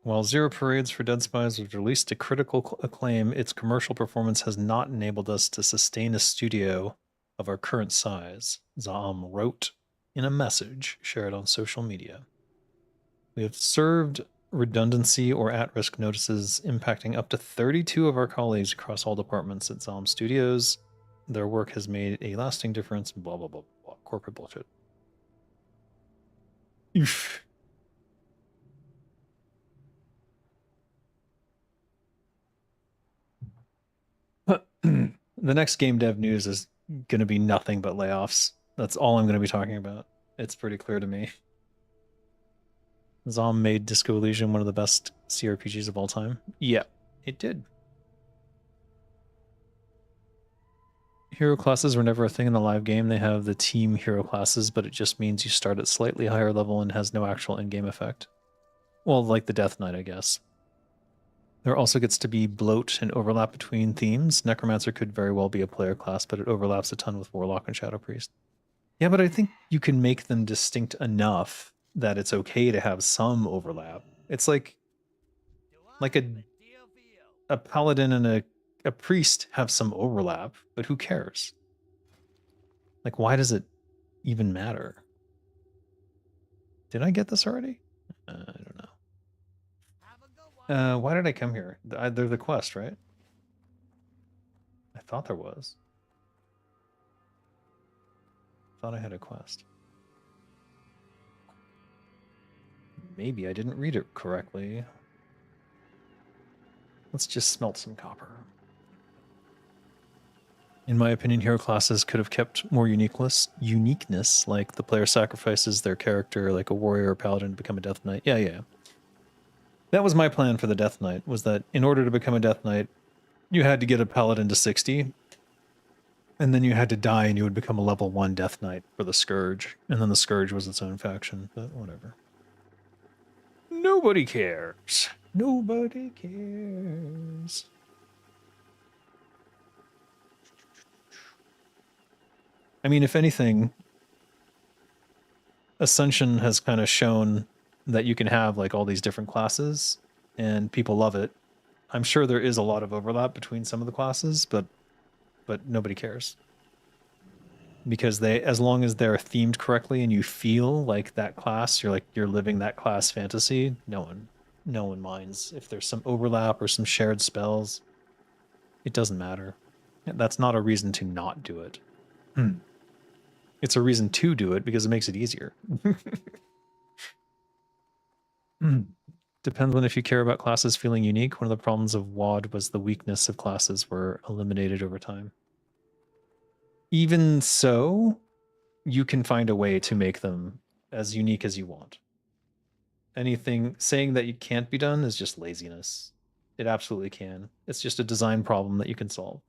While Zero Parades for Dead Spies was released to critical acclaim, its commercial performance has not enabled us to sustain a studio of our current size, Zaum wrote in a message shared on social media. We have served redundancy or at-risk notices impacting up to 32 of our colleagues across all departments at Zaum Studios. Their work has made a lasting difference, blah, blah, blah, blah. Corporate bullshit. Oof. The next game dev news is going to be nothing but layoffs. That's all I'm going to be talking about. It's pretty clear to me. Zaum made Disco Elysium one of the best CRPGs of all time. Yeah, it did. Hero classes were never a thing in the live game. They have the team hero classes, but it just means you start at slightly higher level and has no actual in-game effect. Well, like the Death Knight, I guess. There also gets to be bloat and overlap between themes. Necromancer could very well be a player class, but it overlaps a ton with Warlock and Shadow Priest. Yeah, but I think you can make them distinct enough that it's okay to have some overlap. It's like a paladin and a priest have some overlap, but who cares? Like, why does it even matter? Did I get this already? I don't know. Why did I come here? They're the quest, right? I thought there was. Thought I had a quest. Maybe I didn't read it correctly. Let's just smelt some copper. In my opinion, hero classes could have kept more uniqueness, like the player sacrifices their character, like a warrior or paladin, to become a Death Knight. Yeah. That was my plan for the Death Knight, was that in order to become a Death Knight, you had to get a paladin to 60, and then you had to die and you would become a level 1 Death Knight for the Scourge, and then the Scourge was its own faction, but whatever. Nobody cares. Nobody cares. I mean, if anything, Ascension has kind of shown that you can have like all these different classes and people love it. I'm sure there is a lot of overlap between some of the classes, but nobody cares. Because as long as they're themed correctly and you feel like that class, you're living that class fantasy, no one minds if there's some overlap or some shared spells. It doesn't matter. That's not a reason to not do it. It's a reason to do it because it makes it easier. Depends on if you care about classes feeling unique. One of the problems of WoD was the weakness of classes were eliminated over time. even so, you can find a way to make them as unique as you want. Anything saying that it can't be done is just laziness. It absolutely can. It's just a design problem that you can solve.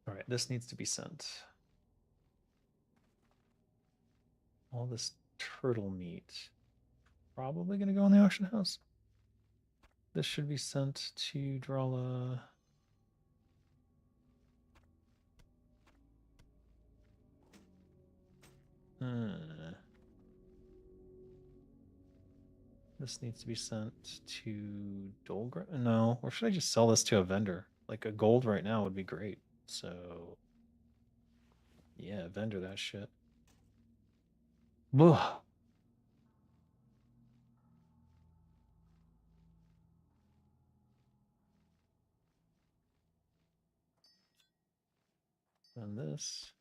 All right, this needs to be sent. All this turtle meat. Probably going to go in the auction house. This should be sent to Drala. This needs to be sent to Dolgra. No, or should I just sell this to a vendor? Like a gold right now would be great. So, yeah, vendor that shit. Ugh. And this.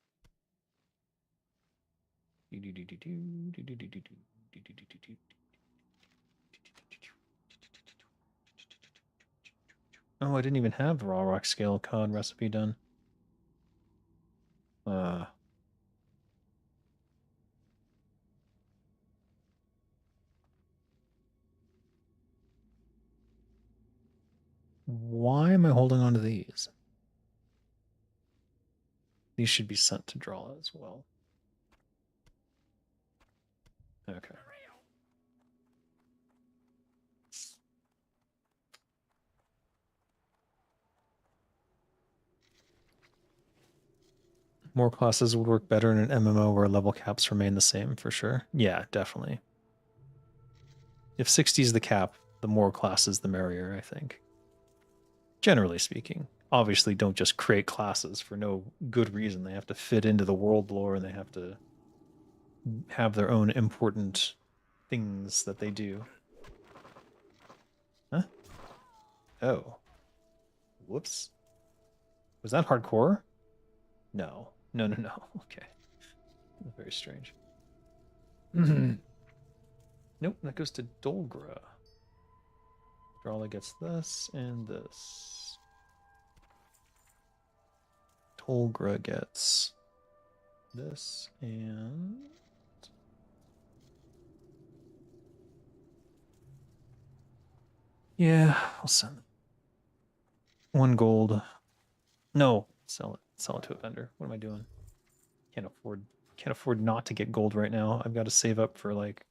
Oh, I didn't even have the raw rock scale cod recipe done. Why am I holding on to these? These should be sent to Drala as well. Okay. More classes would work better in an MMO where level caps remain the same, for sure. Yeah, definitely. If 60 is the cap, the more classes, the merrier, I think. Generally speaking. Obviously, don't just create classes for no good reason. They have to fit into the world lore and they have to have their own important things that they do. Huh? Oh. Whoops. Was that hardcore? No. No, no, no. Okay. Very strange. Nope, that goes to Dolgra. Drala gets this and this. Dolgra gets this and... Yeah, I'll send it. 1 gold. No, sell it. Sell it to a vendor. What am I doing? Can't afford not to get gold right now. I've got to save up for like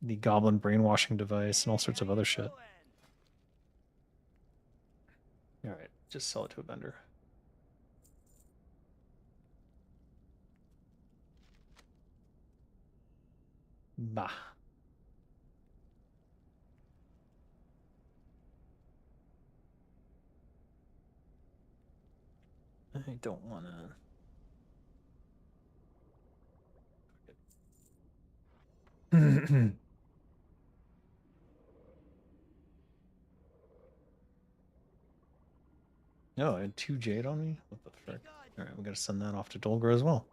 the Goblin brainwashing device and all sorts of other shit. All right, just sell it to a vendor. Bah. I don't want to. No, I had 2 jade on me? What the frick? Alright, we gotta send that off to Dolgra as well.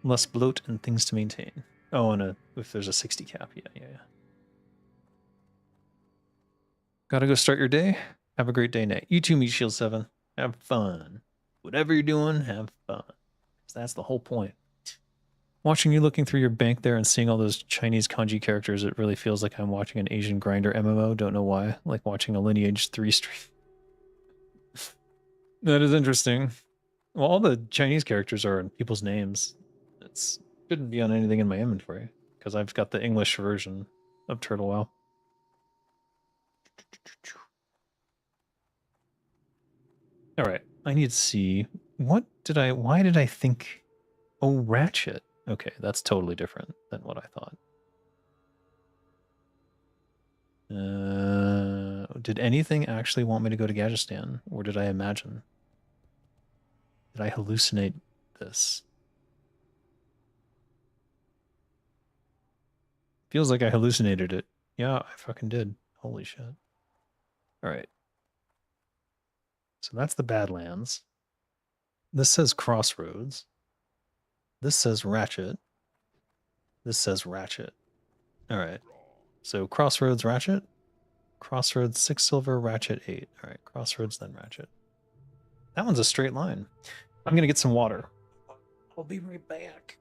Less bloat and things to maintain. Oh, and if there's a 60 cap, yeah. Gotta go start your day. Have a great day, Nate. You too, Meat Shield 7. Have fun. Whatever you're doing, have fun. That's the whole point. Watching you looking through your bank there and seeing all those Chinese kanji characters, it really feels like I'm watching an Asian grinder MMO. Don't know why. Like watching a Lineage 3 stream. That is interesting. Well, all the Chinese characters are in people's names. It shouldn't be on anything in my inventory because I've got the English version of Turtle WoW. All right, I need to see why did I think, oh, Ratchet. Okay, that's totally different than what I thought. Did anything actually want me to go to Gadgetstan, or did I imagine? Did I hallucinate this? Feels like I hallucinated it. Yeah, I fucking did. Holy shit. All right. So that's the Badlands. This says Crossroads. This says Ratchet. This says Ratchet. All right. So Crossroads, Ratchet. Crossroads, 6 silver, Ratchet, 8. All right. Crossroads, then Ratchet. That one's a straight line. I'm going to get some water. I'll be right back.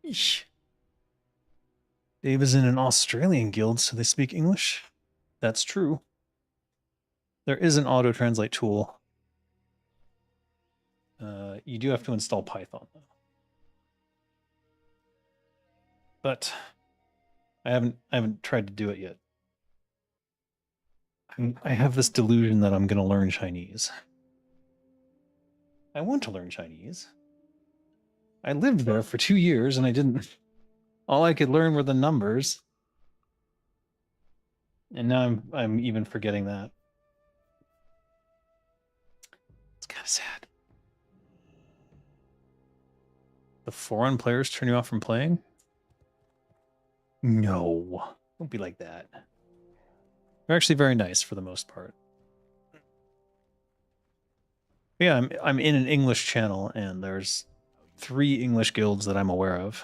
Eesh. Dave is in an Australian guild, so they speak English. That's true. There is an auto translate tool. You do have to install Python though. But I haven't tried to do it yet. I have this delusion that I'm going to learn Chinese. I want to learn Chinese. I lived there for 2 years and I didn't. All I could learn were the numbers. And now I'm even forgetting that. It's kind of sad. The foreign players turn you off from playing? No. Don't be like that. They're actually very nice for the most part. Yeah, I'm in an English channel, and there's 3 English guilds that I'm aware of.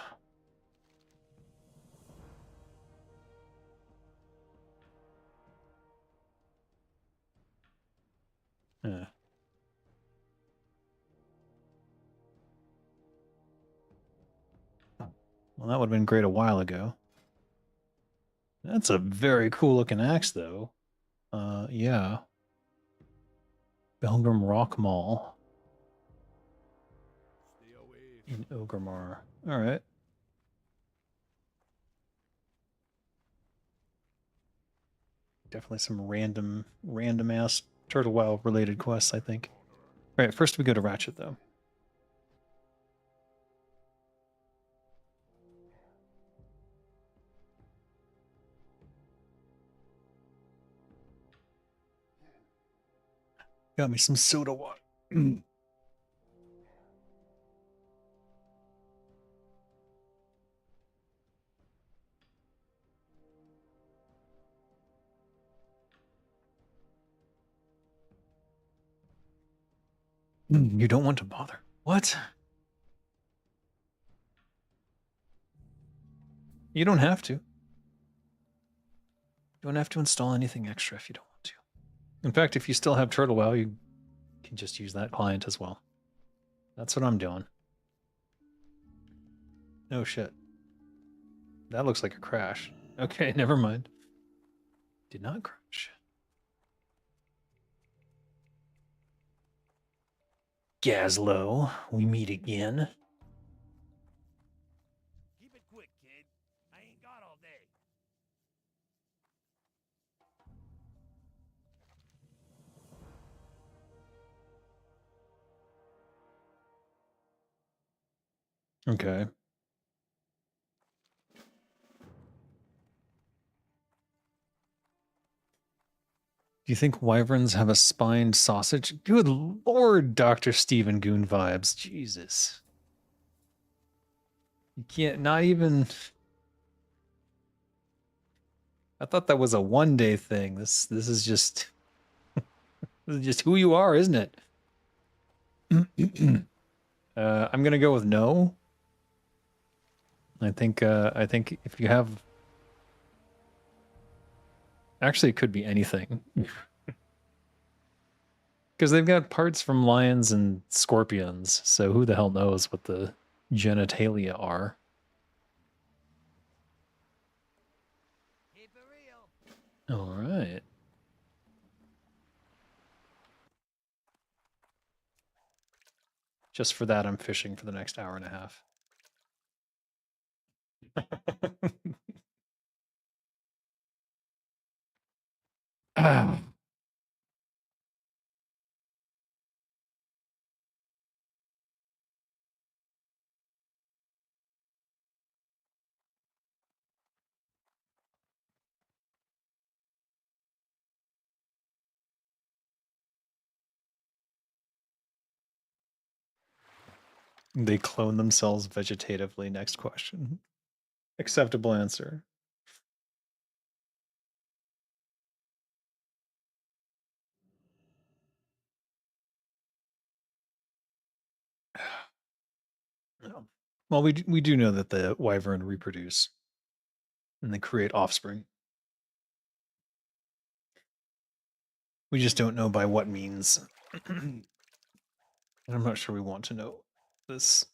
Yeah. Well, that would have been great a while ago. That's a very cool looking axe, though. Yeah. Belgrim Rock Mall in Ogrimmar. All right. Definitely some random ass Turtle Wow related quests, I think. All right, first we go to Ratchet, though. Got me some soda water. You don't want to bother. What? You don't have to. You don't have to install anything extra if you don't want to. In fact, if you still have Turtle Wow, you can just use that client as well. That's what I'm doing. Oh shit. That looks like a crash. Okay, never mind. Did not crash. Gazlow, we meet again. Keep it quick, kid. I ain't got all day. Okay. Do you think wyverns have a spined sausage? Good lord, Dr. Stephen Goon vibes. Jesus. You can't, not even... I thought that was a one-day thing. This is just... this is just who you are, isn't it? I'm gonna go with no. I think if you have... Actually, it could be anything. Because they've got parts from lions and scorpions, so who the hell knows what the genitalia are. Keep it real. All right. Just for that, I'm fishing for the next hour and a half. Ah. They clone themselves vegetatively. Next question. Acceptable answer. No. Well, we do know that the wyvern reproduce and they create offspring. We just don't know by what means. And I'm not sure we want to know this.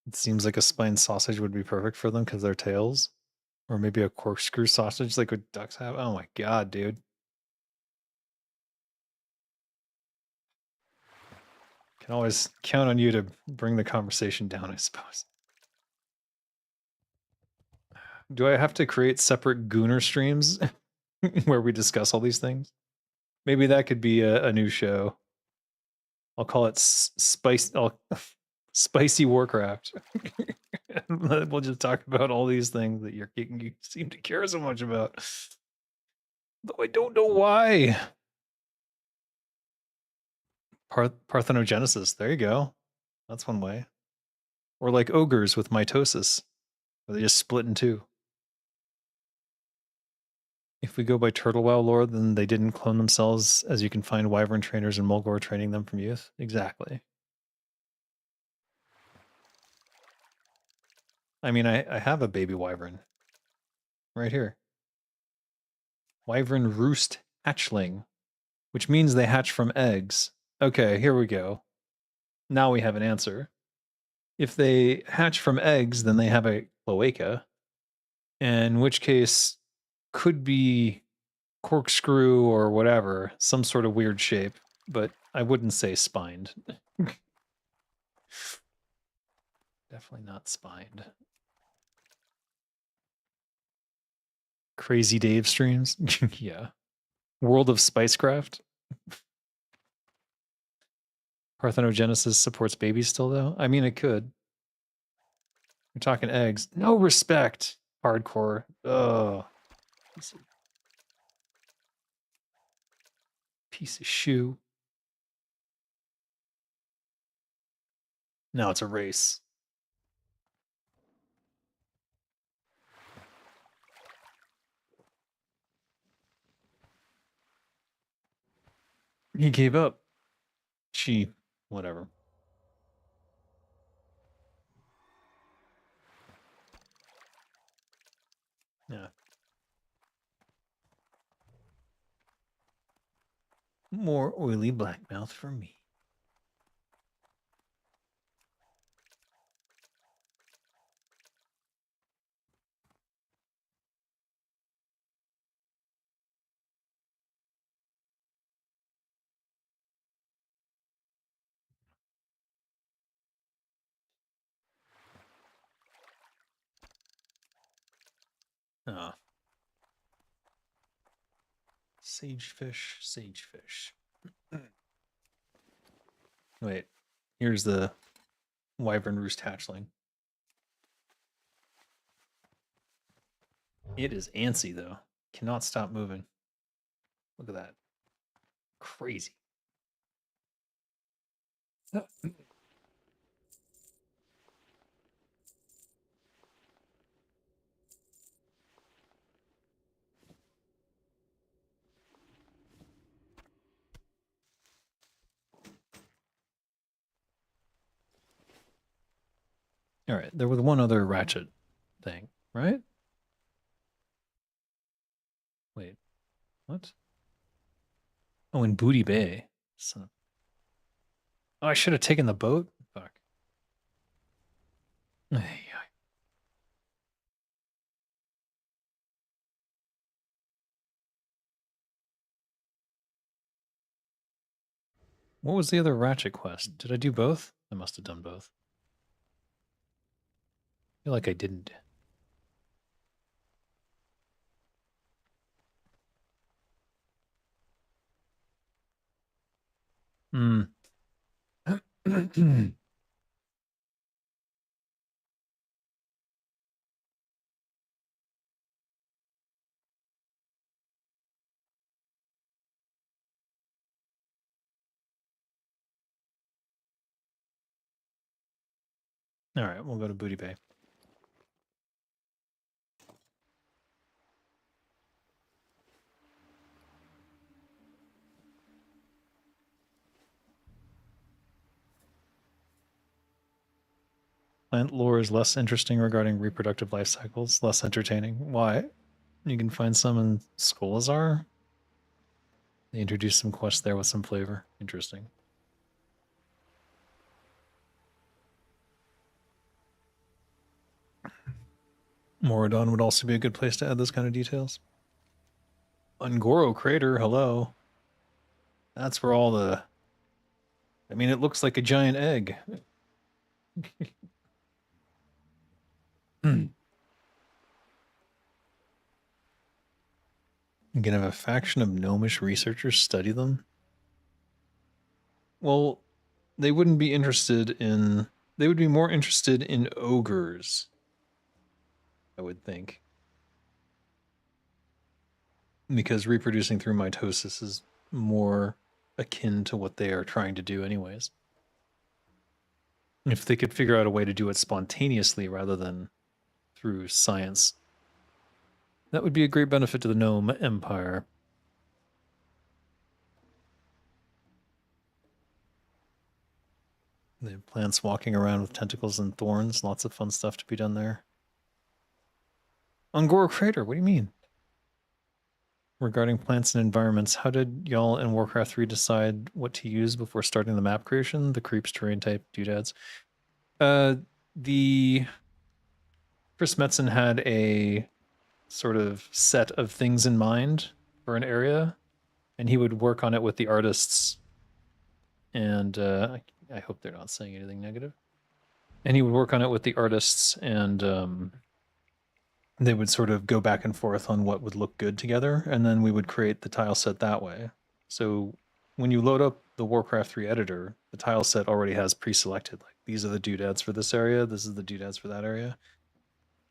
It seems like a spined sausage would be perfect for them because they're tails. Or maybe a corkscrew sausage like what ducks have. Oh my god, dude. Can always count on you to bring the conversation down, I suppose. Do I have to create separate Gooner streams where we discuss all these things? Maybe that could be a new show. I'll call it Spicy Warcraft. We'll just talk about all these things that you seem to care so much about. Though I don't know why. Parthenogenesis. There you go. That's one way. Or like ogres with mitosis. Or they just split in two. If we go by Turtle Wow lore, then they didn't clone themselves, as you can find wyvern trainers in Mulgore training them from youth. Exactly. I mean, I have a baby wyvern. Right here. Wyvern roost hatchling. Which means they hatch from eggs. Okay, here we go. Now we have an answer. If they hatch from eggs, then they have a cloaca. In which case, could be corkscrew or whatever, some sort of weird shape, but I wouldn't say spined. Definitely not spined. Crazy Dave streams? Yeah. World of Spicecraft? Parthenogenesis supports babies still, though? I mean, it could. We're talking eggs. No respect. Hardcore. Ugh. Piece of shoe. Now it's a race. He gave up. She, whatever. Yeah. More oily black mouth for me. Ah. Sagefish, sagefish. Wait, here's the wyvern roost hatchling. It is antsy, though. Cannot stop moving. Look at that. Crazy. All right, there was one other ratchet thing, right? Wait, what? Oh, in Booty Bay. Son of... Oh, I should have taken the boat? Fuck. Ay, ay. What was the other ratchet quest? Did I do both? I must have done both. I feel like I didn't. Hmm. All right, we'll go to Booty Bay. Plant lore is less interesting regarding reproductive life cycles, less entertaining. Why? You can find some in Skolazar. They introduced some quests there with some flavor. Interesting. Moradon would also be a good place to add those kind of details. Ungoro Crater, hello. That's where all the... I mean, it looks like a giant egg. You can have a faction of gnomish researchers study them. Well, they wouldn't be interested in... They would be more interested in ogres, I would think. Because reproducing through mitosis is more akin to what they are trying to do anyways. If they could figure out a way to do it spontaneously rather than through science. That would be a great benefit to the Gnome Empire. They have plants walking around with tentacles and thorns. Lots of fun stuff to be done there. Ungor Crater, what do you mean? Regarding plants and environments, how did y'all in Warcraft 3 decide what to use before starting the map creation? The creeps, terrain type, doodads. The Chris Metzen had a sort of set of things in mind for an area, and he would work on it with the artists. And I hope they're not saying anything negative. And he would work on it with the artists, and they would sort of go back and forth on what would look good together, and then we would create the tile set that way. So when you load up the Warcraft 3 editor, the tile set already has pre-selected, like, these are the doodads for this area, this is the doodads for that area.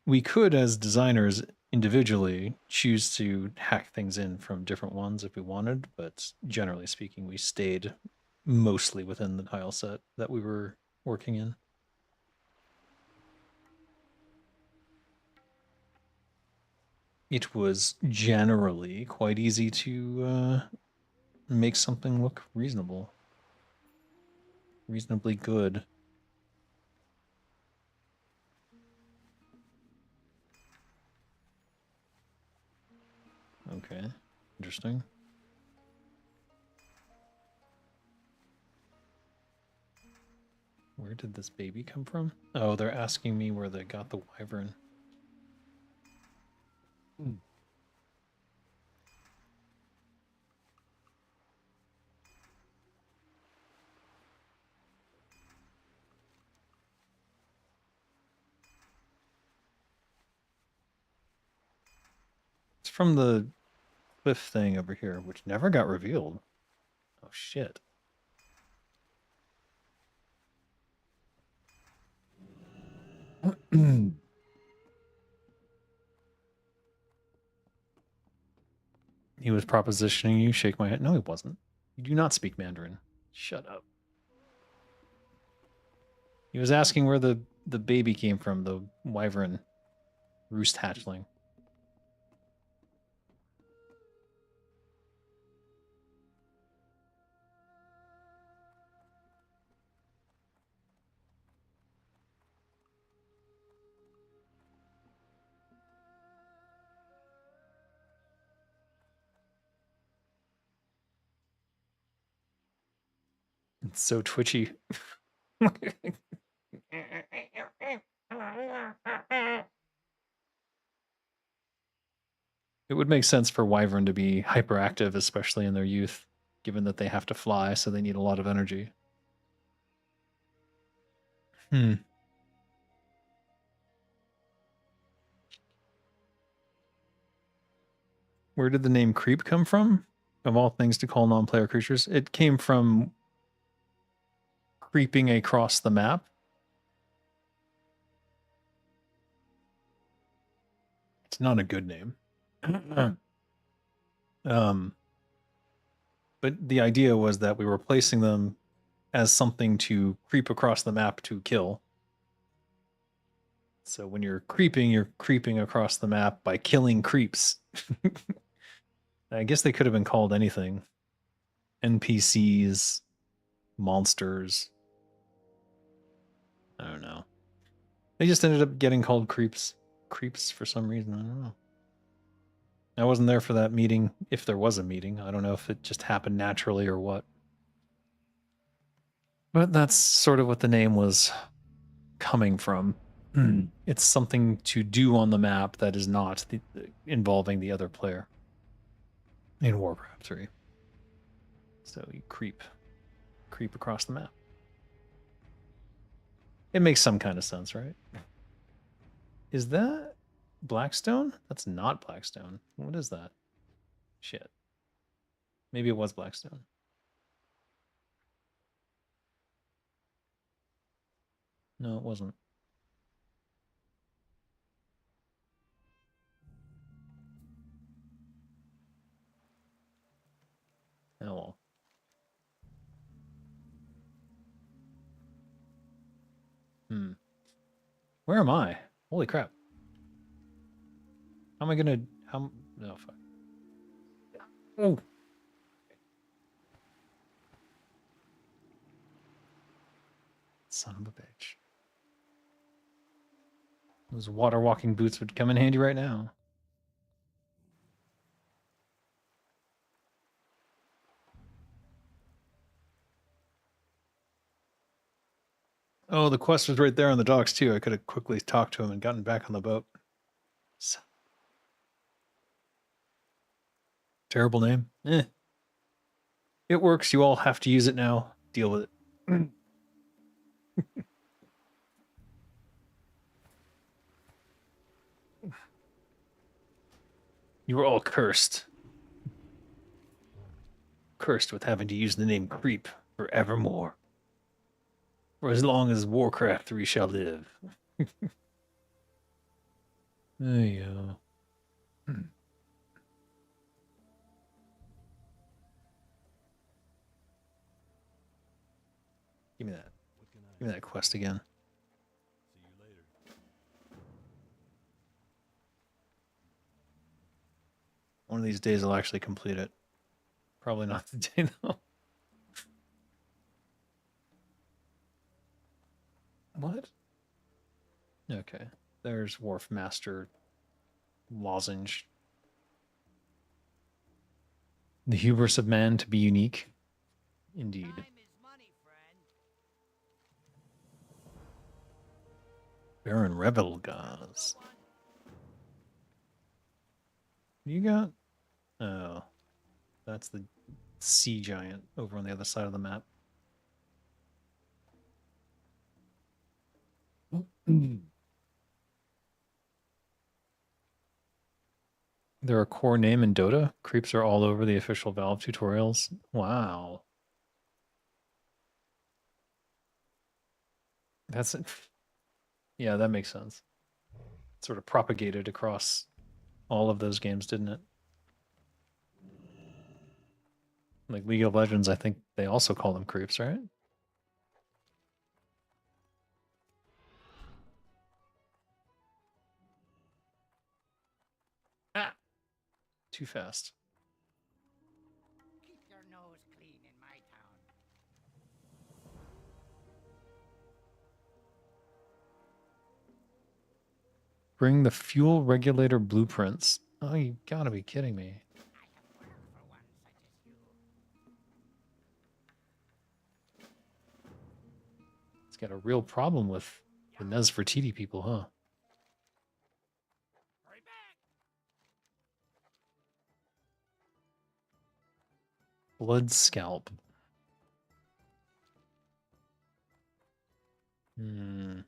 We could, as designers, individually choose to hack things in from different ones if we wanted, but generally speaking, we stayed mostly within the tile set that we were working in. It was generally quite easy to make something look reasonable. Reasonably good. Okay, interesting. Where did this baby come from? Oh, they're asking me where they got the wyvern. It's from the cliff thing over here, which never got revealed. Oh, shit. He was propositioning you, shake my head. No, he wasn't. You do not speak Mandarin. Shut up. He was asking where the baby came from, the wyvern roost hatchling. It's so twitchy. It would make sense for wyvern to be hyperactive, especially in their youth, given that they have to fly, so they need a lot of energy. Where did the name creep come from? Of all things to call non-player creatures, it came from creeping across the map. It's not a good name. But the idea was that we were placing them as something to creep across the map to kill. So when you're creeping across the map by killing creeps. I guess they could have been called anything. NPCs, monsters. I don't know. They just ended up getting called creeps. Creeps for some reason. I don't know. I wasn't there for that meeting, if there was a meeting. I don't know if it just happened naturally or what. But that's sort of what the name was coming from. It's something to do on the map that is not involving the other player in Warcraft 3. So you creep across the map. It makes some kind of sense, right? Is that Blackstone? That's not Blackstone. What is that? Shit. Maybe it was Blackstone. No, it wasn't. Oh well. Where am I? Holy crap. How am I gonna? How? No, fuck. Oh. Son of a bitch. Those water walking boots would come in handy right now. Oh, the quest was right there on the docks too. I could have quickly talked to him and gotten back on the boat. So, terrible name. Eh. It works. You all have to use it now. Deal with it. You were all cursed. Cursed with having to use the name Creep forevermore. For as long as Warcraft 3 shall live. There you go. Give me that. Give me that quest again. See you later. One of these days I'll actually complete it. Probably not the day though. What? Okay. There's Wharf Master Lozenge. The hubris of man to be unique. Indeed. Time is money, friend. Baron Rebelgaz. One. You got? Oh. That's the sea giant over on the other side of the map. They're a core name in Dota. Creeps are all over the official Valve tutorials. Wow. That's it. Yeah, that makes sense. Sort of propagated across all of those games, didn't it? Like League of Legends, I think they also call them creeps, right? Ah! Too fast. Keep your nose clean in my town. Bring the fuel regulator blueprints. Oh, you gotta be kidding me. I have work for one such as you. It's got a real problem with the Nesfertiti people, huh? Hurry back. Blood scalp. Hmm.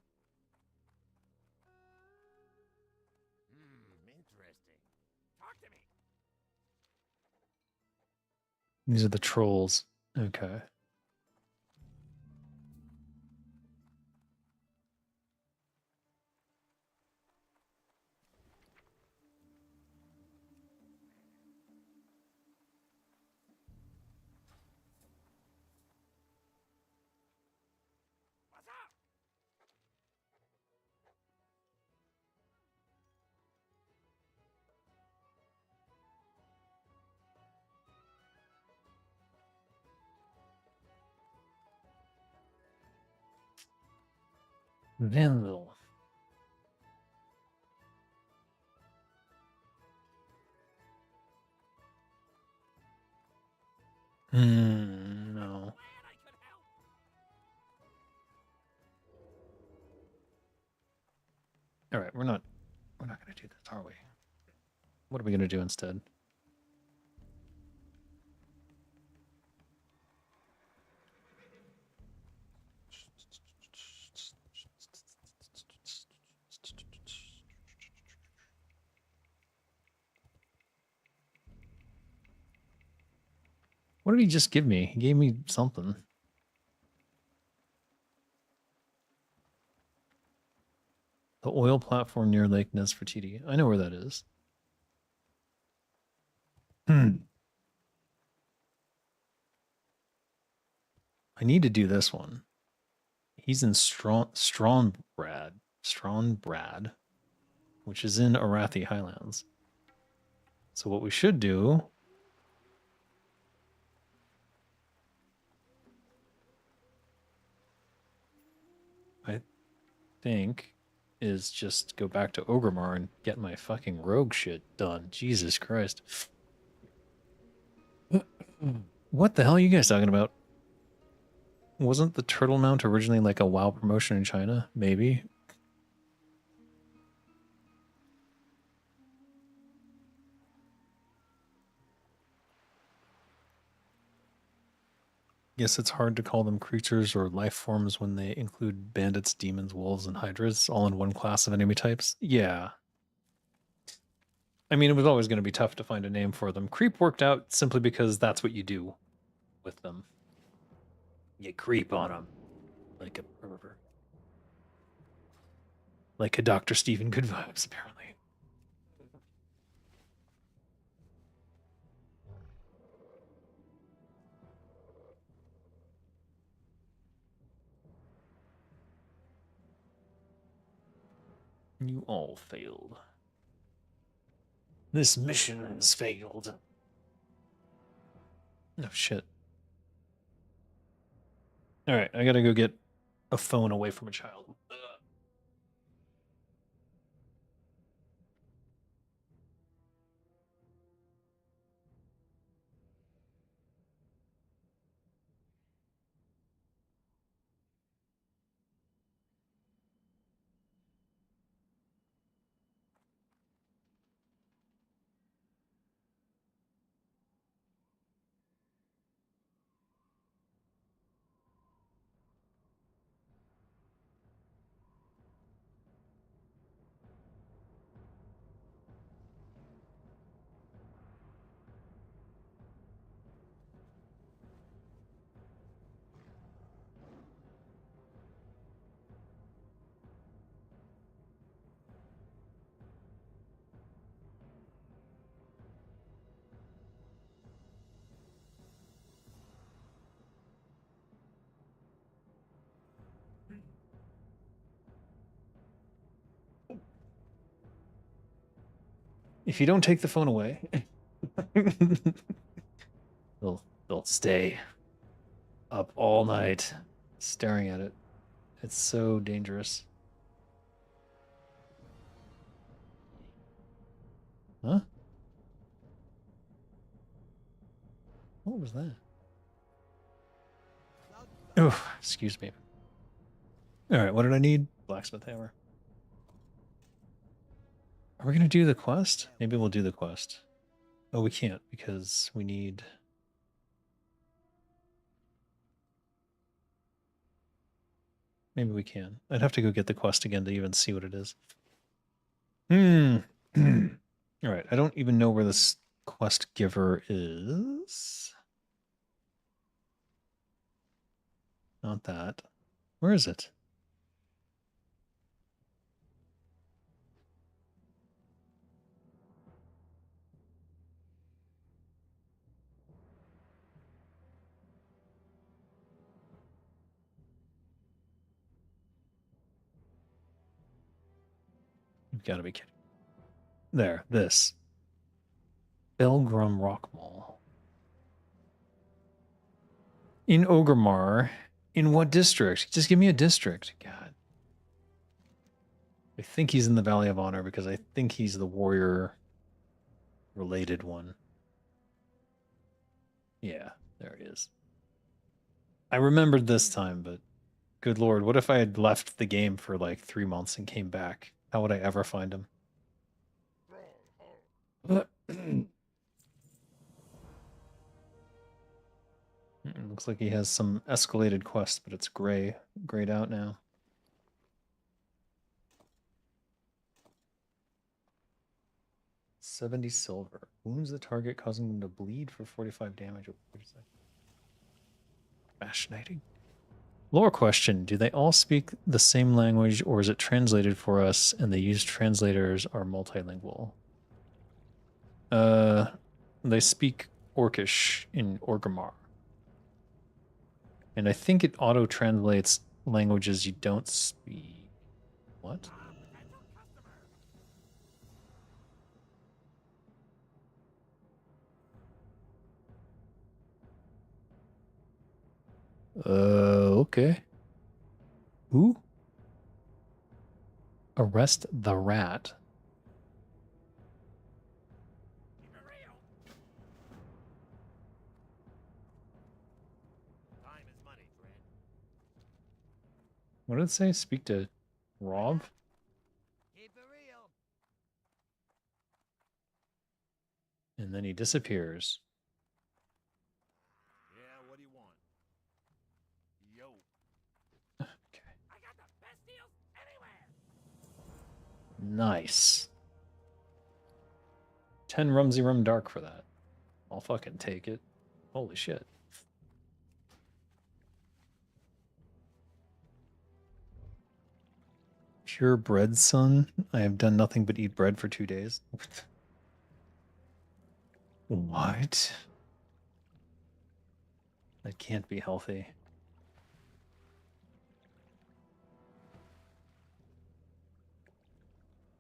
Interesting. Talk to me. These are the trolls. Okay. What's up? Vanville. No. Glad I could help. All right, we're not going to do this, are we? What are we going to do instead? What did he just give me? He gave me something. The oil platform near Lake Nesfertiti. I know where that is. I need to do this one. He's in Strombrad, which is in Arathi Highlands. So what we should do I think is just go back to Ogremar and get my fucking rogue shit done. Jesus Christ. What the hell are you guys talking about? Wasn't the Turtle Mount originally like a WoW promotion in China? Maybe. Guess it's hard to call them creatures or life forms when they include bandits, demons, wolves, and hydras all in one class of enemy types. Yeah. I mean, it was always going to be tough to find a name for them. Creep worked out simply because that's what you do with them. You creep on them. Like a pervert. Like a Dr. Stephen Good Vibes, apparently. You all failed. This mission has failed. Oh, shit. Alright, I gotta go get a phone away from a child. If you don't take the phone away, they'll stay up all night staring at it. It's so dangerous. Huh? What was that? Oh, excuse me. All right, what did I need? Blacksmith hammer. Are we going to do the quest? Maybe we'll do the quest. Oh, we can't because we need... Maybe we can. I'd have to go get the quest again to even see what it is. All right, I don't even know where this quest giver is. Not that. Where is it? You've got to be kidding. There, this. Belgrum Rock Mall. In Ogremar. In what district? Just give me a district. God. I think he's in the Valley of Honor because I think he's the warrior related one. Yeah, there he is. I remembered this time, but good lord, what if I had left the game for like 3 months and came back? How would I ever find him? Looks like he has some escalated quest, but it's grayed out now. $70 silver. Wounds the target, causing them to bleed for 45 damage. Fascinating. Lore question. Do they all speak the same language, or is it translated for us and they use translators are multilingual? They speak Orcish in Orgrimmar. And I think it auto-translates languages you don't speak. What? Okay. Who? Arrest the rat. Keep it real. Time is money, friend. What did it say? Speak to Rob? Keep it real. And then he disappears. Yeah, what do you want? Yo. Okay. I got the best deals anywhere. Nice. 10 Rumsey Rum Dark for that. I'll fucking take it. Holy shit. Pure bread, son. I have done nothing but eat bread for 2 days. What? That can't be healthy.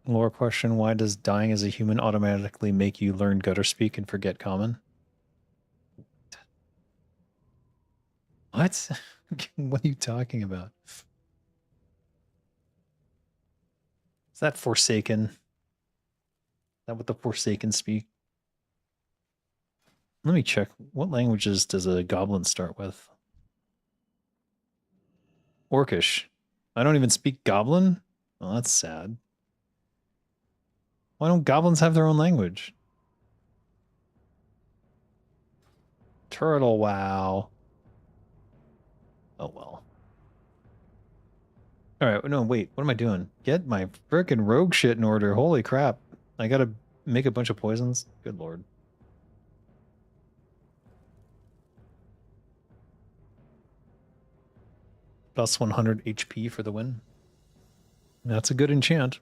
Lore question, why does dying as a human automatically make you learn gutter speak and forget common? What? What are you talking about? Is that Forsaken? Is that what the Forsaken speak? Let me check. What languages does a goblin start with? Orcish. I don't even speak Goblin? Well, that's sad. Why don't goblins have their own language? Turtle wow. Oh well. Alright, no, wait. What am I doing? Get my frickin' rogue shit in order. Holy crap. I gotta make a bunch of poisons? Good lord. Plus 100 HP for the win. That's a good enchant.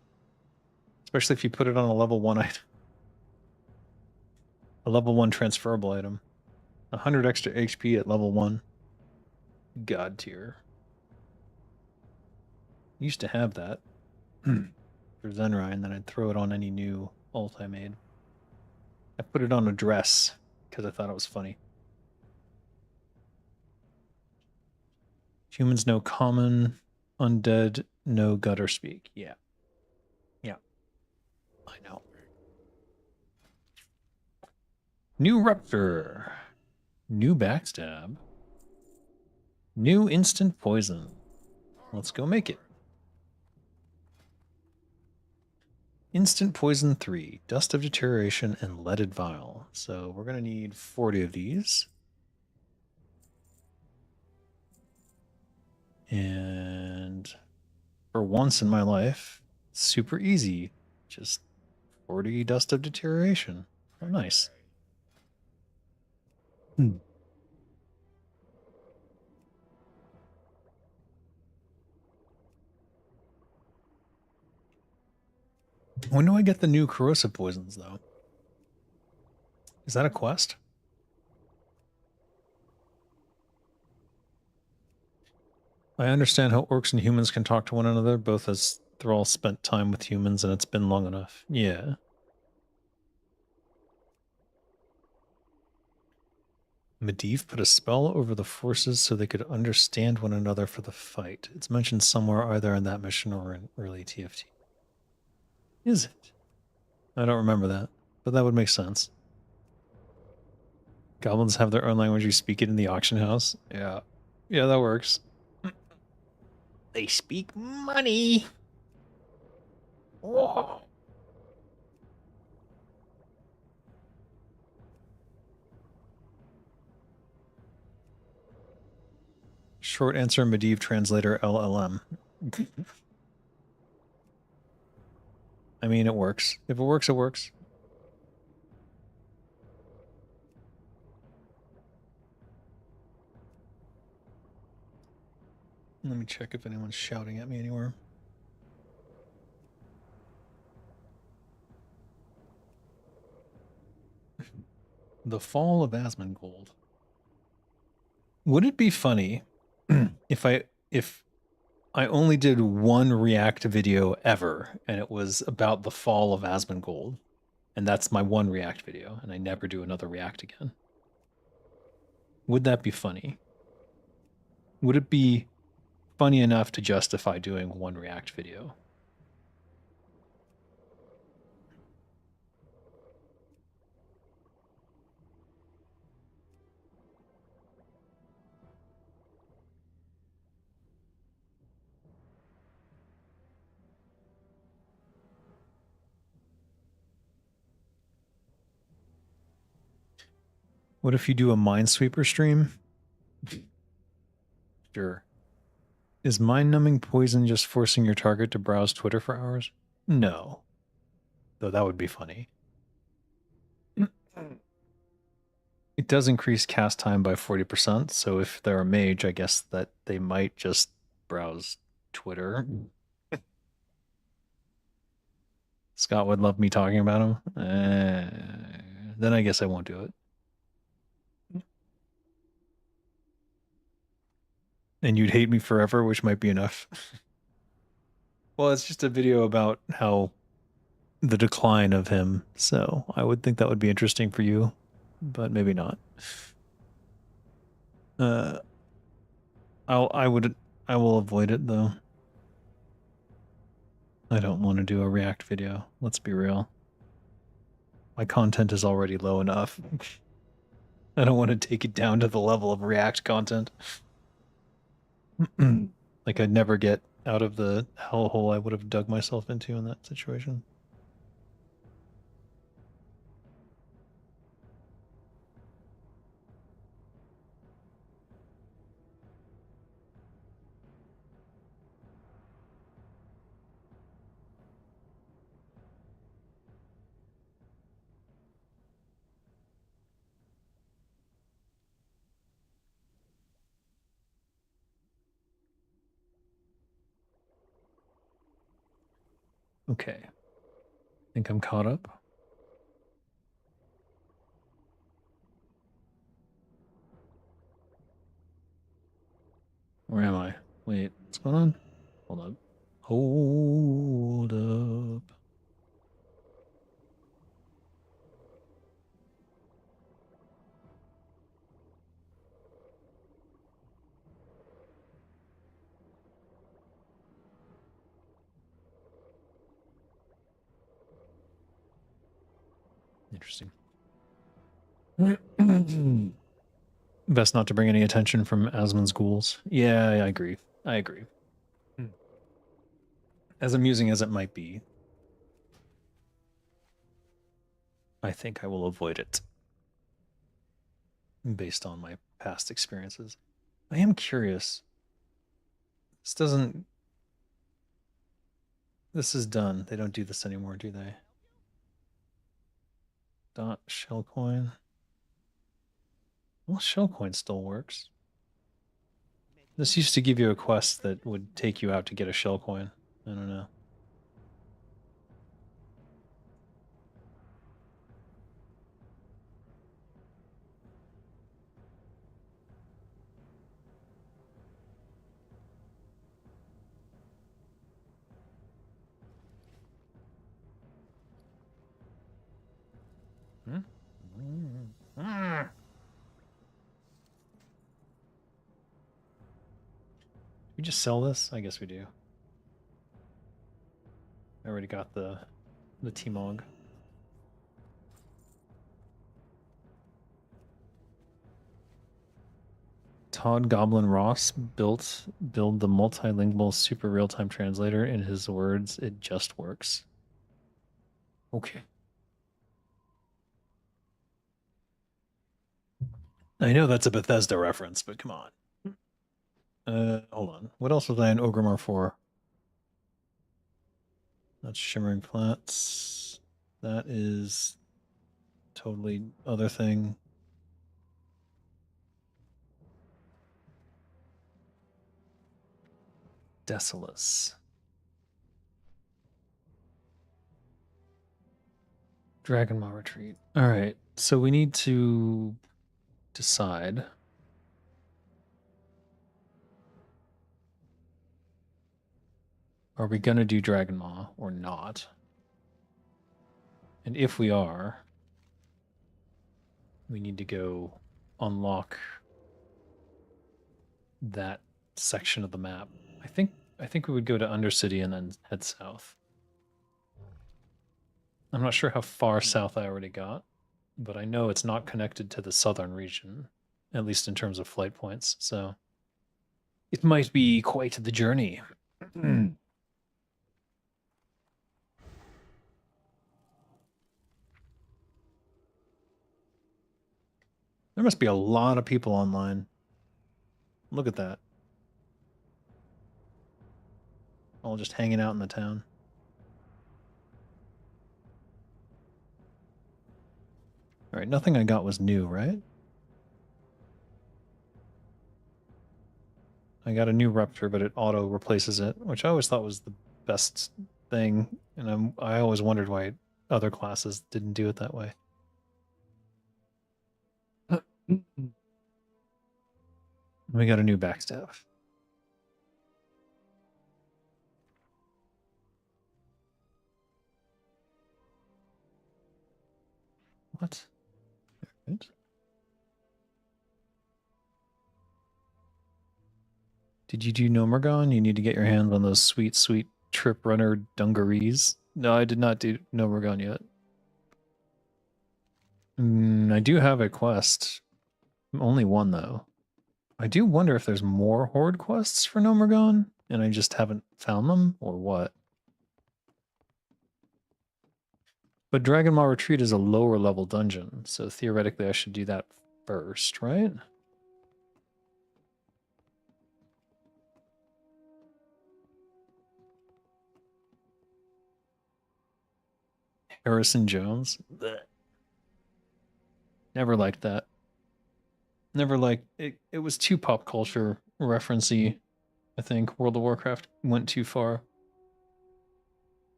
Especially if you put it on a level 1 item. A level 1 transferable item. 100 extra HP at level 1. God tier. Used to have that for Zenrai, and then I'd throw it on any new ult I made. I put it on a dress because I thought it was funny. Humans know common, undead no gutter speak. Yeah. Yeah. I know. New rupture. New backstab. New instant poison. Let's go make it. Instant poison 3, dust of deterioration, and leaded vial. So we're going to need 40 of these. And for once in my life, super easy. Just 40 dust of deterioration. Oh, nice. When do I get the new corrosive poisons, though? Is that a quest? I understand how orcs and humans can talk to one another, both as Thrall spent time with humans and it's been long enough. Yeah. Medivh put a spell over the forces so they could understand one another for the fight. It's mentioned somewhere either in that mission or in early TFT. Is it? I don't remember that, but that would make sense. Goblins have their own language. You speak it in the auction house. Yeah. Yeah, that works. They speak money. Whoa. Short answer, Medivh translator LLM. I mean, it works. If it works, it works. Let me check if anyone's shouting at me anywhere. The Fall of Asmongold. Would it be funny if I only did one React video ever and it was about the fall of Asmongold, and that's my one React video, and I never do another React again? Would that be funny? Would it be funny enough to justify doing one React video? What if you do a Minesweeper stream? Sure. Is mind-numbing poison just forcing your target to browse Twitter for hours? No. Though that would be funny. It does increase cast time by 40%, so if they're a mage, I guess that they might just browse Twitter. Scott would love me talking about him. Then I guess I won't do it. And you'd hate me forever, which might be enough. Well, it's just a video about how the decline of him, so I would think that would be interesting for you, but maybe not. I will avoid it though. I don't want to do a React video. Let's be real. My content is already low enough. I don't want to take it down to the level of React content. Like I'd never get out of the hellhole I would have dug myself into in that situation. Okay. I think I'm caught up. Where am I? Wait, what's going on? Hold up. Hold up. Interesting. Best not to bring any attention from Asmon's ghouls. Yeah, I agree. I agree. As amusing as it might be, I think I will avoid it based on my past experiences. I am curious. This doesn't. This is done. They don't do this anymore, do they? Dot shellcoin. Well, shellcoin still works. This used to give you a quest that would take you out to get a shellcoin. I don't know. We just sell this? I guess we do. I already got the T-Mog. Todd Goblin Ross build the multilingual super real-time translator. In his words, it just works. Okay. I know that's a Bethesda reference, but come on. Hold on. What else was I in Ogrimmar for? That's Shimmering Flats. That is totally other thing. Desolus. Dragonmaw Retreat. All right. So we need to decide. Are we going to do Dragonmaw or not? And if we are, we need to go unlock that section of the map. I think we would go to Undercity and then head south. I'm not sure how far south I already got, but I know it's not connected to the southern region, at least in terms of flight points, so it might be quite the journey. There must be a lot of people online. Look at that. All just hanging out in the town. Alright, nothing I got was new, right? I got a new Rupture, but it auto replaces it, which I always thought was the best thing, and I always wondered why other classes didn't do it that way. We got a new backstaff. What? There it is. Did you do Nomergon? You need to get your hands on those sweet, sweet Trip Runner dungarees. No, I did not do Nomergon yet. I do have a quest. Only one, though. I do wonder if there's more Horde quests for Nomergon, and I just haven't found them, or what. But Dragon Maw Retreat is a lower level dungeon, so theoretically I should do that first, right? Harrison Jones? Blech. Never liked that. Never liked it. It was too pop culture referencey, I think. World of Warcraft went too far.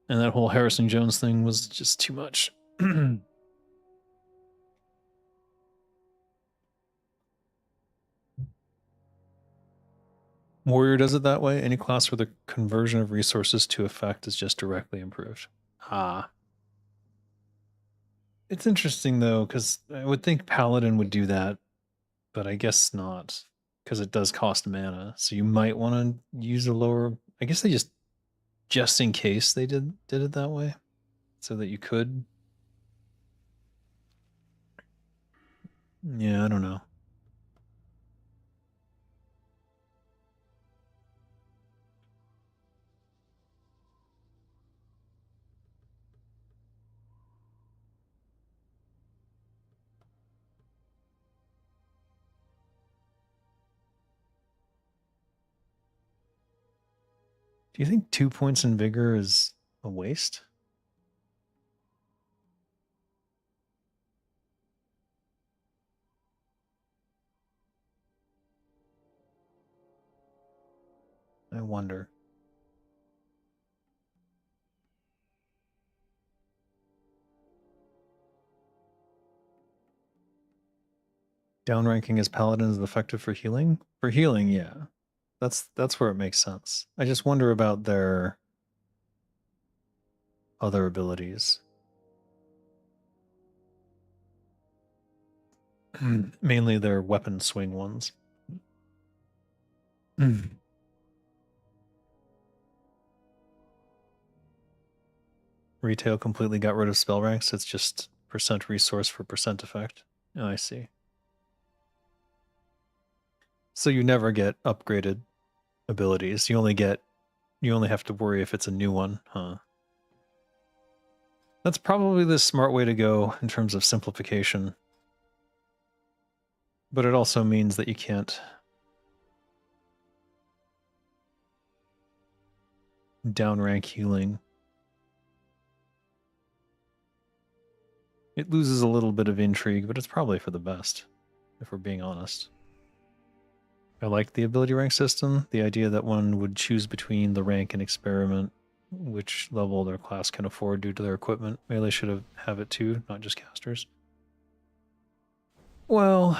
And that whole Harrison Jones thing was just too much. Warrior does it that way. Any class where the conversion of resources to effect is just directly improved. Ah. It's interesting, though, because I would think Paladin would do that, but I guess not, because it does cost mana. So you might want to use a lower... I guess they just in case they did it that way, so that you could... Yeah, I don't know. Do you think 2 points in vigor is a waste? I wonder. Downranking as Paladin is effective for healing? For healing, yeah. That's where it makes sense. I just wonder about their other abilities. Mainly their weapon swing ones. Retail completely got rid of spell ranks. It's just percent resource for percent effect. Oh, I see. So you never get upgraded abilities. You only have to worry if it's a new one, huh? That's probably the smart way to go in terms of simplification. But it also means that you can't downrank healing. It loses a little bit of intrigue, but it's probably for the best, if we're being honest. I like the ability rank system, the idea that one would choose between the rank and experiment which level their class can afford due to their equipment. Melee should have it too, not just casters. Well,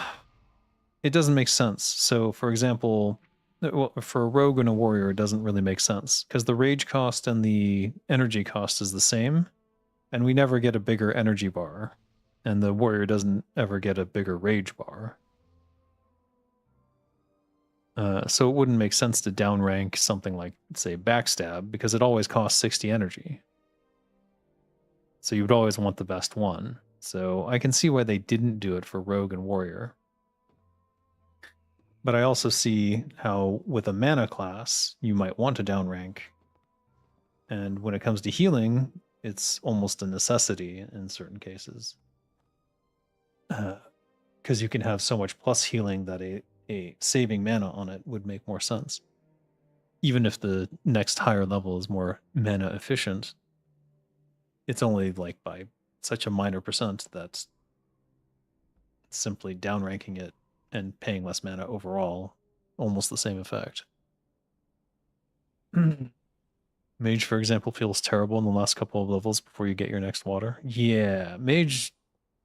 it doesn't make sense. So, for example, for a rogue and a warrior, it doesn't really make sense because the rage cost and the energy cost is the same, and we never get a bigger energy bar, and the warrior doesn't ever get a bigger rage bar. So it wouldn't make sense to downrank something like, say, Backstab, because it always costs 60 energy. So you would always want the best one. So I can see why they didn't do it for Rogue and Warrior. But I also see how with a mana class, you might want to downrank. And when it comes to healing, it's almost a necessity in certain cases. Because you can have so much plus healing that a saving mana on it would make more sense. Even if the next higher level is more mana efficient, it's only like by such a minor percent that simply downranking it and paying less mana overall, almost the same effect. Mage, for example, feels terrible in the last couple of levels before you get your next water. Yeah, Mage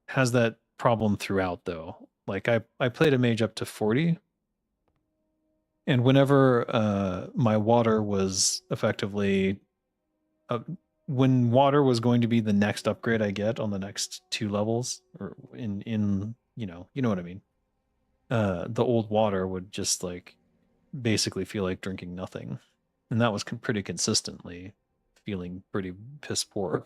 has that problem throughout, though. Like, I played a Mage up to 40, and whenever my water was effectively... when water was going to be the next upgrade I get on the next 2 levels, or in you know what I mean. The old water would just like basically feel like drinking nothing, and that was pretty consistently feeling pretty piss poor.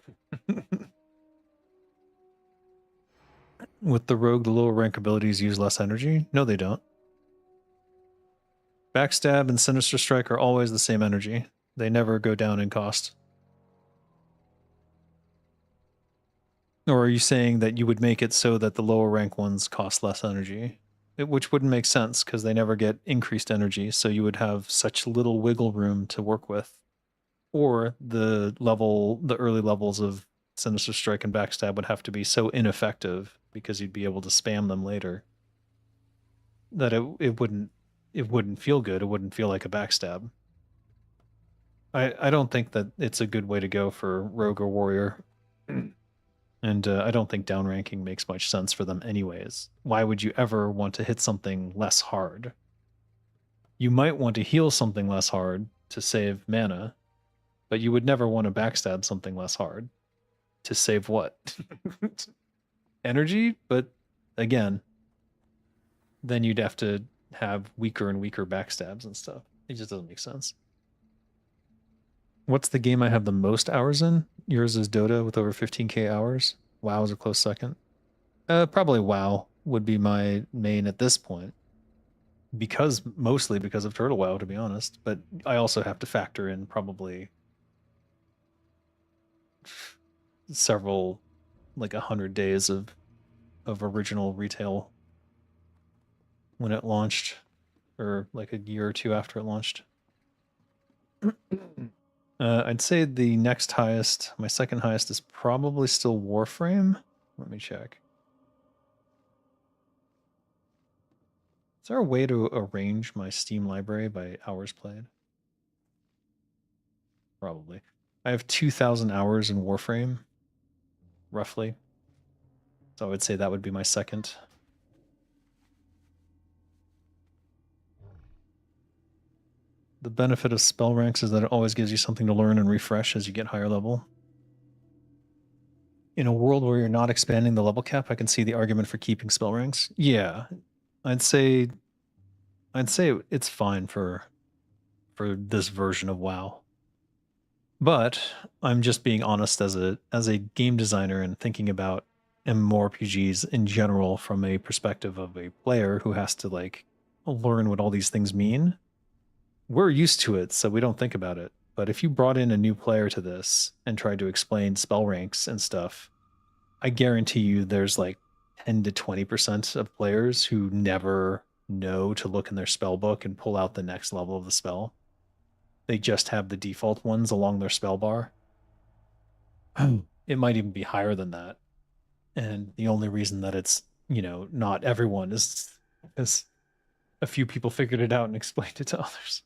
With the rogue, the lower rank abilities use less energy. No, they don't. Backstab and Sinister Strike are always the same energy. They never go down in cost. Or are you saying that you would make it so that the lower rank ones cost less energy? Which wouldn't make sense because they never get increased energy, so you would have such little wiggle room to work with. Or the early levels of Sinister Strike and Backstab would have to be so ineffective because you'd be able to spam them later that it wouldn't feel good. It wouldn't feel like a backstab. I don't think that it's a good way to go for Rogue or Warrior. And I don't think downranking makes much sense for them anyways. Why would you ever want to hit something less hard? You might want to heal something less hard to save mana, but you would never want to backstab something less hard to save what? Energy? But again, then you'd have to have weaker and weaker backstabs and stuff. It just doesn't make sense. What's the game I have the most hours in? Yours is Dota with over 15k hours. WoW is a close second. Probably WoW would be my main at this point. Mostly because of Turtle WoW, to be honest. But I also have to factor in probably several, like 100 days of original retail when it launched, or like a year or two after it launched. I'd say the next highest, my second highest, is probably still Warframe. Let me check. Is there a way to arrange my Steam library by hours played? Probably. I have 2,000 hours in Warframe, roughly. So I would say that would be my second. The benefit of spell ranks is that it always gives you something to learn and refresh as you get higher level. In a world where you're not expanding the level cap, I can see the argument for keeping spell ranks. Yeah, I'd say it's fine for this version of WoW. But I'm just being honest as a game designer and thinking about MMORPGs in general from a perspective of a player who has to like learn what all these things mean. We're used to it, so we don't think about it. But if you brought in a new player to this and tried to explain spell ranks and stuff, I guarantee you there's like 10 to 20% of players who never know to look in their spell book and pull out the next level of the spell. They just have the default ones along their spell bar. It might even be higher than that. And the only reason that it's, not everyone is because a few people figured it out and explained it to others.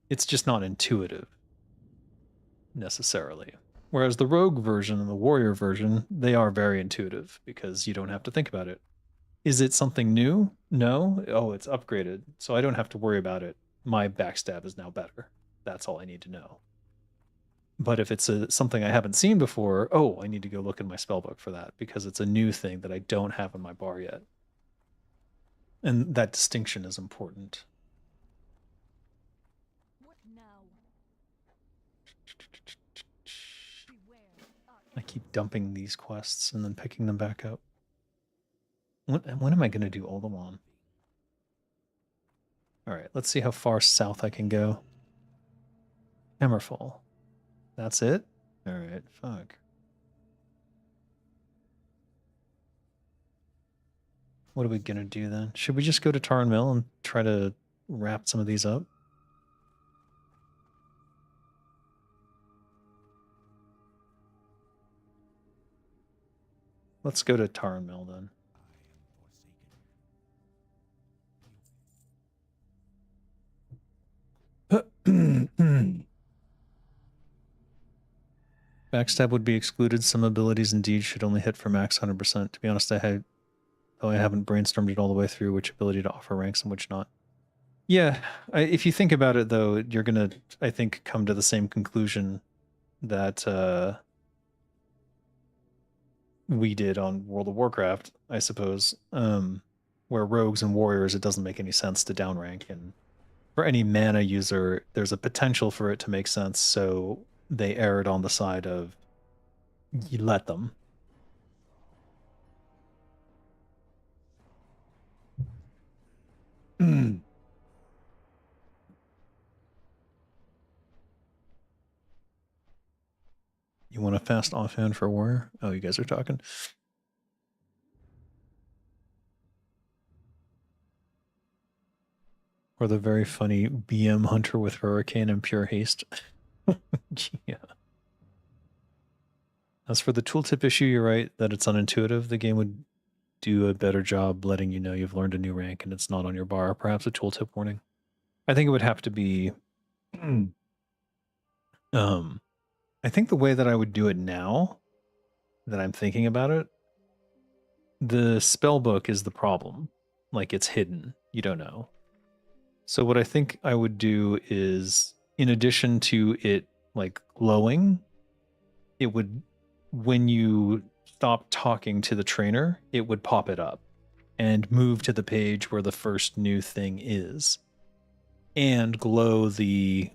It's just not intuitive necessarily. Whereas the rogue version and the warrior version, they are very intuitive because you don't have to think about it. Is it something new? No. Oh, it's upgraded, so I don't have to worry about it. My backstab is now better. That's all I need to know. But if it's something I haven't seen before, oh, I need to go look in my spellbook for that because it's a new thing that I don't have in my bar yet. And that distinction is important. What now? Beware. I keep dumping these quests and then picking them back up. When am I going to do Oldemon? All right, let's see how far south I can go. Hammerfall. That's it? All right, fuck. What are we going to do then? Should we just go to Tarn Mill and try to wrap some of these up? Let's go to Tarn Mill then. Backstab would be excluded. Some abilities indeed should only hit for max 100%. To be honest, though I haven't brainstormed it all the way through which ability to offer ranks and which not. Yeah, if you think about it though, you're gonna, I think, come to the same conclusion that we did on World of Warcraft, I suppose, where rogues and warriors, it doesn't make any sense to downrank, and for any mana user, there's a potential for it to make sense, so they erred on the side of you let them. You want a fast offhand for warrior? Oh, you guys are talking. Or the very funny BM Hunter with Hurricane and Pure Haste. Yeah. As for the tooltip issue, you're right that it's unintuitive. The game would do a better job letting you know you've learned a new rank and it's not on your bar. Perhaps a tooltip warning. I think it would have to be... I think the way that I would do it now, that I'm thinking about it, the spell book is the problem. Like, it's hidden. You don't know. So what I think I would do is, in addition to it, like, glowing, it would, when you stop talking to the trainer, it would pop it up and move to the page where the first new thing is. And glow the...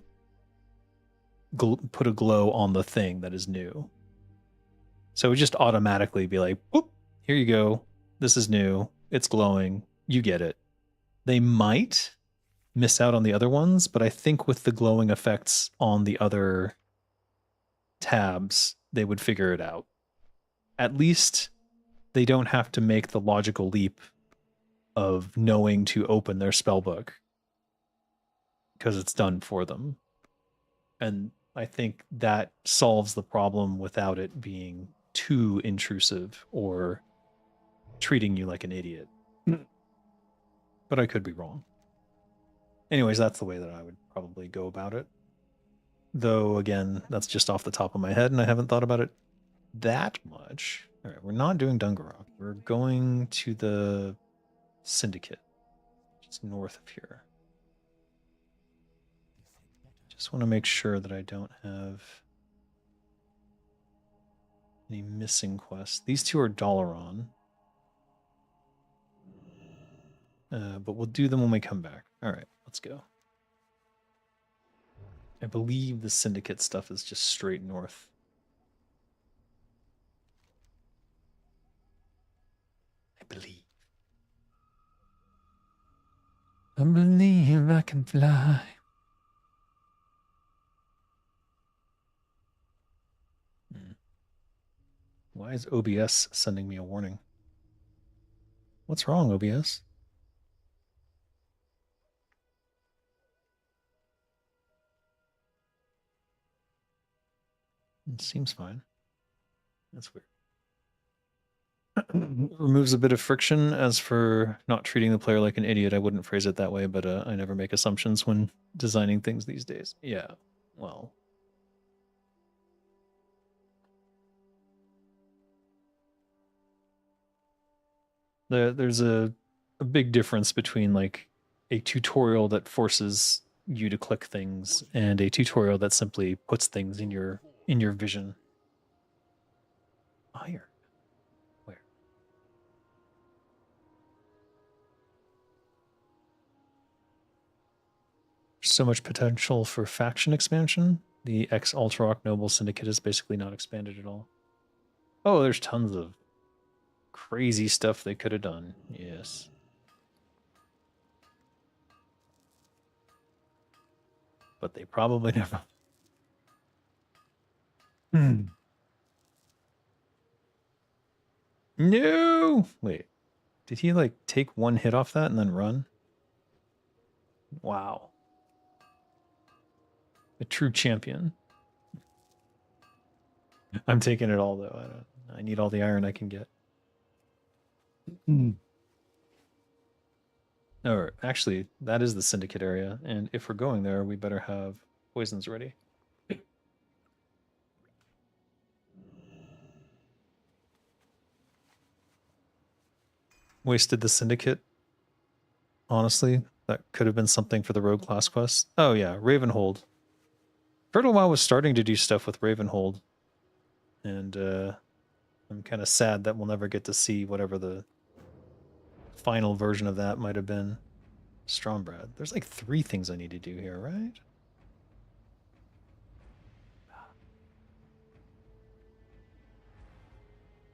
put a glow on the thing that is new. So it would just automatically be like, whoop, here you go. This is new. It's glowing. You get it. They might miss out on the other ones, but I think with the glowing effects on the other tabs, they would figure it out. At least they don't have to make the logical leap of knowing to open their spellbook because it's done for them. And I think that solves the problem without it being too intrusive or treating you like an idiot. But I could be wrong. Anyways, that's the way that I would probably go about it. Though, again, that's just off the top of my head, and I haven't thought about it that much. All right, we're not doing Dungarok. We're going to the Syndicate, which is north of here. Just want to make sure that I don't have any missing quests. These two are Dalaran. But we'll do them when we come back. All right, let's go. I believe the Syndicate stuff is just straight north. I believe I can fly. Why is OBS sending me a warning? What's wrong, OBS? It seems fine. That's weird. Removes a bit of friction. As for not treating the player like an idiot, I wouldn't phrase it that way, but I never make assumptions when designing things these days. Yeah, well... There's a big difference between like a tutorial that forces you to click things and a tutorial that simply puts things in your in your vision. Iron. Where? So much potential for faction expansion. The ex-Ultrarock Noble Syndicate is basically not expanded at all. Oh, there's tons of crazy stuff they could have done. Yes. But they probably never. No! Wait. Did he like take one hit off that and then run? Wow. A true champion. I'm taking it all though. I need all the iron I can get. Or actually, that is the syndicate area, and if we're going there, we better have poisons ready. Wasted the syndicate. Honestly, that could have been something for the rogue class quest. Oh yeah, Ravenhold. Fertile Wow was starting to do stuff with Ravenhold, and I'm kind of sad that we'll never get to see whatever the final version of that might have been. Strombrad. There's like 3 things I need to do here, right?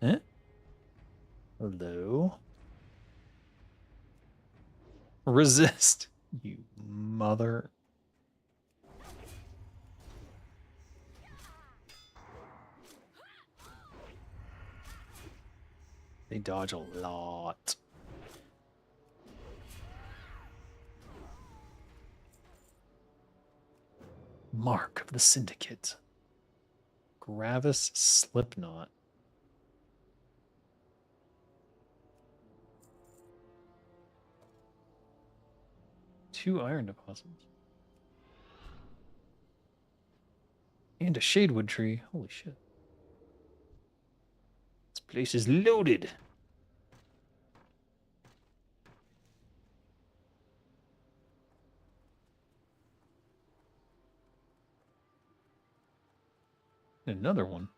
Eh? Hello? Resist, you mother. They dodge a lot. Mark of the Syndicate. Gravis Slipknot. Two iron deposits. And a shadewood tree. Holy shit. This place is loaded. Another one.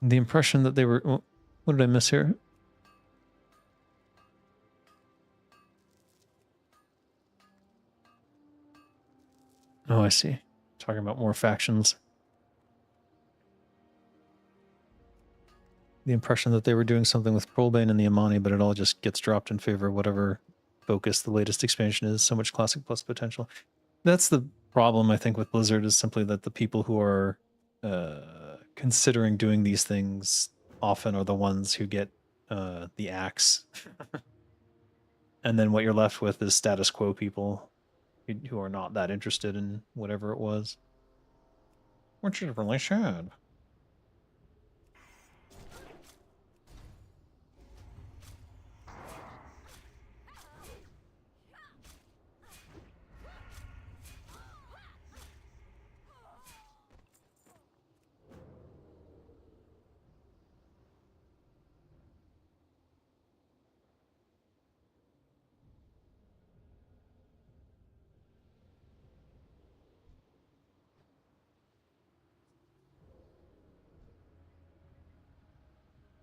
The impression that they were... What did I miss here? Oh, I see. Talking about more factions. The impression that they were doing something with Trollbane and the Amani, but it all just gets dropped in favor of whatever focus the latest expansion is. So much Classic Plus potential. That's the problem, I think, with Blizzard, is simply that the people who are considering doing these things often are the ones who get the axe. And then what you're left with is status quo people who are not that interested in whatever it was. Which is really sad.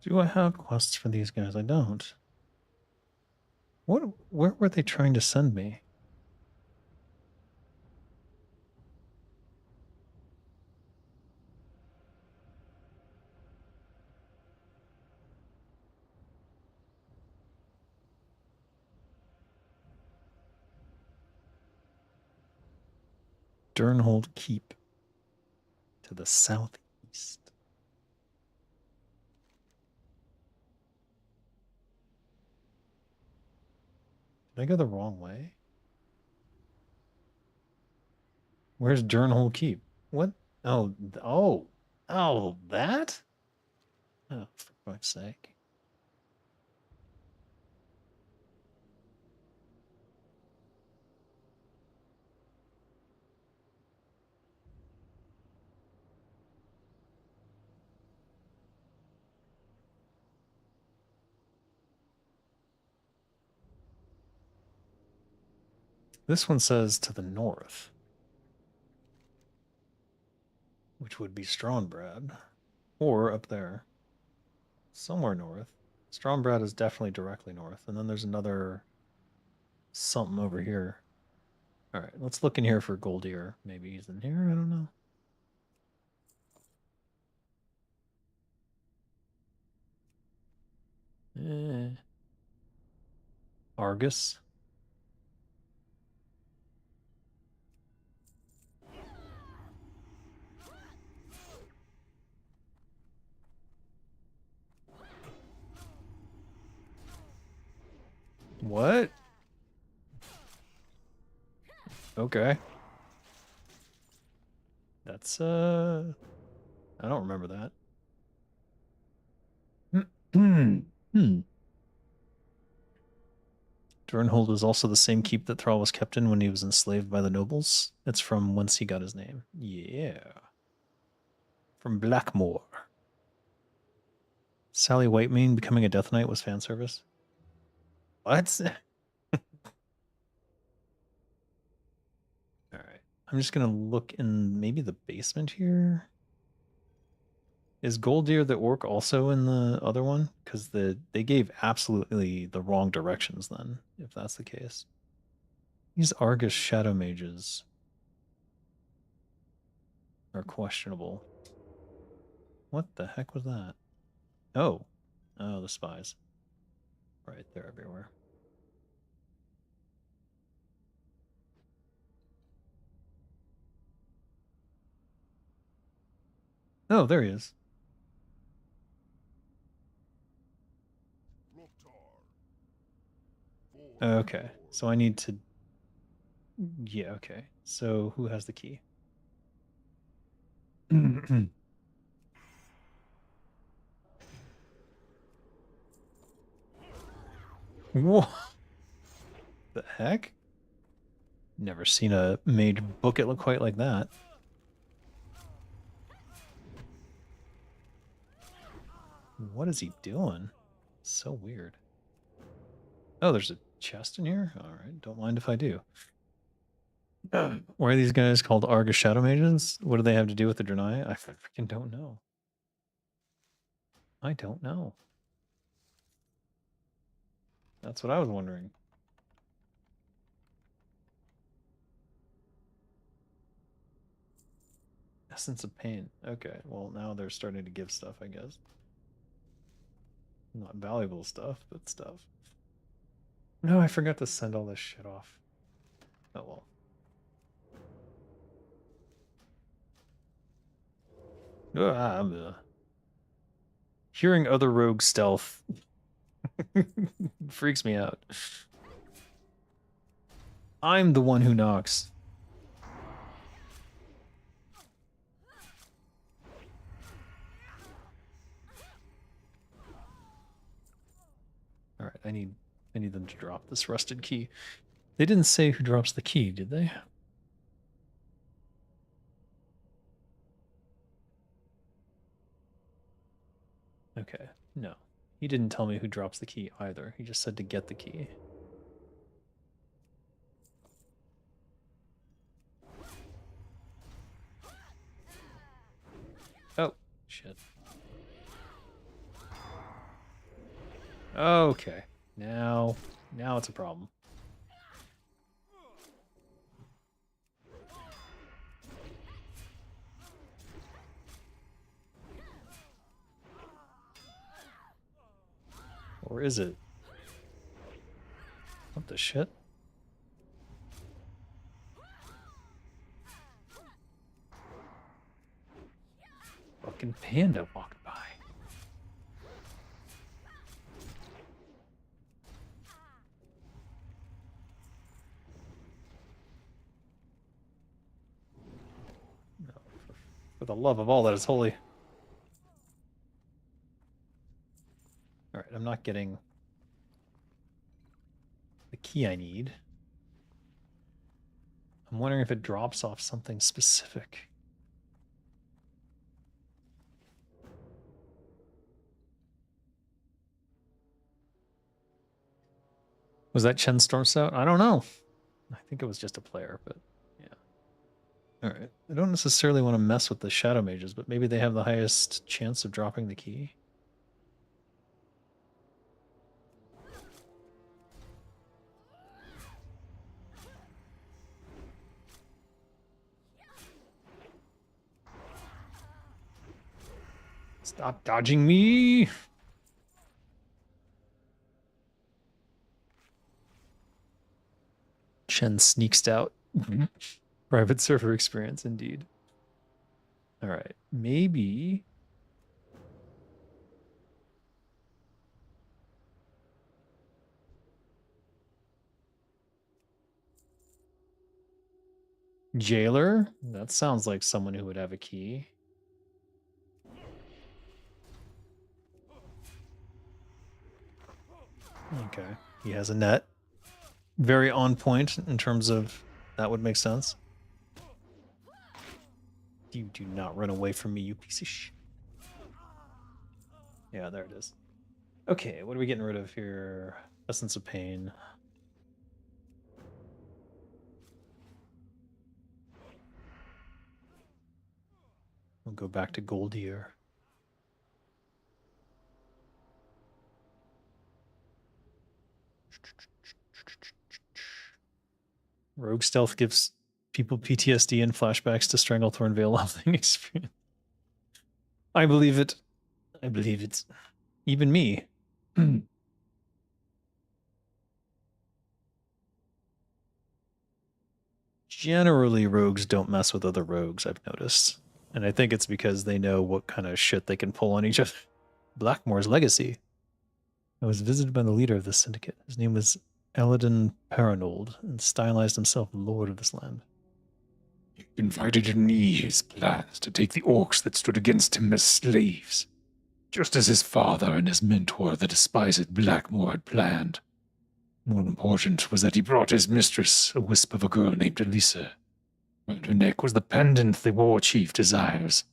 Do I have quests for these guys? I don't. Where were they trying to send me? Durnhold Keep to the southeast. Did I go the wrong way? Where's Durnhold Keep? What? Oh, that? Oh, for fuck's sake. This one says to the north. which would be Strawnbrad, or up there, somewhere north. Strawnbrad is definitely directly north, and then there's another something over here. All right, let's look in here for Goldier. Maybe he's in here. I don't know. Argus. What? Okay. That's I don't remember that. Durnhold is also the same keep that Thrall was kept in when he was enslaved by the nobles. It's from whence he got his name. Yeah. From Blackmoor. Sally Whitemane becoming a Death Knight was fan service. What? Alright. I'm just gonna look in maybe the basement here. Is Goldier the orc also in the other one? Because they gave absolutely the wrong directions then, if that's the case. These Argus Shadow Mages are questionable. What the heck was that? Oh. Oh, the spies. Right, they're everywhere. Oh, there he is. Okay, so I need to... Yeah, okay. So who has the key? Whoa! The heck? Never seen a mage book it look quite like that. What is he doing? So weird. Oh, there's a chest in here? Alright, don't mind if I do. Why are these guys called Argus Shadow Mages? What do they have to do with the Draenei? I freaking don't know. I don't know. That's what I was wondering. Essence of Pain. Okay, well now they're starting to give stuff, I guess. Not valuable stuff, but stuff. No, I forgot to send all this shit off. Oh well. Hearing other rogue stealth freaks me out. I'm the one who knocks. All right, I need them to drop this rusted key. They didn't say who drops the key, did they? Okay, no. He didn't tell me who drops the key either. He just said to get the key. Oh, shit. Okay. Now it's a problem. Or is it? What the shit? Fucking panda walked by. No, for the love of all that is holy. Alright, I'm not getting the key I need. I'm wondering if it drops off something specific. Was that Chen Stormstout? I don't know. I think it was just a player, but yeah. Alright. I don't necessarily want to mess with the shadow mages, but maybe they have the highest chance of dropping the key. Stop dodging me! Chen sneaks out. Private server experience, indeed. Alright, maybe... Jailer? That sounds like someone who would have a key. Okay, he has a net. Very on point in terms of that would make sense. You do not run away from me, you piece of shit. Yeah, there it is. Okay, what are we getting rid of here? Essence of Pain. We'll go back to Goldier. Rogue Stealth gives people PTSD and flashbacks to Stranglethorn Veil leveling experience. I believe it. I believe it. Even me. Generally, rogues don't mess with other rogues, I've noticed. And I think it's because they know what kind of shit they can pull on each other. Blackmore's legacy. I was visited by the leader of this syndicate. His name was Eladin Paranold, and stylized himself lord of this land. He confided in me his plans to take the orcs that stood against him as slaves, just as his father and his mentor, the despised Blackmore, had planned. More important was that he brought his mistress, a wisp of a girl named Elisa. Around her neck was the pendant the war chief desires.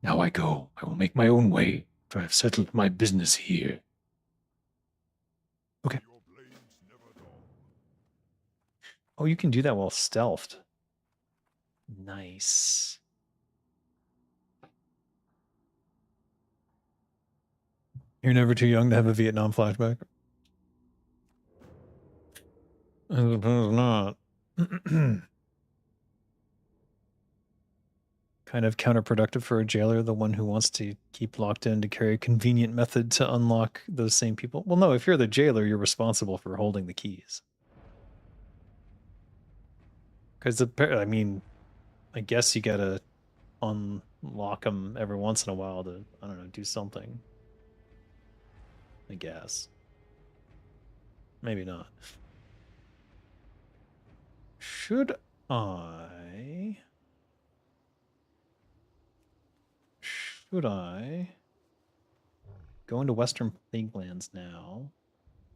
Now I go. I will make my own way, for I have settled my business here. Okay. Oh, you can do that while stealthed. Nice. You're never too young to have a Vietnam flashback. I suppose not. Kind of counterproductive for a jailer, the one who wants to keep locked in to carry a convenient method to unlock those same people. Well, no, if you're the jailer, you're responsible for holding the keys. Because, I mean, I guess you gotta unlock them every once in a while to, I don't know, do something. I guess. Maybe not. Should I go into Western Plaguelands now?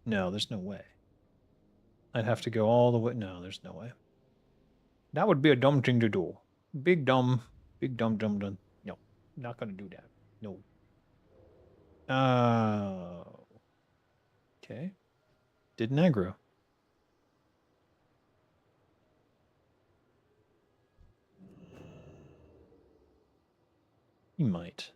No, there's no way. I'd have to go all the way. No, there's no way. That would be a dumb thing to do. Big dumb, dumb. No, not gonna do that. No. Okay. Didn't aggro. He might.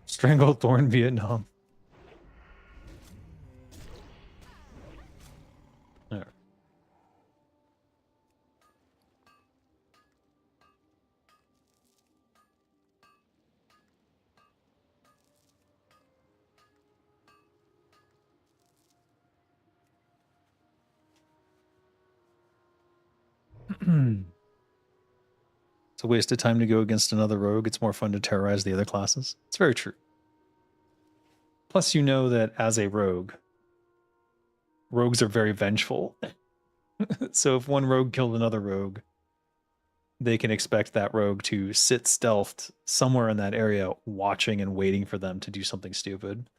Stranglethorn Vietnam. All right. It's a waste of time to go against another rogue. It's more fun to terrorize the other classes. It's very true. Plus, you know that as a rogue, rogues are very vengeful. So if one rogue killed another rogue, they can expect that rogue to sit stealthed somewhere in that area, watching and waiting for them to do something stupid.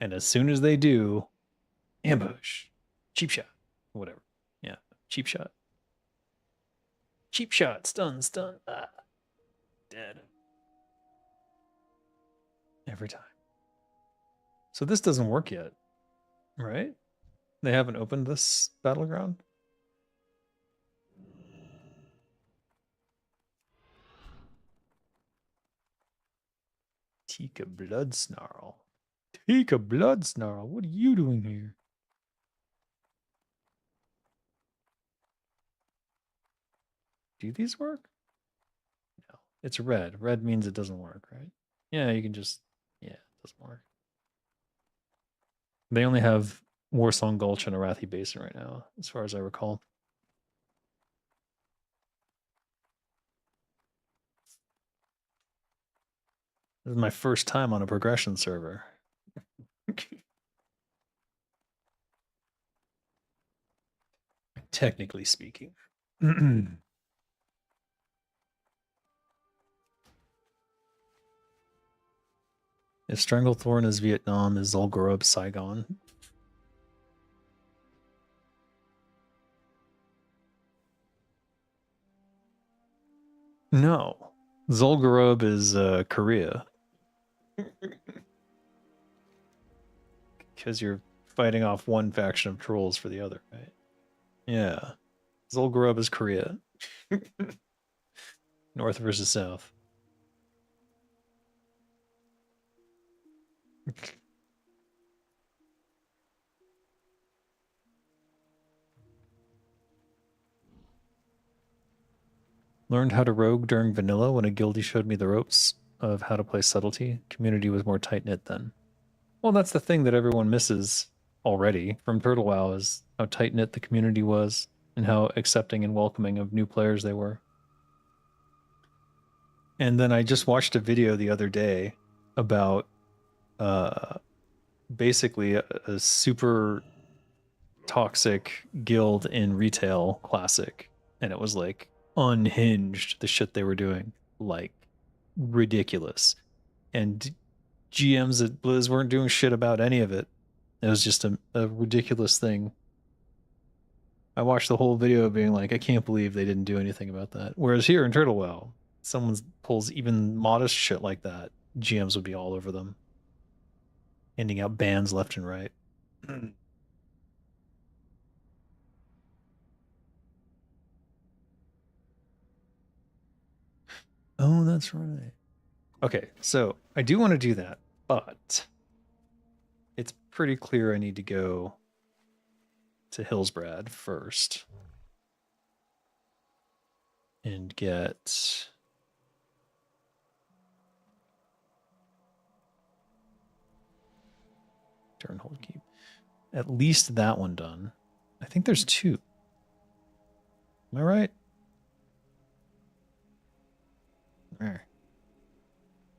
And as soon as they do, ambush, cheap shot, whatever. Yeah, cheap shot. Cheap shot, stun, ah, dead. Every time. So this doesn't work yet, right? They haven't opened this battleground? Tika Blood Snarl. Tika Blood Snarl, what are you doing here? Do these work? No. It's red. Red means it doesn't work, right? Yeah, you can just... Yeah, it doesn't work. They only have Warsong Gulch and Arathi Basin right now, as far as I recall. This is my first time on a progression server. Technically speaking. If Stranglethorn is Vietnam, is Zul'Gurub Saigon? No. Zul'Gurub is Korea. Because you're fighting off one faction of trolls for the other, right? Yeah. Zul'Gurub is Korea. North versus south. Learned how to rogue during vanilla when a guildie showed me the ropes of how to play subtlety. Community was more tight-knit then. Well, that's the thing that everyone misses already from Turtle WoW is how tight-knit the community was and how accepting and welcoming of new players they were. And then I just watched a video the other day about basically a super toxic guild in retail classic, and it was like unhinged, the shit they were doing, like ridiculous. And GMs at Blizz weren't doing shit about any of it. It was just a ridiculous thing. I watched the whole video being like, I can't believe they didn't do anything about that. Whereas here in Turtle WoW, someone pulls even modest shit like that, GMs would be all over them, handing out bans left and right. Oh, that's right. Okay, so I do want to do that, but it's pretty clear I need to go to Hillsbrad first and get Turnhold Keep. At least that one done. I think there's two. Am I right?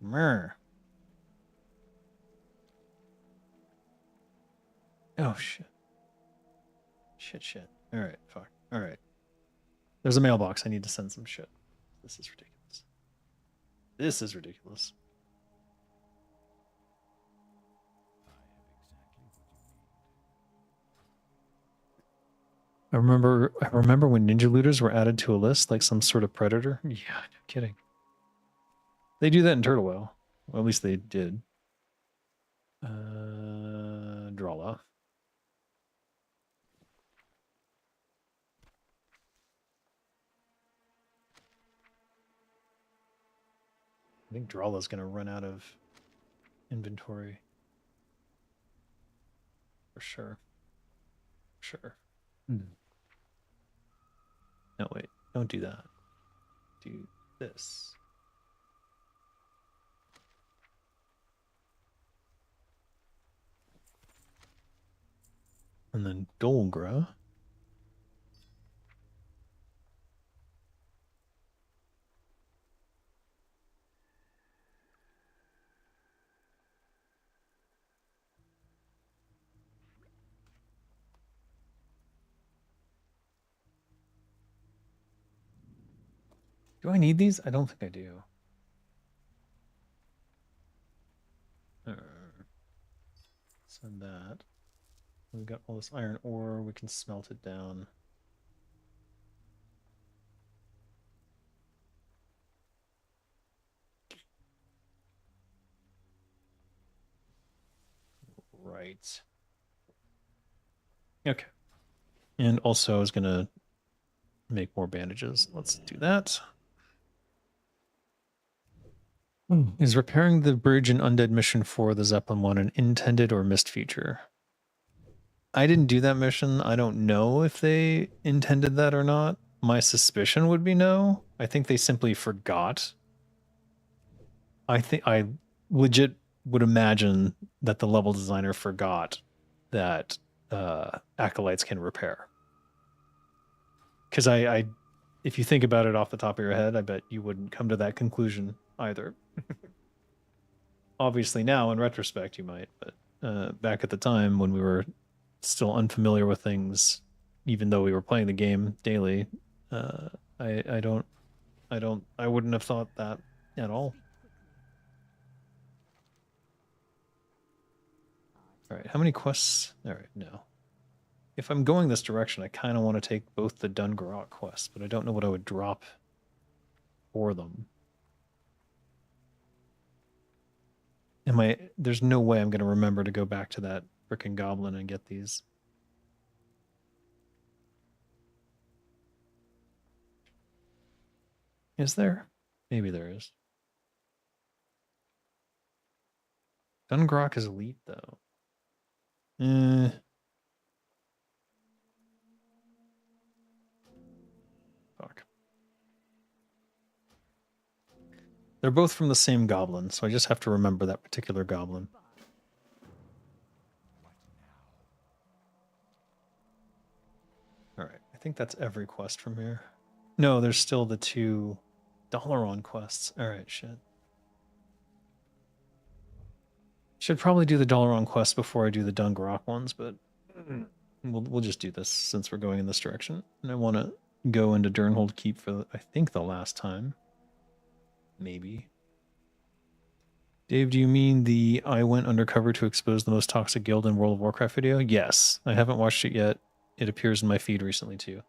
Mer. Oh shit. Shit. Alright, fuck. Alright. There's a mailbox. I need to send some shit. This is ridiculous. This is ridiculous. I remember when ninja looters were added to a list like some sort of predator. Yeah, no kidding. They do that in Turtle WoW. Well, at least they did. Drawla. I think Drawla's gonna run out of inventory. For sure. Sure. No, wait. Don't do that. Do this. And then Dolgra. Do I need these? I don't think I do. Send that. We've got all this iron ore. We can smelt it down. Right. Okay. And also I was gonna make more bandages. Let's do that. Is repairing the bridge in Undead Mission 4 the Zeppelin one an intended or missed feature? I didn't do that mission. I don't know if they intended that or not. My suspicion would be no. I think they simply forgot. I legit would imagine that the level designer forgot that acolytes can repair. Because if you think about it off the top of your head, I bet you wouldn't come to that conclusion either. Obviously now, in retrospect, you might, but back at the time when we were still unfamiliar with things, even though we were playing the game daily, I wouldn't have thought that at all. All right, how many quests? All right, no. If I'm going this direction, I kind of want to take both the Dungarok quests, but I don't know what I would drop for them. There's no way I'm going to remember to go back to that frickin' Goblin and get these. Is there? Maybe there is. Dungarok is elite, though. Fuck. They're both from the same goblin, so I just have to remember that particular goblin. Alright, I think that's every quest from here. No, there's still the 2 Dalaran quests. Alright, shit. Should probably do the Dalaran quests before I do the Dungarok ones, but we'll just do this since we're going in this direction. And I want to go into Durnhold Keep for, I think, the last time. Maybe. Dave, do you mean the I went undercover to expose the most toxic guild in World of Warcraft video? Yes. I haven't watched it yet. It appears in my feed recently too.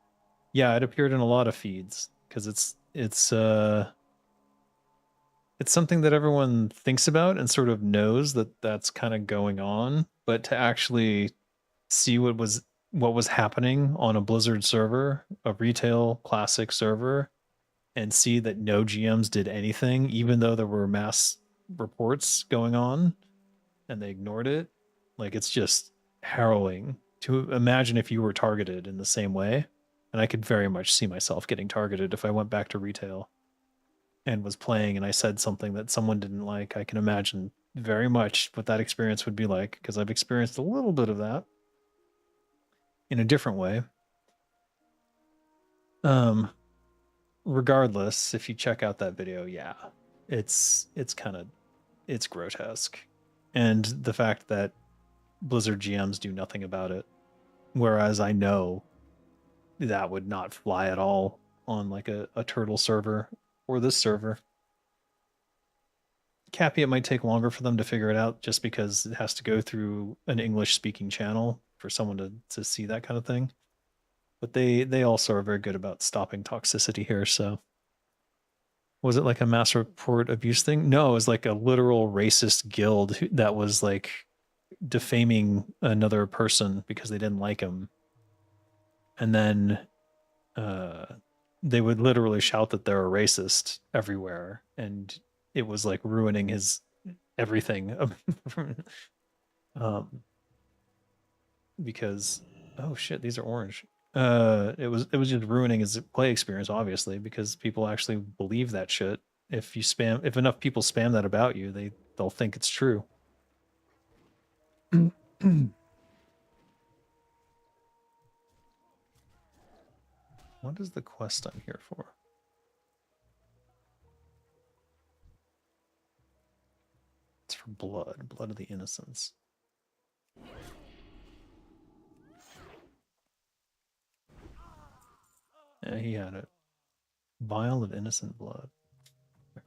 Yeah, it appeared in a lot of feeds because it's something that everyone thinks about and sort of knows that that's kind of going on, but to actually see what was happening on a Blizzard server, a retail classic server, and see that no GMs did anything, even though there were mass reports going on and they ignored it. Like, it's just harrowing to imagine if you were targeted in the same way. And I could very much see myself getting targeted if I went back to retail and was playing and I said something that someone didn't like. I can imagine very much what that experience would be like, because I've experienced a little bit of that in a different way. Regardless, if you check out that video, yeah, it's grotesque. And the fact that Blizzard GMs do nothing about it, whereas I know that would not fly at all on like a turtle server or this server. Capy, it might take longer for them to figure it out just because it has to go through an English speaking channel for someone to see that kind of thing. But they also are very good about stopping toxicity here, so. Was it like a mass report abuse thing? No, it was like a literal racist guild that was like defaming another person because they didn't like him. And then they would literally shout that they're a racist everywhere, and it was like ruining his everything. Because oh shit, these are orange. It was just ruining his play experience, obviously, because people actually believe that shit. If enough people spam that about you, they'll think it's true. What is the quest I'm here for? It's for blood of the innocents. Yeah, he had it. Vial of innocent blood.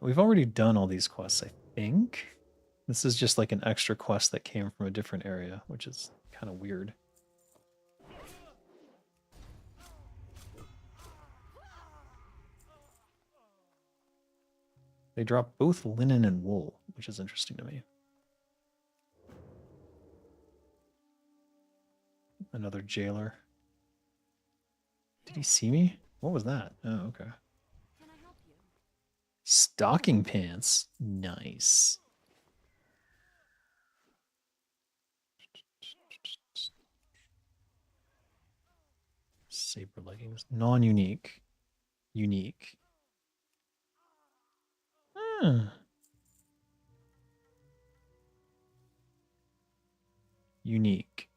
We've already done all these quests, I think. This is just like an extra quest that came from a different area, which is kind of weird. They drop both linen and wool, which is interesting to me. Another jailer. Did he see me? What was that? Oh, okay. Can I help you? Stocking pants. Nice. Saber leggings. Non-unique. Unique. Hmm. Unique.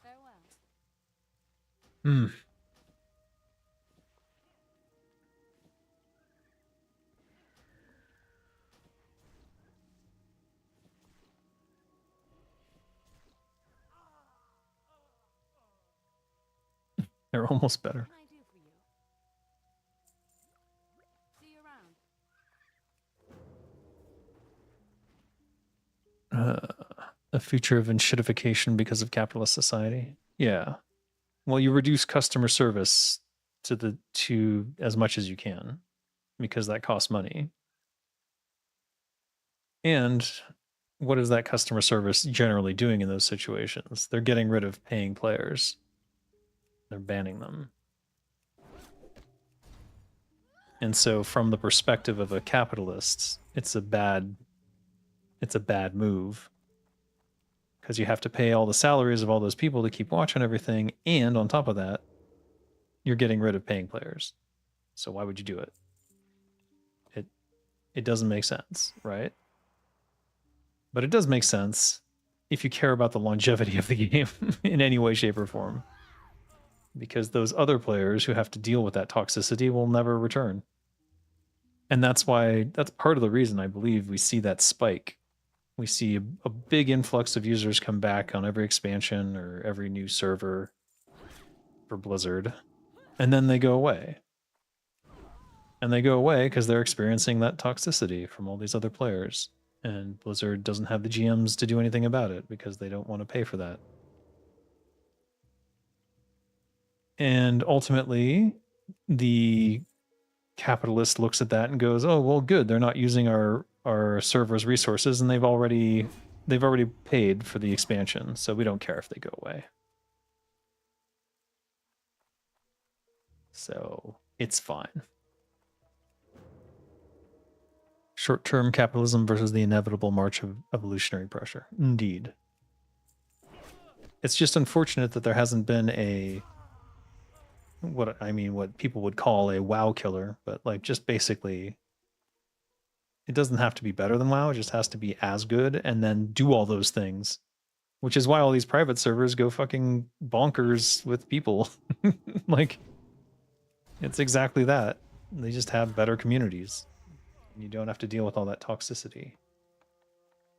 Farewell. Hmm. They're almost better. What can I do for you? See you around. A future of enshittification because of capitalist society. Yeah. Well, you reduce customer service to as much as you can because that costs money. And what is that customer service generally doing in those situations? They're getting rid of paying players. They're banning them. And so from the perspective of a capitalist, it's a bad move. Because you have to pay all the salaries of all those people to keep watching everything, and on top of that, you're getting rid of paying players. So why would you do it? It doesn't make sense, right? But it does make sense if you care about the longevity of the game in any way, shape, or form. Because those other players who have to deal with that toxicity will never return. And that's part of the reason I believe we see that spike. We see a big influx of users come back on every expansion or every new server for Blizzard, and then they go away. And they go away because they're experiencing that toxicity from all these other players. And Blizzard doesn't have the GMs to do anything about it because they don't want to pay for that. And ultimately, the capitalist looks at that and goes, "Oh, well, good. They're not using our server's resources, and they've already paid for the expansion, so we don't care if they go away." So it's fine. Short-term capitalism versus the inevitable march of evolutionary pressure. Indeed. It's just unfortunate that there hasn't been what people would call a WoW killer, but like just basically it doesn't have to be better than WoW, it just has to be as good and then do all those things. Which is why all these private servers go fucking bonkers with people. Like, it's exactly that. They just have better communities. And you don't have to deal with all that toxicity.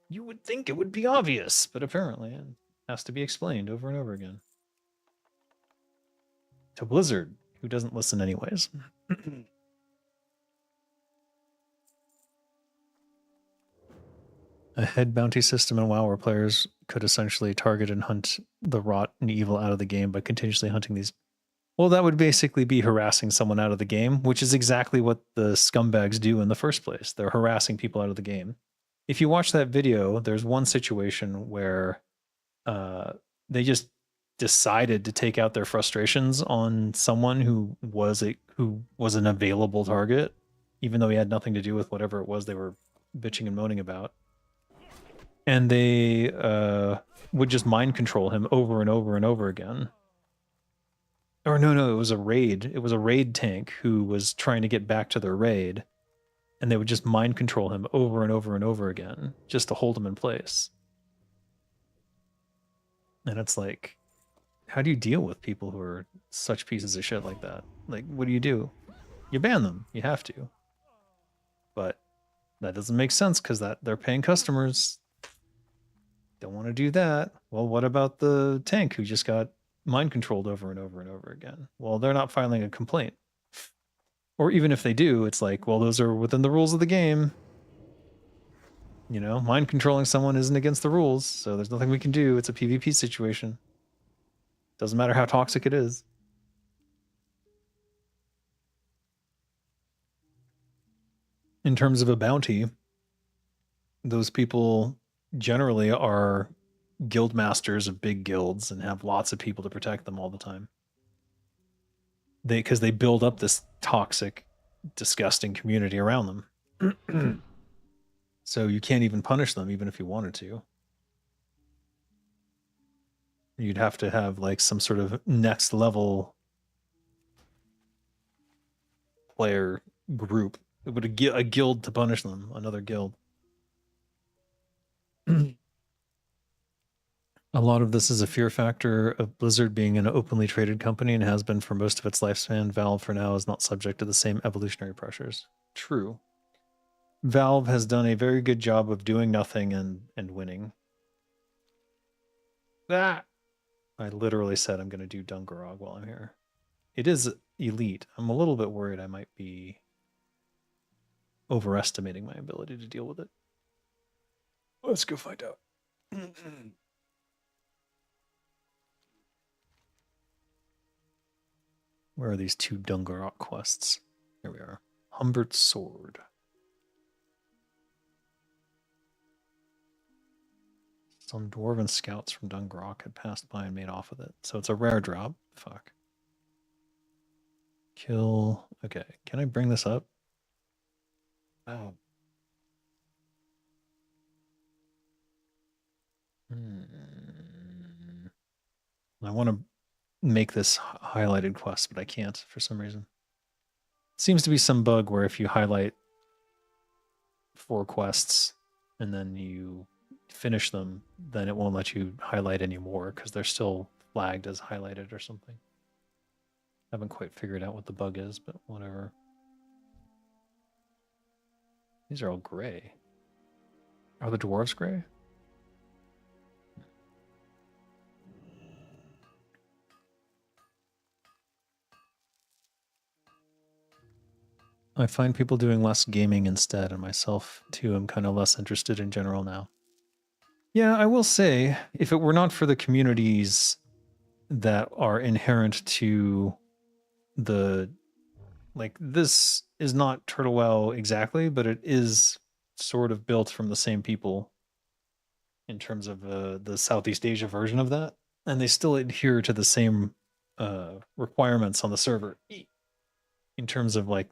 You would think it would be obvious, but apparently it has to be explained over and over again. To Blizzard, who doesn't listen anyways. A head bounty system in WoW where players could essentially target and hunt the rot and evil out of the game by continuously hunting these. Well, that would basically be harassing someone out of the game, which is exactly what the scumbags do in the first place. They're harassing people out of the game. If you watch that video, there's one situation where they just decided to take out their frustrations on someone who was an available target, even though he had nothing to do with whatever it was they were bitching and moaning about. And they would just mind control him over and over and over again. Or no, it was a raid. It was a raid tank who was trying to get back to their raid, and they would just mind control him over and over and over again, just to hold him in place. And it's like, how do you deal with people who are such pieces of shit like that? Like, what do? You ban them. You have to. But that doesn't make sense because they're paying customers. Don't want to do that. Well, what about the tank who just got mind controlled over and over and over again? Well, they're not filing a complaint. Or even if they do, it's like, well, those are within the rules of the game. You know, mind controlling someone isn't against the rules, so there's nothing we can do. It's a PvP situation. Doesn't matter how toxic it is. in terms of a bounty, those people generally are guild masters of big guilds and have lots of people to protect them all the time. Because they build up this toxic, disgusting community around them. So you can't even punish them, even if you wanted to. You'd have to have like some sort of next level player group. It would a guild to punish them, another guild. A lot of this is a fear factor of Blizzard being an openly traded company and has been for most of its lifespan. Valve, for now, is not subject to the same evolutionary pressures. True. Valve has done a very good job of doing nothing and winning. Ah! I literally said I'm going to do Dungarog while I'm here. It is elite. I'm a little bit worried I might be overestimating my ability to deal with it. Let's go find out. Where are these two Dungarok quests? Here we are. Humbert's Sword. Some dwarven scouts from Dungarok had passed by and made off with it. So it's a rare drop. Fuck. Kill. Okay. Can I bring this up? Oh. I want to make this highlighted quest, but I can't for some reason. Seems to be some bug where if you highlight 4 quests and then you finish them, then it won't let you highlight anymore because they're still flagged as highlighted or something. Haven't quite figured out what the bug is, but whatever. These are all gray. Are the dwarves gray? I find people doing less gaming instead, and myself too, I'm kind of less interested in general now. Yeah, I will say, if it were not for the communities that are inherent to the, like, this is not Turtlewell exactly, but it is sort of built from the same people in terms of the Southeast Asia version of that, and they still adhere to the same requirements on the server in terms of like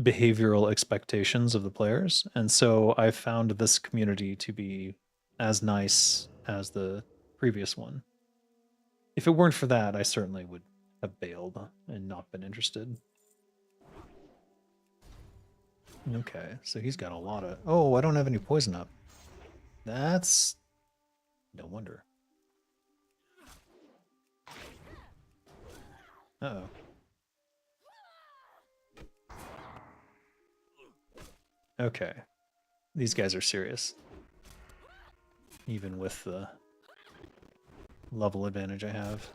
behavioral expectations of the players. And so I found this community to be as nice as the previous one. If it weren't for that, I certainly would have bailed and not been interested. Okay, so he's got a lot of... Oh, I don't have any poison up. That's... no wonder. Uh-oh. Okay. These guys are serious. Even with the level advantage I have.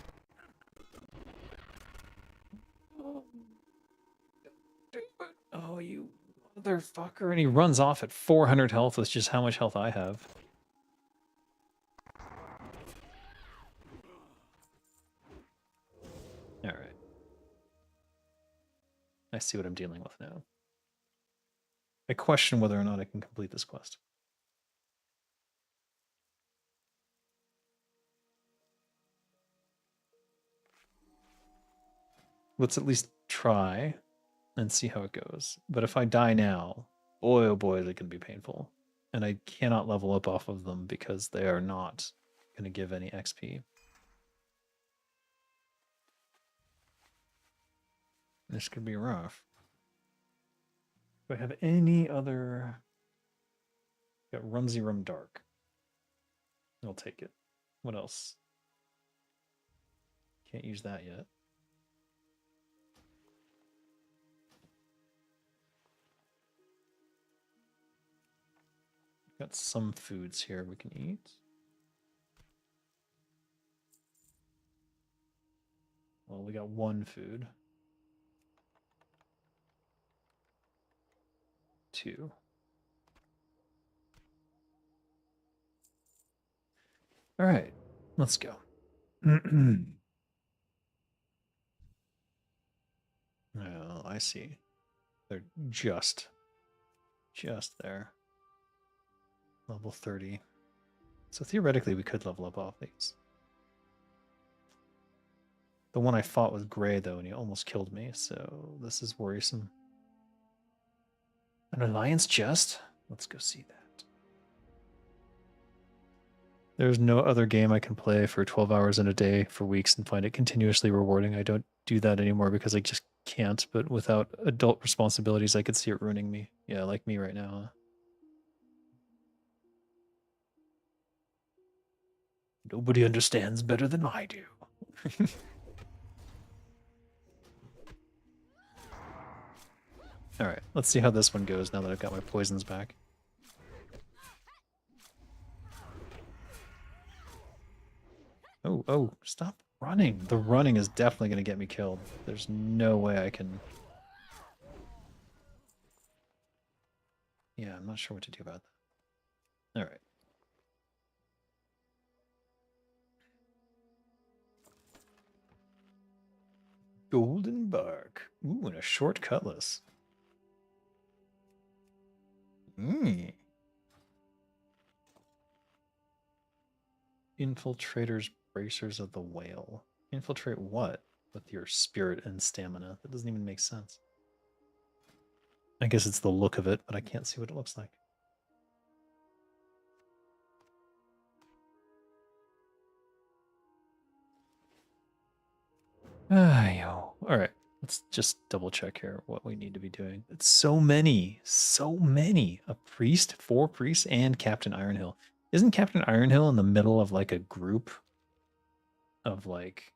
Oh, you motherfucker. And he runs off at 400 health with just how much health I have. Alright. I see what I'm dealing with now. I question whether or not I can complete this quest. Let's at least try and see how it goes. But if I die now, boy oh boy, is it going to be painful. And I cannot level up off of them because they are not going to give any XP. This could be rough. Do I have any other... Got Rumsey Rum Dark. I'll take it. What else? Can't use that yet. Got some foods here we can eat. Well, we got one food. 2. All right, let's go. Oh, I see. They're just just there. Level 30. So theoretically, we could level up off these. The one I fought was gray, though, and he almost killed me, so this is worrisome. An alliance chest? Let's go see that. There's no other game I can play for 12 hours in a day for weeks and find it continuously rewarding. I don't do that anymore because I just can't, but without adult responsibilities, I could see it ruining me. Yeah, like me right now, huh? Nobody understands better than I do. Alright, let's see how this one goes now that I've got my poisons back. Oh, stop running. The running is definitely going to get me killed. There's no way I can... Yeah, I'm not sure what to do about that. Alright. Golden bark. Ooh, and a short cutlass. Infiltrators, bracers of the whale. Infiltrate what? With your spirit and stamina. That doesn't even make sense. I guess it's the look of it, but I can't see what it looks like. Yo. Alright, let's just double check here what we need to be doing. It's so many. So many. A priest, 4 priests, and Captain Ironhill. Isn't Captain Ironhill in the middle of like a group of like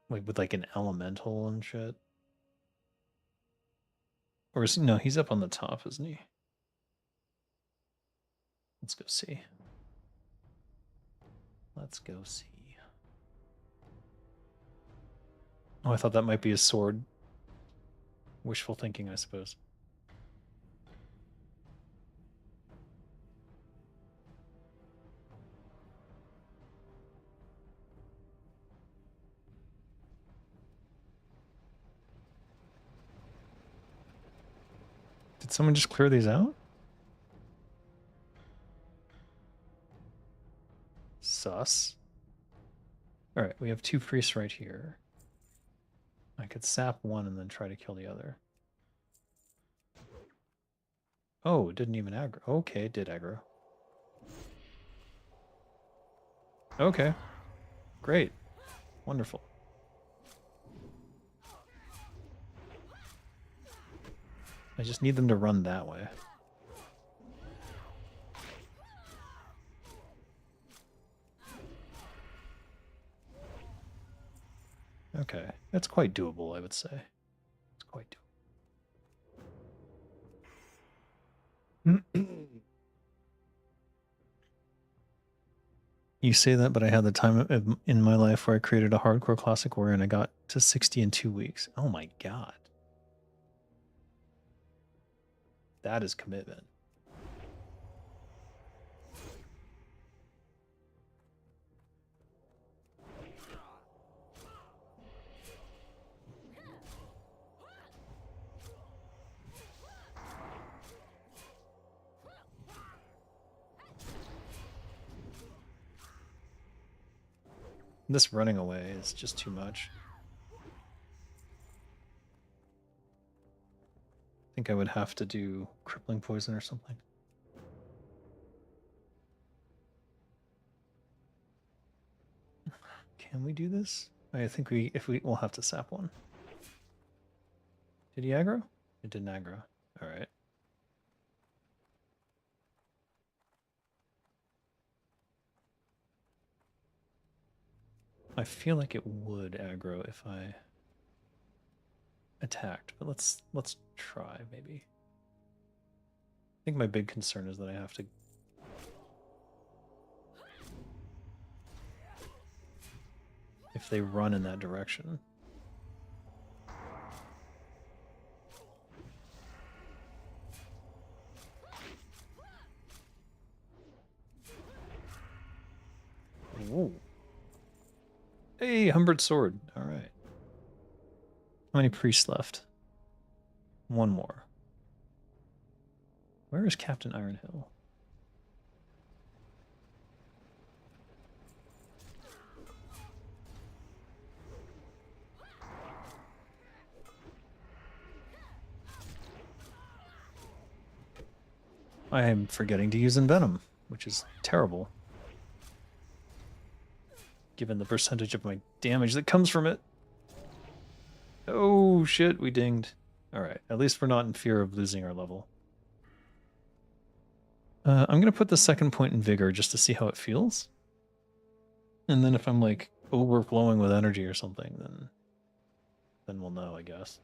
with like an elemental and shit? Or is he, no, he's up on the top, isn't he? Let's go see. Let's go see. Oh, I thought that might be his sword. Wishful thinking, I suppose. Did someone just clear these out? Sus. Alright, we have 2 priests right here. I could sap one and then try to kill the other. Oh, it didn't even aggro. Okay, it did aggro. Okay. Great. Wonderful. I just need them to run that way. Okay, that's quite doable, I would say. It's quite doable. You say that, but I had the time in my life where I created a hardcore classic warrior and I got to 60 in 2 weeks. Oh my god. That is commitment. This running away is just too much. I think I would have to do crippling poison or something. Can we do this? I think we'll have to sap one. Did he aggro? It didn't aggro. Alright. I feel like it would aggro if I attacked, but let's try maybe. I think my big concern is that I have to if they run in that direction. Whoa. Hey, Humbert sword. All right. How many priests left? One more. Where is Captain Ironhill? I am forgetting to use Envenom, which is terrible. Given the percentage of my damage that comes from it. Oh shit, we dinged. Alright, at least we're not in fear of losing our level. I'm gonna put the second point in Vigor just to see how it feels. And then if I'm like overflowing with energy or something, then we'll know, I guess.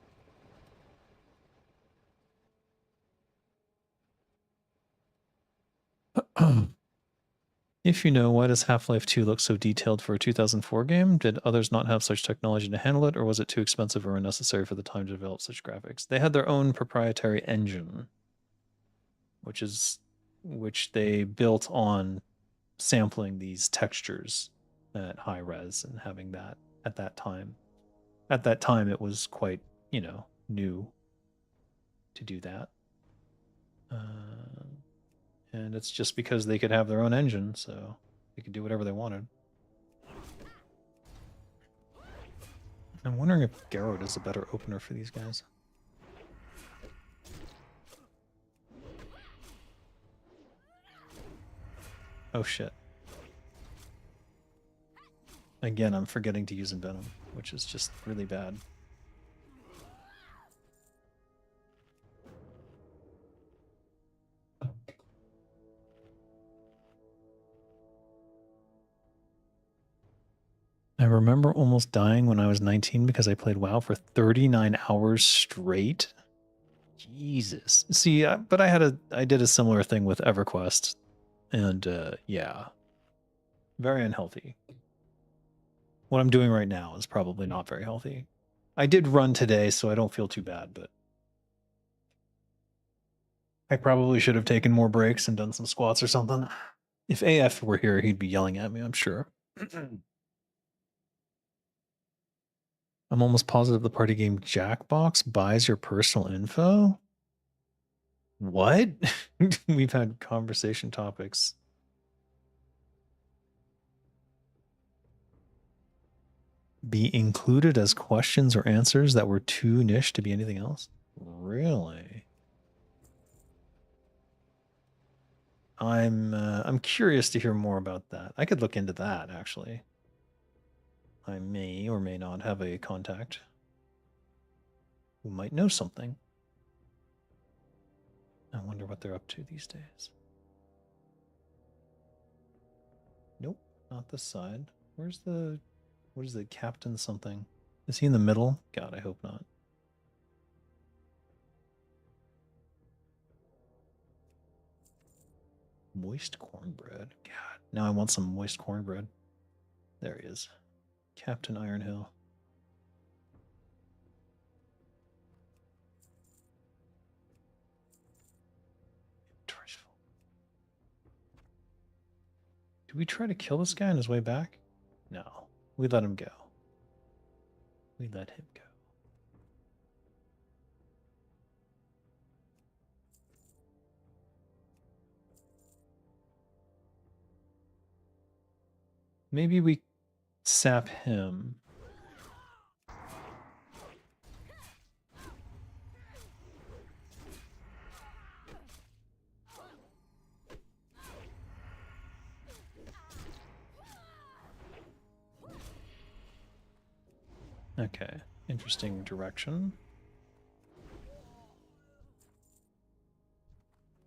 If you know, why does Half-Life 2 look so detailed for a 2004 game? Did others not have such technology to handle it, or was it too expensive or unnecessary for the time to develop such graphics? They had their own proprietary engine, which they built on sampling these textures at high res and having that at that time. At that time, it was quite, new to do that. And it's just because they could have their own engine, so they could do whatever they wanted. I'm wondering if Garrod is a better opener for these guys. Oh shit. Again, I'm forgetting to use Envenom, which is just really bad. I remember almost dying when I was 19 because I played WoW for 39 hours straight. Jesus. See, but I did a similar thing with EverQuest, and yeah, very unhealthy. What I'm doing right now is probably not very healthy. I did run today, so I don't feel too bad, but I probably should have taken more breaks and done some squats or something. If AF were here, he'd be yelling at me, I'm sure. I'm almost positive the party game Jackbox buys your personal info. What? We've had conversation topics. Be included as questions or answers that were too niche to be anything else? Really? I'm curious to hear more about that. I could look into that, actually. I may or may not have a contact who might know something. I wonder what they're up to these days. Nope, not this side. What is the captain something? Is he in the middle? God, I hope not. Moist cornbread. God, now I want some moist cornbread. There he is. Captain Ironhill. Do we try to kill this guy on his way back? No. We let him go. We let him go. Maybe we sap him. Okay, interesting direction.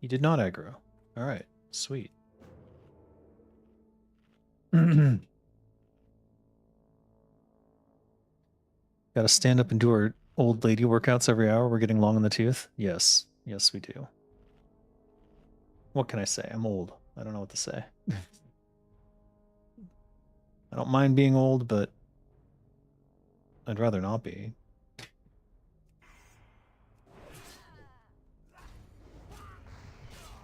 He did not aggro. All right, sweet. Gotta stand up and do our old lady workouts every hour. We're getting long in the tooth. Yes, yes, we do. What can I say? I'm old. I don't know what to say. I don't mind being old, but I'd rather not be.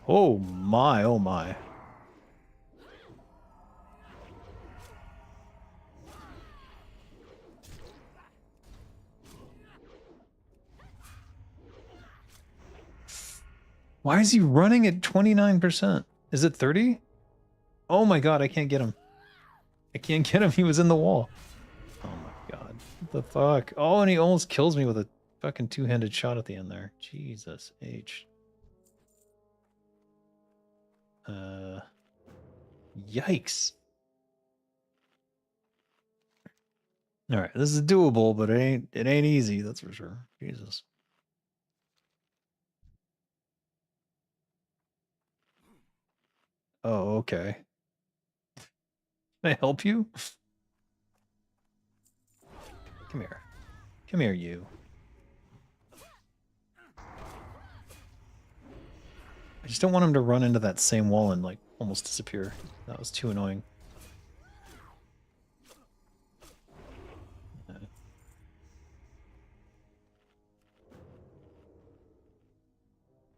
Oh my, oh my. Why is he running at 29%? Is it 30? Oh my god, I can't get him. I can't get him. He was in the wall. Oh my god. What the fuck? Oh, and he almost kills me with a fucking two-handed shot at the end there. Jesus H. Yikes. Alright, this is doable, but it ain't easy, that's for sure. Jesus. Oh, okay. Can I help you? Come here. Come here, you. I just don't want him to run into that same wall and, like, almost disappear. That was too annoying.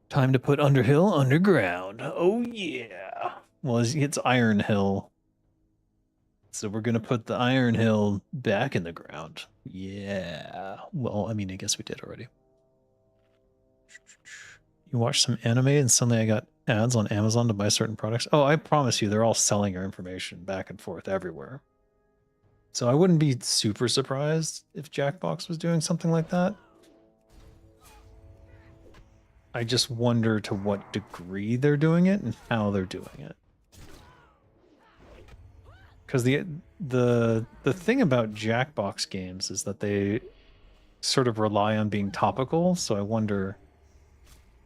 Time to put Underhill underground. Oh, yeah. Well, it's Iron Hill. So we're going to put the Iron Hill back in the ground. Yeah. Well, I mean, I guess we did already. You watch some anime and suddenly I got ads on Amazon to buy certain products. Oh, I promise you, they're all selling your information back and forth everywhere. So I wouldn't be super surprised if Jackbox was doing something like that. I just wonder to what degree they're doing it and how they're doing it. Because the thing about Jackbox games is that they sort of rely on being topical, so I wonder...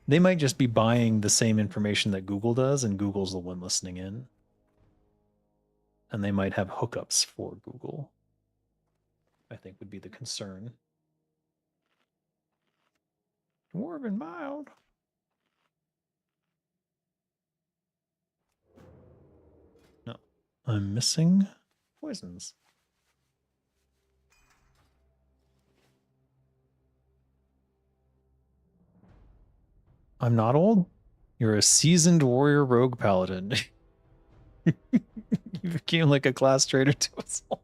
They might just be buying the same information that Google does, and Google's the one listening in. And they might have hookups for Google, I think would be the concern. Dwarven mild. No, I'm missing poisons. I'm not old. You're a seasoned warrior rogue paladin. You became like a class trader to us all.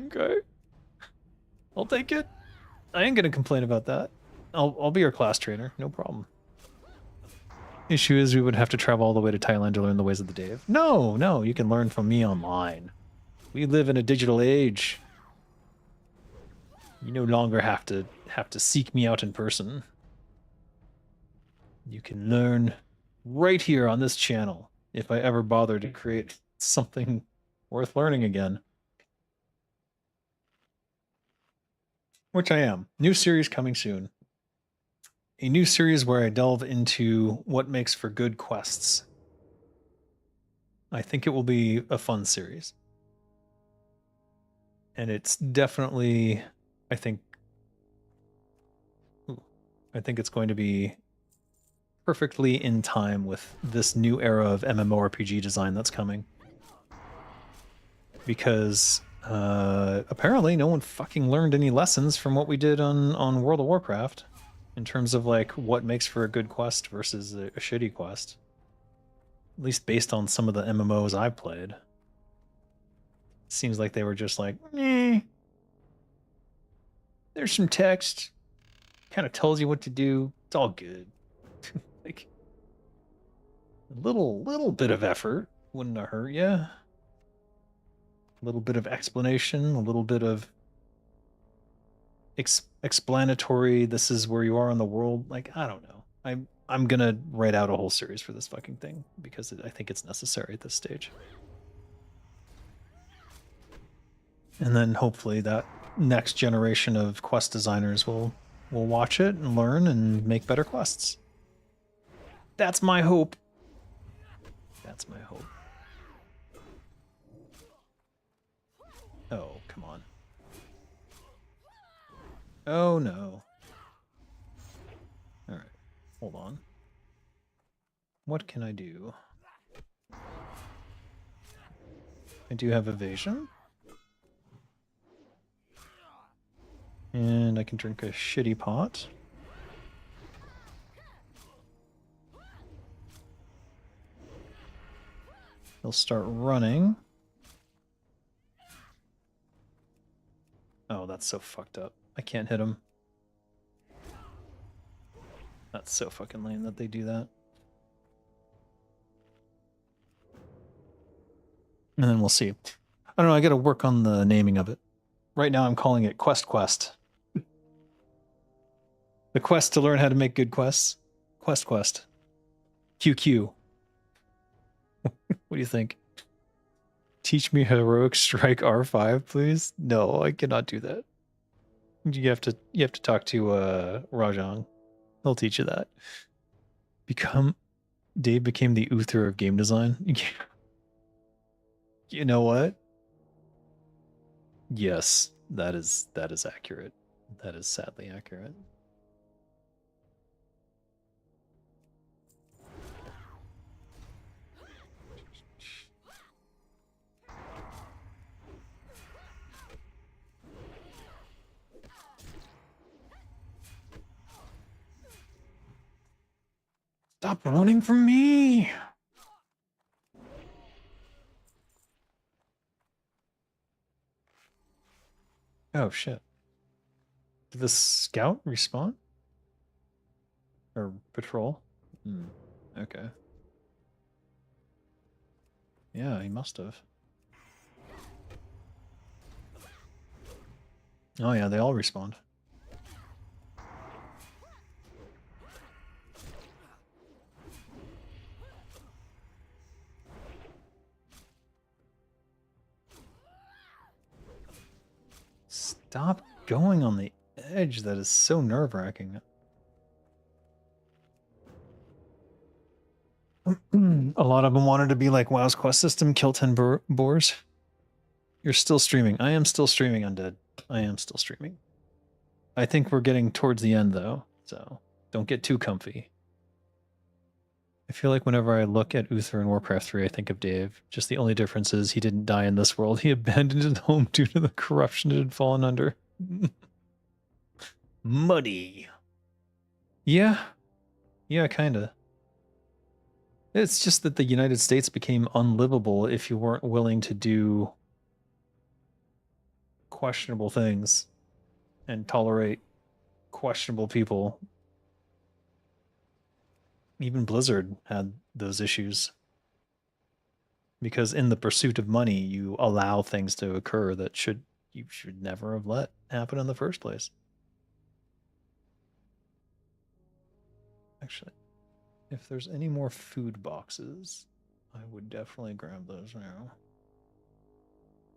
Okay. I'll take it. I ain't gonna complain about that. I'll be your class trainer, no problem. Issue is we would have to travel all the way to Thailand to learn the ways of the Dave. No, you can learn from me online. We live in a digital age. You no longer have to seek me out in person. You can learn right here on this channel if I ever bother to create something worth learning again. Which I am. New series coming soon. A new series where I delve into what makes for good quests. I think it will be a fun series. And it's definitely, I think it's going to be perfectly in time with this new era of MMORPG design that's coming. Because apparently no one fucking learned any lessons from what we did on World of Warcraft in terms of like what makes for a good quest versus a shitty quest. At least based on some of the MMOs I've played. Seems like they were just like, eh. There's some text. Kind of tells you what to do. It's all good. Like a little bit of effort wouldn't have hurt you. A little bit of explanation, a little bit of explanatory, this is where you are in the world. Like, I don't know. I'm gonna write out a whole series for this fucking thing because I think it's necessary at this stage. And then hopefully that next generation of quest designers will watch it and learn and make better quests. That's my hope. That's my hope. Oh, come on. Oh no. Alright, hold on. What can I do? I do have evasion. And I can drink a shitty pot. He'll start running. Oh, that's so fucked up. I can't hit him. That's so fucking lame that they do that. And then we'll see. I don't know, I gotta work on the naming of it. Right now I'm calling it Quest. The quest to learn how to make good quests. Quest. QQ. What do you think? Teach me heroic strike R5, please? No, I cannot do that. You have to talk to Rajang. He'll teach you that. Dave became the Uther of game design. You know what? Yes, that is accurate. That is sadly accurate. Stop running from me! Oh shit. Did the scout respawn? Or patrol? Okay. Yeah, he must have. Oh yeah, they all respawned. Stop going on the edge. That is so nerve-wracking. A lot of them wanted to be like WoW's quest system, kill 10 boars. You're still streaming. I am still streaming, Undead. I am still streaming. I think we're getting towards the end, though, so don't get too comfy. I feel like whenever I look at Uther in Warcraft 3, I think of Dave. Just the only difference is he didn't die in this world. He abandoned his home due to the corruption it had fallen under. Muddy. Yeah. Yeah, kinda. It's just that the United States became unlivable if you weren't willing to do questionable things and tolerate questionable people. Even Blizzard had those issues. Because in the pursuit of money, you allow things to occur that you should never have let happen in the first place. Actually, if there's any more food boxes, I would definitely grab those now.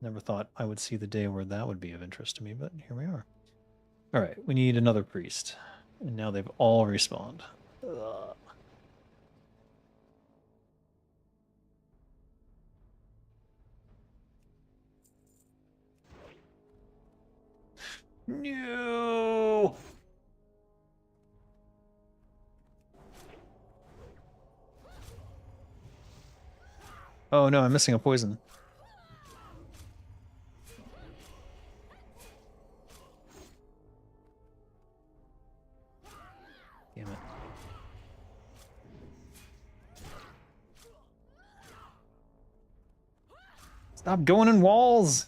Never thought I would see the day where that would be of interest to me, but here we are. All right, we need another priest. And now they've all respawned. Ugh. No! Oh no, I'm missing a poison. Damn it. Stop going in walls!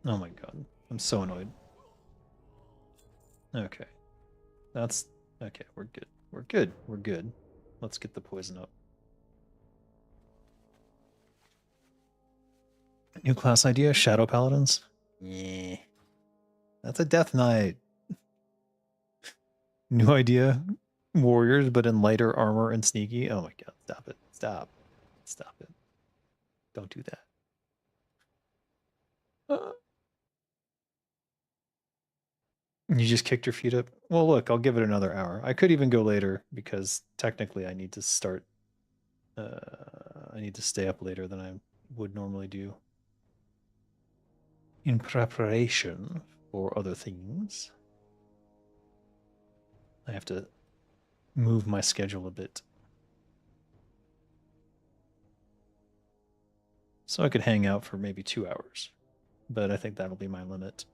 Oh my god. I'm so annoyed. Okay. That's... Okay, we're good. We're good. We're good. Let's get the poison up. New class idea? Shadow Paladins? Yeah. That's a Death Knight. New idea? Warriors, but in lighter armor and sneaky? Oh my god. Stop it. Stop. Stop it. Don't do that. You just kicked your feet up? Well, look, I'll give it another hour. I could even go later because technically I need to start. I need to stay up later than I would normally do in preparation for other things. I have to move my schedule a bit. So I could hang out for maybe 2 hours, but I think that'll be my limit.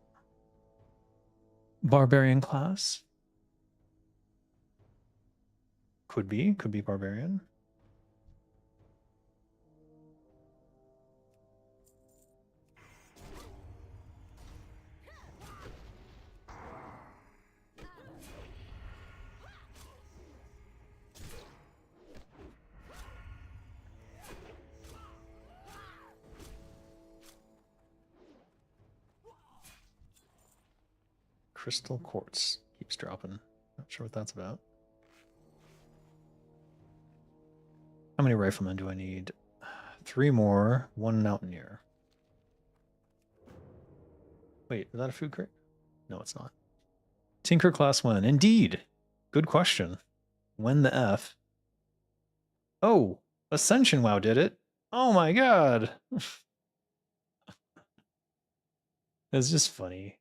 Barbarian class? Could be barbarian. crystal quartz keeps dropping. Not sure what that's about. How many riflemen do I need? 3 more, 1 mountaineer. Wait, is that a food crate? No, it's not. Tinker class 1. Indeed. Good question. When the F? Oh, Ascension WoW did it. Oh my god. It's just funny.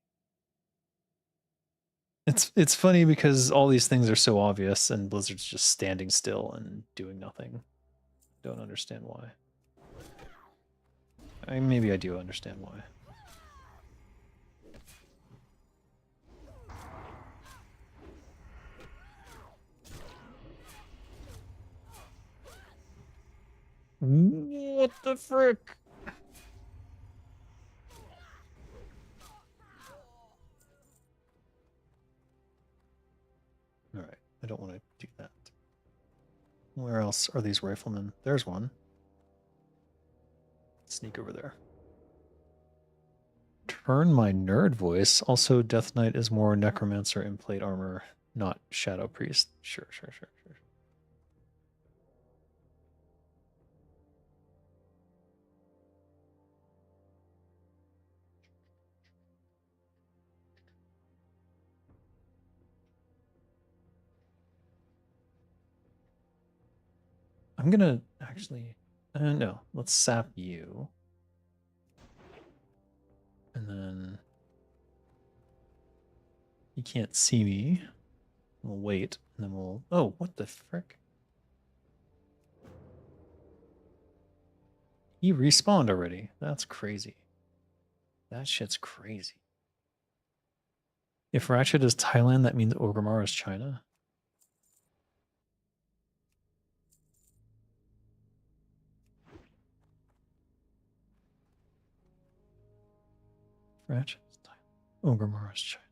It's funny because all these things are so obvious and Blizzard's just standing still and doing nothing. Don't understand why. Maybe I do understand why. What the frick? All right, I don't want to do that. Where else are these riflemen? There's one. Sneak over there. Turn my nerd voice. Also, Death Knight is more necromancer in plate armor, not shadow priest. Sure. I'm gonna actually, no, let's sap you. And then you can't see me. We'll wait, and then we'll, oh, what the frick? He respawned already. That's crazy. That shit's crazy. If Ratchet is Thailand, that means Orgrimmar is China. Ratchet is Thailand. Orgrimmar is China.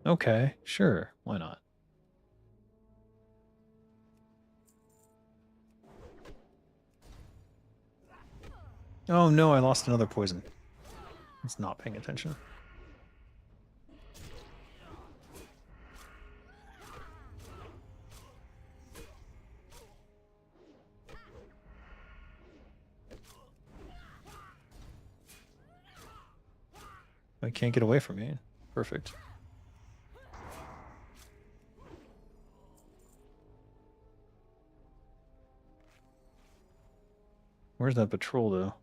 Okay, sure. Why not? Oh no, I lost another poison. It's not paying attention. I can't get away from me. Perfect. Where's that patrol, though?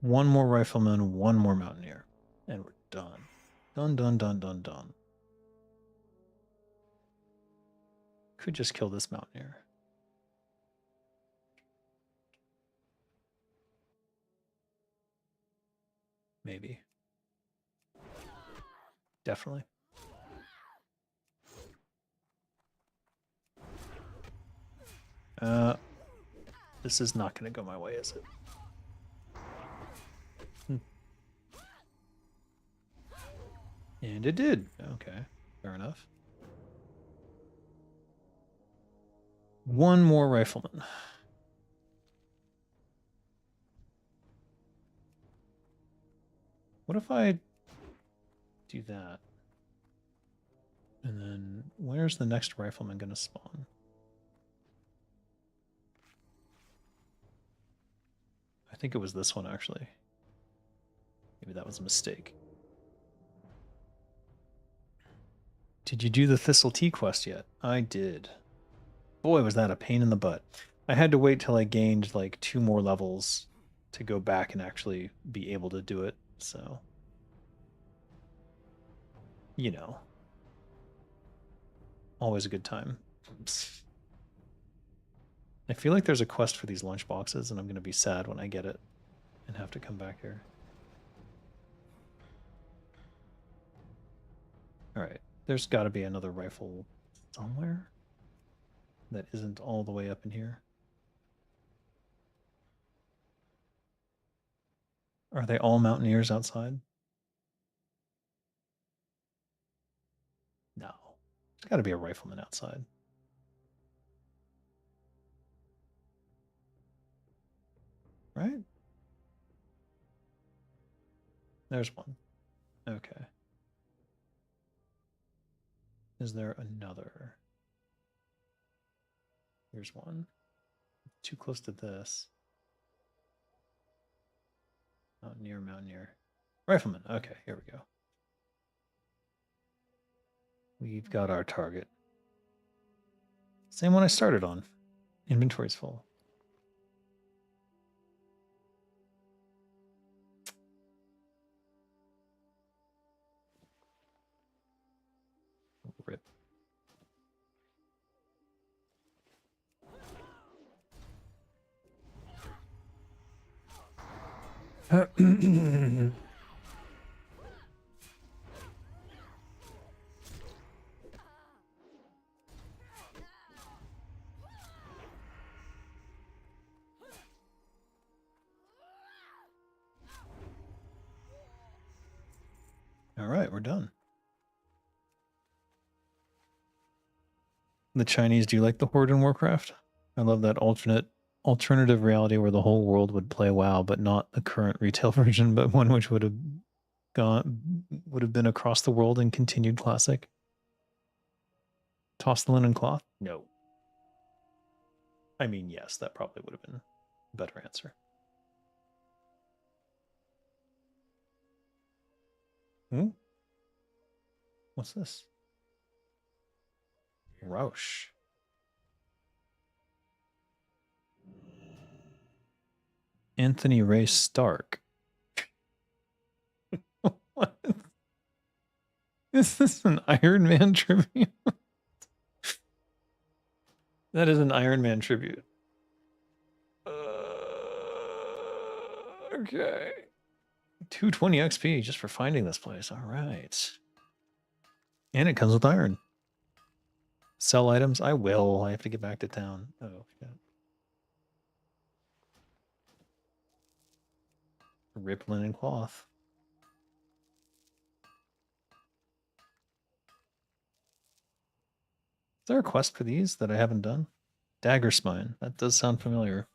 One more rifleman, one more mountaineer. And we're done. Done. Could just kill this mountaineer. Maybe. Definitely. This is not going to go my way, is it? And it did. Okay, fair enough. One more rifleman. What if I do that? And then where's the next rifleman going to spawn? I think it was this one, actually. Maybe that was a mistake. Did you do the Thistle Tea quest yet? I did. Boy, was that a pain in the butt. I had to wait till I gained like 2 more levels to go back and actually be able to do it, so... You know. Always a good time. I feel like there's a quest for these lunch boxes, and I'm going to be sad when I get it and have to come back here. Alright, there's got to be another rifle somewhere that isn't all the way up in here. Are they all mountaineers outside? No. There's got to be a rifleman outside. Right? There's one. Okay. Is there another? Here's one. Too close to this. Mountaineer, mountaineer. Rifleman. Okay, here we go. We've got our target. Same one I started on. Inventory's full. Rip. All right, we're done. The Chinese do like the Horde in Warcraft. I love that alternative reality where the whole world would play WoW, but not the current retail version, but one which would have been across the world and continued classic. Toss the linen cloth? No. I mean, yes, that probably would have been a better answer. What's this? Roush. Anthony Ray Stark. What? Is this an Iron Man tribute? That is an Iron Man tribute. Okay. 220 XP just for finding this place. All right. And it comes with iron. Sell items? I will. I have to get back to town. Oh, shit. Rip linen cloth. Is there a quest for these that I haven't done? Dagger Spine. That does sound familiar.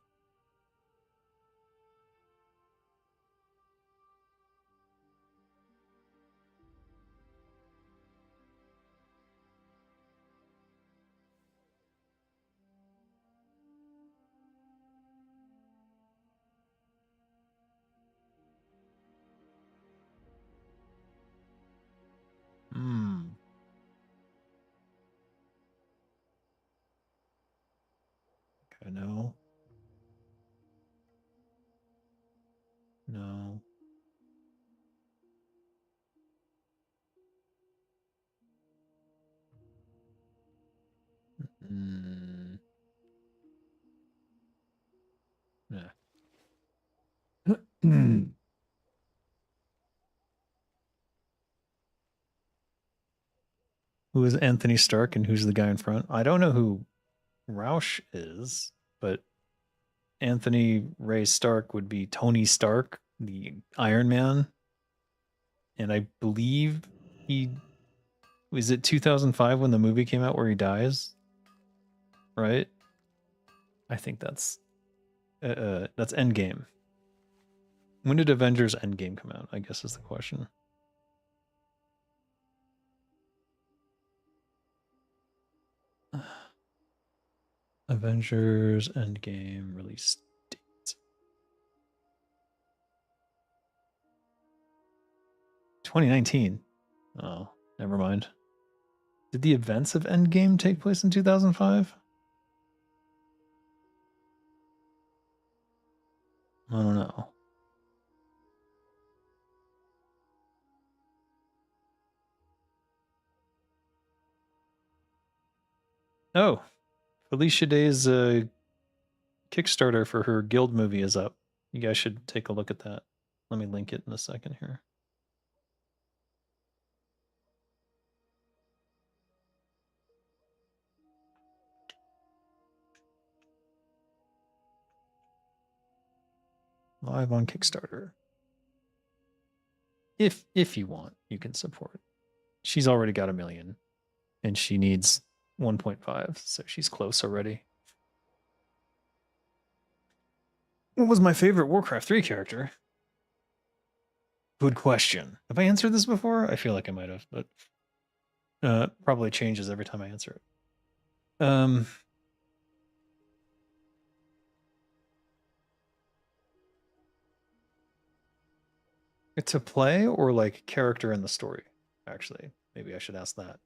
Hmm. Okay, no. No. Hmm. Yeah. Who is Anthony Stark and who's the guy in front? I don't know who Roush is, but Anthony Ray Stark would be Tony Stark, the Iron Man. And I believe he was it 2005 when the movie came out where he dies, right? I think that's Endgame. When did Avengers Endgame come out? I guess is the question. Avengers Endgame release date. 2019. Oh, never mind. Did the events of Endgame take place in 2005? I don't know. Oh, Felicia Day's Kickstarter for her Guild movie is up. You guys should take a look at that. Let me link it in a second here. Live on Kickstarter. If you want, you can support. She's already got 1 million, and she needs 1.5, so she's close already. What was my favorite Warcraft 3 character? Good question. Have I answered this before? I feel like I might have, but probably changes every time I answer it. To play or like character in the story? Actually, maybe I should ask that.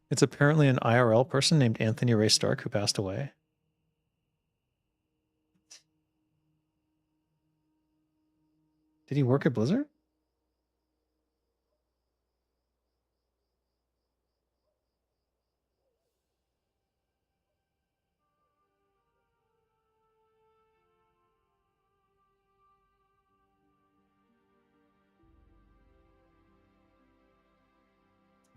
It's apparently an IRL person named Anthony Ray Stark who passed away. Did he work at Blizzard?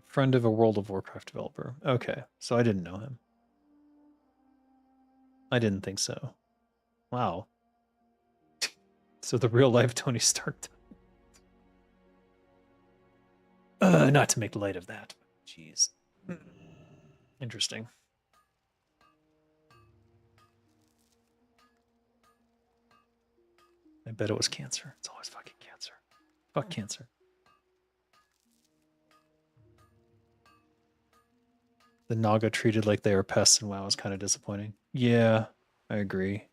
Friend of a World of Warcraft developer. Okay, so I didn't know him. I didn't think so. Wow. So the real life Tony Stark. Not to make light of that. Jeez. Interesting. I bet it was cancer. It's always fucking cancer. Fuck cancer. The Naga treated like they were pests in WoW is kind of disappointing. Yeah, I agree.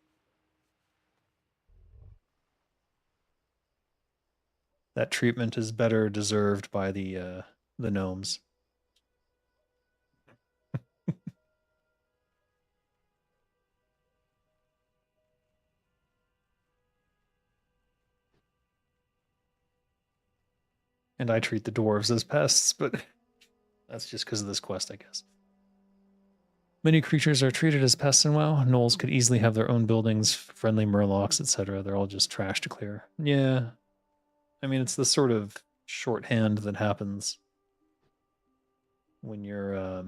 That treatment is better deserved by the gnomes. And I treat the dwarves as pests, but that's just because of this quest, I guess. Many creatures are treated as pests in WoW. Gnolls could easily have their own buildings, friendly murlocs, etc. They're all just trash to clear. Yeah. I mean, it's the sort of shorthand that happens when you're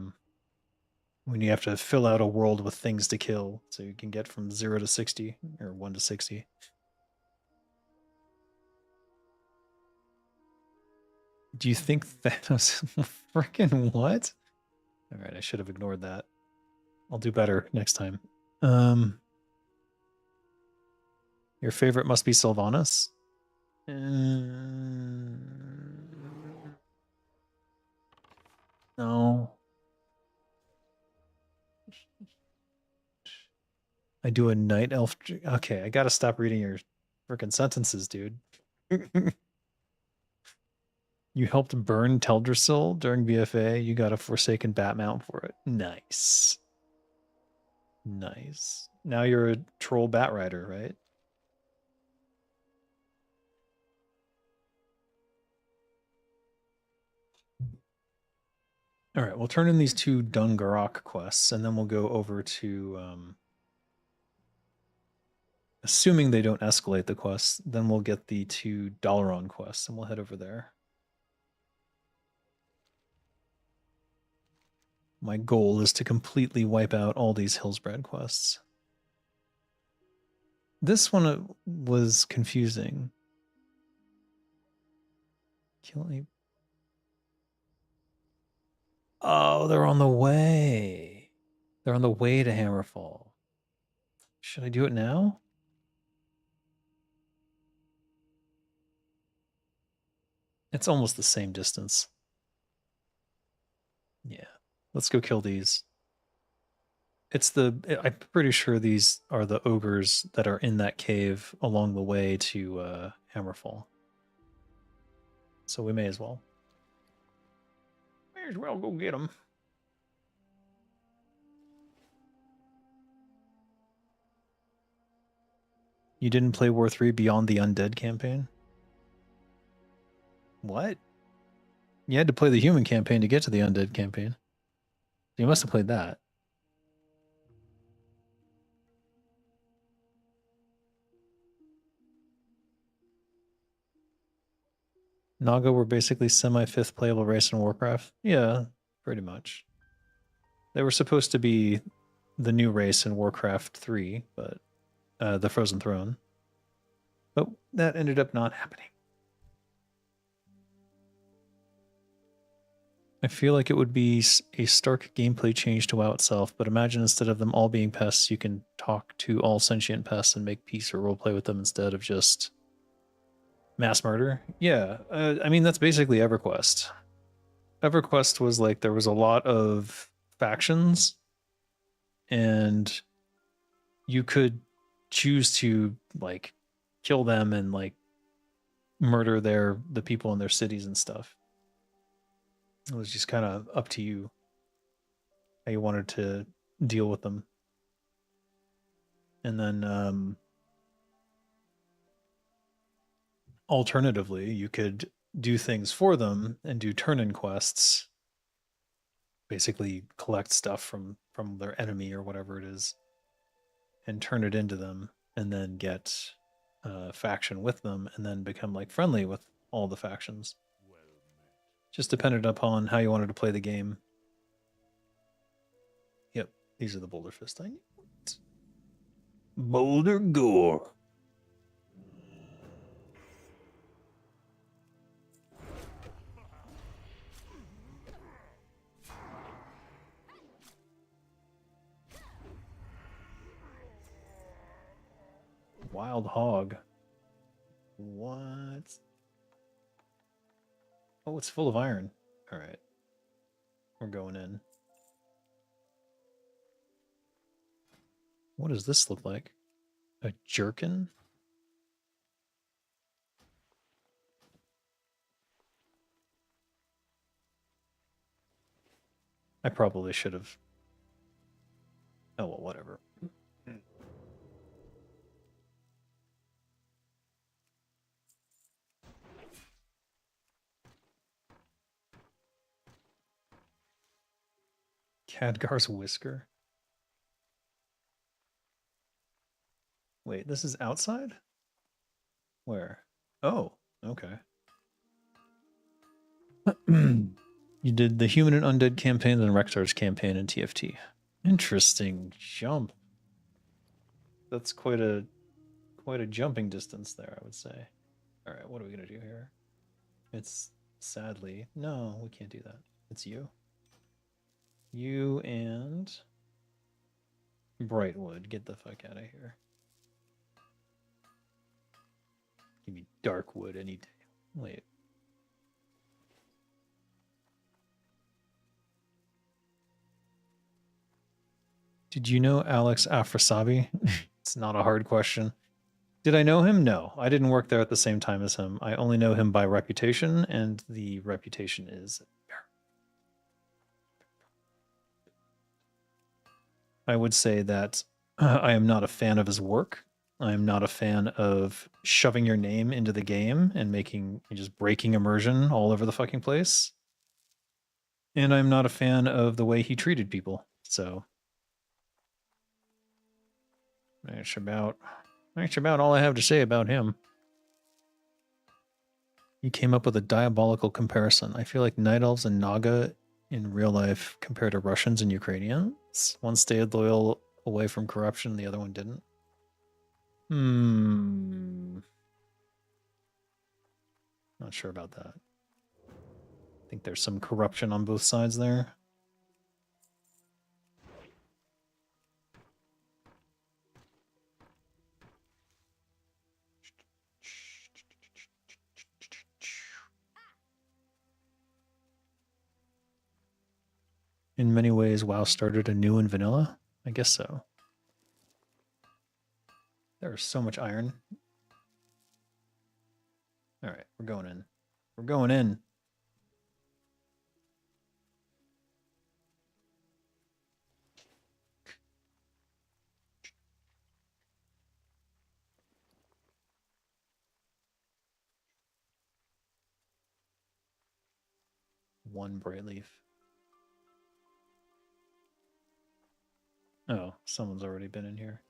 when you have to fill out a world with things to kill, so you can get from 0 to 60 or 1 to 60. Do you think Thanos freaking what? All right, I should have ignored that. I'll do better next time. Your favorite must be Sylvanas. No. I do a night elf. Okay, I gotta stop reading your freaking sentences, dude. You helped burn Teldrassil during BFA. You got a Forsaken bat mount for it. Nice. Nice. Now you're a troll bat rider, right? All right, we'll turn in these 2 Dungarok quests, and then we'll go over to, assuming they don't escalate the quests, then we'll get the 2 Dalaran quests, and we'll head over there. My goal is to completely wipe out all these Hillsbrad quests. This one was confusing. Kill. Oh, they're on the way. They're on the way to Hammerfall. Should I do it now? It's almost the same distance. Yeah. Let's go kill these. I'm pretty sure these are the ogres that are in that cave along the way to Hammerfall. So we may as well. May as well go get them. You didn't play War 3 Beyond the Undead campaign? What? You had to play the human campaign to get to the undead campaign. You must have played that. Naga were basically semi-fifth playable race in Warcraft. Yeah, pretty much. They were supposed to be the new race in Warcraft 3, but the Frozen Throne. But that ended up not happening. I feel like it would be a stark gameplay change to WoW itself, but imagine instead of them all being pests, you can talk to all sentient pests and make peace or roleplay with them instead of just mass murder. Yeah, I mean, that's basically EverQuest. EverQuest was like, there was a lot of factions, and you could choose to, like, kill them and, like, murder the people in their cities and stuff. It was just kind of up to you how you wanted to deal with them. And then alternatively, you could do things for them and do turn-in quests, basically collect stuff from their enemy or whatever it is and turn it into them, and then get a faction with them, and then become like friendly with all the factions. Just depended upon how you wanted to play the game. Yep, these are the Boulder Fist I need. Boulder Gore. Wild Hog. What? Oh, it's full of iron. All right. We're going in. What does this look like? A jerkin? I probably should have. Oh, well, whatever. Khadgar's whisker? Wait, this is outside? Where? Oh, okay. You did the human and undead campaigns and Rexar's campaign in TFT. Interesting jump. That's quite a jumping distance there, I would say. All right, what are we gonna do here? It's sadly no, we can't do that. It's you. You and Brightwood, get the fuck out of here. Give me Darkwood any day. Wait. Did you know Alex Afrasabi? It's not a hard question. Did I know him? No. I didn't work there at the same time as him. I only know him by reputation, and the reputation is... I would say that I am not a fan of his work. I am not a fan of shoving your name into the game and just breaking immersion all over the fucking place. And I'm not a fan of the way he treated people. So that's about all I have to say about him. You came up with a diabolical comparison. I feel like Night Elves and Naga in real life compared to Russians and Ukrainians. One stayed loyal away from corruption, the other one didn't. Not sure about that. I think there's some corruption on both sides there. In many ways, WoW started anew in vanilla? I guess so. There's so much iron. All right, we're going in. We're going in. One bright leaf. Oh, someone's already been in here.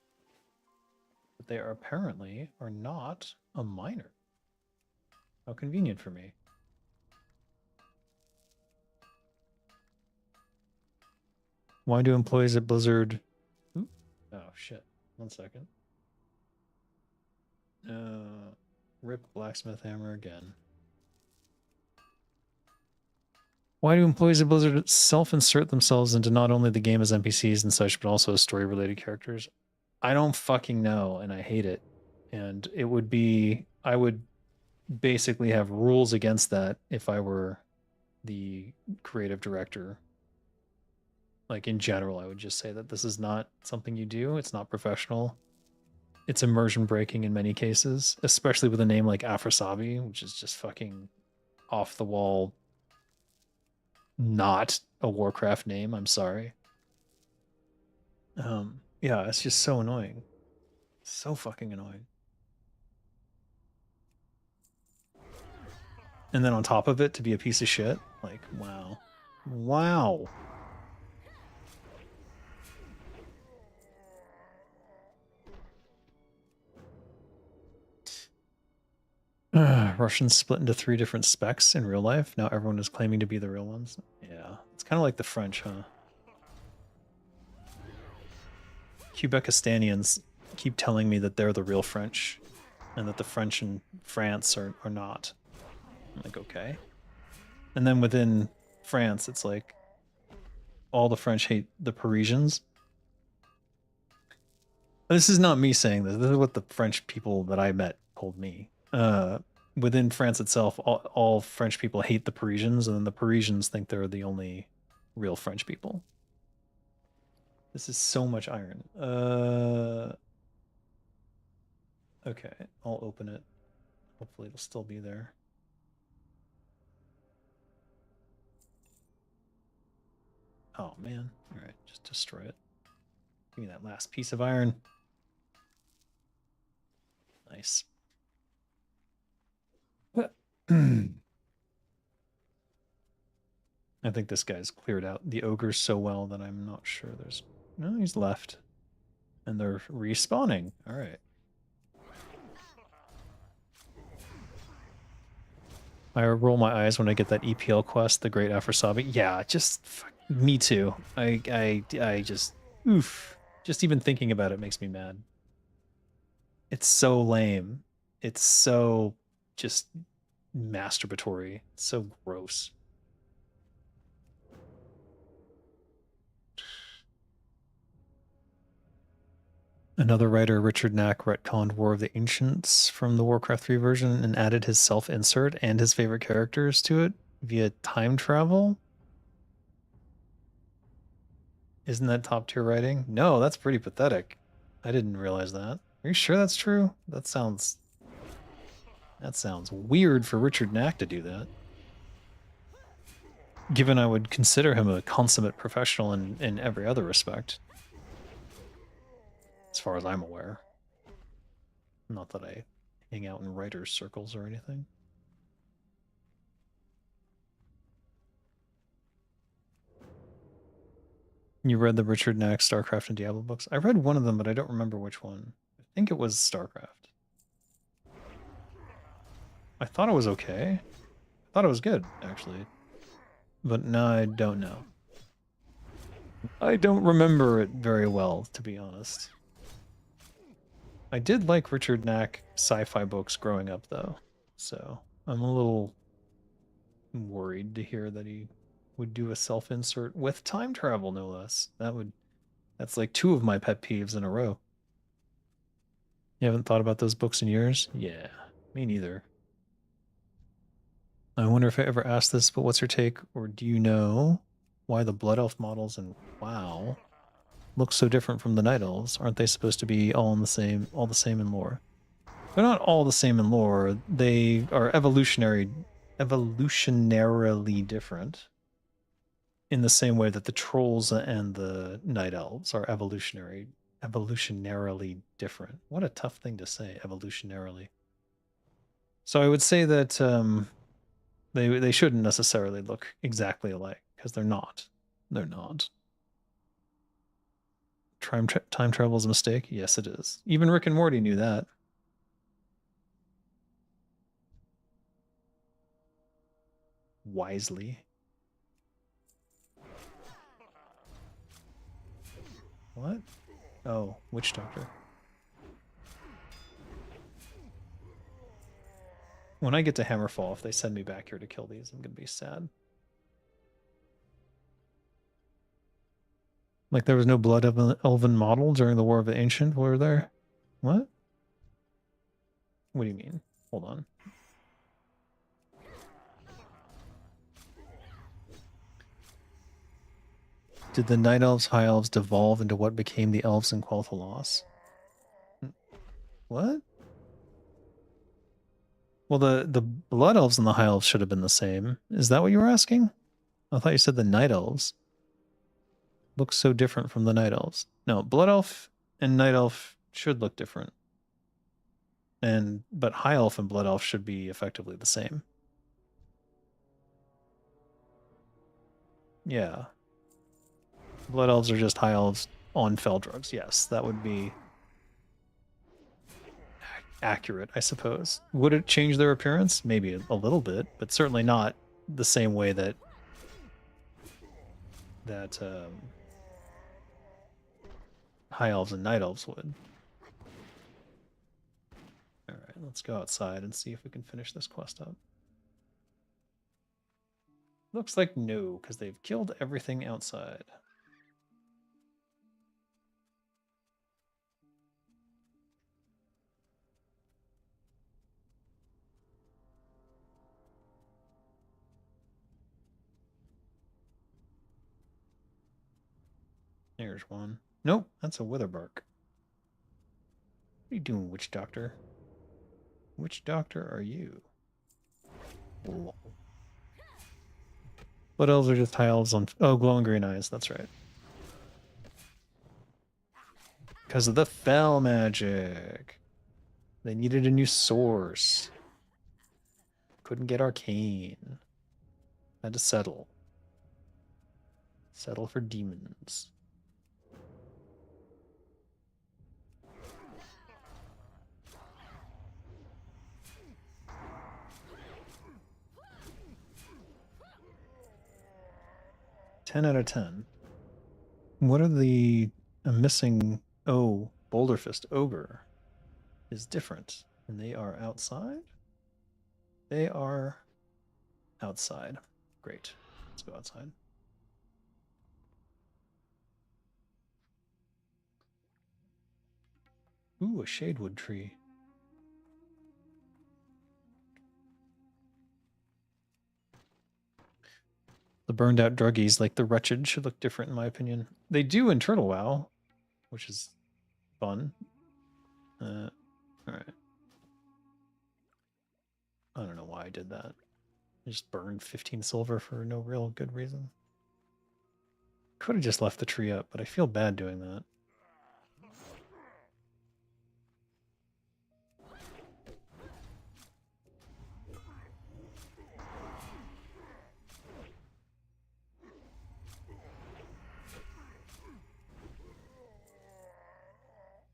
But they are apparently not a miner. How convenient for me. Why do employees at Blizzard... Ooh. Oh, shit. 1 second. Rip blacksmith hammer again. Why do employees of Blizzard self-insert themselves into not only the game as NPCs and such, but also as story-related characters? I don't fucking know, and I hate it. And it would be, I would basically have rules against that if I were the creative director. Like in general, I would just say that this is not something you do. It's not professional. It's immersion breaking in many cases, especially with a name like Afrosabi, which is just fucking off the wall. Not a Warcraft name. I'm sorry. Yeah, it's just so annoying. So fucking annoying. And then on top of it, to be a piece of shit. Like, wow. Wow. Russians split into 3 different specs in real life. Now everyone is claiming to be the real ones. Yeah, it's kind of like the French, huh? Quebecistanians keep telling me that they're the real French and that the French in France are not. I'm like, okay. And then within France, it's like all the French hate the Parisians. This is not me saying this. This is what the French people that I met told me. Within France itself, all French people hate the Parisians, and then the Parisians think they're the only real French people. This is so much iron. Okay, I'll open it. Hopefully it'll still be there. Oh man. Alright, just destroy it. Give me that last piece of iron. Nice. I think this guy's cleared out the ogres so well that I'm not sure there's... No, he's left. And they're respawning. Alright. I roll my eyes when I get that EPL quest, the Great Afrosabi. Yeah, just... me too. I just... Oof. Just even thinking about it makes me mad. It's so lame. It's so... just... masturbatory. It's so gross. Another writer, Richard Knack, retconned War of the Ancients from the Warcraft 3 version and added his self-insert and his favorite characters to it via time travel. Isn't that top-tier writing? No, that's pretty pathetic. I didn't realize that. Are you sure that's true? That sounds weird for Richard Knack to do that. Given I would consider him a consummate professional in every other respect. As far as I'm aware. Not that I hang out in writers' circles or anything. You read the Richard Knack StarCraft and Diablo books? I read one of them, but I don't remember which one. I think it was StarCraft. I thought it was okay. I thought it was good, actually. But no, I don't know. I don't remember it very well, to be honest. I did like Richard Knack sci-fi books growing up, though. So I'm a little worried to hear that he would do a self-insert with time travel, no less. That's like 2 of my pet peeves in a row. You haven't thought about those books in years? Yeah, me neither. I wonder if I ever asked this, but what's your take, or do you know why the Blood Elf models in WoW look so different from the Night Elves? Aren't they supposed to be all the same in lore? They're not all the same in lore. They are evolutionarily different. In the same way that the trolls and the Night Elves are evolutionarily different. What a tough thing to say, evolutionarily. So I would say that they shouldn't necessarily look exactly alike, because they're not. They're not. Time travel is a mistake? Yes, it is. Even Rick and Morty knew that. Wisely. What? Oh, Witch Doctor. When I get to Hammerfall, if they send me back here to kill these, I'm gonna be sad. Like there was no blood elven model during the War of the Ancient, were there? What? What do you mean? Hold on. Did the Night Elves, High Elves devolve into what became the Elves in Quel'Thalas? What? Well, the Blood Elves and the High Elves should have been the same. Is that what you were asking? I thought you said the Night Elves. Looks so different from the Night Elves. No, Blood Elf and Night Elf should look different. But High Elf and Blood Elf should be effectively the same. Yeah. Blood Elves are just High Elves on Fell drugs. Yes, that would be accurate, I suppose. Would it change their appearance? Maybe a little bit, but certainly not the same way that High Elves and Night Elves would. Alright, let's go outside and see if we can finish this quest up. Looks like no, because they've killed everything outside. There's one. Nope, that's a Witherbark. What are you doing, Witch Doctor? Which doctor are you? Lol. What elves are just high elves on... Oh, glowing green eyes, that's right. Because of the fell magic. They needed a new source. Couldn't get arcane. Had to settle. Settle for demons. Ten out of 10. What are the... I'm missing... Oh, Boulder Fist Ogre is different. And they are outside? They are outside. Great. Let's go outside. Ooh, a shadewood tree. The burned out druggies, like the wretched, should look different in my opinion. They do in Turtle WoW, which is fun. Alright. I don't know why I did that. I just burned 15 silver for no real good reason. Could have just left the tree up, but I feel bad doing that.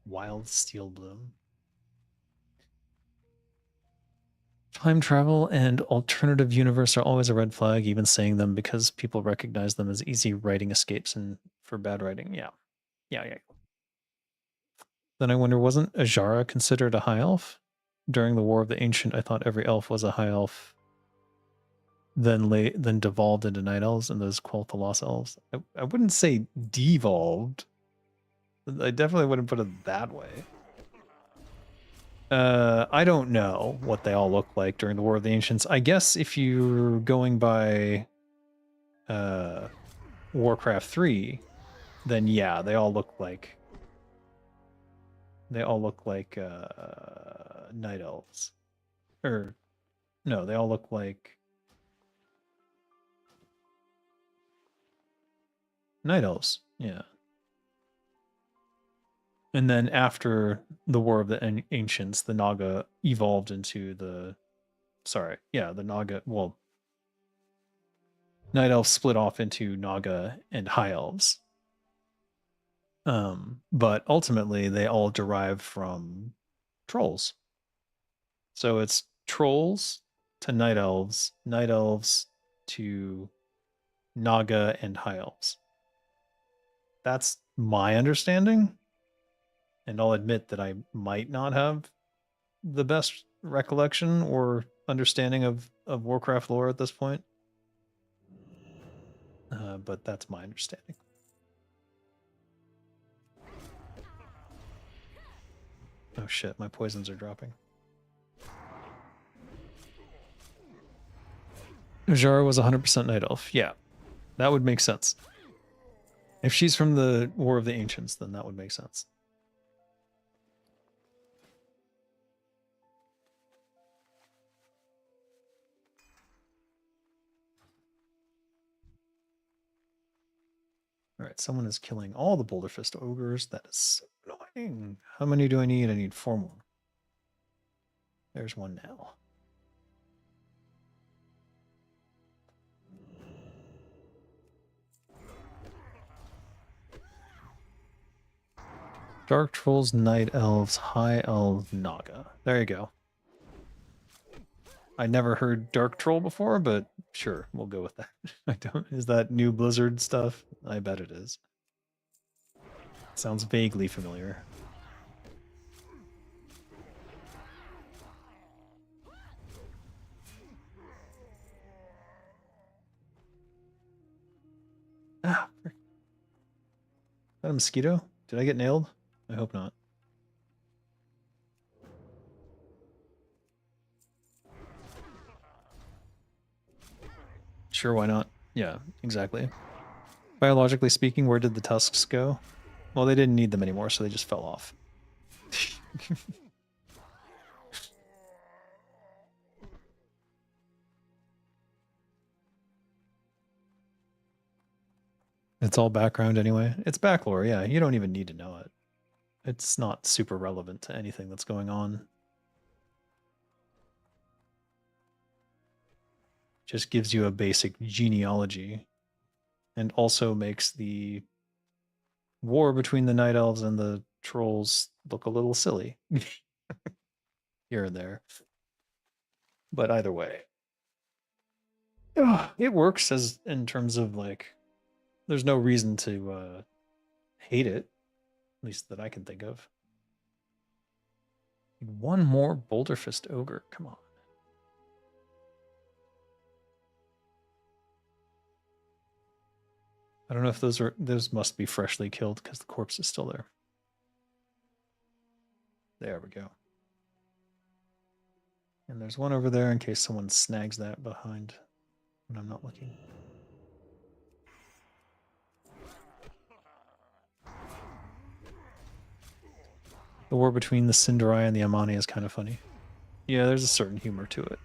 Wild Steel Bloom. Time travel and alternative universe are always a red flag, even saying them because people recognize them as easy writing escapes and for bad writing. Yeah. Then I wonder, wasn't Ajara considered a high elf? During the War of the Ancient, I thought every elf was a high elf. Then devolved into night elves and those Quel'Thalas elves. I wouldn't say devolved. I definitely wouldn't put it that way. I don't know what they all look like during the War of the Ancients. I guess if you're going by Warcraft 3, then yeah, they all look like night elves. Or no, they all look like night elves. Yeah. And then after the War of the Ancients, the Naga evolved into the... Sorry, yeah, the Naga... Well, Night Elves split off into Naga and High Elves. But ultimately, they all derive from Trolls. So it's Trolls to Night Elves to Naga and High Elves. That's my understanding. And I'll admit that I might not have the best recollection or understanding of Warcraft lore at this point. But that's my understanding. Oh shit, my poisons are dropping. Ujara was 100% Night Elf. Yeah, that would make sense. If she's from the War of the Ancients, then that would make sense. Alright, someone is killing all the Boulder Fist ogres. That is so annoying. How many do I need? I need 4 more. There's one now. Dark Trolls, Night Elves, High Elves, Naga. There you go. I never heard Dark Troll before, but sure, we'll go with that. I don't. Is that new Blizzard stuff? I bet it is. Sounds vaguely familiar. Ah, is that a mosquito? Did I get nailed? I hope not. Sure, why not? Yeah, exactly. Biologically speaking, where did the tusks go? Well, they didn't need them anymore, so they just fell off. It's all background anyway. It's backlore, yeah. You don't even need to know it. It's not super relevant to anything that's going on. Just gives you a basic genealogy and also makes the war between the Night Elves and the Trolls look a little silly here and there. But either way, it works as in terms of like, there's no reason to hate it, at least that I can think of. One more Boulder Fist Ogre, come on. I don't know if those must be freshly killed because the corpse is still there. There we go. And there's one over there in case someone snags that behind when I'm not looking. The war between the Cinderai and the Amani is kind of funny. Yeah, there's a certain humor to it.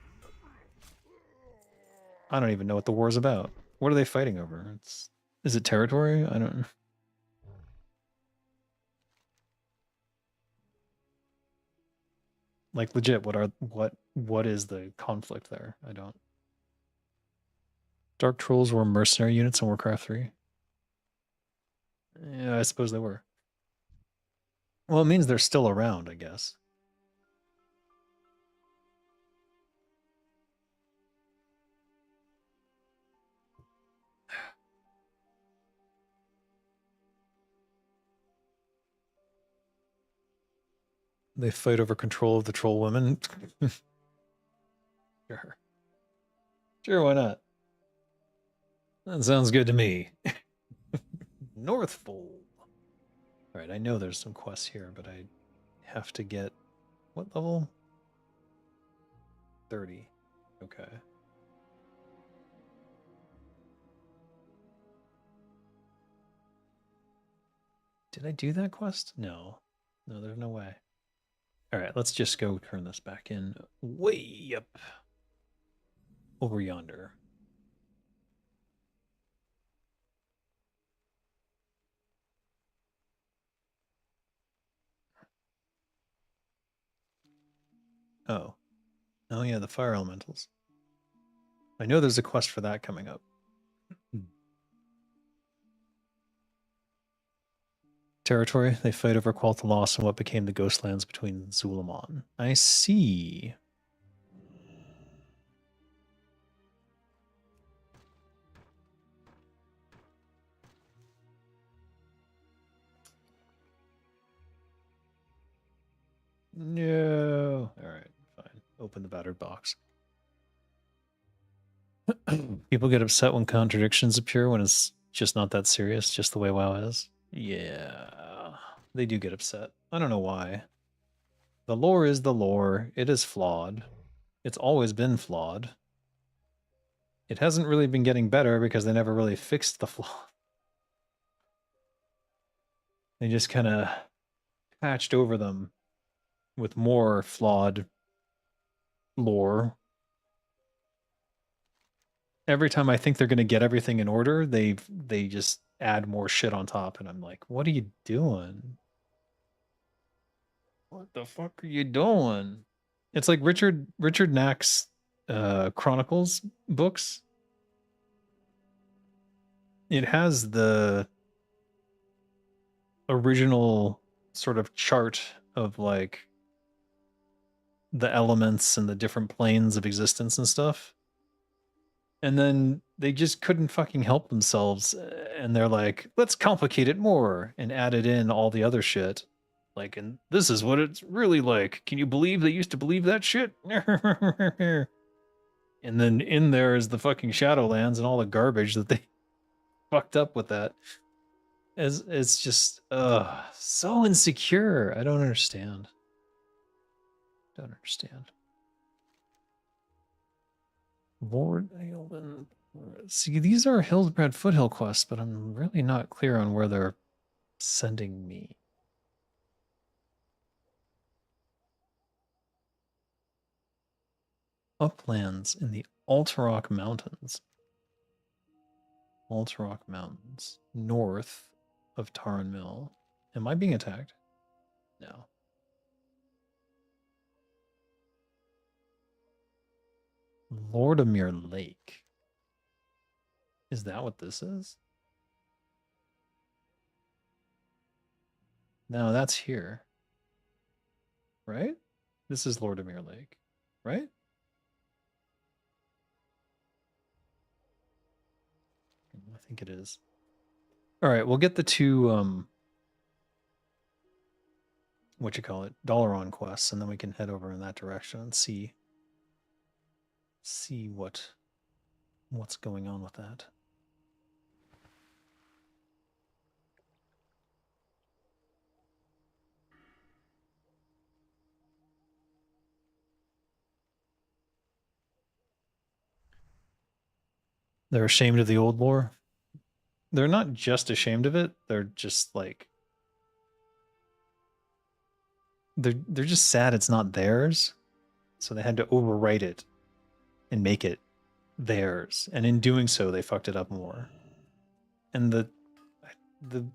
I don't even know what the war is about. What are they fighting over? Is it territory? I don't know. Like legit, what is the conflict there? I don't. Dark Trolls were mercenary units in Warcraft 3. Yeah, I suppose they were. Well, it means they're still around, I guess. They fight over control of the troll women. Sure. Sure, why not? That sounds good to me. Northfold. Alright, I know there's some quests here, but I have to get... What level? 30. Okay. Did I do that quest? No. No, there's no way. Alright, let's just go turn this back in way up over yonder. Oh. Oh yeah, the fire elementals. I know there's a quest for that coming up. Territory, they fight over Qualta Loss and what became the Ghostlands between Zulamon. I see. No. Alright, fine. Open the battered box. People get upset when contradictions appear when it's just not that serious, just the way WoW is. Yeah. They do get upset. I don't know why. The lore is the lore. It is flawed. It's always been flawed. It hasn't really been getting better because they never really fixed the flaw. They just kind of patched over them with more flawed lore. Every time I think they're going to get everything in order, they just add more shit on top, and I'm like, what are you doing? What the fuck are you doing? It's like Richard Knack's Chronicles books. It has the original sort of chart of like the elements and the different planes of existence and stuff. And then they just couldn't fucking help themselves. And they're like, let's complicate it more and added in all the other shit. Like, and this is what it's really like. Can you believe they used to believe that shit? And then in there is the fucking Shadowlands and all the garbage that they fucked up with that. It's just so insecure. I don't understand. Don't understand. Lord Aelden. See, these are Hildbred Foothill quests, but I'm really not clear on where they're sending me. Uplands in the Alterock Mountains. Alterock Mountains. North of Tarn Mill. Am I being attacked? No. Lordamere Lake. Is that what this is? No, that's here. Right? This is Lordamere Lake, right? I think it is. All right, we'll get the two what you call it, Dalaran quests, and then we can head over in that direction and see what's going on with that. They're ashamed of the old lore. They're not just ashamed of it, they're just like they're just sad it's not theirs. So they had to overwrite it and make it theirs. And in doing so, they fucked it up more. And the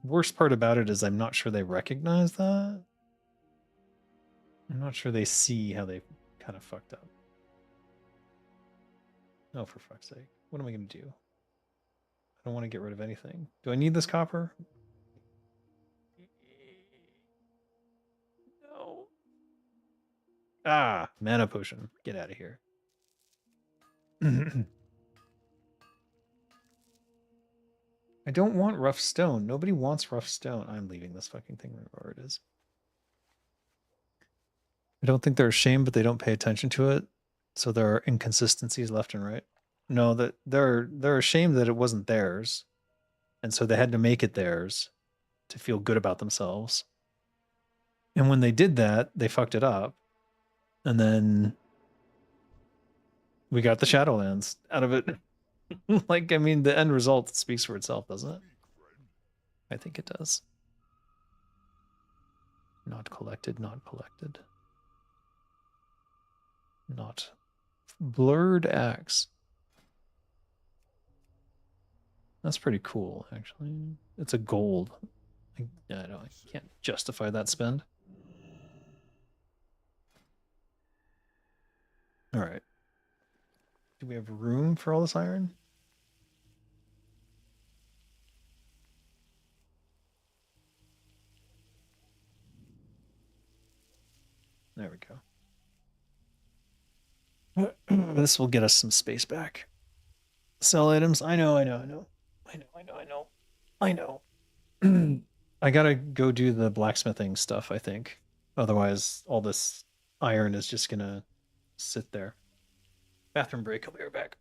worst part about it is I'm not sure they recognize that. I'm not sure they see how they kind of fucked up. Oh, for fuck's sake. What am I going to do? I don't want to get rid of anything. Do I need this copper? No. Ah, mana potion. Get out of here. I don't want rough stone. Nobody wants rough stone. I'm leaving this fucking thing where it is. I don't think they're ashamed, but they don't pay attention to it. So there are inconsistencies left and right. No, that they're ashamed that it wasn't theirs. And so they had to make it theirs to feel good about themselves. And when they did that, they fucked it up. And then we got the Shadowlands out of it. Like, I mean, the end result speaks for itself, doesn't it? I think it does. Not collected, not collected. Not blurred axe. That's pretty cool, actually. It's a gold. I can't justify that spend. All right. Do we have room for all this iron? There we go. This will get us some space back. Sell items. I know. I gotta go do the blacksmithing stuff, I think. Otherwise, all this iron is just gonna sit there. Bathroom break. I'll be right back.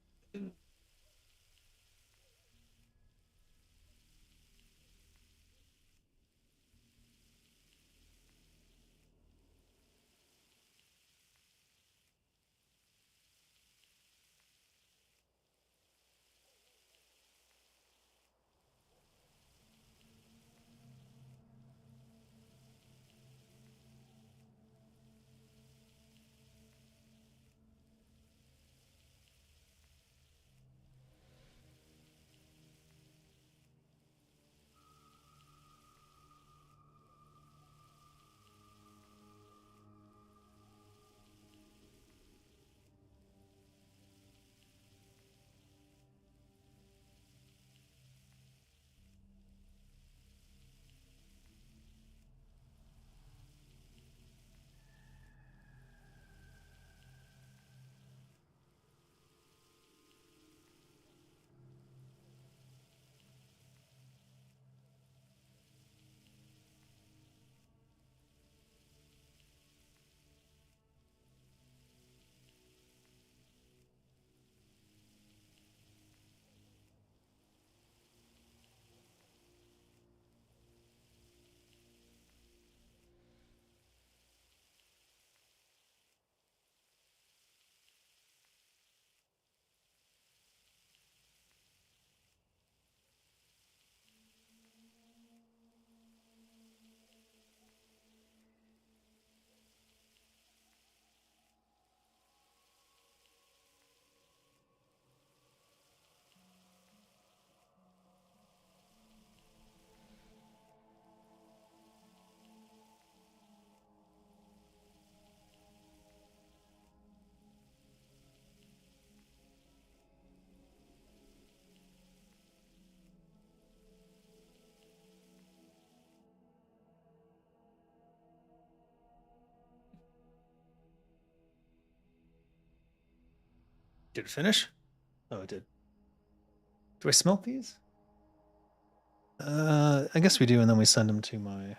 Did it finish? Oh, it did. Do I smelt these? I guess we do, and then we send them to my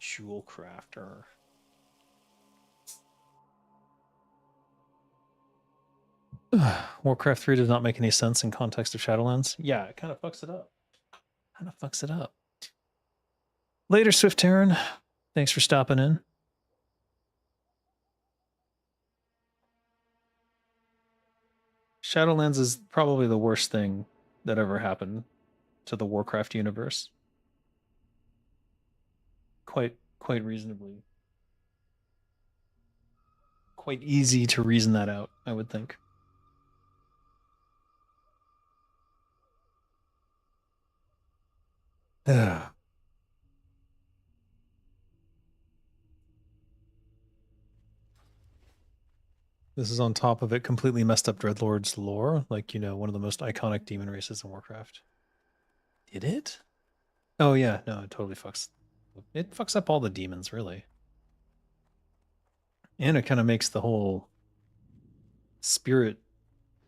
jewel crafter. Warcraft 3 does not make any sense in context of Shadowlands. Yeah, it kind of fucks it up. Later, Swift Terran. Thanks for stopping in. Shadowlands is probably the worst thing that ever happened to the Warcraft universe. Quite reasonably. Quite easy to reason that out, I would think. Ugh. This is on top of it completely messed up Dreadlord's lore, like, you know, one of the most iconic demon races in Warcraft. Did it? Oh yeah, no, it totally fucks. It fucks up all the demons, really. And it kind of makes the whole spirit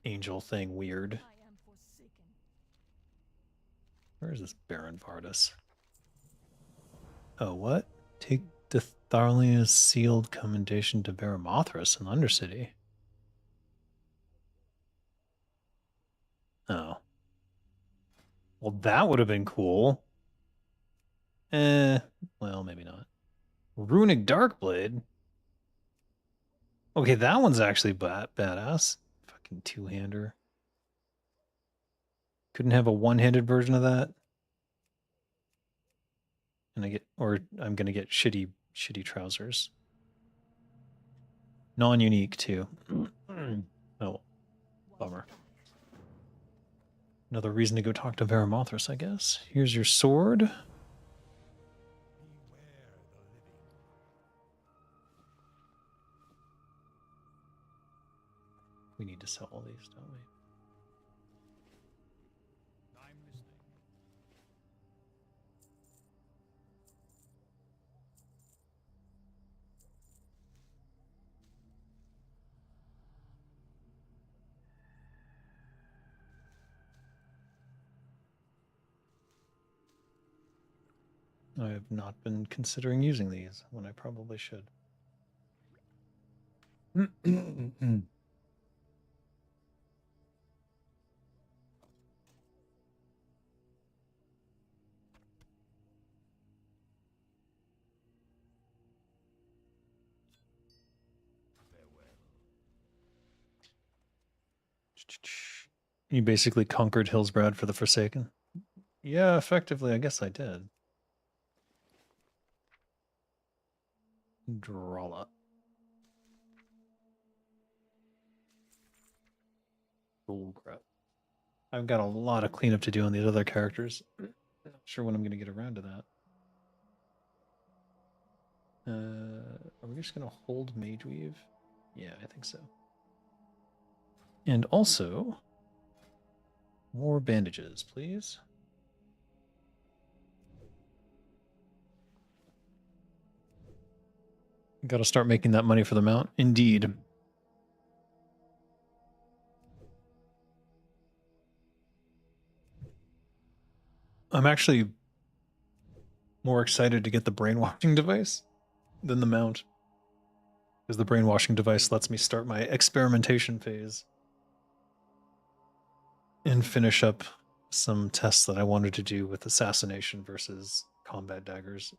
angel thing weird. Where is this Baron Vardis? Oh, what? Take the Tharlia's sealed commendation to Baramothras in Undercity. Oh. Well, that would have been cool. Well, maybe not. Runic Darkblade? Okay, that one's actually badass. Fucking two-hander. Couldn't have a one-handed version of that. And I'm gonna get shitty trousers. Non-unique too. Oh, bummer. Another reason to go talk to Varamothras, I guess. Here's your sword. We need to sell all these, don't we? I'm listening. I have not been considering using these when I probably should. You basically conquered Hillsbrad for the Forsaken. Yeah, effectively, I guess I did. Drala. Bullcrap. I've got a lot of cleanup to do on these other characters. Not sure when I'm going to get around to that. Are we just going to hold Mage Weave? Yeah, I think so. And also, more bandages, please. Got to start making that money for the mount. Indeed. I'm actually more excited to get the brainwashing device than the mount. Because the brainwashing device lets me start my experimentation phase. And finish up some tests that I wanted to do with assassination versus combat daggers.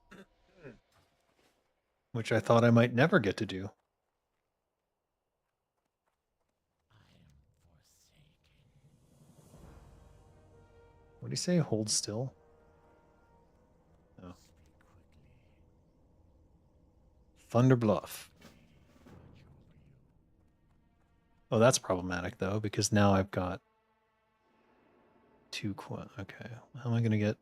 Which I thought I might never get to do. What do you say? Hold still? No. Thunder Bluff. Oh, that's problematic though, because now I've got two okay. How am I gonna get?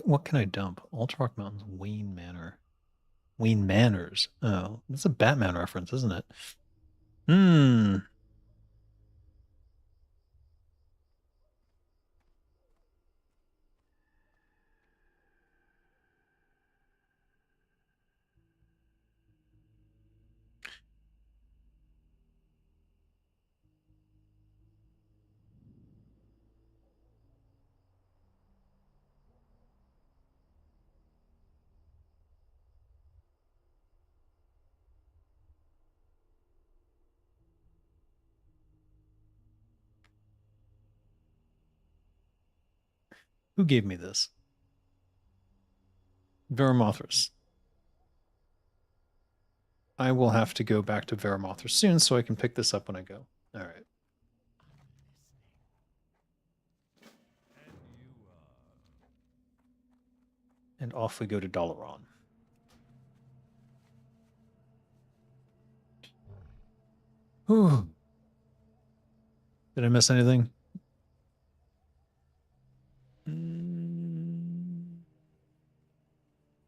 What can I dump? Ultrarock Mountains, Wayne Manor. Wayne Manors. Oh, that's a Batman reference, isn't it? Hmm. Who gave me this? Veramothras. I will have to go back to Veramothras soon, so I can pick this up when I go. All right. And off we go to Dalaran. Whew. Did I miss anything?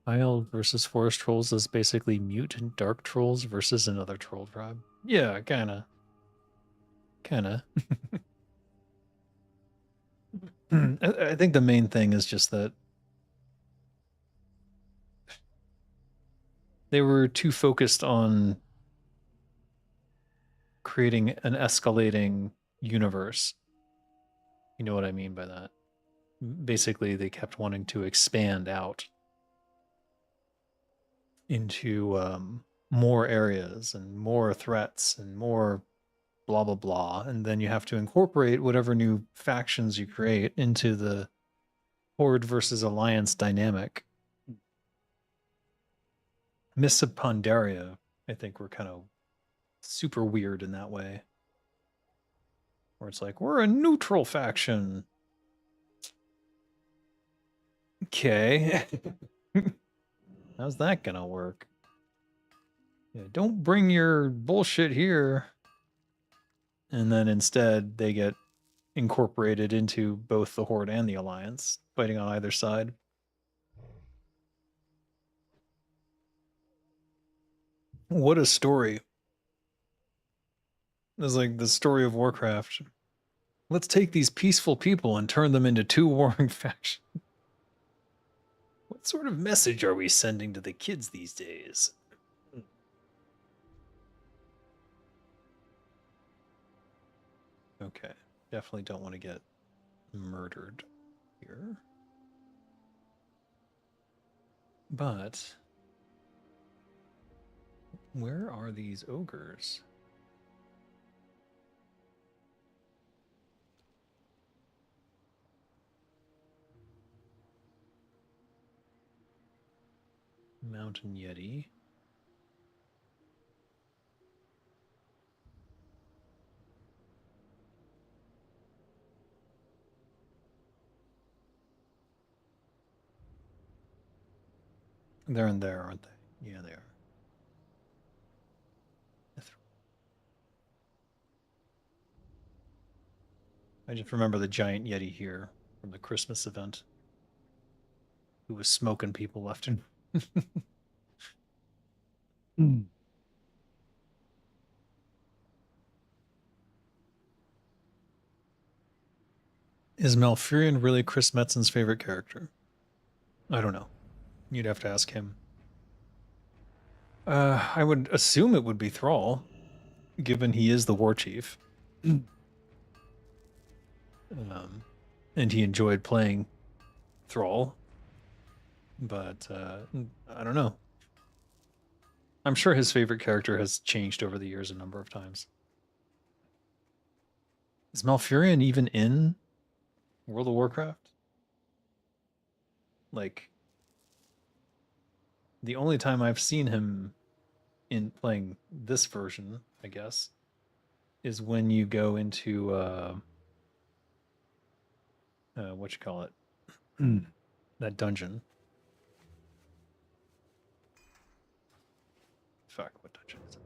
Wild versus forest trolls is basically mute and dark trolls versus another troll tribe. Yeah, kinda. I think the main thing is just that they were too focused on creating an escalating universe. You know what I mean by that? Basically, they kept wanting to expand out into more areas and more threats and more blah blah blah, and then you have to incorporate whatever new factions you create into the Horde versus Alliance dynamic. Mists of Pandaria, I think, were kind of super weird in that way, where it's like, we're a neutral faction. Okay. How's that gonna work? Yeah, don't bring your bullshit here. And then instead they get incorporated into both the Horde and the Alliance, fighting on either side. What a story. It's like the story of Warcraft. Let's take these peaceful people and turn them into two warring factions. What sort of message are we sending to the kids these days? Okay, definitely don't want to get murdered here. But where are these ogres? Mountain Yeti. They're in there, aren't they? Yeah, they are. I just remember the giant Yeti here from the Christmas event, who was smoking people left and Is Malfurion really Chris Metzen's favorite character? I don't know. You'd have to ask him. I would assume it would be Thrall, given he is the war chief. And he enjoyed playing Thrall. But I don't know. I'm sure his favorite character has changed over the years a number of times. Is Malfurion even in World of Warcraft? Like, the only time I've seen him in playing this version, I guess, is when you go into what you call it? That dungeon. Fuck, what dungeon is it?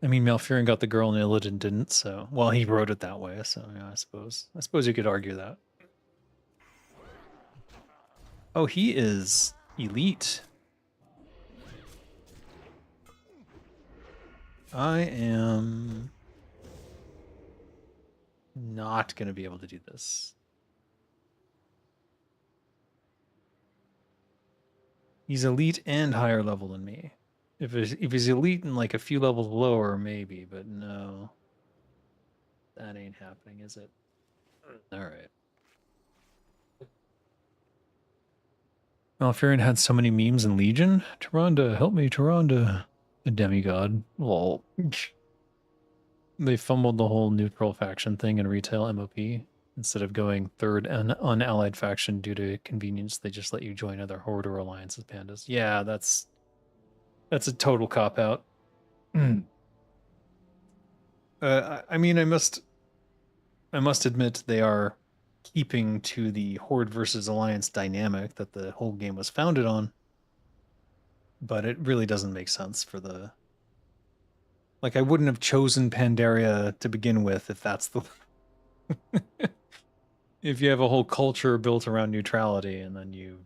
I mean, Malfurion got the girl and Illidan didn't, so... Well, he wrote it that way, so yeah, I suppose you could argue that. Oh, he is elite. I am not going to be able to do this. He's elite and higher level than me. If he's elite and like a few levels lower, maybe, but no. That ain't happening, is it? Alright. Malfurion had so many memes in Legion. Tyrande, help me, Tyrande. A demigod. Lol. They fumbled the whole neutral faction thing in retail MOP. Instead of going third and unallied faction due to convenience, they just let you join other Horde or Alliances pandas. Yeah, that's a total cop out. I mean, I must admit they are keeping to the Horde versus Alliance dynamic that the whole game was founded on, but it really doesn't make sense for the. Like, I wouldn't have chosen Pandaria to begin with if that's the. If you have a whole culture built around neutrality and then you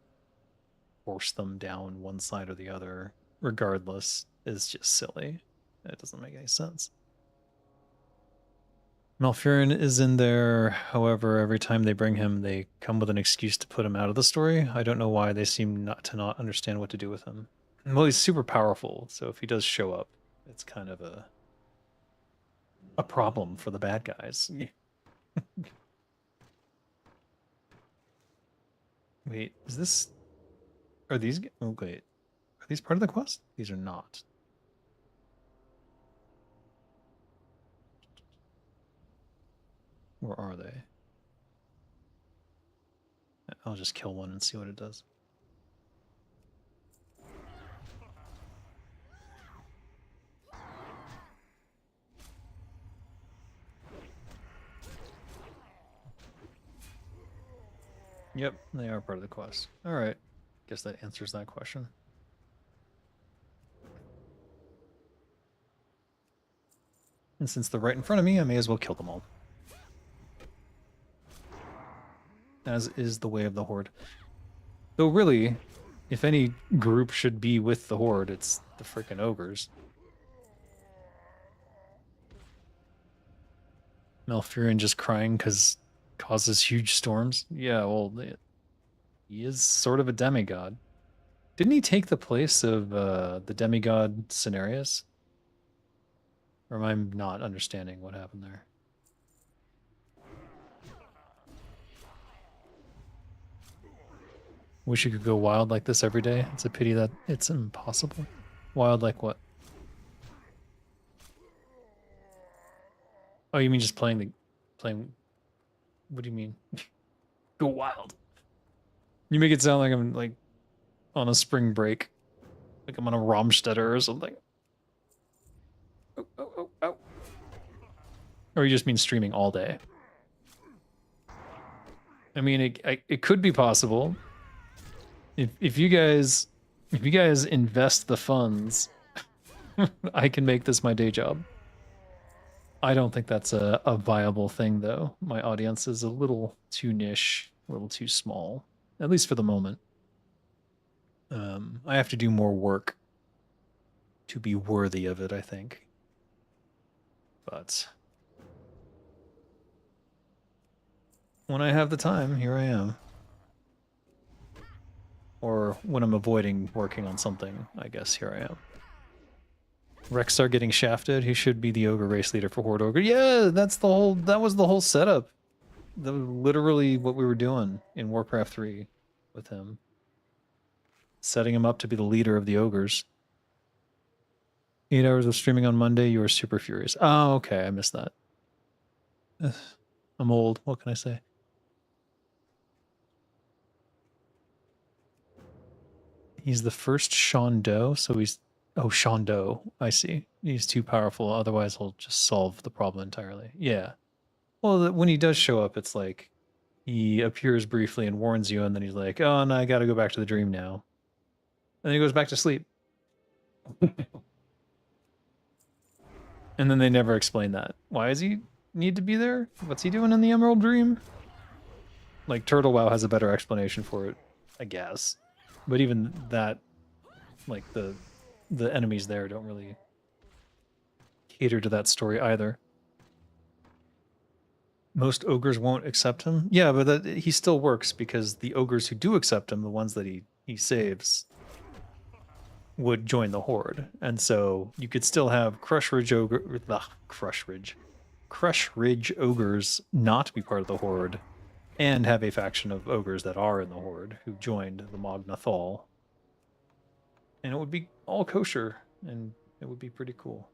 force them down one side or the other, regardless, is just silly. It doesn't make any sense. Malfurion is in there. However, every time they bring him, they come with an excuse to put him out of the story. I don't know why they seem not understand what to do with him. Well, he's super powerful, so if he does show up, it's kind of a problem for the bad guys. Wait, is this... Are these... Oh, wait. Are these part of the quest? These are not. Where are they? I'll just kill one and see what it does. Yep, they are part of the quest. Alright. Guess that answers that question. And since they're right in front of me, I may as well kill them all. As is the way of the Horde. Though really, if any group should be with the Horde, it's the frickin' ogres. Malfurion just crying because causes huge storms? Yeah, well, he is sort of a demigod. Didn't he take the place of the demigod Cenarius? Or am I not understanding what happened there? Wish you could go wild like this every day. It's a pity that it's impossible. Wild like what? Oh, you mean just playing? What do you mean? Go wild. You make it sound like I'm like on a spring break. Like I'm on a Romstetter or something. Oh. Or you just mean streaming all day? I mean, it could be possible. If you guys invest the funds, I can make this my day job. I don't think that's a viable thing, though. My audience is a little too niche, a little too small, at least for the moment. I have to do more work to be worthy of it, I think. But when I have the time, here I am. Or when I'm avoiding working on something, I guess here I am. Rexstar getting shafted. He should be the ogre race leader for Horde Ogre. Yeah, that was the whole setup. That was literally what we were doing in Warcraft 3 with him. Setting him up to be the leader of the ogres. 8 hours of streaming on Monday, you were super furious. Oh, okay, I missed that. Ugh, I'm old, what can I say? He's the first Sean Doe, so he's... Oh, Sean Doe, I see. He's too powerful, otherwise he'll just solve the problem entirely. Yeah. Well, when he does show up, it's like he appears briefly and warns you, and then he's like, oh, no, I gotta go back to the dream now. And then he goes back to sleep. And then they never explain that. Why does he need to be there? What's he doing in the Emerald Dream? Like, Turtle WoW has a better explanation for it, I guess. But even that, like, the enemies there don't really cater to that story either. Most ogres won't accept him. Yeah, but he still works because the ogres who do accept him, the ones that he saves, would join the Horde. And so you could still have Crush Ridge ogres not be part of the Horde and have a faction of ogres that are in the Horde who joined the Mognathal. And it would be all kosher, and it would be pretty cool.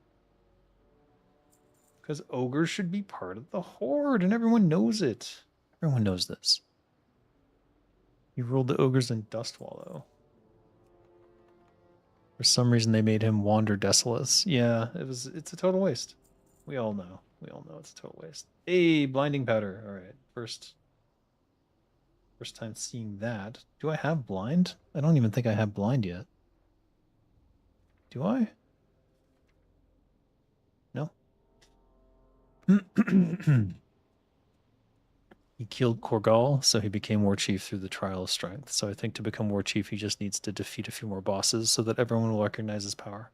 Because ogres should be part of the Horde, and everyone knows it. Everyone knows this. He ruled the ogres in Dustwallow. For some reason, they made him wander desolate. Yeah, it's a total waste. We all know. We all know it's a total waste. Hey, blinding powder. All right, first time seeing that. Do I have blind? I don't even think I have blind yet. Do I? No. He killed Korgal, so he became war chief through the trial of strength. So I think to become war chief, he just needs to defeat a few more bosses so that everyone will recognize his power.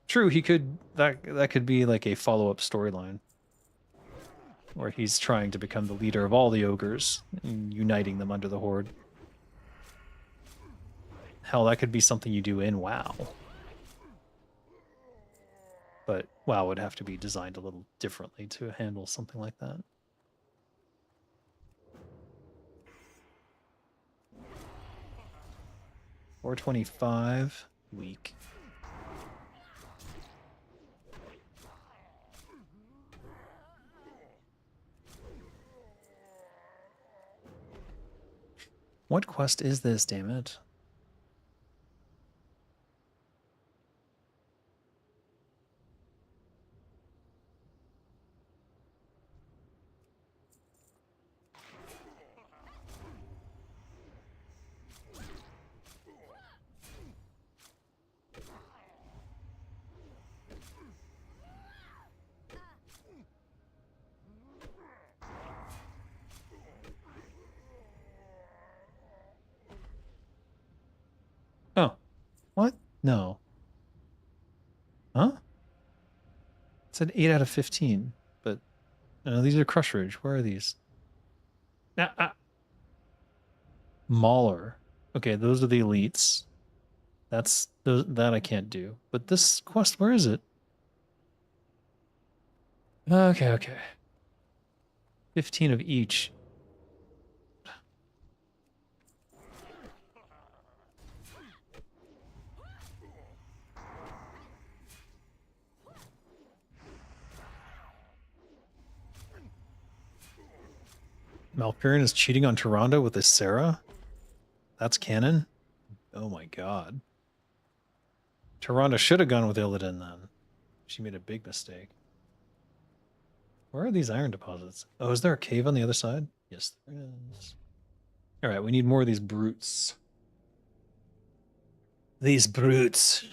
True, he could that could be like a follow-up storyline where he's trying to become the leader of all the ogres and uniting them under the horde. Hell, that could be something you do in WoW. But WoW would have to be designed a little differently to handle something like that. $425 week. What quest is this, damn it? Oh, what? No. Huh? It said 8 out of 15, but no, these are Crush Ridge. Where are these? Mauler. Okay, those are the elites. That I can't do. But this quest, where is it? Okay. 15 of each. Malperion is cheating on Tyrande with his Sarah? That's canon? Oh my god. Tyrande should have gone with Illidan then. She made a big mistake. Where are these iron deposits? Oh, is there a cave on the other side? Yes, there is. Alright, we need more of these brutes. These brutes.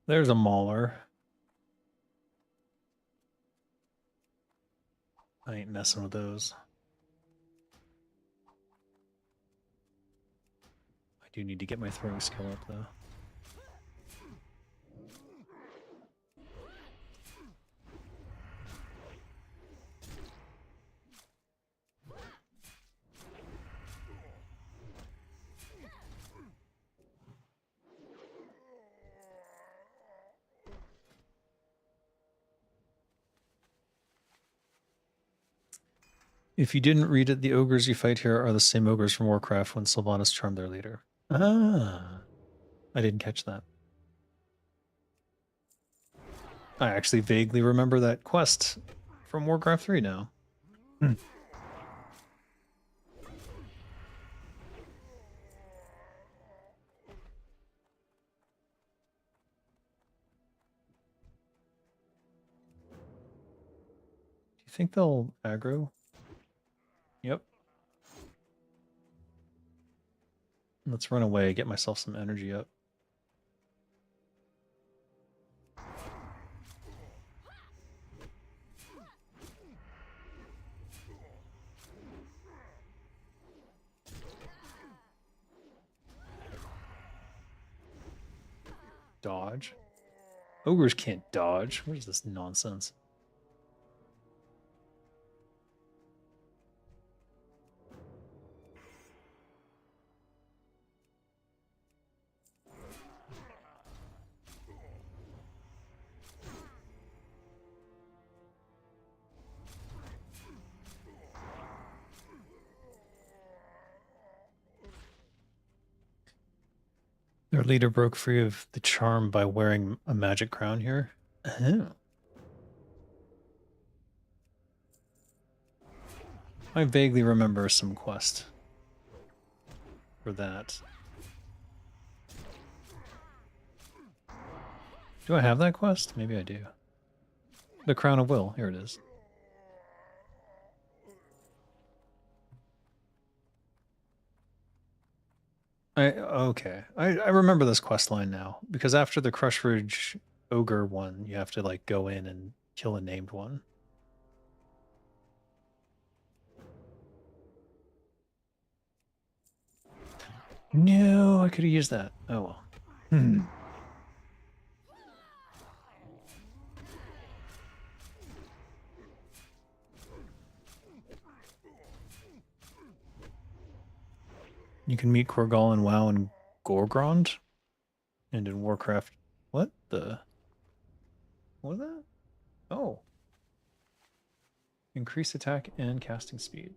There's a mauler. I ain't messing with those. I do need to get my throwing skill up though. If you didn't read it, the ogres you fight here are the same ogres from Warcraft when Sylvanas charmed their leader. Ah, I didn't catch that. I actually vaguely remember that quest from Warcraft 3 now. Hmm. Do you think they'll aggro? Yep. Let's run away, get myself some energy up. Dodge? Ogres can't dodge. What is this nonsense? Their leader broke free of the charm by wearing a magic crown here. Oh. I vaguely remember some quest for that. Do I have that quest? Maybe I do. The Crown of Will. Here it is. Okay. I remember this quest line now because after the Crush Ridge Ogre one, you have to like go in and kill a named one. No, I could have used that. Oh well. Hmm. You can meet Korgal in WoW and Gorgrond, and in Warcraft. What the? What was that? Oh. Increase attack and casting speed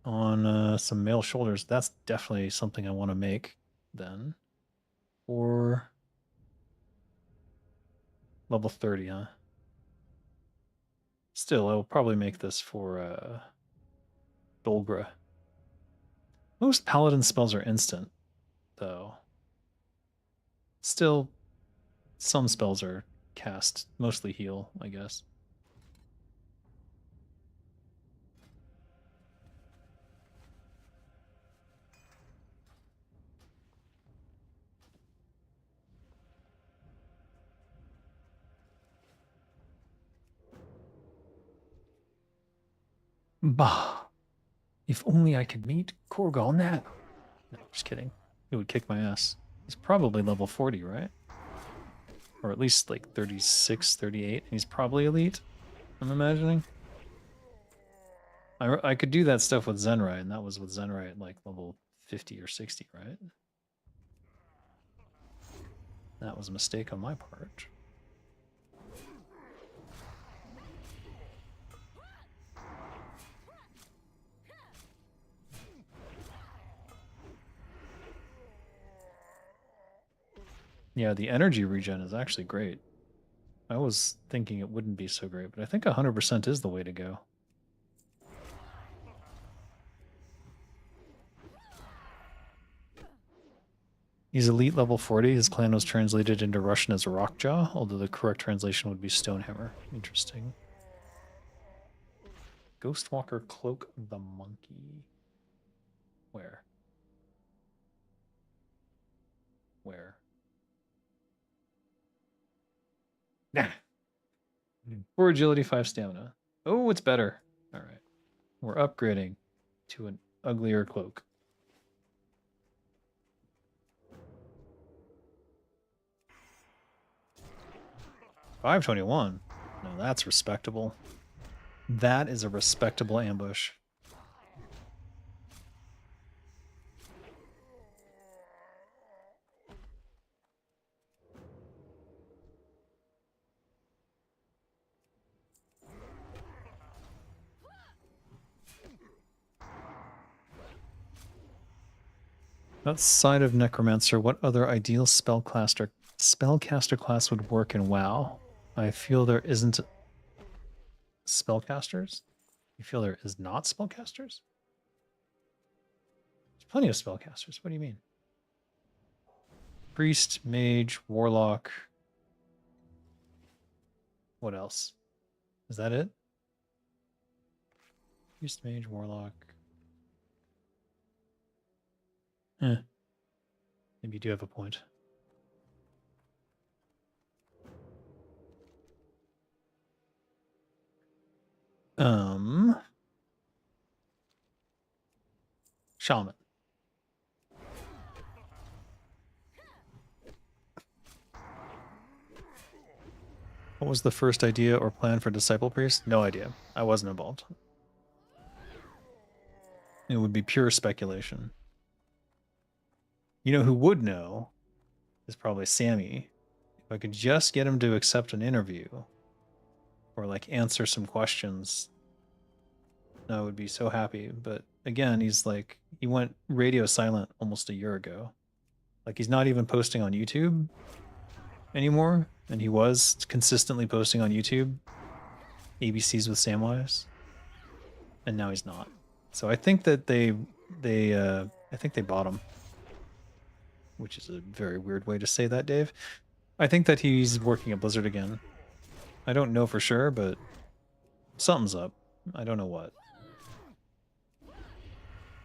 on some male shoulders. That's definitely something I want to make then. Or level 30, huh? Still, I will probably make this for Dolgra. Most paladin spells are instant, though. Still, some spells are cast, mostly heal, I guess. Bah. If only I could meet Korgal now. No, just kidding. He would kick my ass. He's probably level 40, right? Or at least like 36, 38. He's probably elite, I'm imagining. I could do that stuff with Zenrai, and that was with Zenrai at like level 50 or 60, right? That was a mistake on my part. Yeah, the energy regen is actually great. I was thinking it wouldn't be so great, but I think 100% is the way to go. He's elite level 40. His clan was translated into Russian as Rockjaw, although the correct translation would be Stonehammer. Interesting. Ghostwalker Cloak of the Monkey. Where? Where? Nah. 4 agility, 5 stamina. Oh, it's better. All right. We're upgrading to an uglier cloak. $521. No, that's respectable. That is a respectable ambush. Outside of Necromancer, what other ideal spellcaster class would work in WoW? I feel there isn't spellcasters. You feel there is not spellcasters? There's plenty of spellcasters. What do you mean? Priest, mage, warlock. What else? Is that it? Priest, mage, warlock. Maybe you do have a point. Shaman. What was the first idea or plan for Disciple Priest? No idea. I wasn't involved. It would be pure speculation. You know who would know is probably Sammy. If I could just get him to accept an interview or like answer some questions, I would be so happy. But again, he's like, he went radio silent almost a year ago. Like he's not even posting on YouTube anymore, and he was consistently posting on YouTube. ABCs with Samwise, and now he's not. So I think that I think they bought him, which is a very weird way to say that, Dave. I think that he's working at Blizzard again. I don't know for sure, but something's up. I don't know what.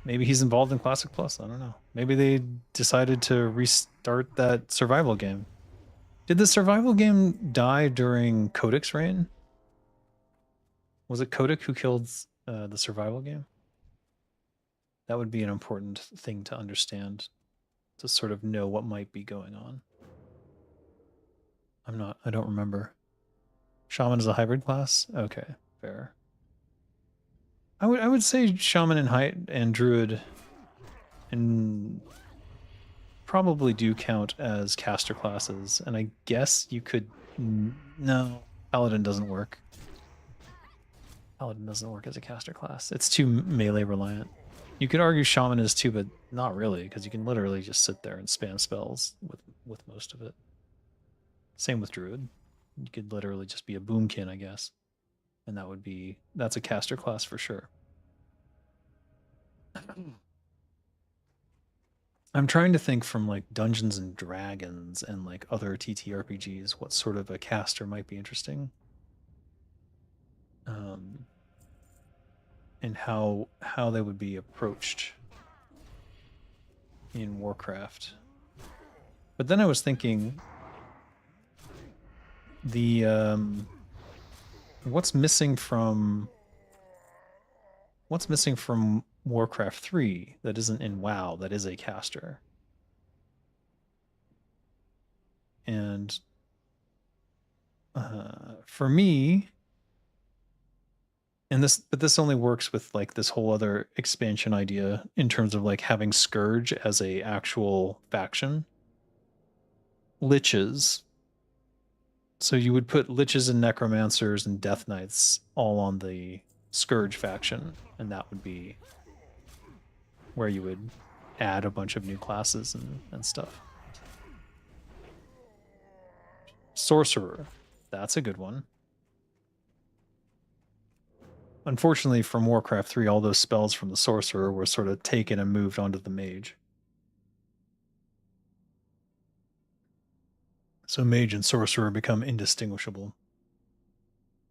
Maybe he's involved in Classic Plus. I don't know. Maybe they decided to restart that survival game. Did the survival game die during Kodak's reign? Was it Kodak who killed the survival game? That would be an important thing to understand, to sort of know what might be going on. I don't remember. Shaman is a hybrid class? Okay, fair. I would say Shaman and Druid and probably do count as caster classes, and I guess you could... No, Paladin doesn't work. Paladin doesn't work as a caster class. It's too melee reliant. You could argue Shaman is too, but not really, because you can literally just sit there and spam spells with most of it. Same with Druid. You could literally just be a boomkin, I guess. And that's a caster class for sure. I'm trying to think from like Dungeons and Dragons and like other TTRPGs what sort of a caster might be interesting. And how they would be approached in Warcraft. But then I was thinking what's missing from Warcraft 3 that isn't in WoW that is a caster? And for me, but this only works with like this whole other expansion idea in terms of like having Scourge as a actual faction. Liches. So you would put Liches and Necromancers and Death Knights all on the Scourge faction, and that would be where you would add a bunch of new classes and stuff. Sorcerer. That's a good one. Unfortunately, from Warcraft 3, all those spells from the Sorcerer were sort of taken and moved onto the Mage. So Mage and Sorcerer become indistinguishable.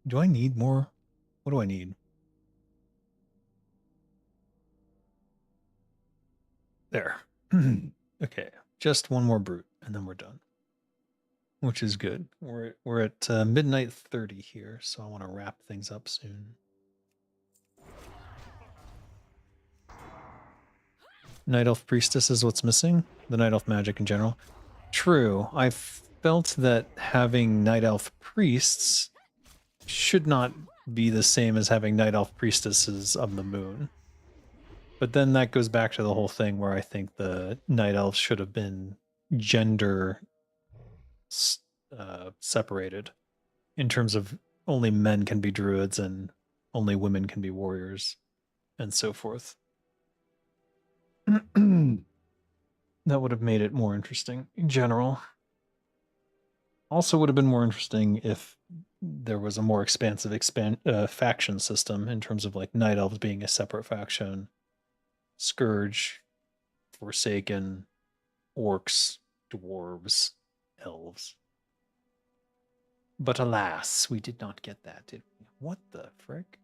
Do I need more? What do I need? There. Okay, just one more Brute, and then we're done. Which is good. We're at midnight 30 here, so I want to wrap things up soon. Night Elf Priestess is what's missing. The Night Elf magic in general. True. I felt that having Night Elf Priests should not be the same as having Night Elf Priestesses of the Moon. But then that goes back to the whole thing where I think the Night Elves should have been gender separated in terms of only men can be druids and only women can be warriors and so forth. That would have made it more interesting in general. Also would have been more interesting if there was a more expansive faction system in terms of like Night Elves being a separate faction, Scourge, Forsaken, Orcs, Dwarves, Elves. But alas, we did not get that, did we? What the frick?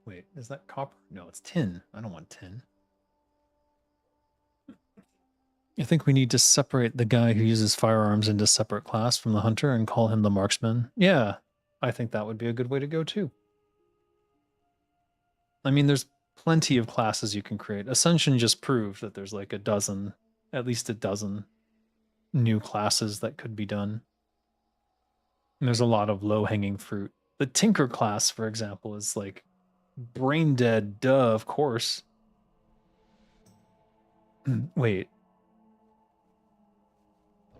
Wait, is that copper? No, it's tin. I don't want tin. I think we need to separate the guy who uses firearms into separate class from the hunter and call him the marksman. Yeah, I think that would be a good way to go too. I mean, there's plenty of classes you can create. Ascension just proved that there's like at least a dozen new classes that could be done. And there's a lot of low-hanging fruit. The Tinker class, for example, is like brain dead, duh, of course. Wait.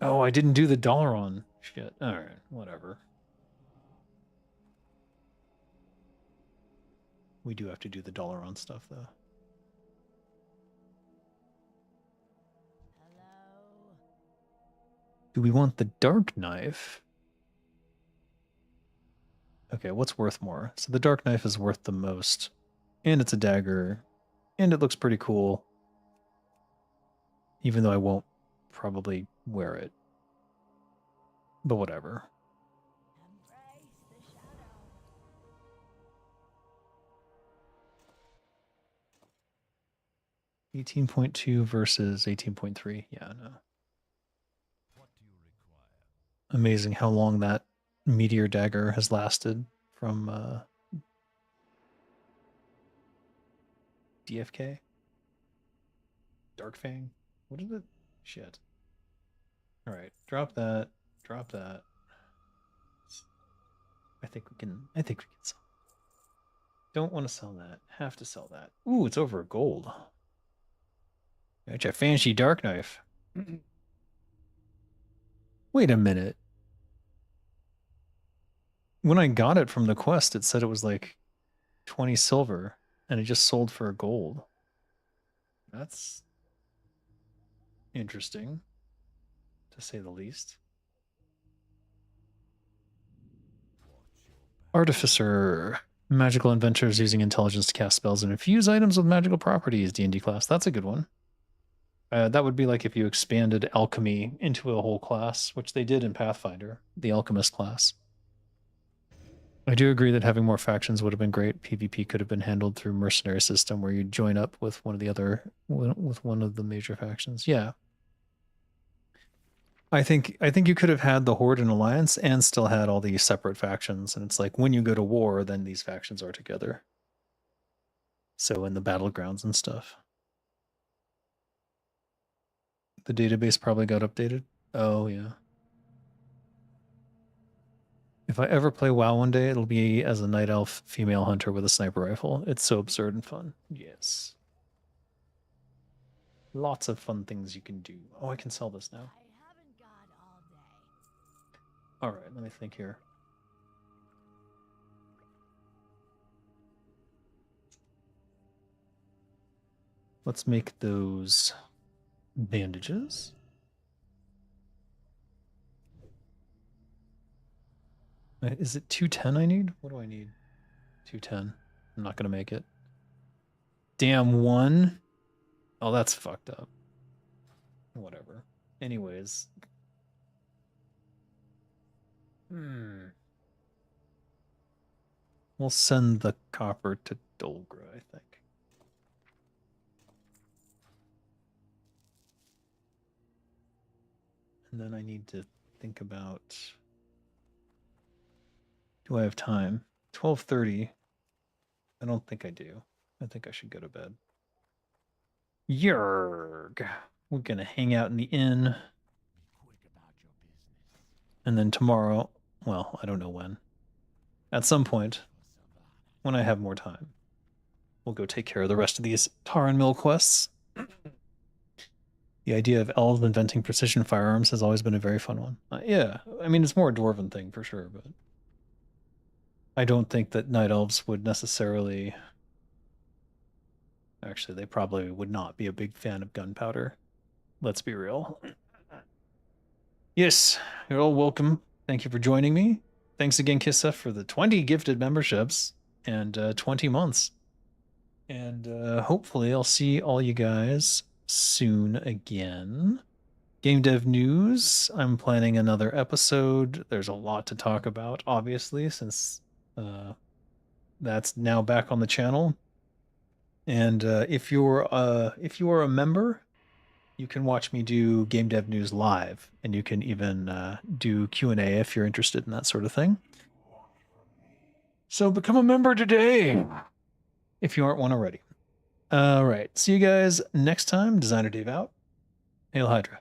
Oh, I didn't do the Dalaran. Shit. Alright, whatever. We do have to do the Dalaran stuff, though. Do we want the dark knife? Okay, what's worth more? So the dark knife is worth the most. And it's a dagger. And it looks pretty cool. Even though I won't probably wear it. But whatever. Embrace the shadow. 18.2 versus 18.3. Yeah, no. What do you require? Amazing how long that meteor dagger has lasted from DFK. Dark Fang. What is it? Shit. All right, drop that. Drop that. I think we can sell. Don't want to sell that. Have to sell that. Ooh, it's over gold. It's a fancy dark knife. Wait a minute. When I got it from the quest, it said it was like 20 silver, and it just sold for a gold. That's interesting, to say the least. Artificer. Magical inventors using intelligence to cast spells and infuse items with magical properties. D&D class. That's a good one. That would be like if you expanded alchemy into a whole class, which they did in Pathfinder, the alchemist class. I do agree that having more factions would have been great. PvP could have been handled through mercenary system where you join up with one of the major factions. Yeah. I think you could have had the Horde and Alliance and still had all these separate factions. And it's like when you go to war, then these factions are together. So in the battlegrounds and stuff. The database probably got updated. Oh, yeah. If I ever play WoW one day, it'll be as a night elf female hunter with a sniper rifle. It's so absurd and fun. Yes. Lots of fun things you can do. Oh, I can sell this now. I haven't got all day. All right, let me think here. Let's make those bandages. Is it 210 I need? What do I need? 210. I'm not going to make it. Damn, one. Oh, that's fucked up. Whatever. Anyways. We'll send the copper to Dolgra, I think. And then I need to think about... Do I have time? 12:30. I don't think I do. I think I should go to bed. Yerg. We're gonna hang out in the inn. Be quick about your business. And then tomorrow, well, I don't know when. At some point, when I have more time, we'll go take care of the rest of these tar and mill quests. The idea of elves inventing precision firearms has always been a very fun one. Yeah, I mean, it's more a dwarven thing for sure, but I don't think that night elves would necessarily... Actually, they probably would not be a big fan of gunpowder. Let's be real. Yes, you're all welcome. Thank you for joining me. Thanks again, Kissa, for the 20 gifted memberships and 20 months. And hopefully I'll see all you guys soon again. Game dev news. I'm planning another episode. There's a lot to talk about, obviously, since that's now back on the channel. And if you're a member, you can watch me do game dev news live, and you can even do Q&A if you're interested in that sort of thing. So become a member today, if you aren't one already. All right, see you guys next time. Designer Dave out. Hail Hydra.